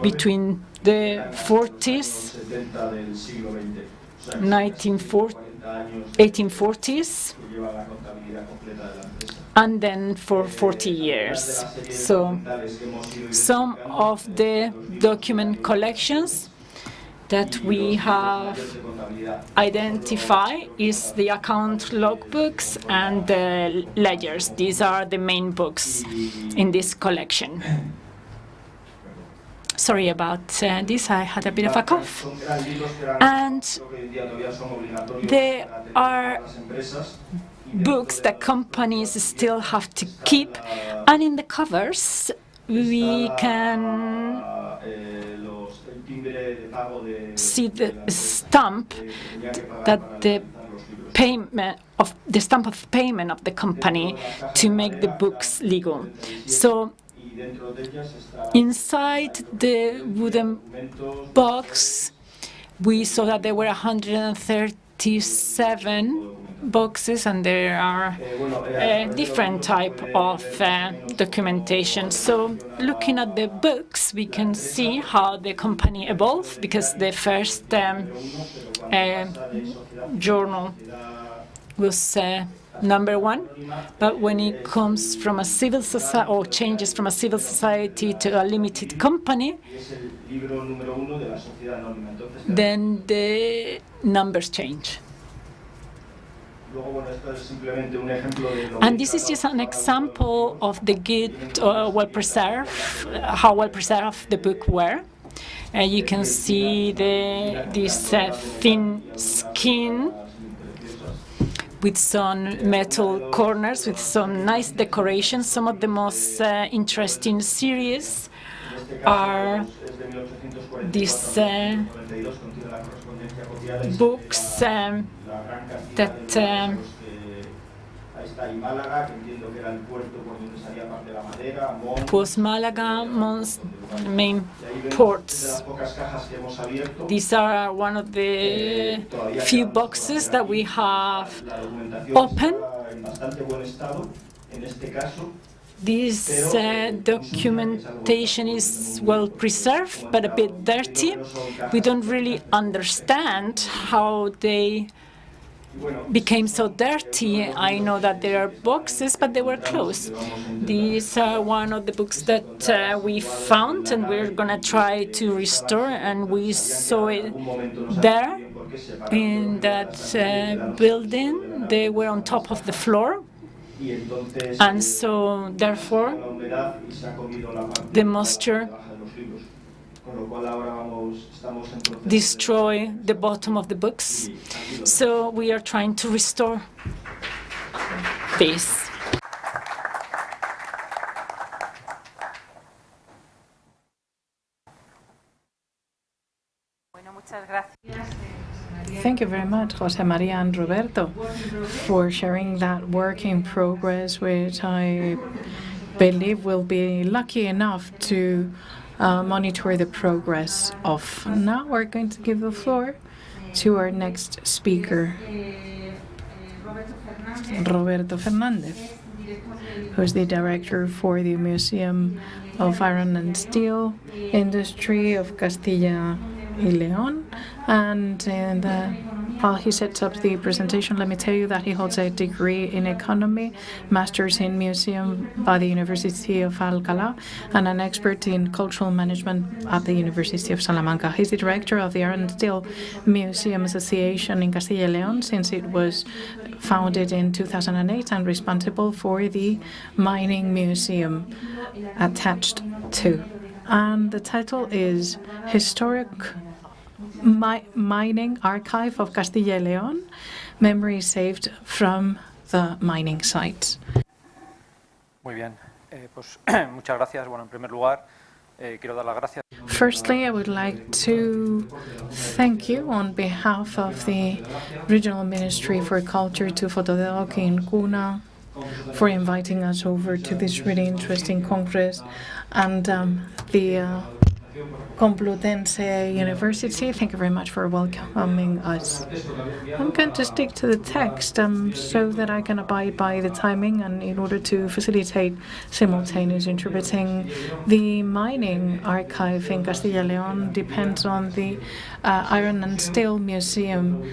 between the 40s, 1840s, and then for 40 years. So some of the document collections that we have identified is the account logbooks and the ledgers. These are the main books in this collection. Sorry about this, I had a bit of a cough. And there are books that companies still have to keep, and in the covers we can see the stamp that the stamp of payment of the company to make the books legal. So inside the wooden box, we saw that there were 137 boxes, and there are different type of documentation. So looking at the books, we can see how the company evolved, because the first journal was #1, but when it comes from a civil society, or changes from a civil society to a limited company, then the numbers change. And this is just an example of the good, well-preserved, how well-preserved the book were. You can see this thin skin with some metal corners, with some nice decorations. Some of the most interesting series are these books that was Málaga, main ports. These are one of the few boxes that we have open. This documentation is well preserved, but a bit dirty. We don't really understand how they became so dirty. I know that there are boxes, but they were closed. These are one of the books that we found, and we're going to try to restore, and we saw it there in that building. They were on top of the floor, and so therefore the moisture destroy the bottom of the books. So we are trying to restore this. Thank you very much, José María and Roberto, for sharing that work in progress, which I believe will be lucky enough to monitor the progress of. Now we're going to give the floor to our next speaker, Roberto Fernández, who's the director for the Museum of Iron and Steel Industry of Castilla y León. And while he sets up the presentation, let me tell you that he holds a degree in economy, master's in museum by the University of Alcalá, and an expert in cultural management at the University of Salamanca. He's the director of the Iron and Steel Museum Association in Castilla y León since it was founded in 2008, and responsible for the mining museum attached to. And the title is Historic Mining Archive of Castilla y León, Memory Saved from the Mining Sites. Muy bien, pues muchas gracias. Bueno, en primer lugar, quiero dar las gracias. Firstly, I would like to thank you on behalf of the Regional Ministry for Culture to Fotodoc in Incuna for inviting us over to this really interesting congress, and the Complutense University. Thank you very much for welcoming us. I'm going to stick to the text so that I can abide by the timing, and in order to facilitate simultaneous interpreting. The mining archive in Castilla y León depends on the Iron and Steel Museum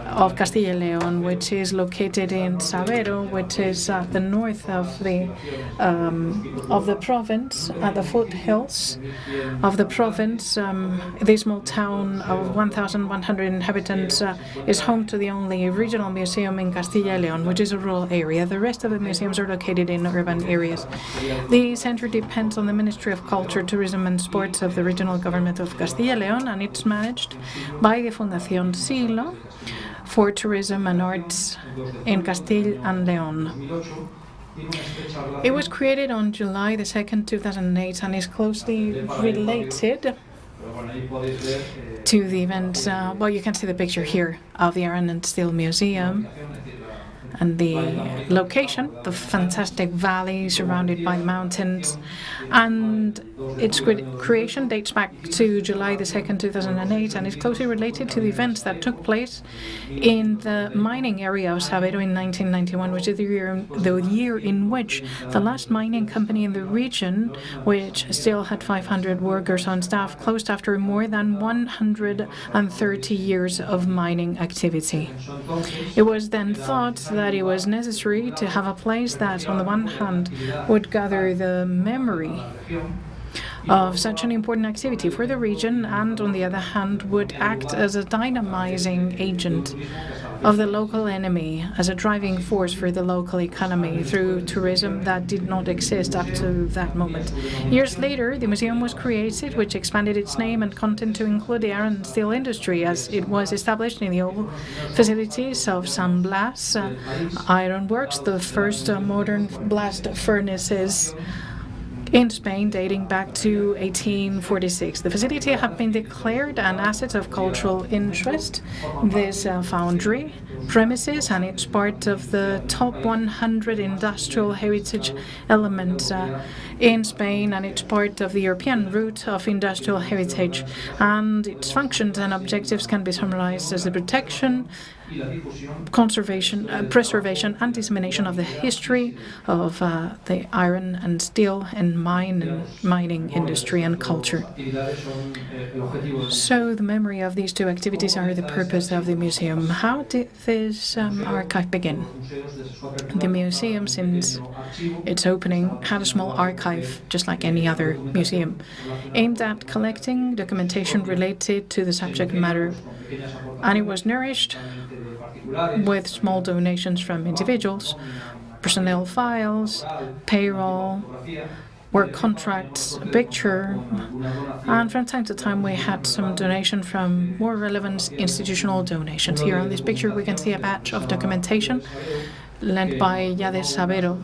of Castilla y León, which is located in Naseiro, which is at the north of the province, at the foothills of the province. This small town of 1,100 inhabitants is home to the only regional museum in Castilla y León, which is a rural area. The rest of the museums are located in urban areas. The center depends on the Ministry of Culture, Tourism and Sports of the regional government of Castilla y León, and it's managed by the Fundación Siglo for Tourism and Arts in Castilla and León. It was created on July the 2nd, 2008, and is closely related to the events. Well, you can see the picture here of the Iron and Steel Museum. And the location, the fantastic valley surrounded by mountains, and its creation dates back to July the 2nd, 2008, and is closely related to the events that took place in the mining area of Naseiro in 1991, which is the year in which the last mining company in the region, which still had 500 workers on staff, closed after more than 130 years of mining activity. It was then thought that it was necessary to have a place that, on the one hand, would gather the memory of such an important activity for the region, and on the other hand, would act as a dynamizing agent of the local enemy, as a driving force for the local economy through tourism that did not exist up to that moment. Years later, the museum was created, which expanded its name and content to include the iron and steel industry, as it was established in the old facilities of San Blas Iron Works, the first modern blast furnaces in Spain, dating back to 1846. The facility had been declared an asset of cultural interest. This foundry premises, and it's part of the top 100 industrial heritage elements in Spain, and it's part of the European route of industrial heritage. And its functions and objectives can be summarized as the protection, conservation, preservation and dissemination of the history of the iron and steel and mining industry and culture. So the memory of these two activities are the purpose of the museum. How did this archive begin? The museum, since its opening, had a small archive, just like any other museum, aimed at collecting documentation related to the subject matter, and it was nourished with small donations from individuals, personnel files, payroll, work contracts, a picture, and from time to time we had some donation from more relevant institutional donations. Here on this picture we can see a batch of documentation lent by Naseiro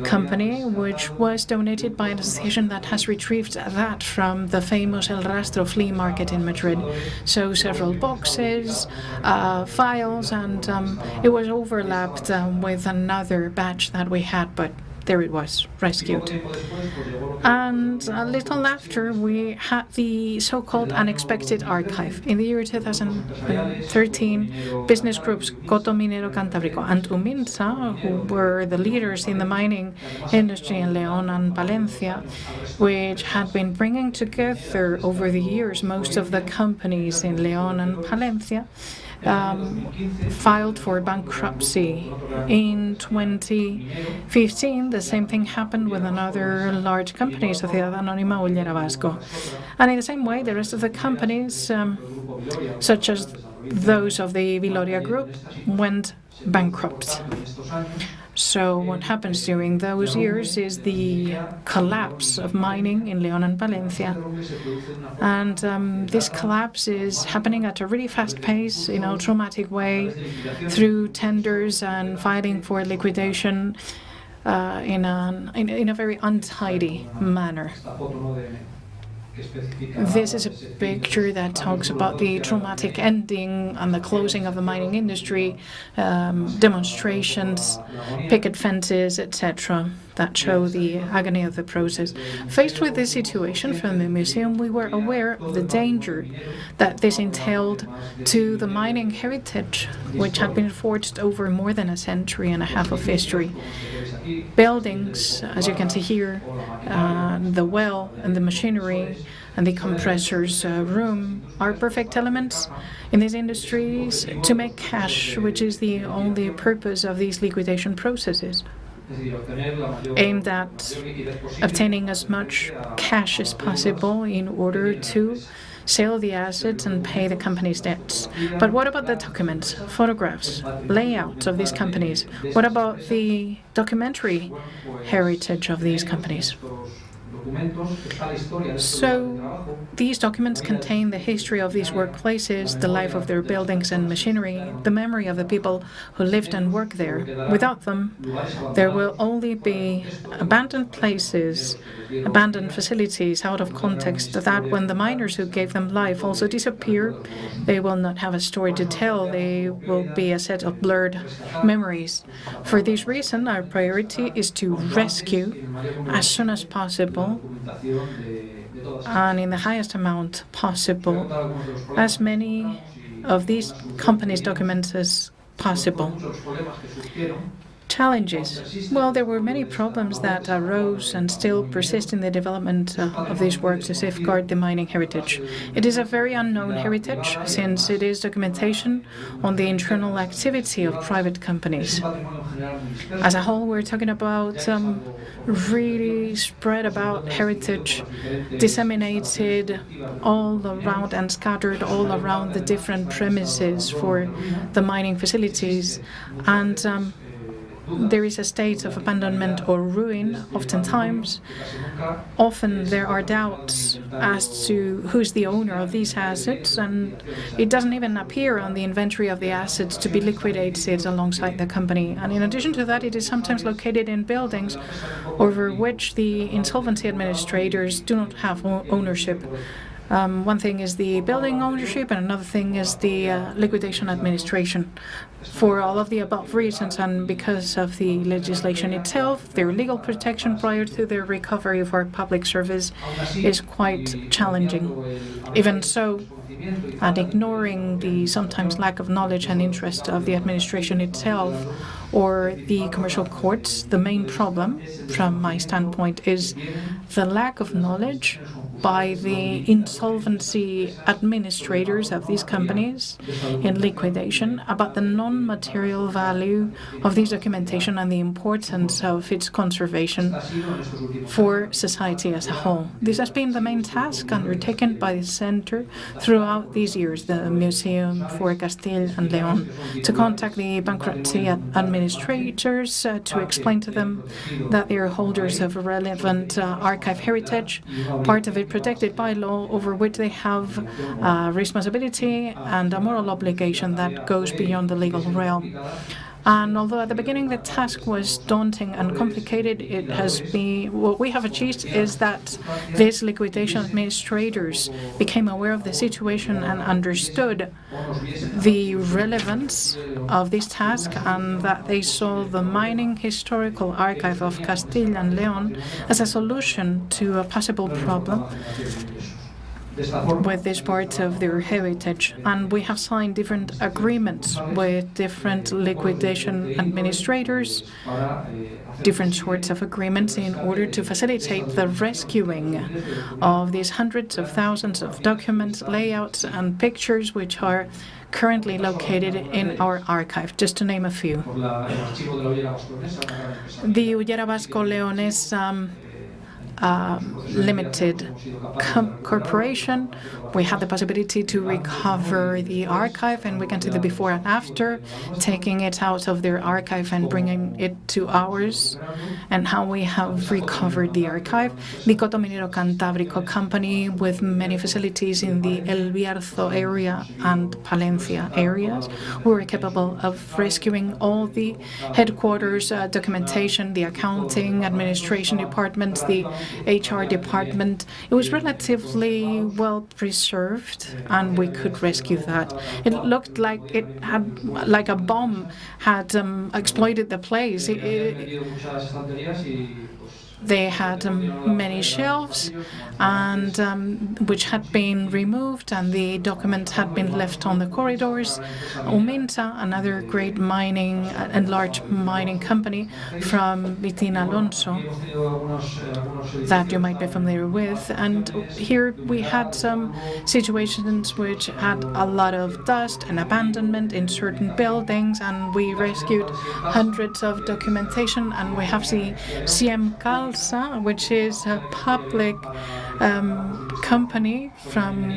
company, which was donated by an association that has retrieved that from the famous El Rastro flea market in Madrid. So several boxes, files, and it was overlapped with another batch that we had, but there it was, rescued. And a little after, we had the so-called unexpected archive. In the year 2013, business groups Coto Minero Cantábrico and Uminsa, who were the leaders in the mining industry in León and Valencia, which had been bringing together over the years most of the companies in León and Valencia, filed for bankruptcy. In 2015, the same thing happened with another large company, Sociedad Anónima Ullera Vasco. And in the same way, the rest of the companies, such as those of the Viloria Group, went bankrupt. So what happens during those years is the collapse of mining in León and Valencia. And this collapse is happening at a really fast pace, in a traumatic way, through tenders and fighting for liquidation in a very untidy manner. This is a picture that talks about the traumatic ending and the closing of the mining industry, demonstrations, picket fences, etc., that show the agony of the process. Faced with this situation from the museum, we were aware of the danger that this entailed to the mining heritage, which had been forged over more than a century and a half of history. Buildings, as you can see here, the well and the machinery and the compressor's room are perfect elements in these industries to make cash, which is the only purpose of these liquidation processes, aimed at obtaining as much cash as possible in order to sell the assets and pay the company's debts. But what about the documents, photographs, layouts of these companies? What about the documentary heritage of these companies? So these documents contain the history of these workplaces, the life of their buildings and machinery, the memory of the people who lived and worked there. Without them, there will only be abandoned places, abandoned facilities out of context, that when the miners who gave them life also disappear, they will not have a story to tell. They will be a set of blurred memories. For this reason, our priority is to rescue as soon as possible and in the highest amount possible as many of these companies' documents as possible. Challenges. Well, there were many problems that arose and still persist in the development of these works to safeguard the mining heritage. It is a very unknown heritage, since it is documentation on the internal activity of private companies. As a whole, we're talking about really spread about heritage, disseminated all around and scattered all around the different premises for the mining facilities. And there is a state of abandonment or ruin oftentimes. Often there are doubts as to who's the owner of these assets, and it doesn't even appear on the inventory of the assets to be liquidated alongside the company. And in addition to that, it is sometimes located in buildings over which the insolvency administrators do not have ownership. One thing is the building ownership, and another thing is the liquidation administration. For all of the above reasons, and because of the legislation itself, their legal protection prior to their recovery for public service is quite challenging. Even so, and ignoring the sometimes lack of knowledge and interest of the administration itself or the commercial courts, the main problem, from my standpoint, is the lack of knowledge by the insolvency administrators of these companies in liquidation about the non-material value of this documentation and the importance of its conservation for society as a whole. This has been the main task undertaken by the Centre throughout these years, the Museum for Castile and León, to contact the bankruptcy administrators to explain to them that they are holders of relevant archive heritage, part of it protected by law, over which they have responsibility and a moral obligation that goes beyond the legal realm. And although at the beginning the task was daunting and complicated, what we have achieved is that these liquidation administrators became aware of the situation and understood the relevance of this task, and that they saw the Mining Historical Archive of Castile and León as a solution to a possible problem with this part of their heritage. And we have signed different agreements with different liquidation administrators, different sorts of agreements, in order to facilitate the rescuing of these hundreds of thousands of documents, layouts, and pictures which are currently located in our archive, just to name a few. The Uría Vasco-Leonesa limited corporation, we had the possibility to recover the archive, and we can see the before and after, taking it out of their archive and bringing it to ours, and how we have recovered the archive. The Coto Minero Cantábrico company, with many facilities in the El Bierzo area and Palencia areas, we were capable of rescuing all the headquarters documentation, the accounting, administration departments, the HR department. It was relatively well preserved, and we could rescue that. It looked like a bomb had exploited the place. They had many shelves, and which had been removed, and the documents had been left on the corridors. Uminta, another great mining and large mining company from Vitín Alonso, that you might be familiar with. And here we had some situations which had a lot of dust and abandonment in certain buildings, and we rescued hundreds of documentation. And we have the CM Calza, which is a public company from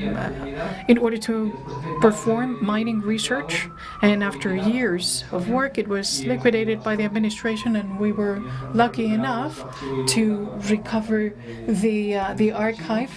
in order to perform mining research, and after years of work it was liquidated by the administration, and we were lucky enough to recover the archive,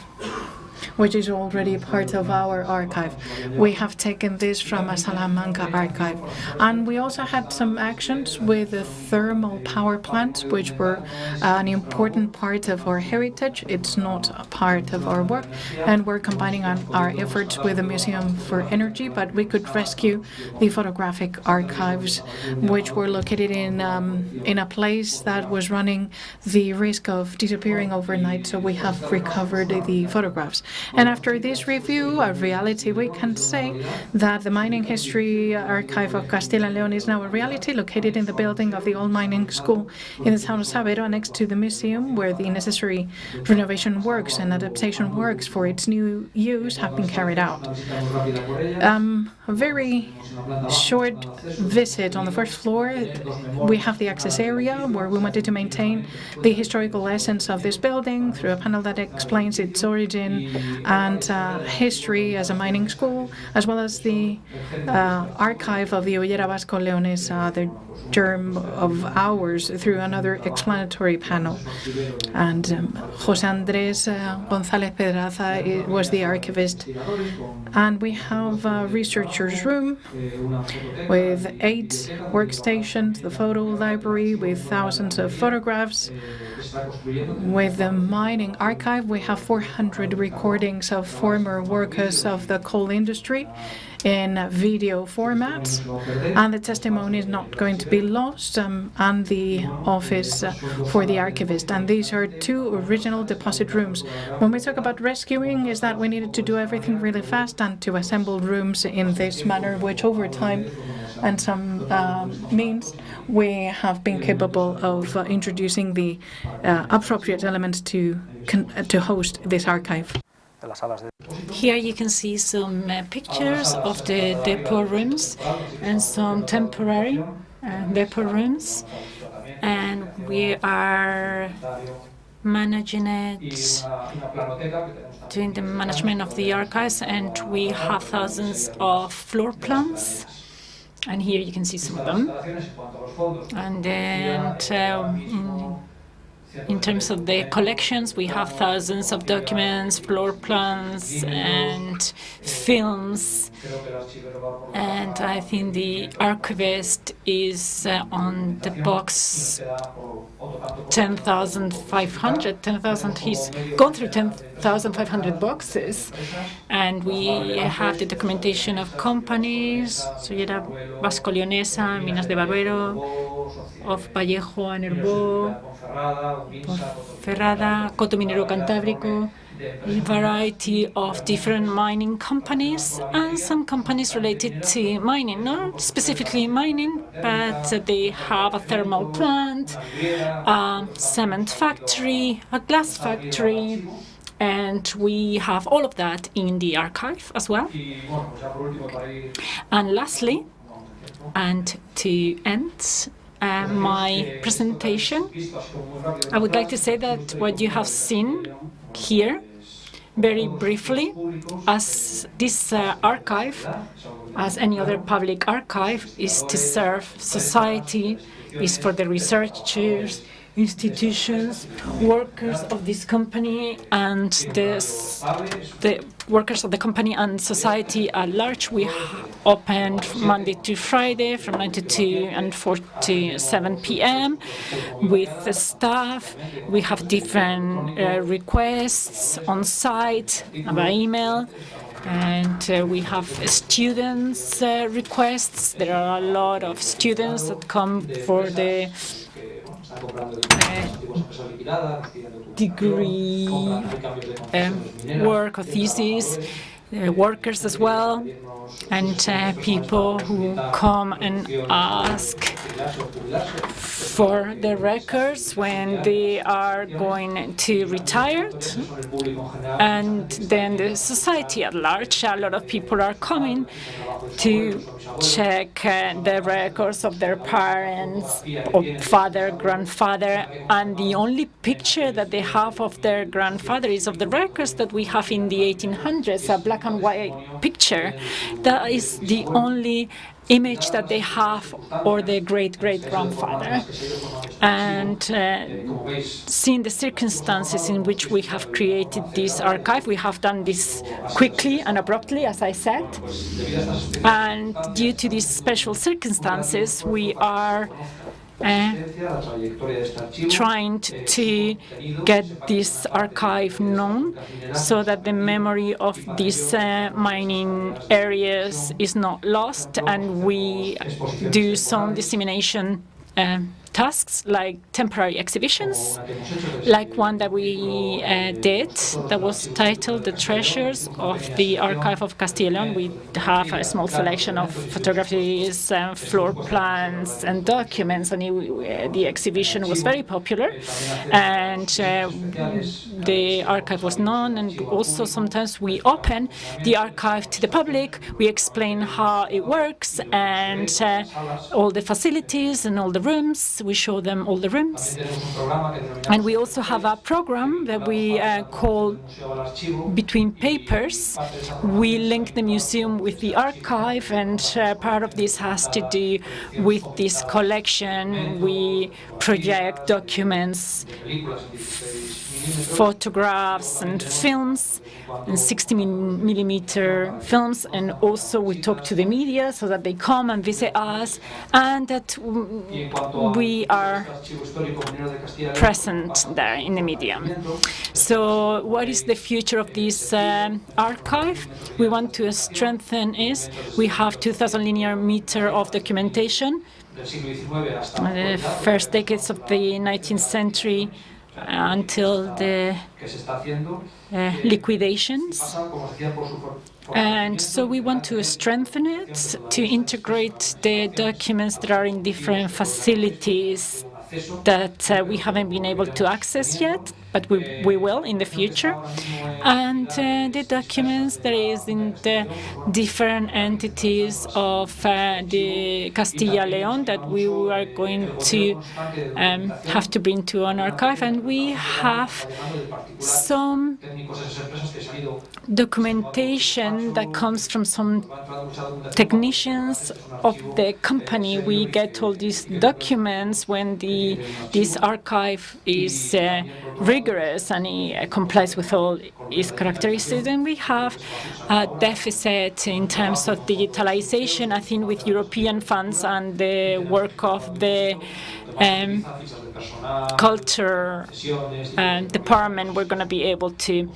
which is already part of our archive. We have taken this from a Salamanca archive. And we also had some actions with the thermal power plants, which were an important part of our heritage. It's not a part of our work, and we're combining our efforts with the Museum for Energy, but we could rescue the photographic archives, which were located in a place that was running the risk of disappearing overnight, so we have recovered the photographs. And after this review of reality, we can say that the Mining History Archive of Castile and León is now a reality, located in the building of the old mining school in the town of Sabero, next to the museum, where the necessary renovation works and adaptation works for its new use have been carried out. A very short visit on the first floor. We have the access area, where we wanted to maintain the historical essence of this building through a panel that explains its origin and history as a mining school, as well as the archive of the Uría Vasco-Leonesa, the germ of ours, through another explanatory panel. And José Andrés González Pedraza was the archivist. And we have a researcher's room with 8 workstations, the photo library with thousands of photographs. With the mining archive, we have 400 recordings recordings of former workers of the coal industry in video formats, and the testimony is not going to be lost, and the office for the archivist. And these are two original deposit rooms. When we talk about rescuing, is that we needed to do everything really fast and to assemble rooms in this manner, which over time and some means we have been capable of introducing the appropriate elements to host this archive. Here you can see some pictures of the depot rooms and some temporary depot rooms, and we are managing it, doing the management of the archives, and we have thousands of floor plans, and here you can see some of them. And then in terms of the collections, we have thousands of documents, floor plans, and films. And I think the archivist is on the box 10,500. 10,000. He's gone through 10,500 boxes. And we have the documentation of companies, Sociedad Vasco Leonesa, Minas de Barbero, of Vallejo and Herbó, Ferrada, Coto Minero Cantábrico, a variety of different mining companies, and some companies related to mining, not specifically mining, but they have a thermal plant, a cement factory, a glass factory, and we have all of that in the archive as well. And lastly, and to end my presentation, I would like to say that what you have seen here, very briefly, as this archive, as any other public archive, is to serve society, is for the researchers, institutions, workers of this company, and the workers of the company and society at large. We opened Monday to Friday from 9 to 2 and 4 to 7 p.m. with the staff. We have different requests on site, by email. And we have students' requests. There are a lot of students that come for the degree work or thesis, workers as well, and people who come and ask for the records when they are going to retire. And then the society at large, a lot of people are coming to check the records of their parents, or father, grandfather, and the only picture that they have of their grandfather is of the records that we have in the 1800s, a black and white picture. That is the only image that they have, or their great-great-grandfather. And seeing the circumstances in which we have created this archive, we have done this quickly and abruptly, as I said. And due to these special circumstances, we are trying to get this archive known so that the memory of these mining areas is not lost, and we do some dissemination tasks like temporary exhibitions, like one that we did that was titled The Treasures of the Archive of Castilla y León. We have a small selection of photographies, floor plans and documents, and the exhibition was very popular, and the archive was known. And also sometimes we open the archive to the public, we explain how it works and all the facilities and all the rooms. We show them all the rooms. And we also have a program that we call Between Papers. We link the museum with the archive, and part of this has to do with this collection. We project documents, photographs and films, and 60mm films, and also we talk to the media so that they come and visit us, and that we we are present there in the media. So what is the future of this archive? We want to strengthen it. We have 2,000 linear meter of documentation. The first decades of the 19th century until the liquidations. And so we want to strengthen it, to integrate the documents that are in different facilities that we haven't been able to access yet, but we will in the future. And the documents that is in the different entities of the Castilla-León that we are going to have to bring to an archive. And we have some documentation that comes from some technicians of the company. We get all these documents when this archive is rigorous and it complies with all its characteristics. And we have a deficit in terms of digitalization. I think with European funds and the work of the culture department, we're going to be able to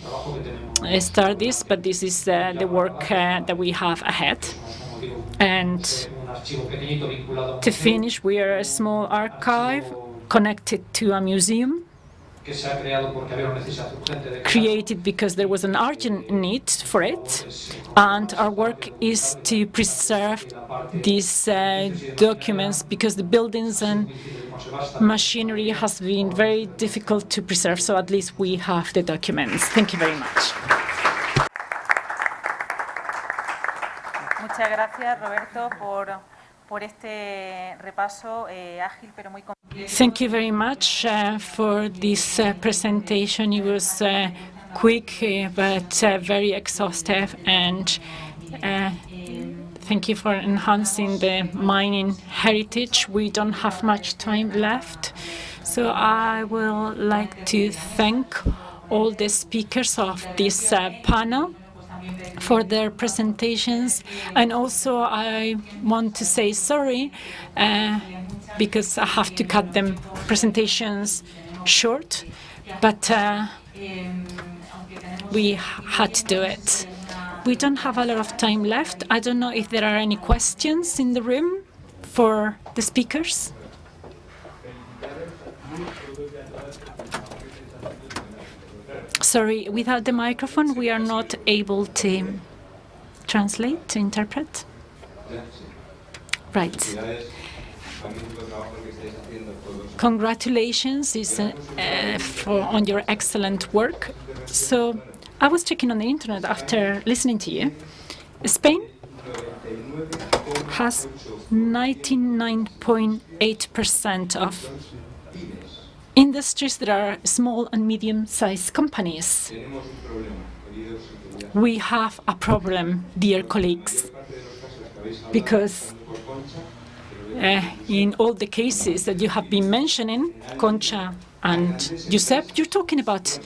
start this, but this is the work that we have ahead. And to finish, we are a small archive connected to a museum, created because there was an urgent need for it, and our work is to preserve these documents because the buildings and machinery has been very difficult to preserve, so at least we have the documents. Thank you very much. Muchas gracias, Roberto, por este repaso ágil pero muy completo. Thank you very much for this presentation. It was quick but very exhaustive, and thank you for enhancing the mining heritage. We don't have much time left, so I will like to thank all the speakers of this panel for their presentations, and also I want to say sorry because I have to cut them presentations short, but we had to do it. We don't have a lot of time left. I don't know if there are any questions in the room for the speakers. Sorry, without the microphone, we are not able to translate, to interpret. Right. Congratulations on your excellent work. So I was checking on the internet after listening to you. Spain has 99.8% of industries that are small and medium-sized companies. We have a problem, dear colleagues, because in all the cases that you have been mentioning, Concha and Josep, you're talking about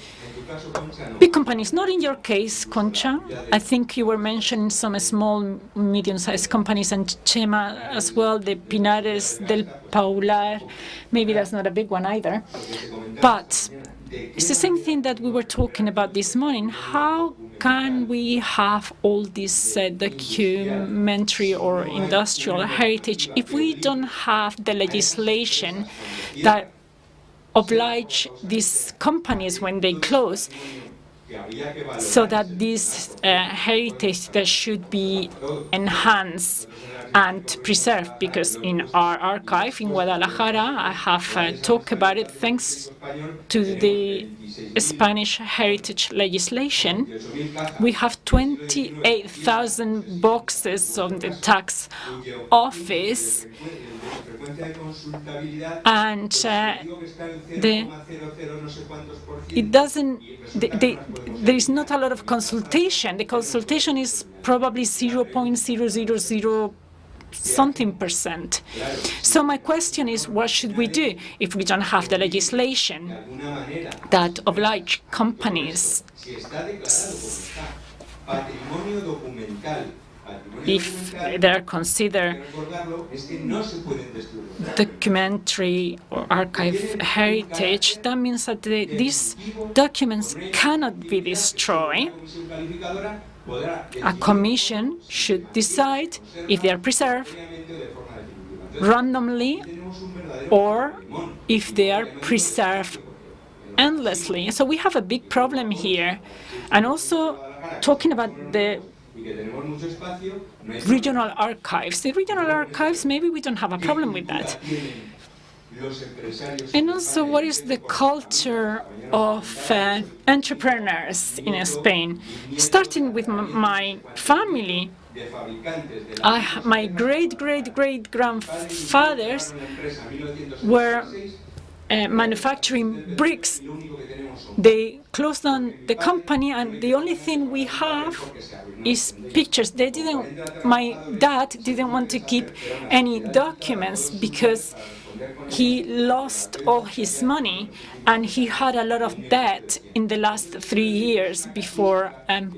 big companies. Not in your case, Concha. I think you were mentioning some small, medium-sized companies, and Chema as well, the Pinares del Paular. Maybe that's not a big one either. But it's the same thing that we were talking about this morning. How can we have all this documentary or industrial heritage if we don't have the legislation that oblige these companies when they close, so that this heritage that should be enhanced and preserved? Because in our archive in Guadalajara, I have talked about it, thanks to the Spanish heritage legislation, we have 28,000 boxes on the tax office, and there is not a lot of consultation. The consultation is probably 0.000 something percent. So my question is, what should we do if we don't have the legislation that oblige companies if they're considered documentary or archive heritage, that means that these documents cannot be destroyed. A commission should decide if they are preserved randomly or if they are preserved endlessly. So we have a big problem here. And also talking about the regional archives. The regional archives, maybe we don't have a problem with that. And also, what is the culture of entrepreneurs in Spain? Starting with my family, my great-great-great-grandfathers were manufacturing bricks. They closed down the company, and the only thing we have is pictures. My dad didn't want to keep any documents because he lost all his money, and he had a lot of debt in the last 3 years before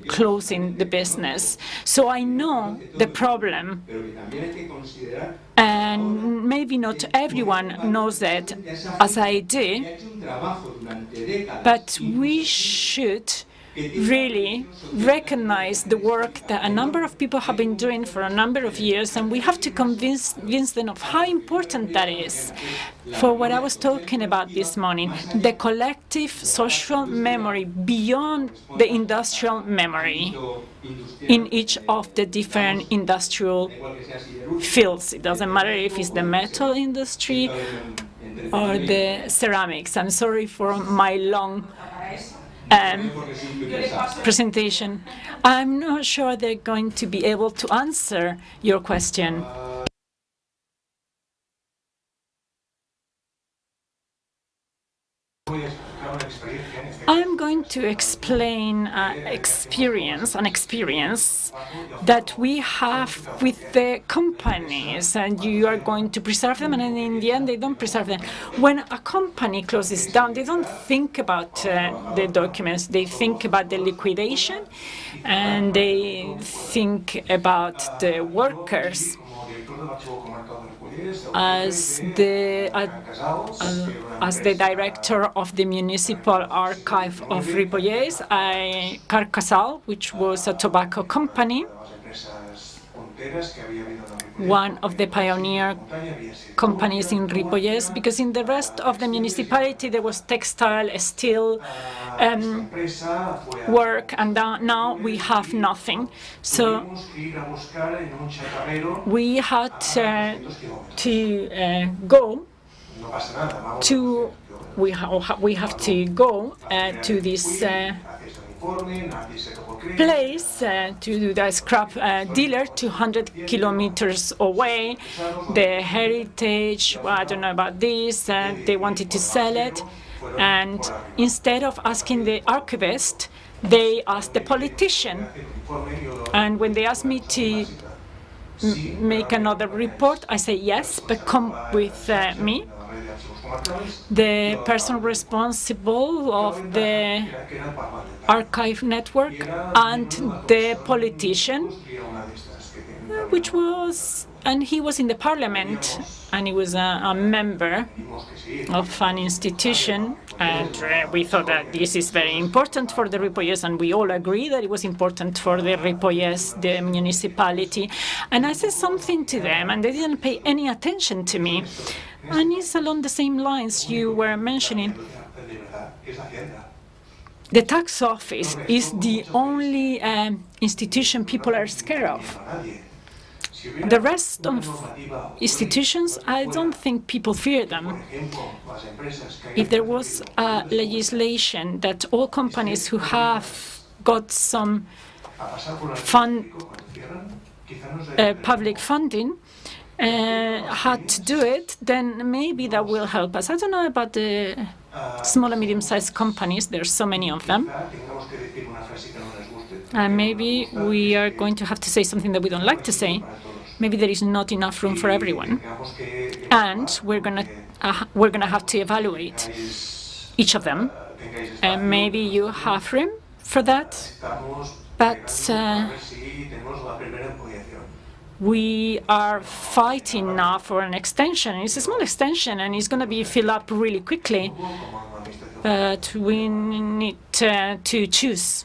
closing the business. So I know the problem, and maybe not everyone knows that as I do, but we should really recognize the work that a number of people have been doing for a number of years, and we have to convince them of how important that is. For what I was talking about this morning, the collective social memory beyond the industrial memory in each of the different industrial fields. It doesn't matter if it's the metal industry or the ceramics. I'm sorry for my long presentation. I'm not sure they're going to be able to answer your question. I'm going to explain an experience that we have with the companies, and you are going to preserve them, and in the end they don't preserve them. When a company closes down, they don't think about the documents, they think about the liquidation, and they think about the workers. As the director of the Municipal Archive of Ripollet, Carcasal, which was a tobacco company, one of the pioneer companies in Ripollet, because in the rest of the municipality there was textile, steel work, and now we have nothing. So we had to go to this place, to the scrap dealer 200 kilometers away. The heritage, well, I don't know about this, they wanted to sell it. And instead of asking the archivist, they asked the politician. And when they asked me to make another report, I say yes, but come with me. The person responsible of the archive network and the politician, and he was in the parliament, and he was a member of an institution, and we thought that this is very important for the Ripollès, and we all agree that it was important for the Ripollès, the municipality. And I said something to them, and they didn't pay any attention to me. And it's along the same lines you were mentioning. The tax office is the only institution people are scared of. The rest of institutions, I don't think people fear them. If there was a legislation that all companies who have got some public funding had to do it, then maybe that will help us. I don't know about the small and medium-sized companies. There are so many of them. Maybe we are going to have to say something that we don't like to say. Maybe there is not enough room for everyone, and we're gonna have to evaluate each of them. Maybe you have room for that, but We are fighting now for an extension. It's a small extension, and it's going to be filled up really quickly. But we need to choose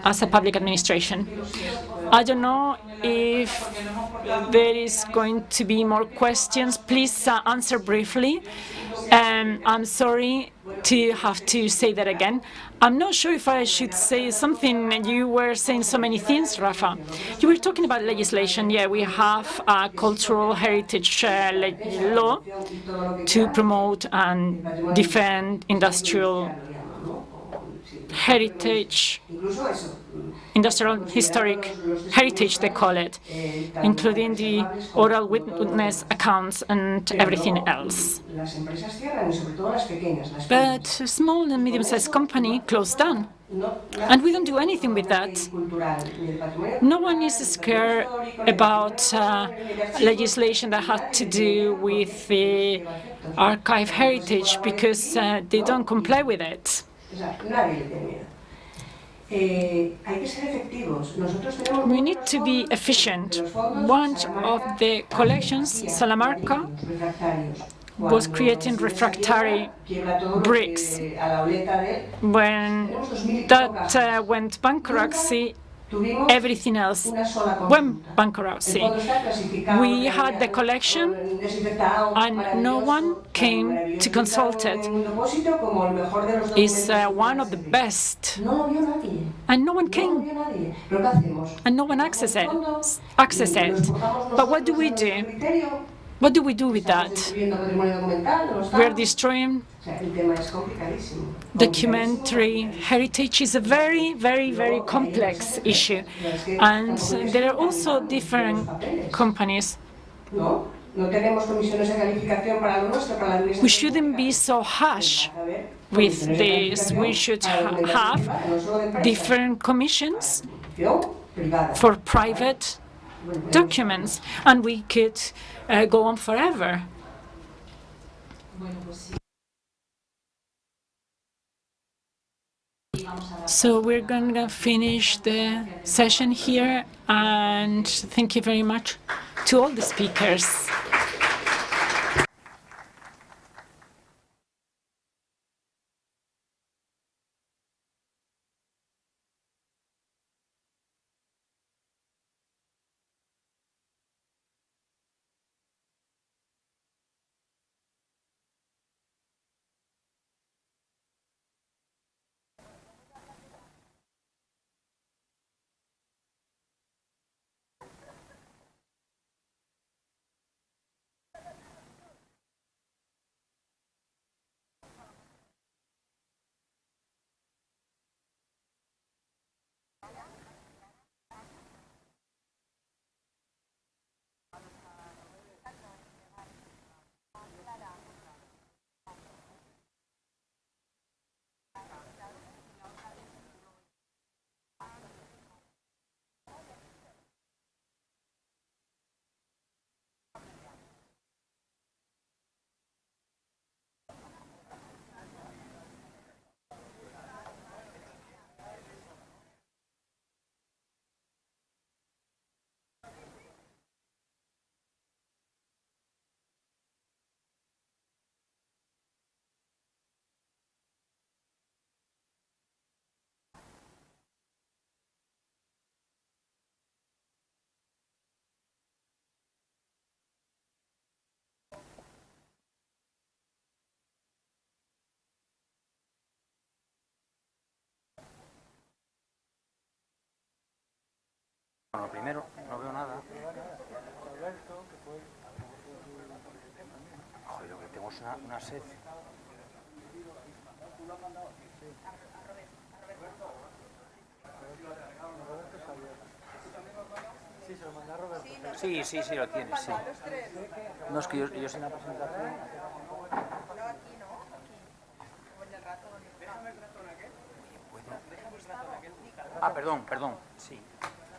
as a public administration. I don't know if there is going to be more questions. Please answer briefly. I'm sorry to have to say that again. I'm not sure if I should say something. You were saying so many things, Rafa. You were talking about legislation. Yeah, we have a cultural heritage law to promote and defend industrial heritage, industrial historic heritage, they call it, including the oral witness accounts and everything else. But a small and medium-sized company closed down, and we don't do anything with that. No one is scared about legislation that had to do with the archive heritage because they don't comply with it. We need to be efficient. One of the collections, Salamanca, was creating refractory bricks. When that went bankruptcy, everything else went bankruptcy. We had the collection, and no one came to consult it. It's one of the best, and no one came, and no one accessed it. But what do we do? What do we do with that? We are destroying documentary heritage. Is a very, very, very complex issue. And there are also different companies. We shouldn't be so harsh with this. We should have different commissions for private documents, and we could go on forever. So we're going to finish the session here, and thank you very much to all the speakers. Bueno, primero, no veo nada. Joder, lo que tengo es una sed. Sí, lo tienes, sí. No, es que yo sin la presentación... Ah, perdón, sí.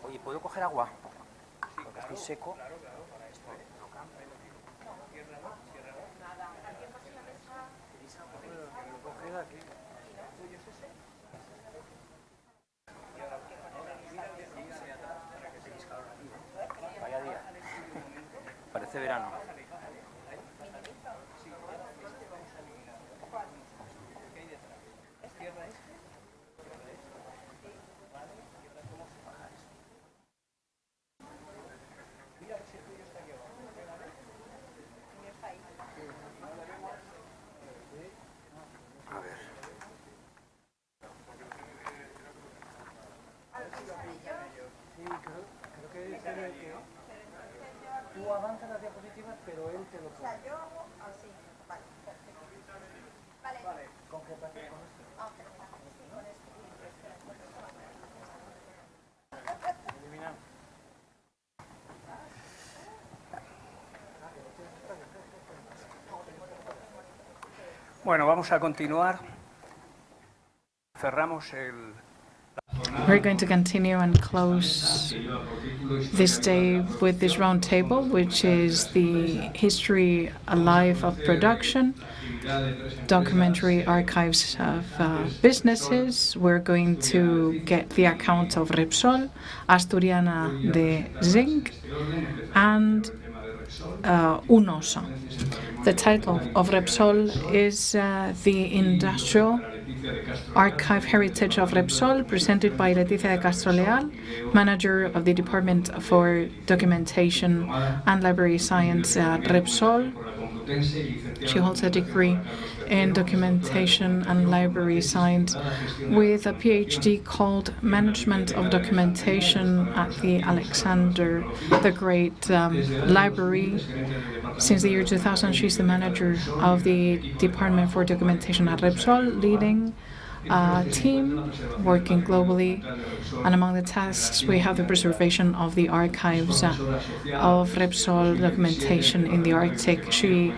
Oye, ¿puedo coger agua? Porque estoy seco. verano. Tú avanza las diapositivas, pero él te lo pone. O sea, yo hago así. Vale, perfecto. Vale. ¿Con qué parte? ¿Con esto? Ah, sí, con esto. Eliminar. Bueno, vamos a continuar. Cerramos el... We're going to continue and close this day with this round table, which is the history alive of production, documentary archives of businesses. We're going to get the account of Repsol, Asturiana de Zinc, and Unosa. The title of Repsol is the Industrial Archive Heritage of Repsol, presented by Leticia de Castro Leal, manager of the Department for Documentation and Library Science at Repsol. She holds a degree in Documentation and Library Science with a PhD called Management of Documentation at the Alexander the Great Library. Since the year 2000, she's the manager of the Department for Documentation at Repsol, leading a team working globally. And among the tasks, we have the preservation of the archives of Repsol documentation in the Arctic. She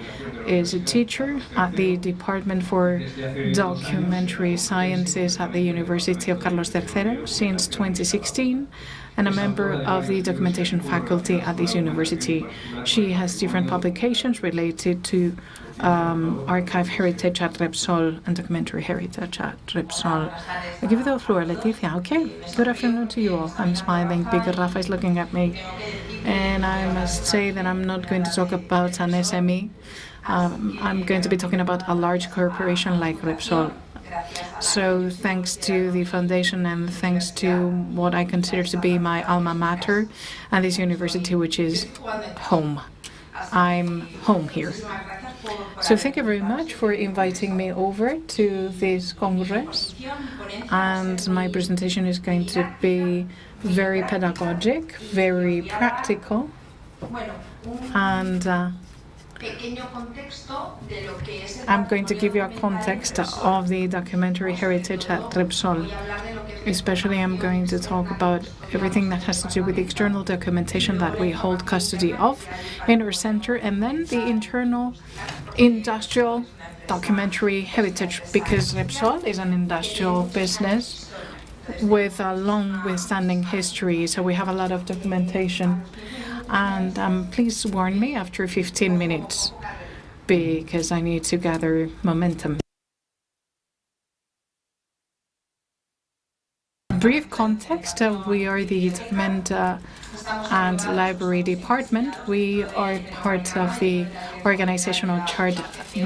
is a teacher at the Department for Documentary Sciences at the University of Carlos III since 2016, and a member of the documentation faculty at this university. She has different publications related to archive heritage at Repsol and documentary heritage at Repsol. I give you the floor, Leticia. Okay, good afternoon to you all. I'm smiling because Rafa is looking at me. And I must say that I'm not going to talk about an SME. I'm going to be talking about a large corporation like Repsol. So thanks to the foundation and thanks to what I consider to be my alma mater and this university, which is home. I'm home here. So thank you very much for inviting me over to this Congress. And my presentation is going to be very pedagogic, very practical, and I'm going to give you a context of the documentary heritage at Repsol. Especially, I'm going to talk about everything that has to do with the external documentation that we hold custody of in our center, and then the internal industrial documentary heritage, because Repsol is an industrial business with a long withstanding history, so we have a lot of documentation. And please warn me after 15 minutes, because I need to gather momentum. Brief context, we are the Document and Library Department. We are part of the organizational chart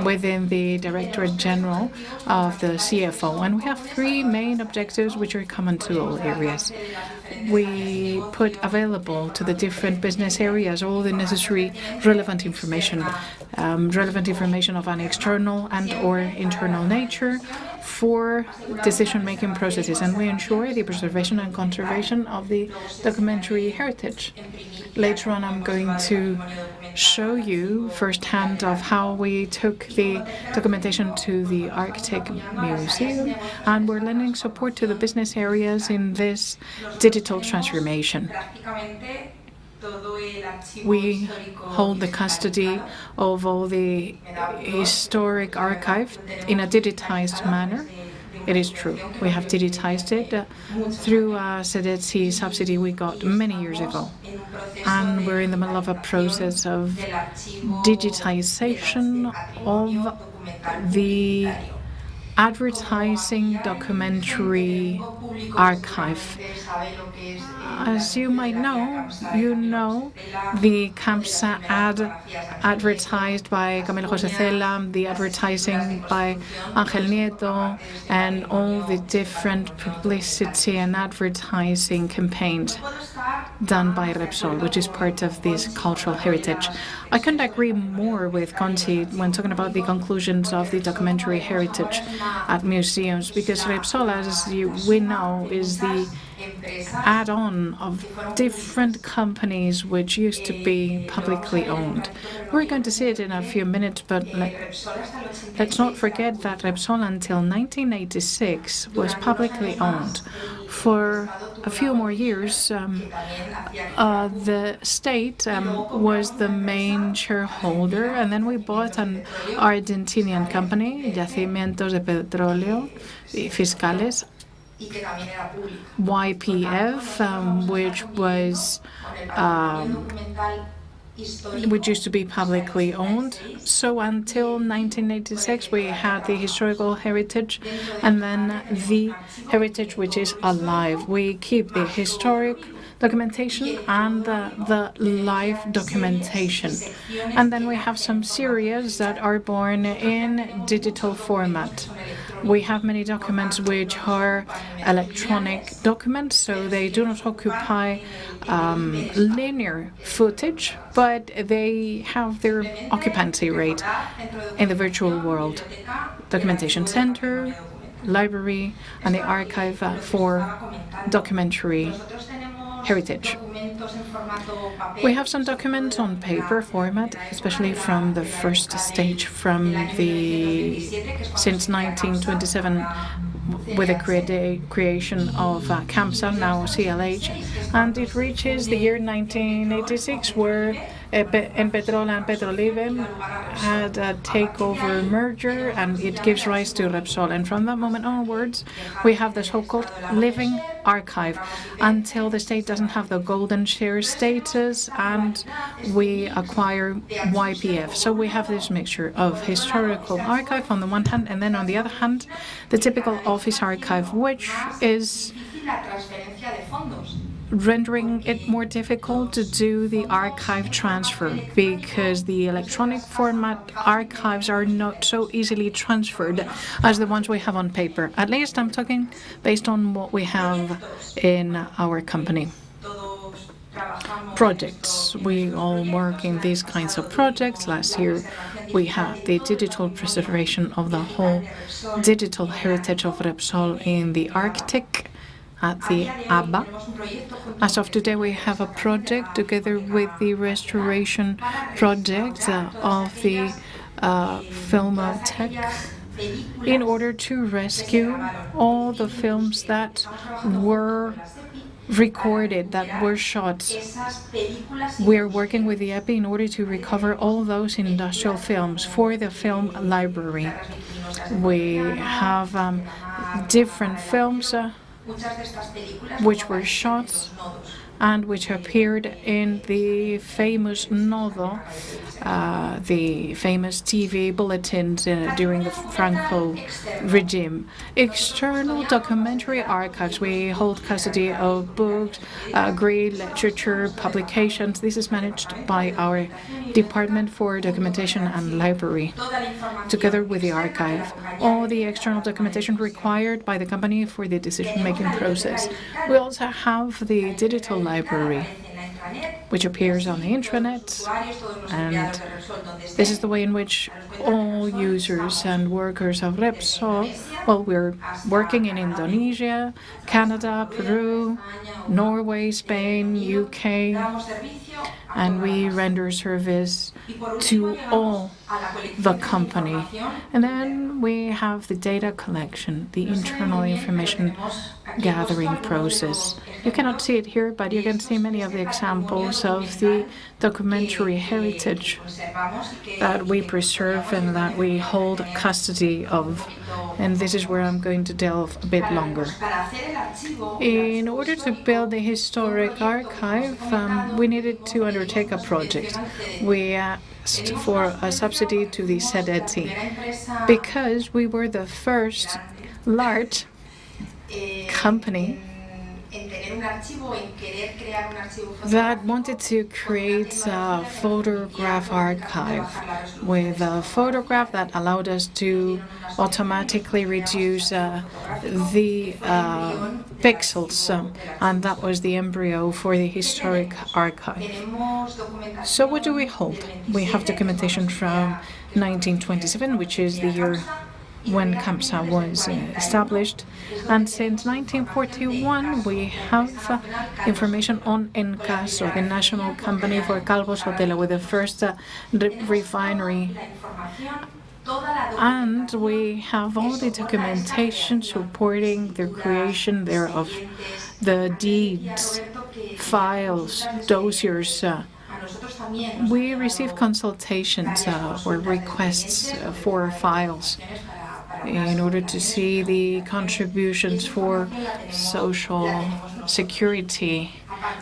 within the Directorate General of the CFO, and we have three main objectives which are common to all areas. We put available to the different business areas all the necessary relevant information of an external and or internal nature for decision-making processes, and we ensure the preservation and conservation of the documentary heritage. Later on, I'm going to show you firsthand of how we took the documentation to the Arctic Museum, and we're lending support to the business areas in this digital transformation. We hold the custody of all the historic archive in a digitized manner. It is true. We have digitized it through a SEDIC subsidy we got many years ago. And we're in the middle of a process of digitization of the advertising documentary archive. As you might know, the CAMSA ad advertised by Camilo José Cela, the advertising by Ángel Nieto, and all the different publicity and advertising campaigns done by Repsol, which is part of this cultural heritage. I couldn't agree more with Conti when talking about the conclusions of the documentary heritage at museums, because Repsol, as we know, is the add-on of different companies which used to be publicly owned. We're going to see it in a few minutes, but let's not forget that Repsol until 1986 was publicly owned. For a few more years, the state was the main shareholder, and then we bought an Argentinian company, Yacimientos de Petróleo Fiscales, YPF, which used to be publicly owned. So until 1986, we had the historical heritage, and then the heritage which is alive. We keep the historic documentation and the live documentation. And then we have some series that are born in digital format. We have many documents which are electronic documents, so they do not occupy linear footage, but they have their occupancy rate in the virtual world. Documentation Center, library, and the archive for documentary heritage. We have some documents on paper format, especially from the first stage, since 1927, with the creation of CAMSA, now CLH, and it reaches the year 1986, where Petrol and Petrolive had a takeover merger, and it gives rise to Repsol. And from that moment onwards, we have the so-called living archive until the state doesn't have the golden share status, and we acquire YPF. So we have this mixture of historical archive on the one hand, and then on the other hand, the typical office archive, which is rendering it more difficult to do the archive transfer, because the electronic format archives are not so easily transferred as the ones we have on paper. At least I'm talking based on what we have in our company. Projects. We all work in these kinds of projects. Last year we had the digital preservation of the whole digital heritage of Repsol in the Arctic at the ABA. As of today, we have a project together with the restoration project of the Filmothèque in order to rescue all the films that were recorded, that were shot. We're working with the EPI in order to recover all those industrial films for the film library. We have different films which were shot and which appeared in the famous Nodo, the famous TV bulletins during the Franco regime. External documentary archives. We hold custody of books, great literature, publications. This is managed by our Department for Documentation and Library, together with the archive. All the external documentation required by the company for the decision-making process. We also have the digital library, which appears on the intranet, and this is the way in which all users and workers of Repsol, well, we're working in Indonesia, Canada, Peru, Norway, Spain, UK, and we render service to all the company. And then we have the data collection, the internal information gathering process. You cannot see it here, but you can see many of the examples of the documentary heritage that we preserve and that we hold custody of. and this is where I'm going to delve a bit longer. In order to build the historic archive, we needed to undertake a project. We asked for a subsidy to the SEDIC because we were the first large company that wanted to create a photograph archive with a photograph that allowed us to automatically reduce the pixels, and that was the embryo for the historic archive. So what do we hold? We have documentation from 1927, which is the year when KAMSA was established, and since 1941 we have information on ENCAS, or the National Company for Calvo Sotelo, with the first refinery, and we have all the documentation supporting the creation there of the deeds, files, dossiers. We receive consultations or requests for files in order to see the contributions for social security,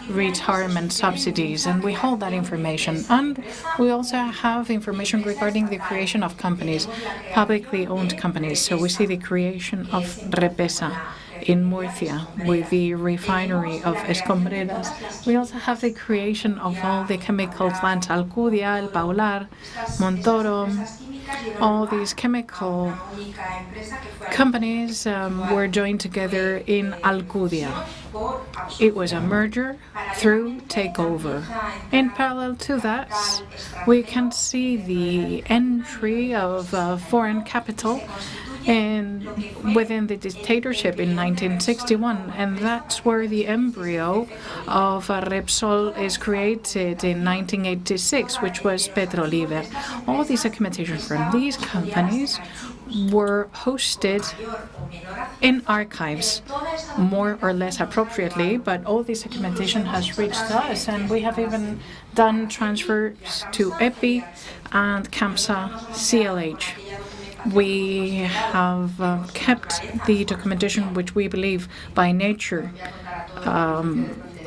retirement subsidies, and we hold that information. And we also have information regarding the creation of companies, publicly owned companies. So we see the creation of Repesa in Murcia with the refinery of Escombreras. We also have the creation of all the chemical plants, Alcudia, El Paular, Montoro. All these chemical companies were joined together in Alcudia. It was a merger through takeover. In parallel to that, we can see the entry of foreign capital within the dictatorship in 1961, and that's where the embryo of Repsol is created in 1986, which was Petroliber. All these documentation from these companies were hosted in archives, more or less appropriately, but all this documentation has reached us, and we have even done transfers to EPI and KAMSA CLH. We have kept the documentation which we believe by nature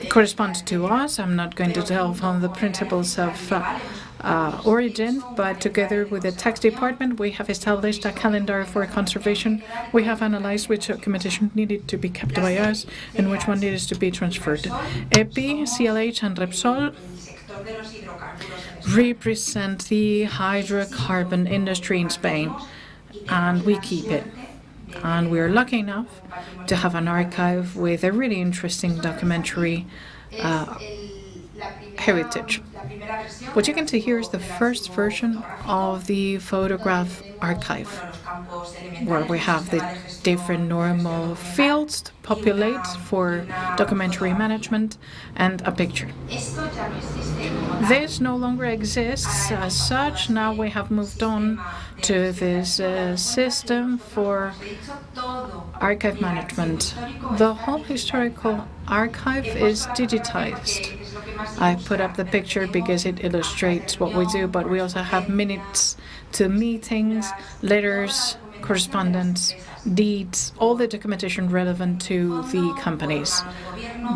corresponds to us. I'm not going to delve on the principles of origin, but together with the tax department, we have established a calendar for conservation. We have analyzed which documentation needed to be kept by us and which one needed to be transferred. EPI, CLH, and Repsol represent the hydrocarbon industry in Spain, and we keep it. And we're lucky enough to have an archive with a really interesting documentary heritage. What you can see here is the first version of the photograph archive, where we have the different normal fields to populate for documentary management and a picture. This no longer exists as such. Now we have moved on to this system for archive management. The whole historical archive is digitized. I put up the picture because it illustrates what we do, but we also have minutes to meetings, letters, correspondence, deeds, all the documentation relevant to the companies.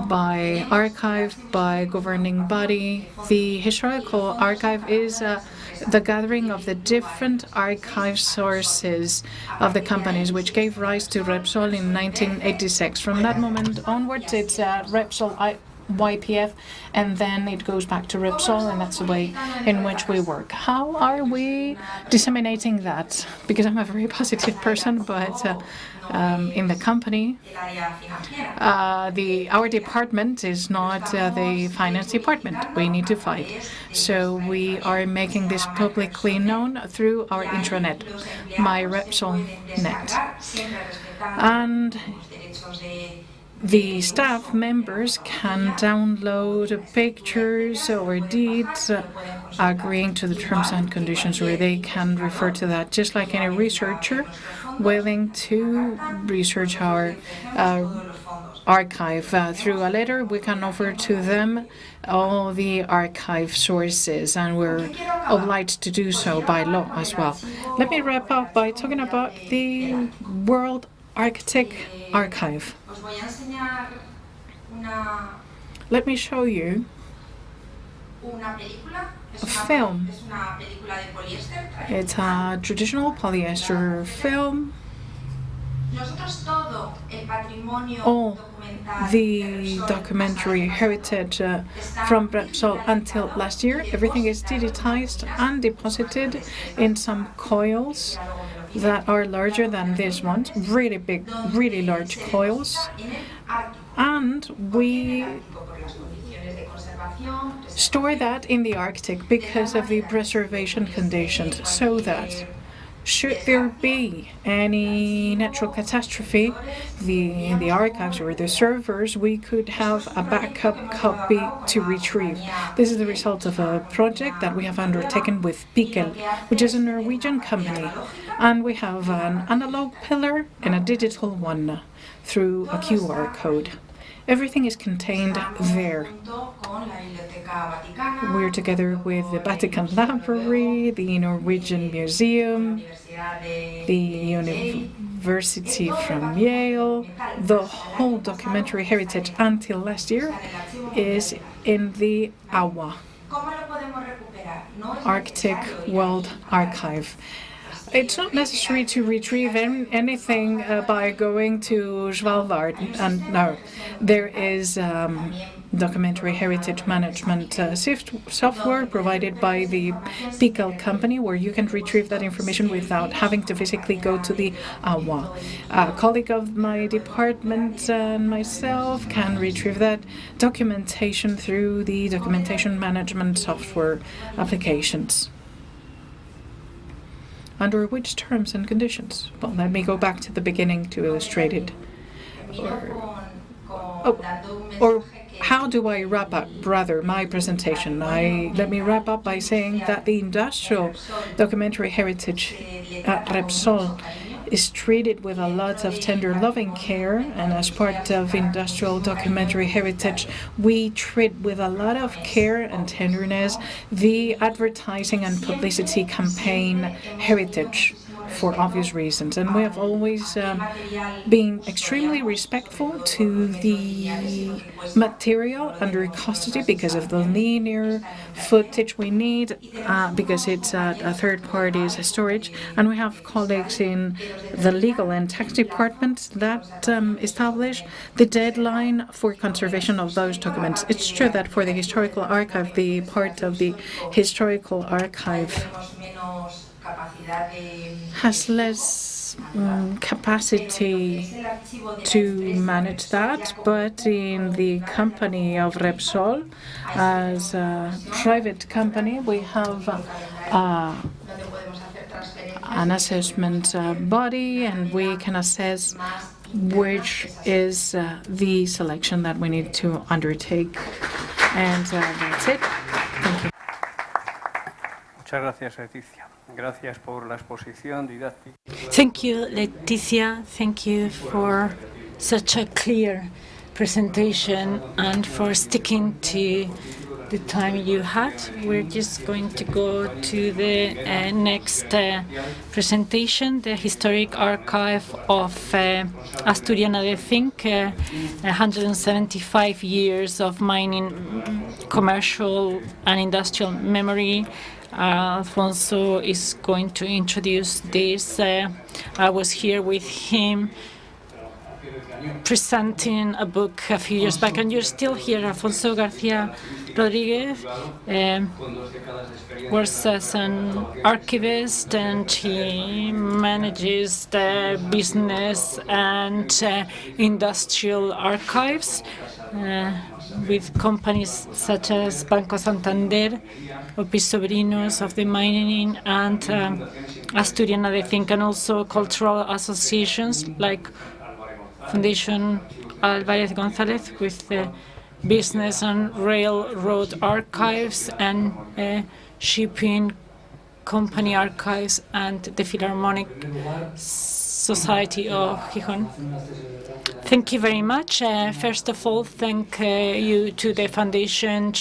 By archive, by governing body, the historical archive is the gathering of the different archive sources of the companies, which gave rise to Repsol in 1986. From that moment onwards, it's Repsol YPF, and then it goes back to Repsol, and that's the way in which we work. How are we disseminating that? Because I'm a very positive person, but in the company, our department is not the finance department. We need to fight. So we are making this publicly known through our intranet, My Repsol Net. And the staff members can download pictures or deeds agreeing to the terms and conditions, where they can refer to that. Just like any researcher, willing to research our archive. Through a letter, we can offer to them all the archive sources, and we're obliged to do so by law as well. Let me wrap up by talking about the World Arctic Archive. Let me show you a film. It's a traditional polyester film. All the documentary heritage from Repsol until last year, everything is digitized and deposited in some coils that are larger than this one, really big, really large coils. And we store that in the Arctic because of the preservation conditions, so that should there be any natural catastrophe, in the archives or the servers, we could have a backup copy to retrieve. This is the result of a project that we have undertaken with Vigil, which is a Norwegian company. And we have an analog pillar and a digital one through a QR code. Everything is contained there. We're together with the Vatican Library, the Norwegian Museum, the University from Yale. The whole documentary heritage until last year is in the AWA, Arctic World Archive. It's not necessary to retrieve anything by going to Svalbard. And no, there is documentary heritage management software provided by the Vigil company, where you can retrieve that information without having to physically go to the AWA. A colleague of my department and myself can retrieve that documentation through the documentation management software applications. Under which terms and conditions? Well, let me go back to the beginning to illustrate it. Or how do I wrap up, rather, my presentation? Let me wrap up by saying that the industrial documentary heritage at Repsol is treated with a lot of tender loving care, and as part of industrial documentary heritage, we treat with a lot of care and tenderness the advertising and publicity campaign heritage, for obvious reasons. And we have always been extremely respectful to the material under custody because of the linear footage we need, because it's a third party's storage. And we have colleagues in the legal and tax departments that establish the deadline for conservation of those documents. It's true that for the historical archive, the part of the historical archive has less capacity to manage that, but in the company of Repsol, as a private company, we have an assessment body, and we can assess which is the selection that we need to undertake. And that's it. Thank you. Muchas gracias, Leticia. Gracias por la exposición didáctica. Thank you, Leticia. Thank you for such a clear presentation and for sticking to the time you had. We're just going to go to the next presentation, the Historic Archive of Asturiana de Zinc, 175 years of mining, commercial and industrial memory. Alfonso is going to introduce this. I was here with him presenting a book a few years back, and you're still here. Alfonso García Rodríguez works as an archivist, and he manages the business and industrial archives with companies such as Banco Santander, Opis Sobrinos of the mining, and Asturiana de Zinc, and also cultural associations like Fundación Álvarez González with the business and railroad archives, and shipping company archives and the Philharmonic Society of Gijón. Thank you very much. First of all, thank you to the Foundation,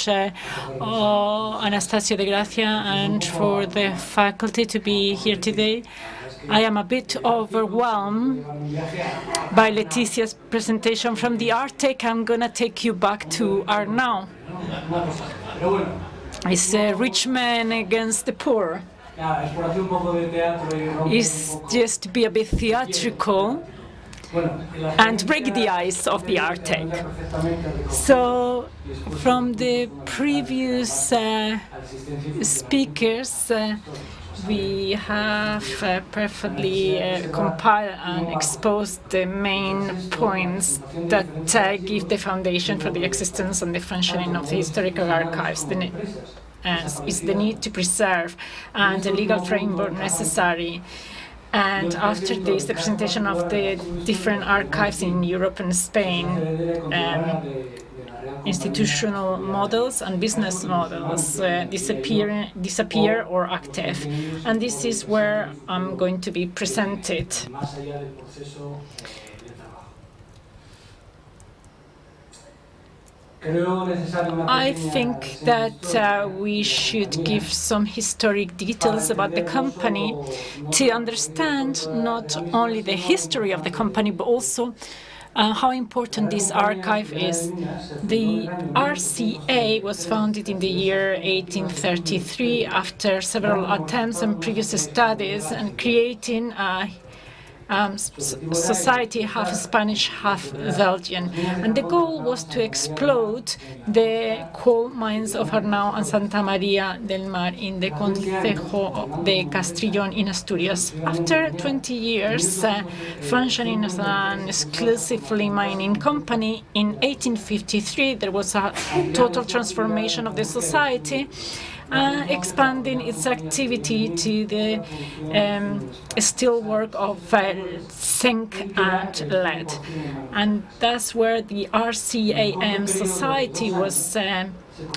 Anastasio de Gracia, and for the faculty to be here today. I am a bit overwhelmed by Leticia's presentation from the Arctic. I'm going to take you back to Arnau. It's a rich man against the poor. It's just to be a bit theatrical and break the ice of the Arctic. So, from the previous speakers, we have perfectly compiled and exposed the main points that give the foundation for the existence and the functioning of the historical archives. Is the need to preserve and the legal framework necessary. And after this, the presentation of the different archives in Europe and Spain, institutional models and business models disappear or active. And this is where I'm going to be presented. I think that we should give some historic details about the company to understand not only the history of the company, but also how important this archive is. The RCA was founded in the year 1833 after several attempts and previous studies and creating a society half Spanish, half Belgian. And the goal was to exploit the coal mines of Arnau and Santa María del Mar in the Concejo de Castrillón in Asturias. After 20 years functioning as an exclusively mining company, in 1853 there was a total transformation of the society, expanding its activity to the steel work of zinc and lead. And that's where the RCAM Society was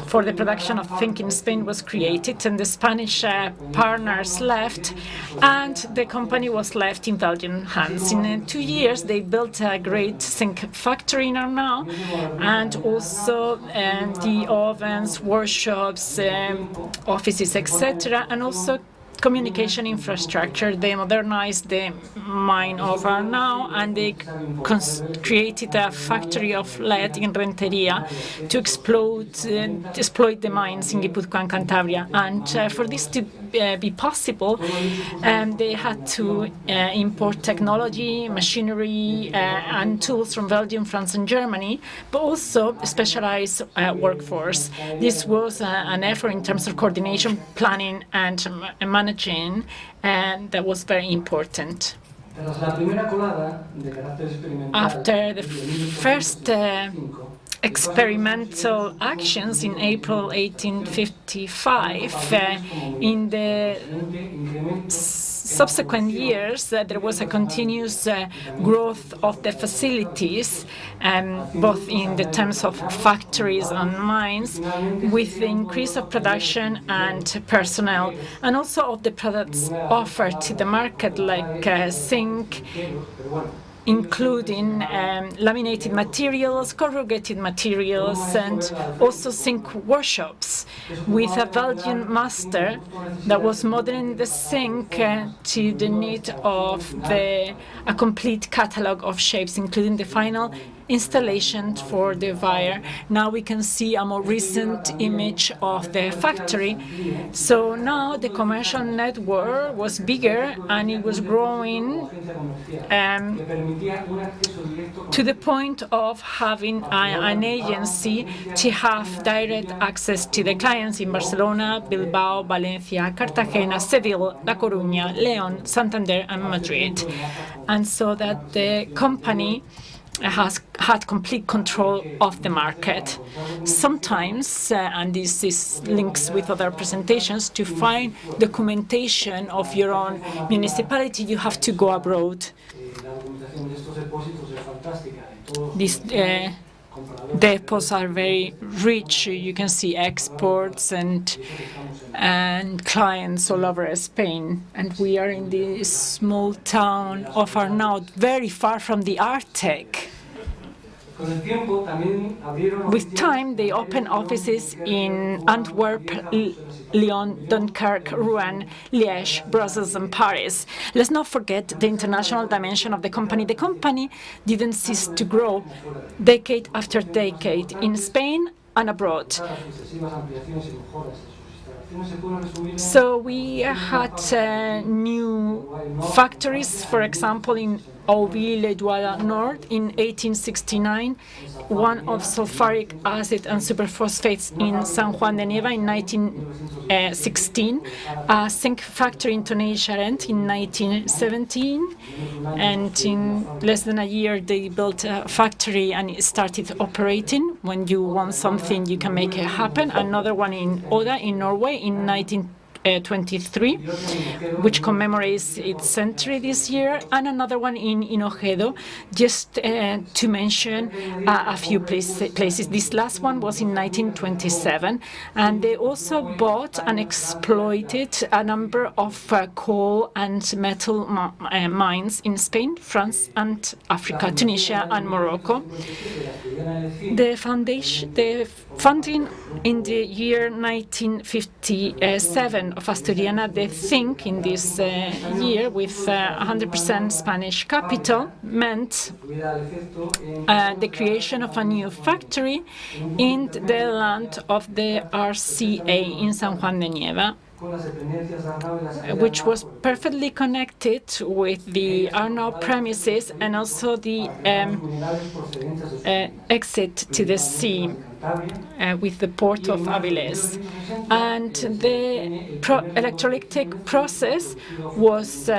for the production of zinc in Spain was created, and the Spanish partners left, and the company was left in Belgian hands. In 2 years, they built a great zinc factory in Arnau, and also the ovens, workshops, offices, etc., and also communication infrastructure. They modernized the mine of Arnau, and they created a factory of lead in Renteria to exploit the mines in Guipúzcoa and Cantabria. And for this to be possible, they had to import technology, machinery, and tools from Belgium, France, and Germany, but also specialized workforce. This was an effort in terms of coordination, planning, and management, and that was very important. After the first experimental actions in April 1855, in the subsequent years, there was a continuous growth of the facilities, both in the terms of factories and mines, with the increase of production and personnel, and also of the products offered to the market, like zinc, including laminated materials, corrugated materials, and also zinc workshops, with a Belgian master that was modeling the zinc to the need of a complete catalog of shapes, including the final installation for the wire. Now we can see a more recent image of the factory. So now the commercial network was bigger, and it was growing to the point of having an agency to have direct access to the clients in Barcelona, Bilbao, Valencia, Cartagena, Seville, La Coruña, León, Santander, and Madrid. And so that the company has had complete control of the market. Sometimes, and this is links with other presentations, to find documentation of your own municipality, you have to go abroad. This depots are very rich. You can see exports and clients all over Spain. And we are in this small town of Arnaud, very far from the Arctic. With time, they opened offices in Antwerp, Lyon, Dunkirk, Rouen, Liège, Brussels, and Paris. Let's not forget the international dimension of the company. The company didn't cease to grow decade after decade in Spain and abroad. So we had new factories, for example, in Auville-les-Douala Nord in 1869, one of sulfuric acid and superphosphates in San Juan de Nieva in 1916, a zinc factory in Tonneil-Charente in 1917, and in less than a year they built a factory and it started operating. When you want something, you can make it happen. Another one in Oda in Norway in 1923, which commemorates its century this year, and another one in Hinojosa, just to mention a few places. This last one was in 1927, and they also bought and exploited a number of coal and metal mines in Spain, France, and Africa, Tunisia, and Morocco. The funding in the year 1957 of Asturiana de Zinc in this year, with 100% Spanish capital, meant the creation of a new factory in the land of the RCA in San Juan de Nieva, which was perfectly connected with the Arnaud premises and also the exit to the sea with the port of Avilés. And the electrolytic process was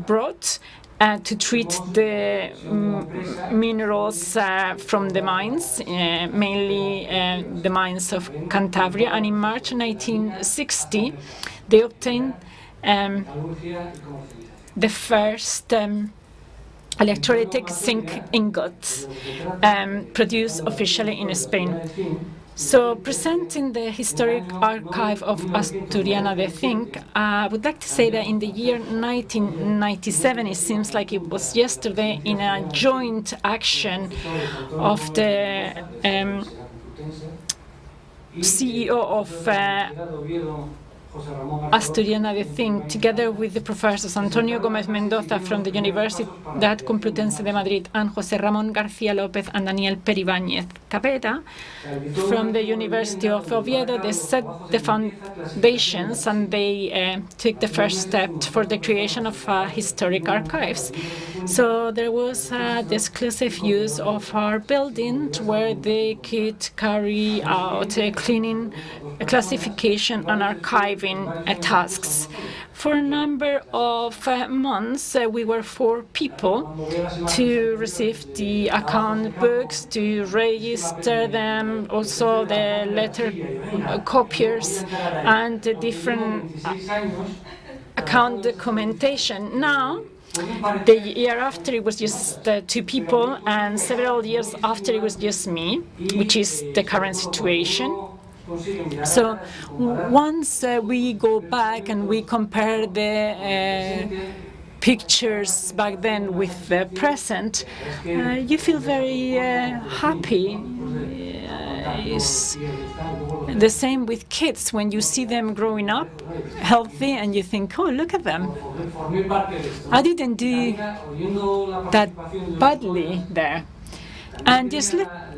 brought to treat the minerals from the mines, mainly the mines of Cantabria. And in March 1960, they obtained the first electrolytic zinc ingots produced officially in Spain. So, presenting the historic archive of Asturiana de Zinc, I would like to say that in the year 1997, it seems like it was yesterday, in a joint action of the CEO of Asturiana de Zinc, together with the professors Antonio Gómez Mendoza from the Universidad Complutense de Madrid and José Ramón García López and Daniel Peribáñez Cabeda from the University of Oviedo, they set the foundations and they took the first step for the creation of historic archives. So there was the exclusive use of our building where they could carry out cleaning, classification and archiving tasks. For a number of months, we were 4 people to receive the account books, to register them, also the letter copiers and the different account documentation. Now, the year after, it was just 2 people, and several years after, it was just me, which is the current situation. So once we go back and we compare the pictures back then with the present, you feel very happy. It's the same with kids. When you see them growing up healthy and you think, oh, look at them, I didn't do that badly there. And just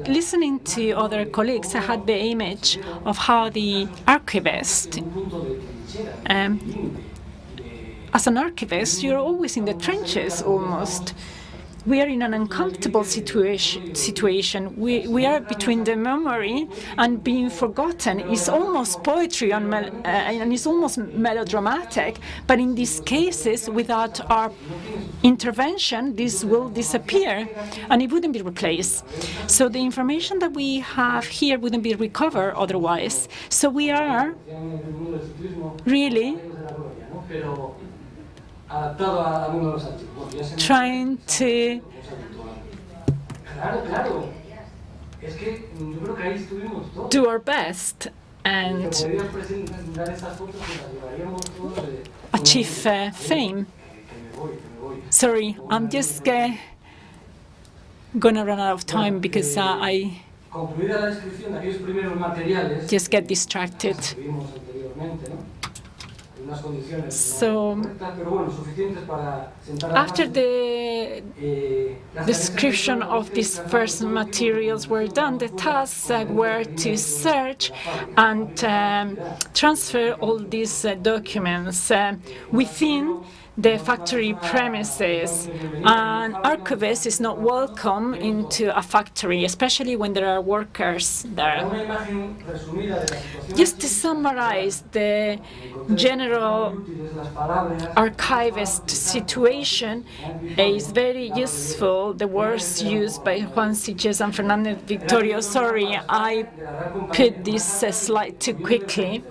listening to other colleagues, I had the image of how the archivist, as an archivist, you're always in the trenches almost. We are in an uncomfortable situation. We are between the memory and being forgotten. It's almost poetry and it's almost melodramatic. But in these cases, without our intervention, this will disappear and it wouldn't be replaced. So the information that we have here wouldn't be recovered otherwise. So we are really trying to do our best and achieve fame. Sorry, I'm just gonna run out of time because I just get distracted. So, after the description of these first materials were done, the tasks were to search and transfer all these documents within the factory premises. An archivist is not welcome into a factory, especially when there are workers there. Just to summarize the general archivist situation, is very useful. The words used by Juan, Sánchez, and Fernández Victorio. Sorry, I put this slide too quickly.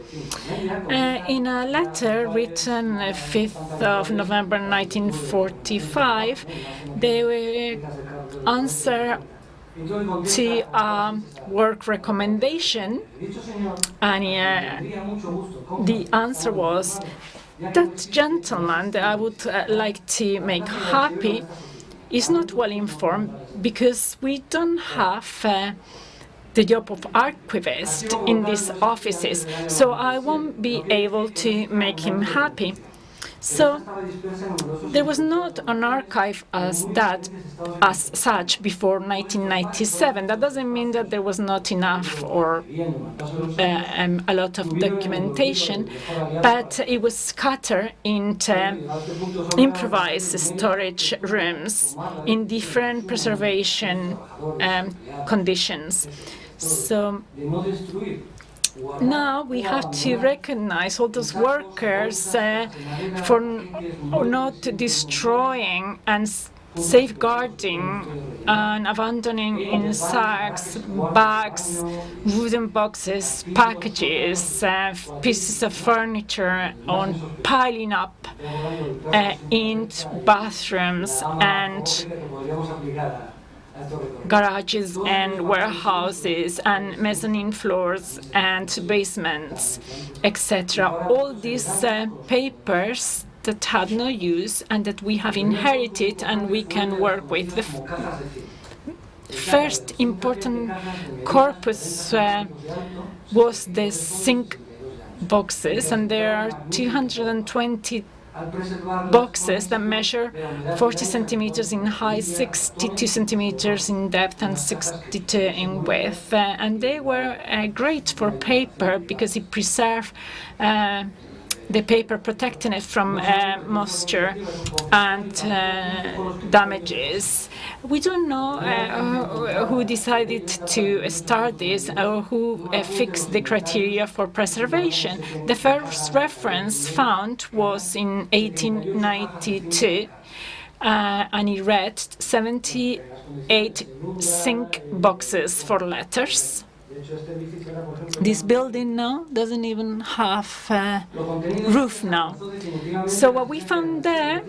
In a letter written 5th of November 1945, they answer to a work recommendation, and the answer was, that gentleman that I would like to make happy is not well informed because we don't have the job of archivist in these offices, so I won't be able to make him happy. So there was not an archive as such before 1997. That doesn't mean that there was not enough or a lot of documentation, but it was scattered into improvised storage rooms in different preservation conditions. So now we have to recognize all those workers for not destroying and safeguarding and abandoning in sacks, bags, wooden boxes, packages, pieces of furniture, on piling up in bathrooms and garages and warehouses and mezzanine floors and basements, etc. All these papers that had no use and that we have inherited and we can work with. The first important corpus was the zinc boxes, and there are 220 boxes that measure 40 centimeters in height, 62 centimeters in depth, and 62 in width. And they were great for paper because it preserved the paper, protecting it from moisture and damages. We don't know who decided to start this or who fixed the criteria for preservation. The first reference found was in 1892, and it read 78 zinc boxes for letters. This building now doesn't even have a roof now. So what we found there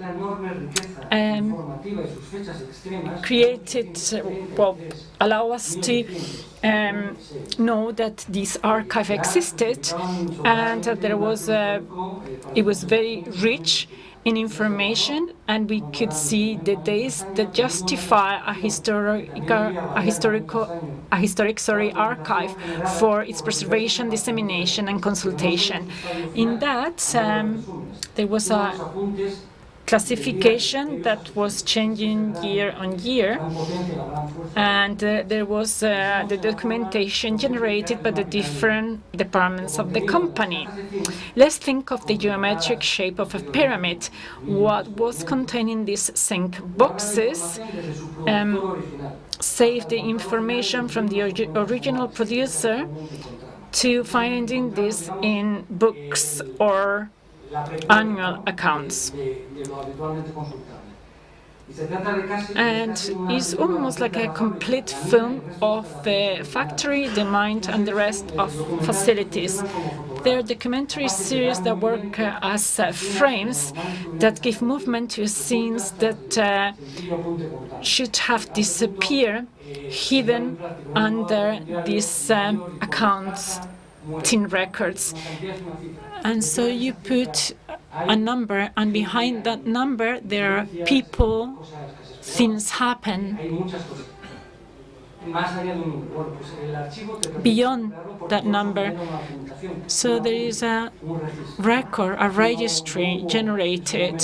allow us to know that this archive existed and that there was it was very rich in information, and we could see the days that justify a historic archive for its preservation, dissemination, and consultation. In that, there was a classification that was changing year on year, and there was the documentation generated by the different departments of the company. Let's think of the geometric shape of a pyramid. What was contained in these zinc boxes saved the information from the original producer to finding this in books or annual accounts. And it's almost like a complete film of the factory, the mine, and the rest of facilities. They're documentary series that work as frames that give movement to scenes that should have disappeared, hidden under these accounts in records. And so you put a number, and behind that number there are people, things happen. Beyond that number, so there is a record, a registry generated.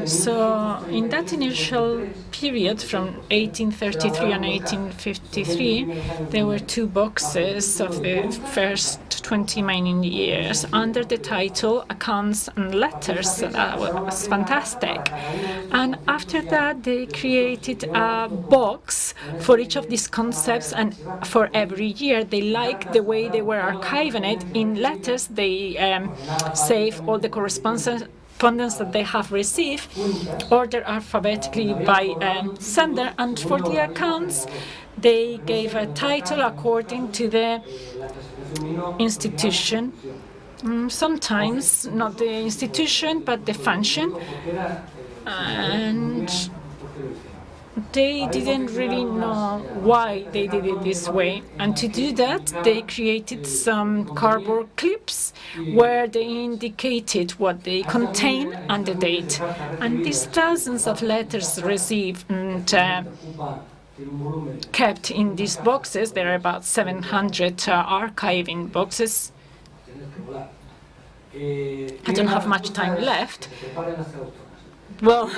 So in that initial period from 1833 and 1853, there were two boxes of the first 20 mining years under the title Accounts and Letters. So that was fantastic. And after that, they created a box for each of these concepts, and for every year, they liked the way they were archiving it. In letters, they save all the correspondence that they have received, ordered alphabetically by sender, and for the accounts, they gave a title according to the institution. Sometimes not the institution, but the function. And they didn't really know why they did it this way. And to do that, they created some cardboard clips where they indicated what they contain and the date. And these thousands of letters received and kept in these boxes. There are about 700 archiving boxes. I don't have much time left. Well,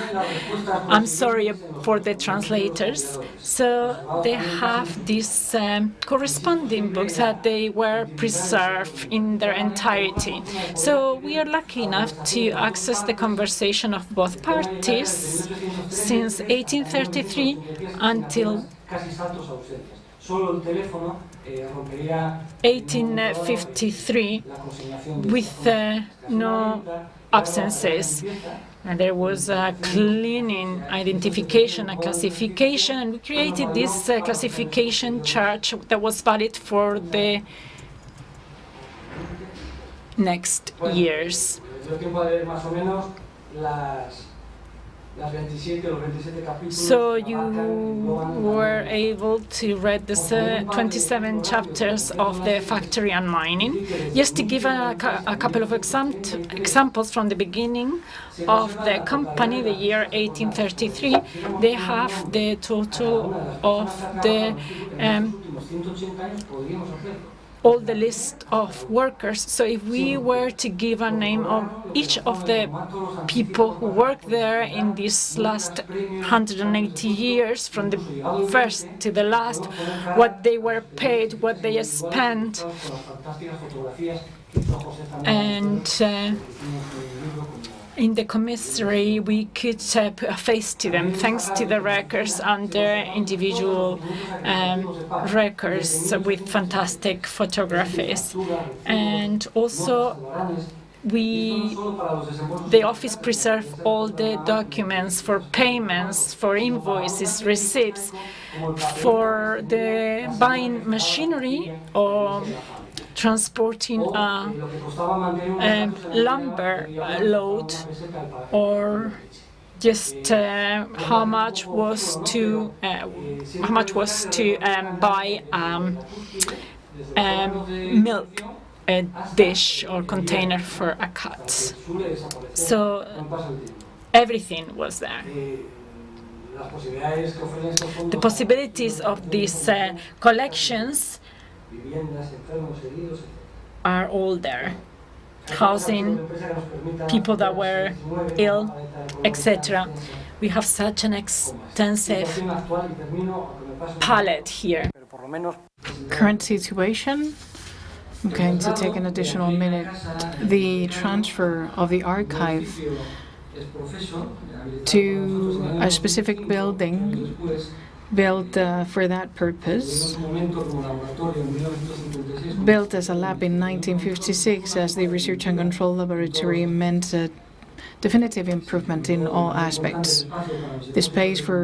I'm sorry for the translators. So they have these corresponding books that they were preserved in their entirety. So we are lucky enough to access the conversation of both parties since 1833 until 1853 with no absences. And there was a cleaning, identification, a classification, and we created this classification chart that was valid for the next years. So you were able to read the 27 chapters of the factory and mining. Just to give a couple of examples from the beginning of the company, the year 1833, they have the total of the all the list of workers. So if we were to give a name of each of the people who worked there in these last 180 years, from the first to the last, what they were paid, what they spent, and in the commissary, we could put a face to them, thanks to the records and their individual records with fantastic photographies. And also, the office preserved all the documents for payments, for invoices, receipts, for the buying machinery or transporting a lumber load, or just how much was to buy milk, a dish or container for a cat. So everything was there. The possibilities of these collections are all there. Housing, people that were ill, etc. We have such an extensive palette here. Current situation. I'm going to take an additional minute. The transfer of the archive to a specific building built for that purpose, built as a lab in 1956 as the Research and Control Laboratory, meant definitive improvement in all aspects. The space for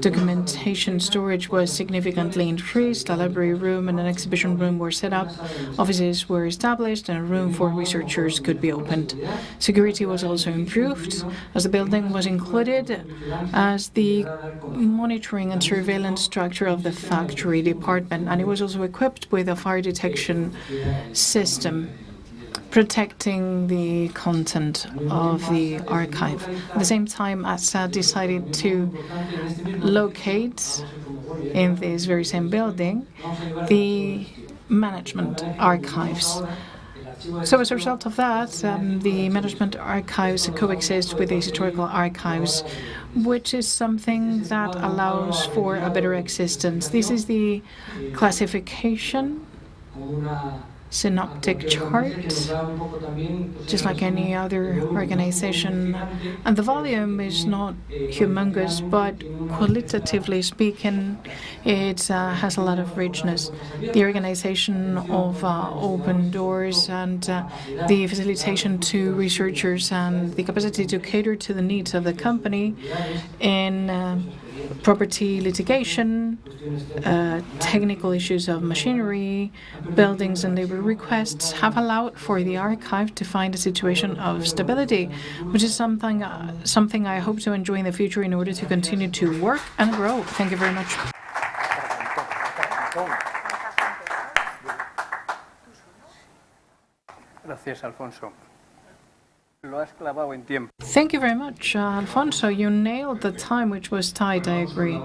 documentation storage was significantly increased. A library room and an exhibition room were set up. Offices were established and a room for researchers could be opened. Security was also improved, as the building was included as the monitoring and surveillance structure of the factory department, and it was also equipped with a fire detection system protecting the content of the archive. At the same time, ASA decided to locate in this very same building the management archives. So as a result of that, the management archives coexist with the historical archives, which is something that allows for a better existence. This is the classification synoptic chart, just like any other organization. And the volume is not humongous, but qualitatively speaking, it has a lot of richness. The organization of open doors and the facilitation to researchers and the capacity to cater to the needs of the company in property litigation, technical issues of machinery, buildings and labor requests have allowed for the archive to find a situation of stability, which is something I hope to enjoy in the future in order to continue to work and grow. Thank you very much. Gracias, Alfonso. Lo has clavado en tiempo. Thank you very much, Alfonso. You nailed the time, which was tight, I agree.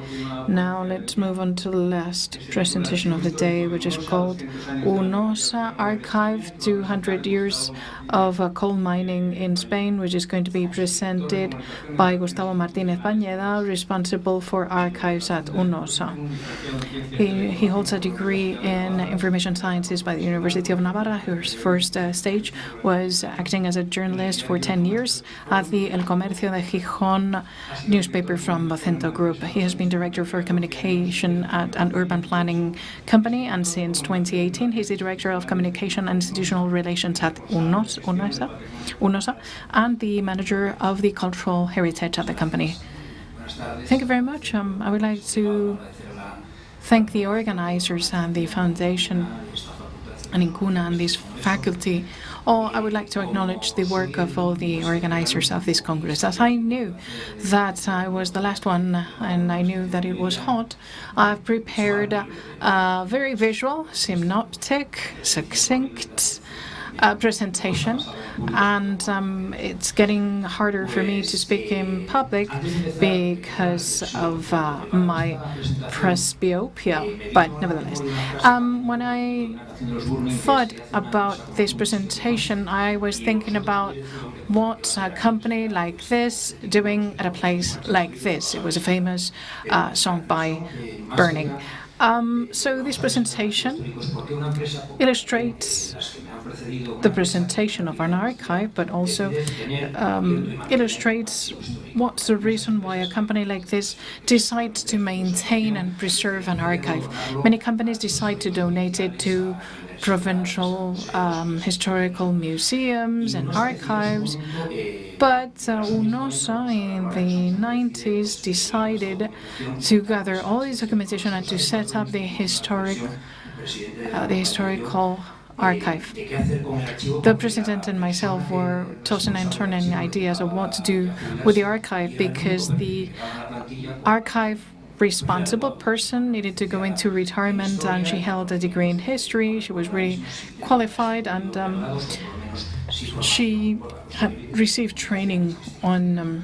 Now let's move on to the last presentation of the day, which is called UNOSA Archive, 200 Years of Coal Mining in Spain, which is going to be presented by Gustavo Martínez Bañeda, responsible for archives at UNOSA. He holds a degree in information sciences by the University of Navarra, whose first stage was acting as a journalist for 10 years at the El Comercio de Gijón newspaper from Vocento Group. He has been director for communication at an urban planning company, and since 2018 he's the director of communication and institutional relations at UNOSA and the manager of the cultural heritage at the company. Thank you very much. I would like to thank the organizers and the foundation and Incuna and this faculty. I would like to acknowledge the work of all the organizers of this Congress. As I knew that I was the last one and I knew that it was hot, I've prepared a very visual, synoptic, succinct presentation, and it's getting harder for me to speak in public because of my presbyopia, but nevertheless. When I thought about this presentation, I was thinking about what's a company like this doing at a place like this. It was a famous song by Burning. So this presentation illustrates the presentation of an archive, but also illustrates what's the reason why a company like this decides to maintain and preserve an archive. Many companies decide to donate it to provincial historical museums and archives, but UNOSA in the 90s decided to gather all this documentation and to set up the historical archive. The president and myself were tossing and turning ideas of what to do with the archive, because the archive responsible person needed to go into retirement, and she held a degree in history. She was really qualified, and she had received training on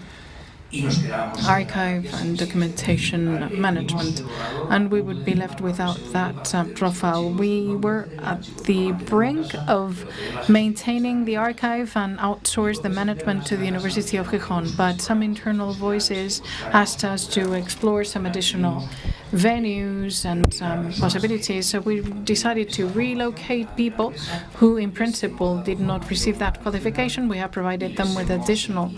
archive and documentation management, and we would be left without that profile. We were at the brink of maintaining the archive and outsource the management to the University of Gijón, but some internal voices asked us to explore some additional venues and possibilities. So we decided to relocate people who, in principle, did not receive that qualification. We have provided them with additional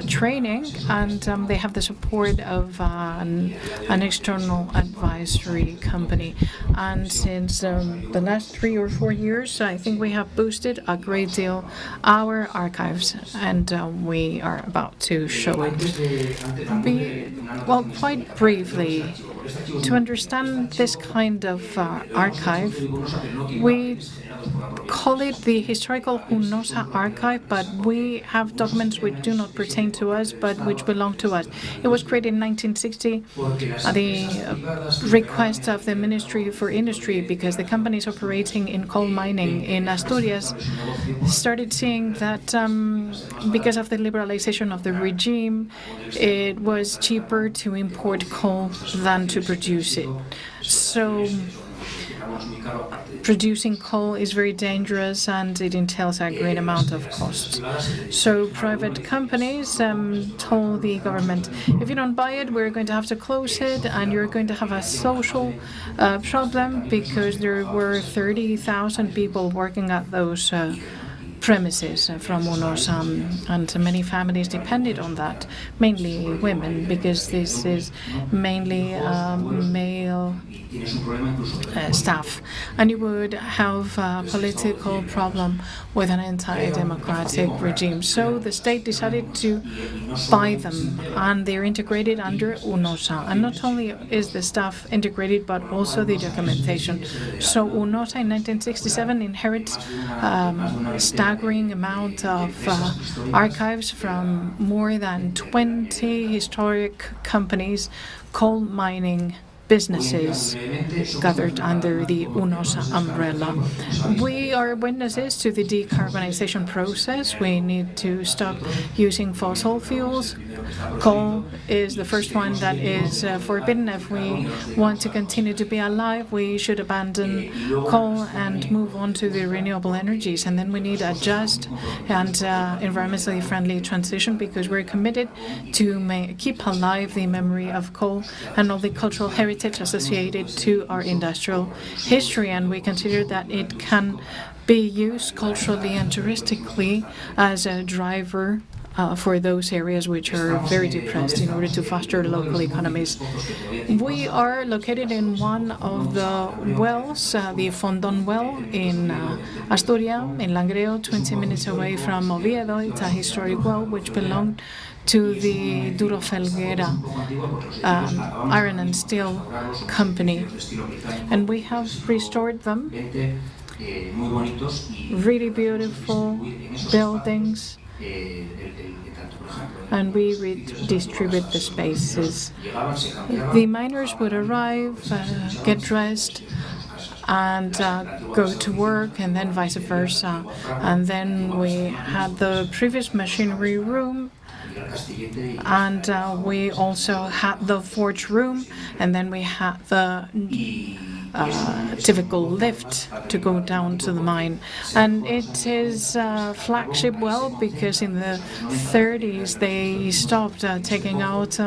training, and they have the support of an external advisory company. And since the last 3 or 4 years, I think we have boosted a great deal our archives, and we are about to show it. Well, quite briefly, to understand this kind of archive, we call it the Historical UNOSA Archive, but we have documents which do not pertain to us, but which belong to us. It was created in 1960 at the request of the Ministry for Industry, because the companies operating in coal mining in Asturias started seeing that because of the liberalization of the regime, it was cheaper to import coal than to produce it. So producing coal is very dangerous, and it entails a great amount of cost. So private companies told the government, if you don't buy it, we're going to have to close it, and you're going to have a social problem, because there were 30,000 people working at those premises from UNOSA, and many families depended on that, mainly women, because this is mainly male staff. And you would have a political problem with an anti-democratic regime. So the state decided to buy them, and they're integrated under UNOSA. And not only is the staff integrated, but also the documentation. So UNOSA in 1967 inherits staggering amount of archives from more than 20 historic companies, coal mining businesses gathered under the UNOSA umbrella. We are witnesses to the decarbonization process. We need to stop using fossil fuels. Coal is the first one that is forbidden. If we want to continue to be alive, we should abandon coal and move on to the renewable energies. And then we need a just and environmentally friendly transition, because we're committed to keep alive the memory of coal and all the cultural heritage associated to our industrial history, and we consider that it can be used culturally and touristically as a driver for those areas which are very depressed, in order to foster local economies. We are located in one of the wells, the Fondón well in Asturias, in Langreo, 20 minutes away from Oviedo. It's a historic well which belonged to the Duro Felguera iron and steel company, and we have restored them. Really beautiful buildings, and we redistribute the spaces. The miners would arrive, get dressed, and go to work, and then vice versa. And then we had the previous machinery room, and we also had the forge room, and then we had the typical lift to go down to the mine. And it is a flagship well, because in the 30s they stopped taking out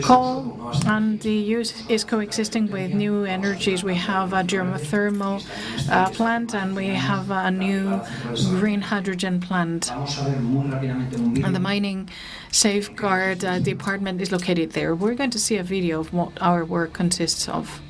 coal, and the use is coexisting with new energies. We have a geothermal plant, and we have a new green hydrogen plant. And the mining safeguard department is located there. We're going to see a video of what our work consists of.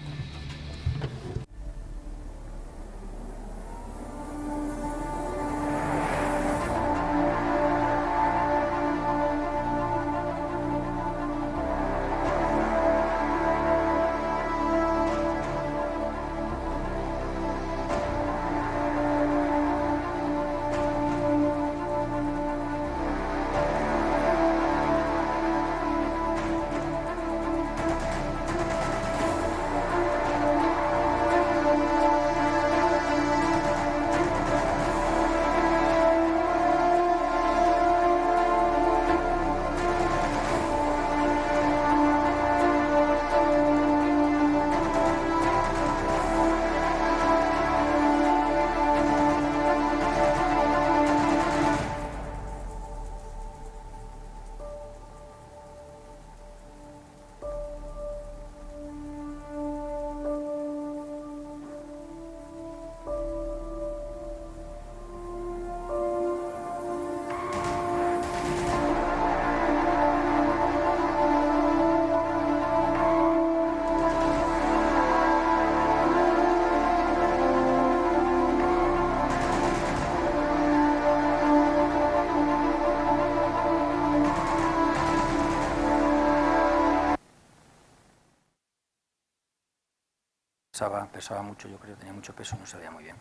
pesaba mucho, yo creo, tenía mucho peso y no se veía muy bien.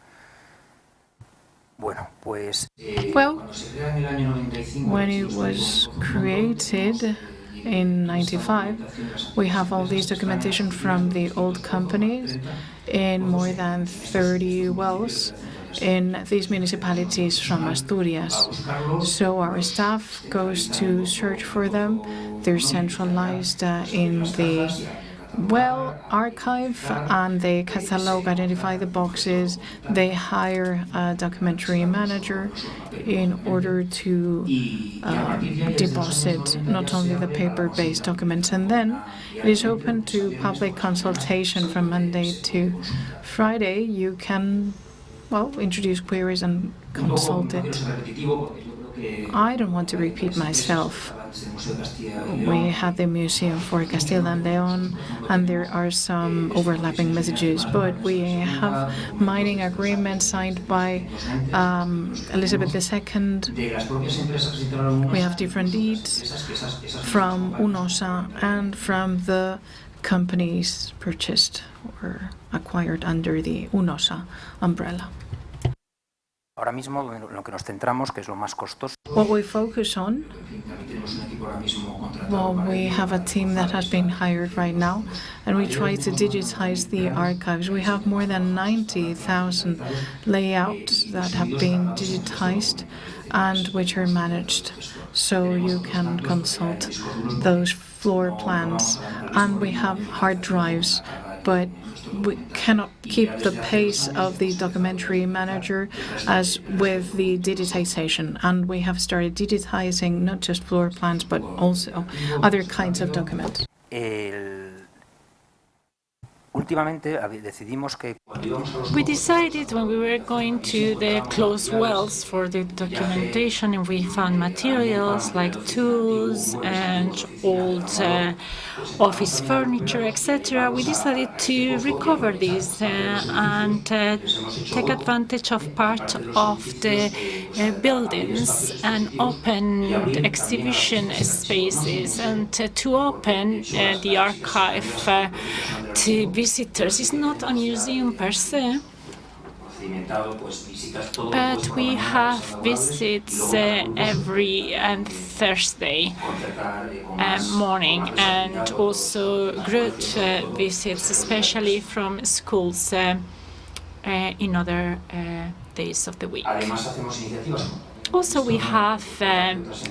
Bueno, pues... Well, when it was created in 95, we have all these documentation from the old companies in more than 30 wells in these municipalities from Asturias. So our staff goes to search for them. They're centralized in the well archive, and they catalog, identify the boxes. They hire a documentary manager in order to deposit not only the paper-based documents, and then it is open to public consultation from Monday to Friday. You can, well, introduce queries and consult it. I don't want to repeat myself. We have the Museum for Castilla and León, and there are some overlapping messages, but we have mining agreements signed by Elizabeth II. We have different deeds from UNOSA and from the companies purchased or acquired under the UNOSA umbrella. Ahora mismo lo que nos centramos, que es lo más costoso. What we focus on, well, we have a team that has been hired right now, and we try to digitize the archives. We have more than 90,000 layouts that have been digitized and which are managed, so you can consult those floor plans. And we have hard drives, but we cannot keep the pace of the documentary manager as with the digitization. And we have started digitizing not just floor plans, but also other kinds of documents. We decided when we were going to the closed wells for the documentation, and we found materials like tools and old office furniture, etc. We decided to recover this and take advantage of part of the buildings and open exhibition spaces, and to open the archive to visitors. It's not a museum per se, but we have visits every Thursday morning, and also group visits, especially from schools in other days of the week. Also, we have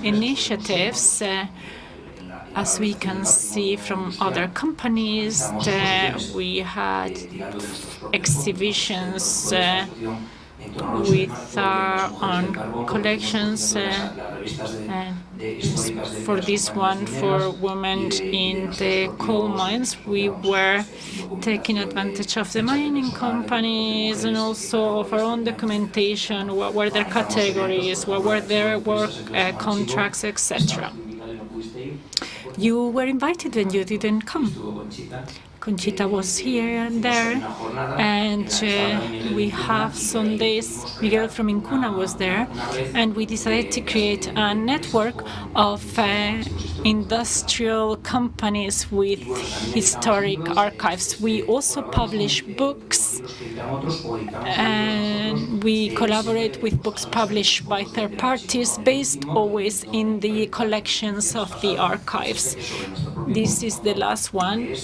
initiatives, as we can see from other companies. We had exhibitions with our own collections. For this one, for women in the coal mines, we were taking advantage of the mining companies and also of our own documentation, what were their categories, what were their work contracts, etc. You were invited and you didn't come. Conchita was here and there, and we have some days, Miguel from Incuna was there, and we decided to create a network of industrial companies with historic archives. We also publish books, and we collaborate with books published by third parties, based always in the collections of the archives. This is the last one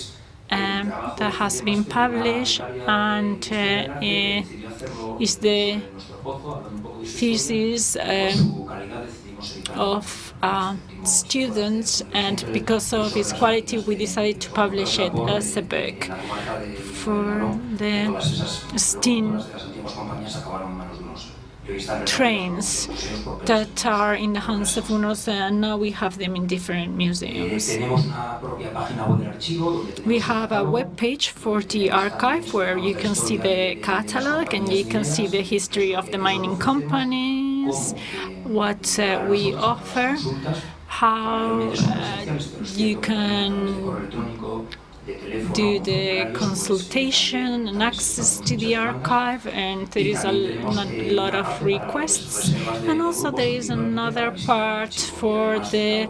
that has been published, and is the thesis of students, and because of its quality we decided to publish it as a book. For the steam trains that are in the hands of UNOS, and now we have them in different museums. We have a web page for the archive where you can see the catalog and you can see the history of the mining companies, what we offer, how you can do the consultation and access to the archive, and there is a lot of requests. And also there is another part for the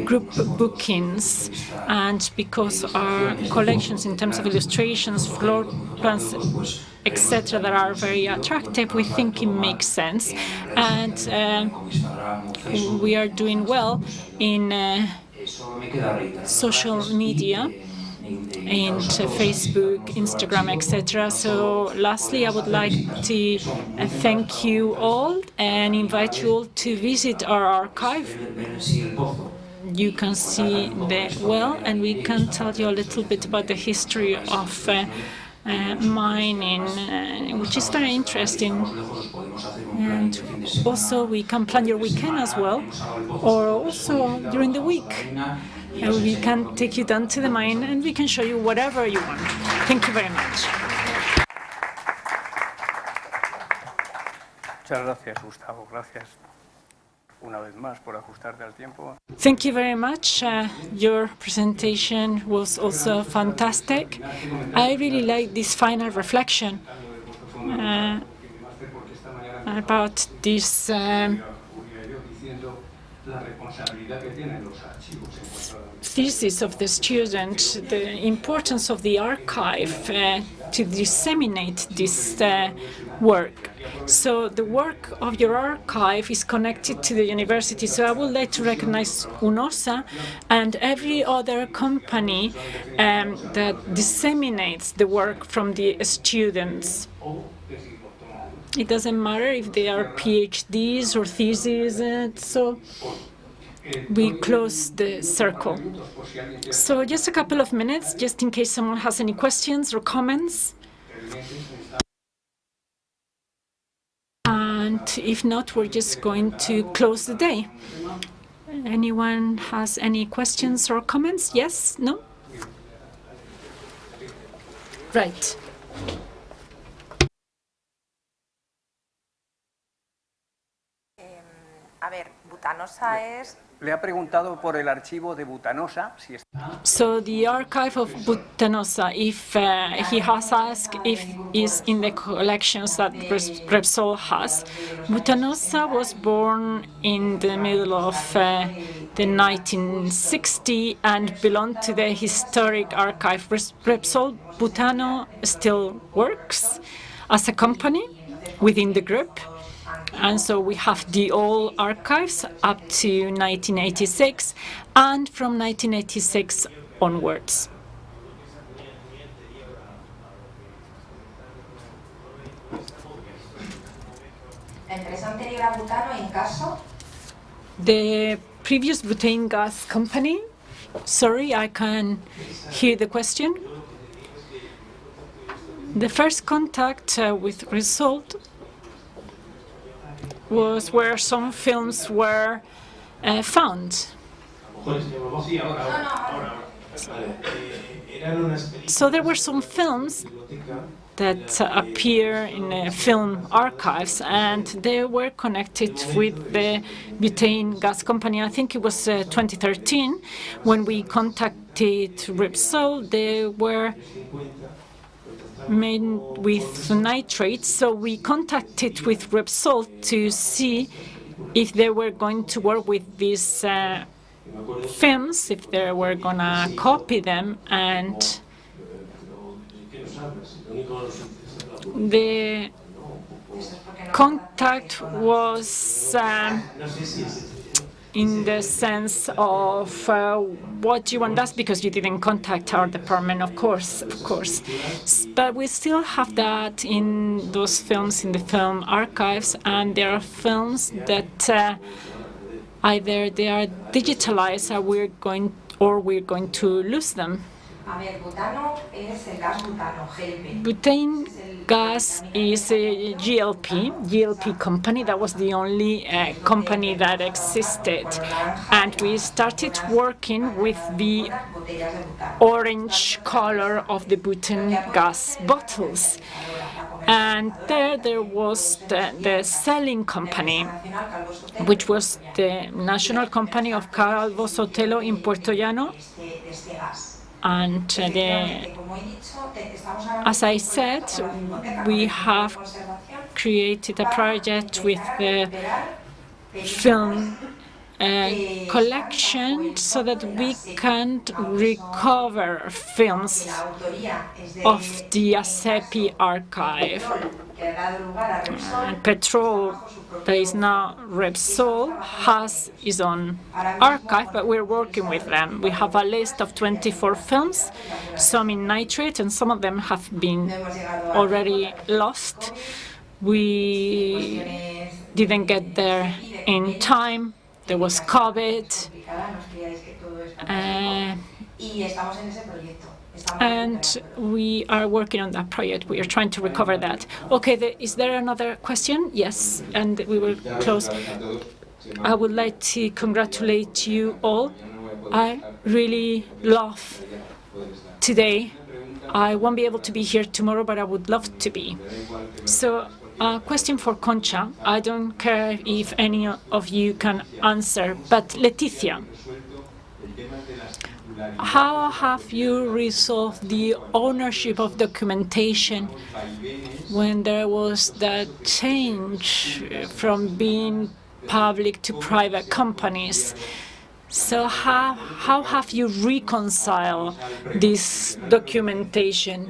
group bookings, and because our collections in terms of illustrations, floor plans, etc., that are very attractive, we think it makes sense, and we are doing well in social media, in Facebook, Instagram, etc. So lastly, I would like to thank you all and invite you all to visit our archive. You can see the well, and we can tell you a little bit about the history of mining, which is very interesting. And also we can plan your weekend as well, or also during the week. We can take you down to the mine and we can show you whatever you want. Thank you very much. Muchas gracias, Gustavo. Gracias una vez más por ajustarte al tiempo. Thank you very much. Your presentation was also fantastic. I really like this final reflection about this thesis of the student, the importance of the archive to disseminate this work. So the work of your archive is connected to the university. So I would like to recognize UNOSA and every other company that disseminates the work from the students. It doesn't matter if they are PhDs or theses, so we close the circle. So just a couple of minutes, just in case someone has any questions or comments. And if not, we're just going to close the day. Anyone has any questions or comments? Yes? No? Right. A ver, Butanosa es... Le ha preguntado por el archivo de Butanosa. Si está... So the archive of Butanosa, if he has asked if it's in the collections that Repsol has. Butanosa was born in the middle of the 1960s and belonged to the historic archive. Repsol Butano still works as a company within the group. And so we have the old archives up to 1986 and from 1986 onwards. The previous butane gas company, sorry, I can't hear the question. The first contact with Repsol was where some films were found. So there were some films that appear in film archives, and they were connected with the butane gas company. I think it was 2013 when we contacted Repsol. They were made with nitrates, so we contacted with Repsol to see if they were going to work with these films, if they were gonna copy them, and the contact was in the sense of what do you want us, because you didn't contact our department, of course. But we still have that in those films in the film archives, and there are films that either they are digitalized or we're going to lose them. Butane gas is a GLP company. That was the only company that existed. And we started working with the orange color of the butane gas bottles. And there was the selling company, which was the national company of Calvo Sotelo in Puerto Llano. And as I said, we have created a project with the film collection so that we can recover films of the ASEPI archive. Petrol, that is now Repsol, has its own archive, but we're working with them. We have a list of 24 films, some in nitrate, and some of them have been already lost. We didn't get there in time. There was COVID. And we are working on that project. We are trying to recover that. Okay, is there another question? Yes, and we will close. I would like to congratulate you all. I really love today. I won't be able to be here tomorrow, but I would love to be. So, a question for Concha. I don't care if any of you can answer, but Leticia, how have you resolved the ownership of documentation when there was that change from being public to private companies? So how have you reconciled this documentation?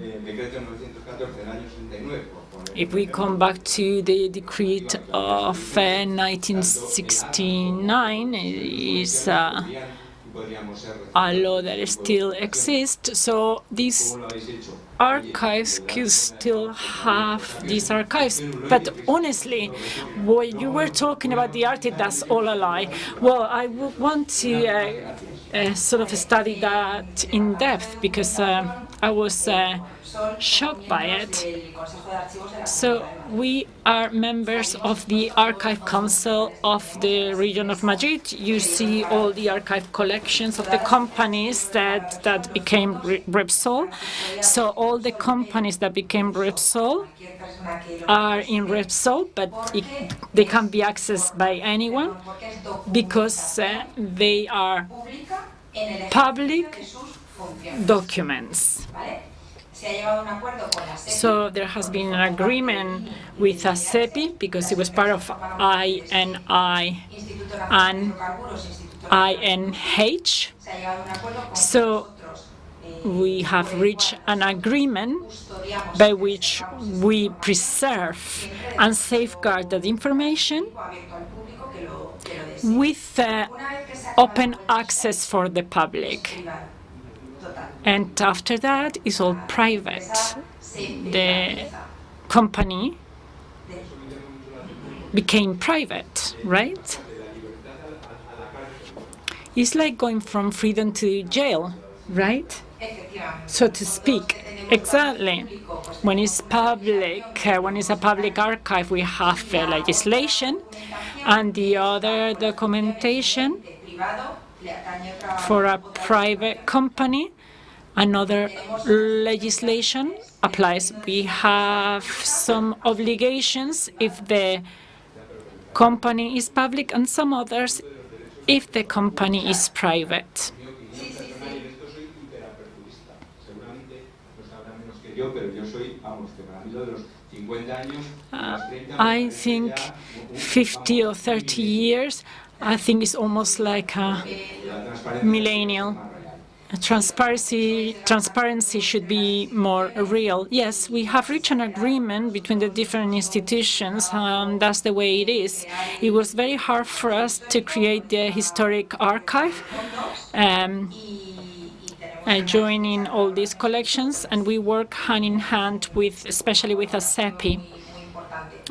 If we come back to the decree of 1969, is a law that still exists, so these archives could still have these archives. But honestly, when you were talking about the artist, that's all a lie. Well, I would want to sort of study that in depth, because I was shocked by it. So we are members of the Archive Council of the region of Madrid. You see all the archive collections of the companies that became Repsol. So all the companies that became Repsol are in Repsol, but they can be accessed by anyone because they are public documents. So there has been an agreement with ASEPI because it was part of INI and INH. So we have reached an agreement by which we preserve and safeguard that information with open access for the public. And after that, it's all private. The company became private, right? It's like going from freedom to jail, right? So to speak. Exactly. When it's public, when it's a public archive, we have legislation, and the other documentation for a private company, another legislation applies. We have some obligations if the company is public, and some others if the company is private. I think 50 or 30 years, I think it's almost like a millennial. Transparency should be more real. Yes, we have reached an agreement between the different institutions. That's the way it is. It was very hard for us to create the historic archive, joining all these collections, and we work hand in hand with, especially with ASEPI.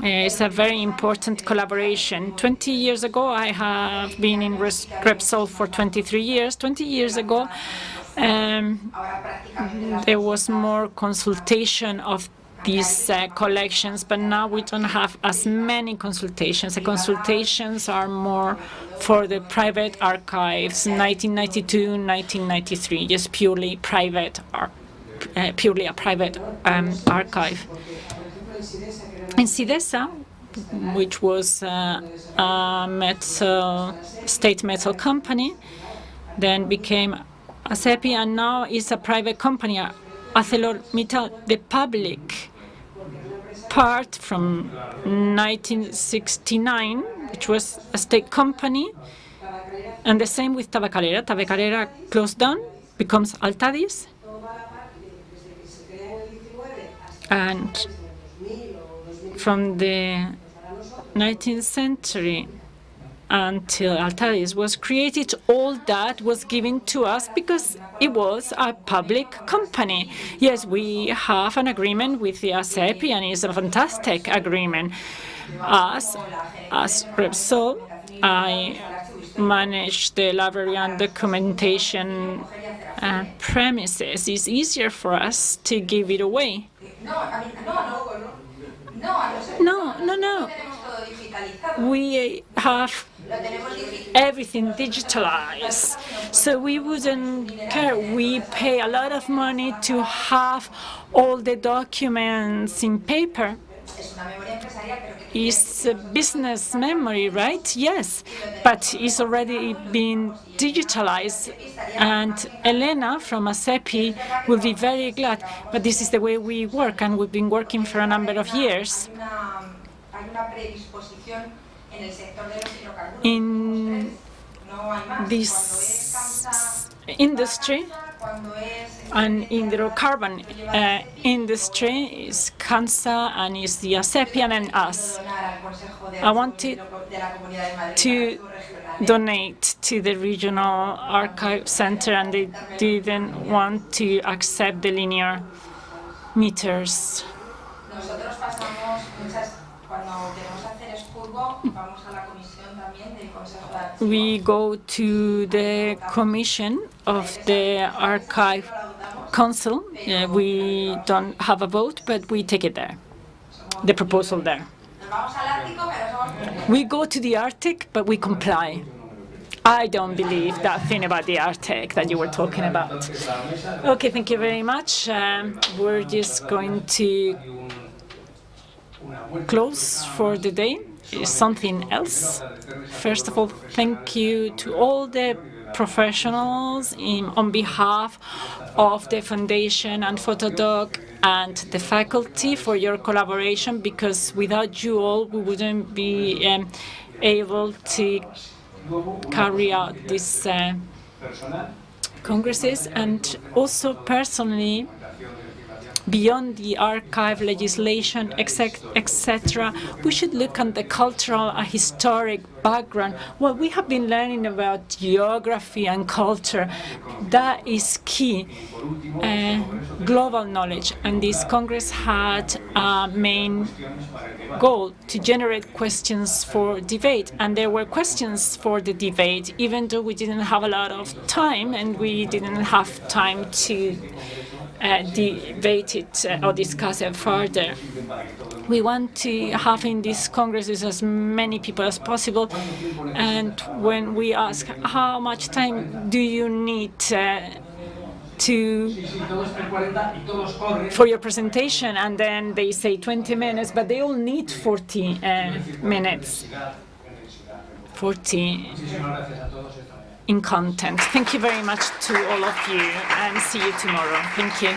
It's a very important collaboration. 20 years ago, I have been in Repsol for 23 years. 20 years ago, there was more consultation of these collections, but now we don't have as many consultations. The consultations are more for the private archives, 1992, 1993, just purely private, purely a private archive. In Sidesa, which was a state metal company, then became ASEPI, and now is a private company. ArcelorMittal, the public part from 1969, which was a state company, and the same with Tabacalera. Tabacalera closed down, becomes Altadis, and from the 19th century until Altadis was created, all that was given to us because it was a public company. Yes, we have an agreement with the ASEPI, and it's a fantastic agreement. As Repsol, I manage the library and documentation premises. It's easier for us to give it away. No. We have everything digitalized, so we wouldn't care. We pay a lot of money to have all the documents in paper. It's a business memory, right? Yes, but it's already been digitalized, and Elena from ASEPI will be very glad. But this is the way we work, and we've been working for a number of years. In this industry, and in the hydrocarbon industry, is CANSA and is the ASEPI and us. I wanted to donate to the regional archive center, and they didn't want to accept the linear meters. We go to the commission of the Archive Council. We don't have a vote, but we take it there, the proposal there. We go to the Arctic, but we comply. I don't believe that thing about the Arctic that you were talking about. Okay, thank you very much. We're just going to close for the day. Something else. First of all, thank you to all the professionals on behalf of the Foundation and Fotodoc and the faculty for your collaboration, because without you all, we wouldn't be able to carry out these congresses. And also personally, beyond the archive legislation, etc., we should look at the cultural and historic background. Well, we have been learning about geography and culture. That is key, global knowledge. And this Congress had a main goal to generate questions for debate. And there were questions for the debate, even though we didn't have a lot of time, and we didn't have time to debate it or discuss it further. We want to have in these congresses as many people as possible, and when we ask how much time do you need for your presentation, and then they say 20 minutes, but they all need 40 minutes. 40 in content. Thank you very much to all of you, and see you tomorrow. Thank you.